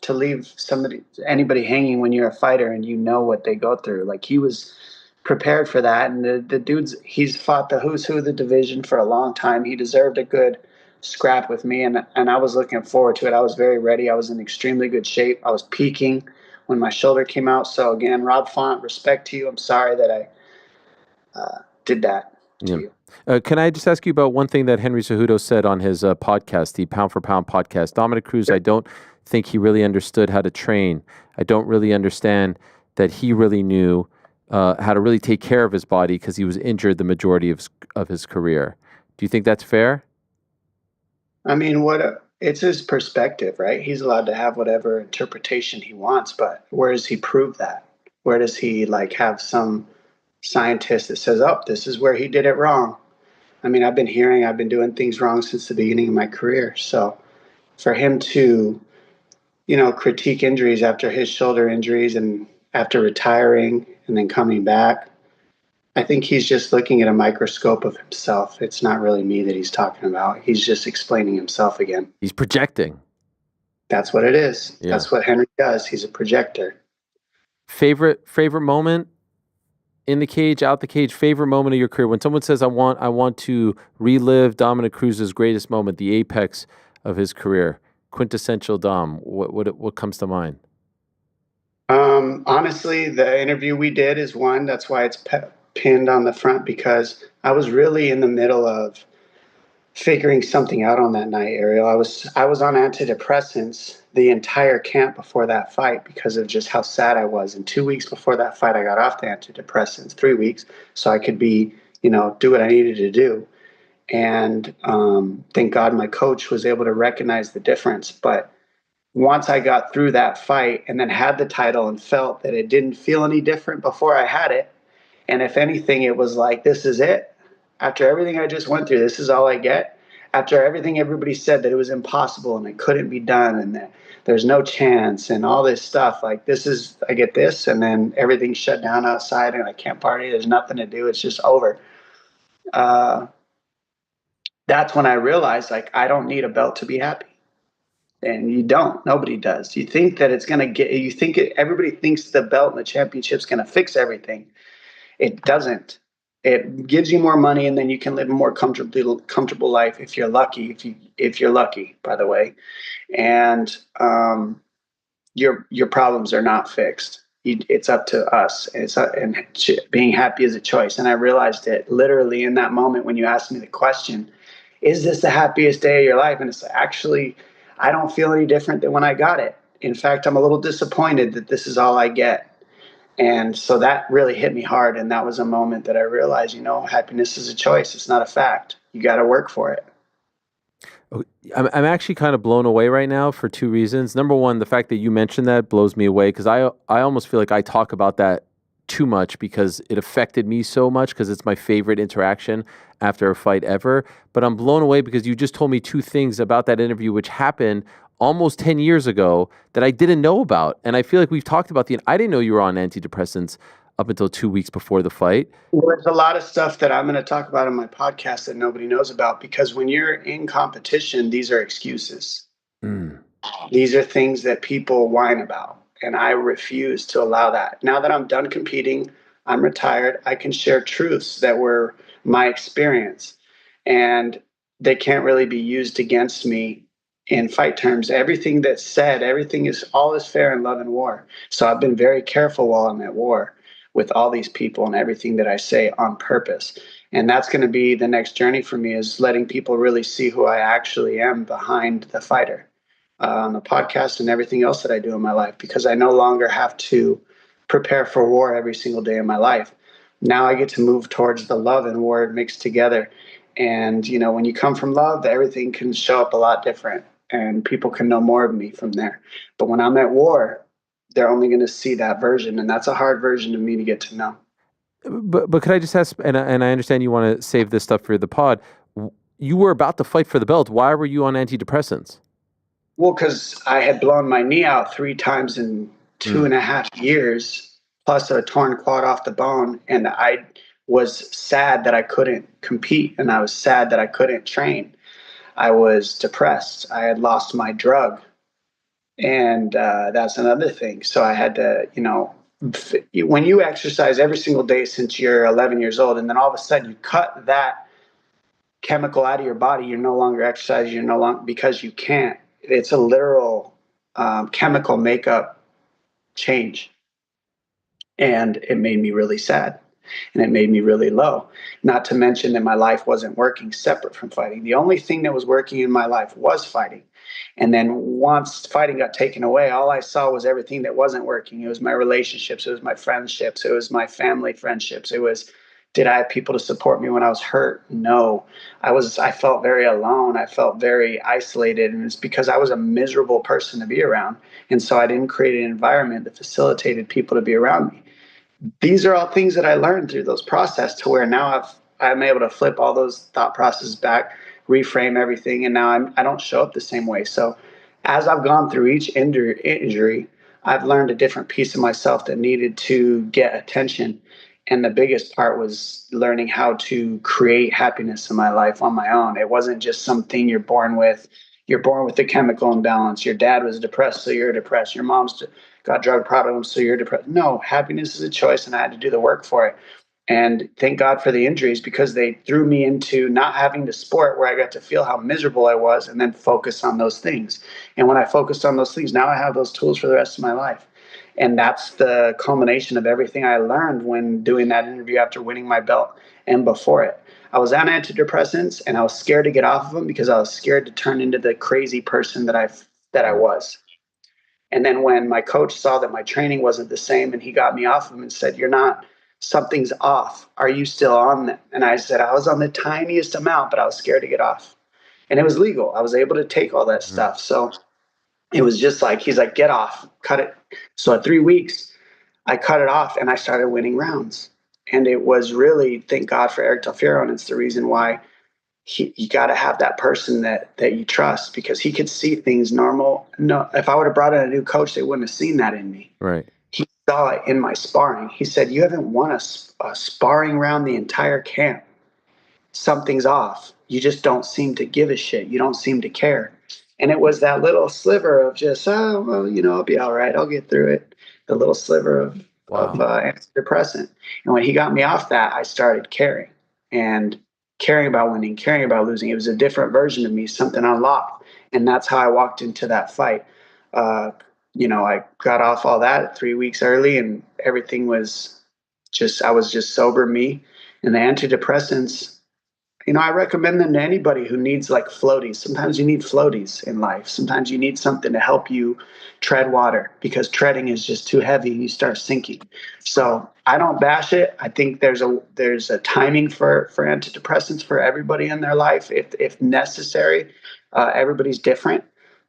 leave anybody hanging when you're a fighter and you know what they go through. Like he was prepared for that, and the dude's he's fought the who's who of the division for a long time. He deserved a good scrap with me, and I was looking forward to it. I was very ready. I was in extremely good shape. I was peaking when my shoulder came out. So again, Rob Font, respect to you. I'm sorry that I did that to you. Can I just ask you about one thing that Henry Cejudo said on his podcast, the Pound for Pound podcast? Dominick Cruz, I don't think he really understood how to train. I don't really understand that he really knew how to really take care of his body because he was injured the majority of his career. Do you think that's fair? I mean, it's his perspective, right? He's allowed to have whatever interpretation he wants, but where does he prove that? Where does he have some scientist that says, oh, this is where he did it wrong? I mean, I've been doing things wrong since the beginning of my career. So for him to, critique injuries after his shoulder injuries and after retiring and then coming back, I think he's just looking at a microscope of himself. It's not really me that he's talking about. He's just explaining himself again. He's projecting. That's what it is. Yeah. That's what Henry does. He's a projector. Favorite moment in the cage, out the cage, favorite moment of your career? When someone says, I want to relive Dominick Cruz's greatest moment, the apex of his career, quintessential Dom, what comes to mind? Honestly, the interview we did is one. That's why it's pinned on the front, because I was really in the middle of figuring something out on that night, Ariel. I was on antidepressants the entire camp before that fight because of just how sad I was. And 2 weeks before that fight, I got off the antidepressants, 3 weeks, so I could be, do what I needed to do. And thank God my coach was able to recognize the difference. But once I got through that fight and then had the title and felt that it didn't feel any different before I had it, and if anything, it was like, this is it. After everything I just went through, this is all I get. After everything everybody said that it was impossible and it couldn't be done and that there's no chance and all this stuff, I get this, and then everything's shut down outside and I can't party. There's nothing to do. It's just over. That's when I realized, I don't need a belt to be happy. And you don't. Nobody does. You think that it's going to everybody thinks the belt and the championship's going to fix everything. It doesn't. It gives you more money, and then you can live a more comfortable life if you're lucky. If you're lucky, by the way, and your problems are not fixed. It's up to us. And being happy is a choice. And I realized it literally in that moment when you asked me the question, "Is this the happiest day of your life?" And it's actually, I don't feel any different than when I got it. In fact, I'm a little disappointed that this is all I get. And so that really hit me hard. And that was a moment that I realized, happiness is a choice. It's not a fact. You got to work for it. I'm actually kind of blown away right now for two reasons. Number one, the fact that you mentioned that blows me away because I almost feel like I talk about that too much because it affected me so much because it's my favorite interaction after a fight ever. But I'm blown away because you just told me two things about that interview which happened almost 10 years ago that I didn't know about. And I feel like we've talked about I didn't know you were on antidepressants up until 2 weeks before the fight. Well, there's a lot of stuff that I'm going to talk about in my podcast that nobody knows about because when you're in competition, these are excuses. These are things that people whine about. And I refuse to allow that. Now that I'm done competing, I'm retired, I can share truths that were my experience. And they can't really be used against me in fight terms. Everything that's said, all is fair in love and war. So I've been very careful while I'm at war with all these people and everything that I say on purpose. And that's going to be the next journey for me, is letting people really see who I actually am behind the fighter on the podcast and everything else that I do in my life, because I no longer have to prepare for war every single day of my life. Now I get to move towards the love and war mixed together. And, when you come from love, everything can show up a lot different and people can know more of me from there. But when I'm at war, they're only going to see that version. And that's a hard version of me to get to know. But could I just ask, and I understand you want to save this stuff for the pod. You were about to fight for the belt. Why were you on antidepressants? Well, because I had blown my knee out 3 times in 2.5 years, plus a torn quad off the bone. And I was sad that I couldn't compete, and I was sad that I couldn't train. I was depressed. I had lost my drug. And that's another thing. So I had to, when you exercise every single day since you're 11 years old, and then all of a sudden you cut that chemical out of your body, you're no longer exercising, you're no longer, because you can't. It's a literal chemical makeup change. And it made me really sad. And it made me really low. Not to mention that my life wasn't working separate from fighting. The only thing that was working in my life was fighting. And then once fighting got taken away, all I saw was everything that wasn't working. It was my relationships, it was my friendships, it was my family friendships. It was, did I have people to support me when I was hurt? No. I felt very alone. I felt very isolated. And it's because I was a miserable person to be around. And so I didn't create an environment that facilitated people to be around me. These are all things that I learned through those processes, to where now I'm able to flip all those thought processes back, reframe everything, and now I don't show up the same way. So as I've gone through each injury, I've learned a different piece of myself that needed to get attention. And the biggest part was learning how to create happiness in my life on my own. It wasn't just something you're born with. You're born with a chemical imbalance. Your dad was depressed, so you're depressed. Your mom's got drug problems, so you're depressed. No, happiness is a choice, and I had to do the work for it. And thank God for the injuries, because they threw me into not having the sport where I got to feel how miserable I was and then focus on those things. And when I focused on those things, now I have those tools for the rest of my life. And that's the culmination of everything I learned when doing that interview after winning my belt and before it. I was on antidepressants, and I was scared to get off of them because I was scared to turn into the crazy person that I was. And then when my coach saw that my training wasn't the same, and he got me off of them and said, something's off. Are you still on them? And I said, I was on the tiniest amount, but I was scared to get off. And it was legal. I was able to take all that stuff. So it was just like, he's like, get off, cut it. So at 3 weeks, I cut it off, and I started winning rounds. And it was really, thank God for Eric Del Fiero. And it's the reason why you got to have that person that you trust, because he could see things normal. No, if I would have brought in a new coach, they wouldn't have seen that in me. Right. He saw it in my sparring. He said, you haven't won a sparring round the entire camp. Something's off. You just don't seem to give a shit. You don't seem to care. And it was that little sliver of just, oh, well, I'll be all right. I'll get through it. The little sliver of antidepressant. And when he got me off that, I started caring about winning, caring about losing. It was a different version of me, something unlocked. And that's how I walked into that fight. I got off all that 3 weeks early, and everything was I was just sober me. And the antidepressants, I recommend them to anybody who needs like floaties. Sometimes you need floaties in life. Sometimes you need something to help you tread water, because treading is just too heavy and you start sinking. So I don't bash it. I think there's a timing for antidepressants for everybody in their life, if necessary. Everybody's different,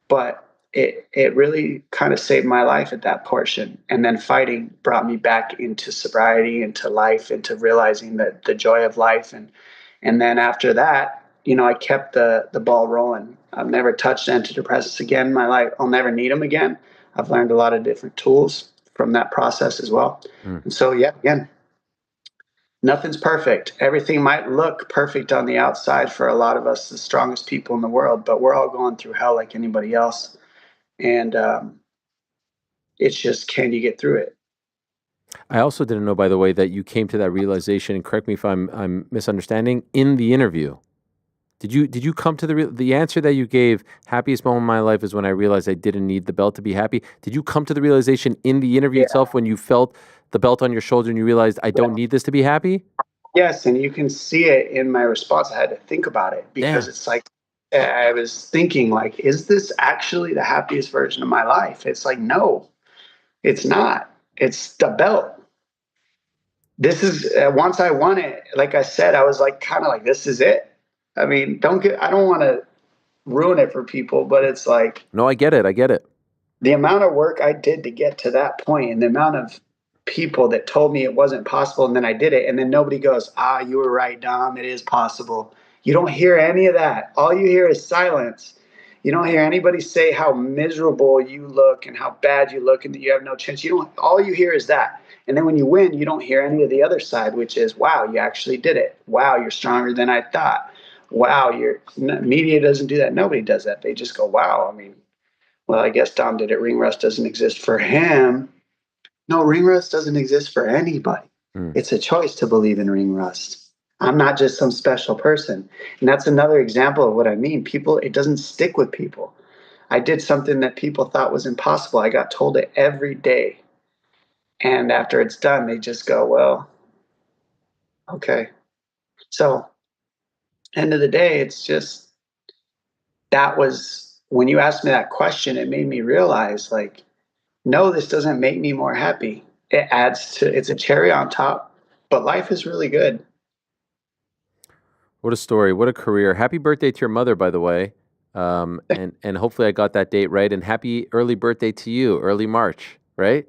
but it really kind of saved my life at that portion. And then fighting brought me back into sobriety, into life, into realizing that the joy of life. And then after that, I kept the ball rolling. I've never touched antidepressants again in my life. I'll never need them again. I've learned a lot of different tools from that process as well. And so, yeah, again, nothing's perfect. Everything might look perfect on the outside for a lot of us, the strongest people in the world, but we're all going through hell like anybody else. And it's just, can you get through it? I also didn't know, by the way, that you came to that realization, and correct me if I'm misunderstanding, in the interview. Did you come to the answer that you gave, happiest moment of my life is when I realized I didn't need the belt to be happy? Did you come to the realization in the interview itself, when you felt the belt on your shoulder and you realized I don't need this to be happy? Yes, and you can see it in my response. I had to think about it, because it's like, I was thinking, like, is this actually the happiest version of my life? It's like, no, it's not. It's the belt. This is, once I won it, like I said, I was like, kind of like, this is it. I mean, I don't want to ruin it for people, but it's like. No, I get it. The amount of work I did to get to that point, and the amount of people that told me it wasn't possible, and then I did it, and then nobody goes, you were right, Dom, it is possible. You don't hear any of that. All you hear is silence. You don't hear anybody say how miserable you look and how bad you look and that you have no chance. All you hear is that. And then when you win, you don't hear any of the other side, which is, wow, you actually did it. Wow, you're stronger than I thought. Wow, media doesn't do that. Nobody does that. They just go, wow. I mean, well, I guess Dom did it. Ring rust doesn't exist for him. No, ring rust doesn't exist for anybody. It's a choice to believe in ring rust. I'm not just some special person. And that's another example of what I mean. People, it doesn't stick with people. I did something that people thought was impossible. I got told it every day. And after it's done, they just go, well, okay. So, end of the day, it's just, that was, when you asked me that question, it made me realize, like, no, this doesn't make me more happy. It's a cherry on top, but life is really good. What a story. What a career. Happy birthday to your mother, by the way. And hopefully I got that date right. And happy early birthday to you, early March, right?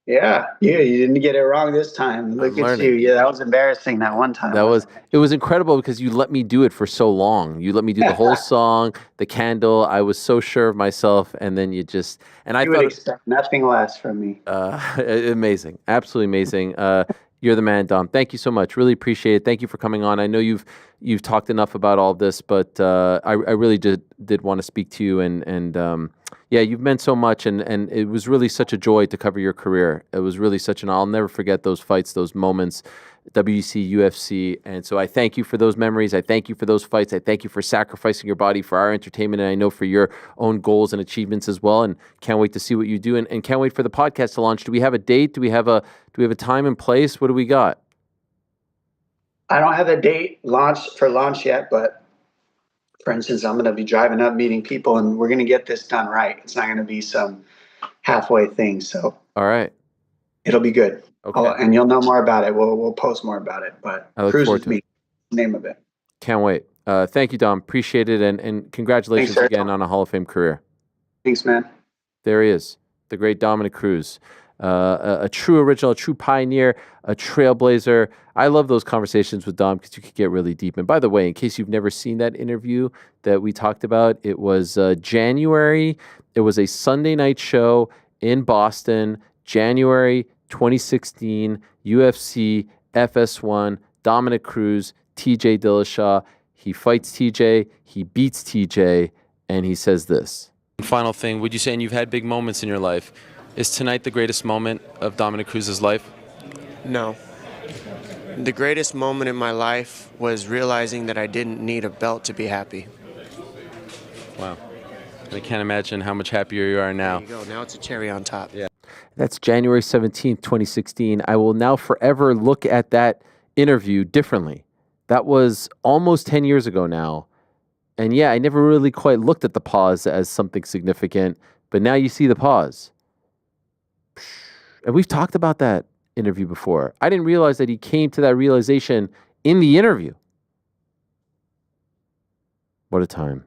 Yeah, you didn't get it wrong this time. Look at you. Yeah, that was embarrassing that one time. It was incredible because you let me do it for so long. You let me do the whole song, the candle. I was so sure of myself, and then you would expect nothing less from me. Amazing. Absolutely amazing. You're the man, Dom. Thank you so much. Really appreciate it. Thank you for coming on. I know you've talked enough about all this, but I really did want to speak to you, and yeah, you've meant so much, and it was really such a joy to cover your career. It was really I'll never forget those fights, those moments, WC, UFC, and so I thank you for those memories. I thank you for those fights. I thank you for sacrificing your body for our entertainment, and I know for your own goals and achievements as well, and can't wait to see what you do, and can't wait for the podcast to launch. Do we have a date? Do we have a time and place? What do we got? I don't have a date for launch yet, but for instance, I'm going to be driving up, meeting people, and we're going to get this done right. It's not going to be some halfway thing. So, all right, it'll be good. Okay, and you'll know more about it. We'll post more about it. But I look Cruz forward with to me, name of it. Can't wait. Thank you, Dom. Appreciate it, and congratulations again on a Hall of Fame career. Thanks, man. There he is, the great Dominick Cruz. A true original, a true pioneer, a trailblazer. I love those conversations with Dom because you could get really deep. And by the way, in case you've never seen that interview that we talked about, it was January. It was a Sunday night show in Boston, January 2016, UFC FS1, Dominick Cruz, TJ Dillashaw. He fights TJ, he beats TJ, and he says this. Final thing, would you say, and you've had big moments in your life, is tonight the greatest moment of Dominick Cruz's life? No. The greatest moment in my life was realizing that I didn't need a belt to be happy. Wow. I can't imagine how much happier you are now. There you go. Now it's a cherry on top. Yeah. That's January 17th, 2016. I will now forever look at that interview differently. That was almost 10 years ago now. And yeah, I never really quite looked at the pause as something significant, but now you see the pause. And we've talked about that interview before. I didn't realize that he came to that realization in the interview. What a time.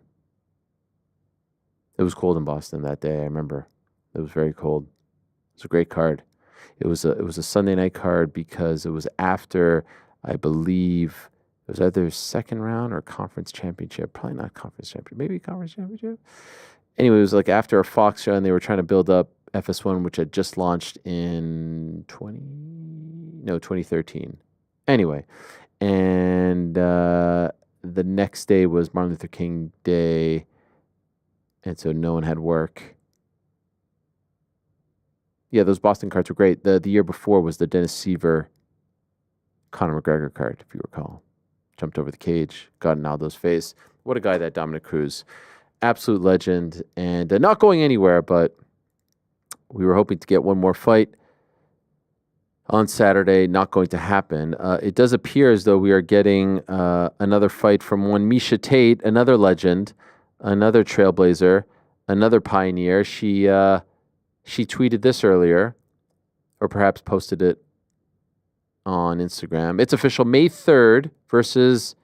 It was cold in Boston that day, I remember. It was very cold. It was a great card. It was a Sunday night card because it was after, I believe, it was either second round or conference championship. Probably not conference championship. Maybe conference championship. Anyway, it was like after a Fox show, and they were trying to build up FS1, which had just launched in 2013. Anyway, and the next day was Martin Luther King Day, and so no one had work. Yeah, those Boston cards were great. The year before was the Dennis Seaver, Conor McGregor card, if you recall. Jumped over the cage, got in Aldo's face. What a guy, that Dominick Cruz. Absolute legend, and not going anywhere, but we were hoping to get one more fight on Saturday. Not going to happen. It does appear as though we are getting another fight from one Miesha Tate, another legend, another trailblazer, another pioneer. She tweeted this earlier, or perhaps posted it on Instagram. It's official, May 3rd versus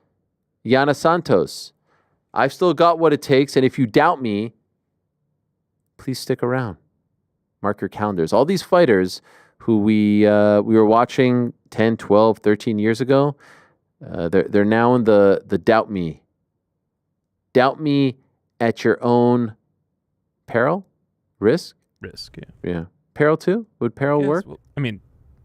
Yana Santos. I've still got what it takes, and if you doubt me, please stick around. Mark your calendars. All these fighters who we were watching 10, 12, 13 years ago, they're now in the doubt me at your own peril, risk. Risk, yeah. Yeah. Peril too? Would peril Yes, work? well, I mean,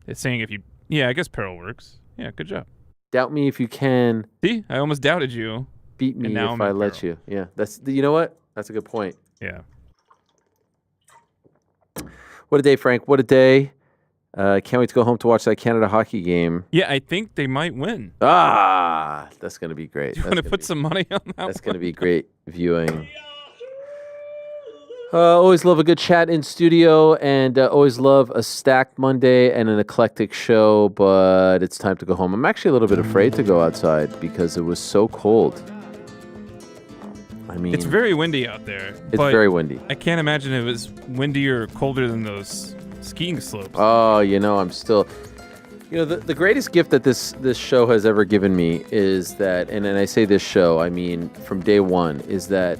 it's saying if you. Yeah, I guess peril works. Yeah, good job. Doubt me if you can. See, I almost doubted you. Beat me and now if I'm I in let peril. you. Yeah, that's you know what? That's a good point. Yeah. What a day, Frank. What a day. Can't wait to go home to watch that Canada hockey game. Yeah, I think they might win. That's going to be great. Do you want to put some money on that? That's going to be great viewing. Always love a good chat in studio, and always love a stacked Monday and an eclectic show, but it's time to go home. I'm actually a little bit afraid to go outside because it was so cold. I mean, It's very windy out there. It's very windy. I can't imagine it was windier or colder than those skiing slopes. Oh, I'm still... the greatest gift that this show has ever given me is that, and I say this show, I mean from day one, is that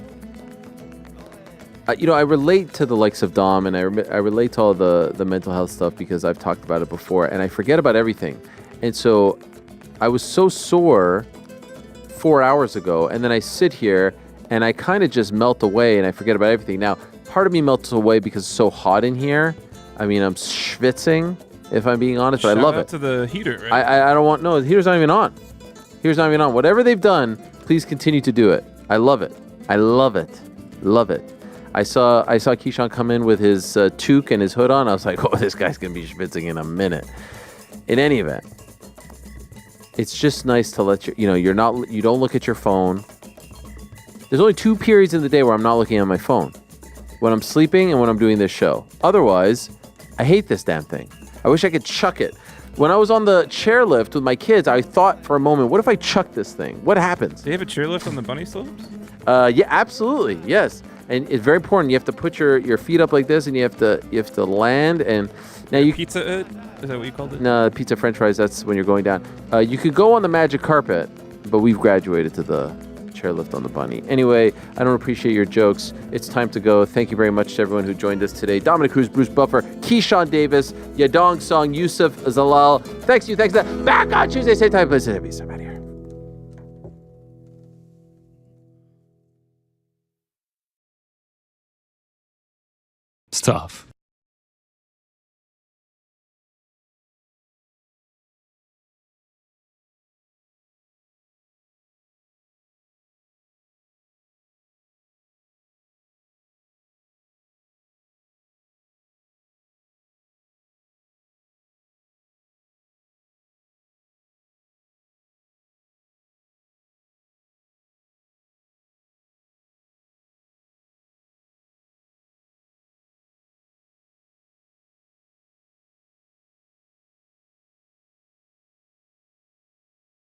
I relate to the likes of Dom, and I relate to all the mental health stuff because I've talked about it before, and I forget about everything. And so I was so sore 4 hours ago, and then I sit here, and I kind of just melt away, and I forget about everything. Now, part of me melts away because it's so hot in here. I mean, I'm schwitzing, if I'm being honest, but I love Shout it. out to the heater, right? I don't want... No, the heater's not even on. Heater's not even on. Whatever they've done, please continue to do it. I love it. I love it. Love it. I saw Keyshawn come in with his toque and his hood on. I was like, oh, this guy's going to be schwitzing in a minute. In any event, it's just nice to let you don't look at your phone. There's only 2 periods in the day where I'm not looking at my phone. When I'm sleeping and when I'm doing this show. Otherwise, I hate this damn thing. I wish I could chuck it. When I was on the chairlift with my kids, I thought for a moment, what if I chuck this thing? What happens? Do they have a chairlift on the bunny slopes? Yeah, absolutely. Yes. And it's very important. You have to put your feet up like this, and you have to land. And now you pizza Hut? Is that what you called it? No, pizza French fries. That's when you're going down. You could go on the magic carpet, but we've graduated to the chairlift on the bunny. Anyway, I don't appreciate your jokes. It's time to go. Thank you very much to everyone who joined us today. Dominick Cruz, Bruce Buffer, Keyshawn Davis, Yadong Song, Youssef Zalal. Thanks you. Thanks to that. Back on Tuesday, same time, place. I'm out of here. It's tough.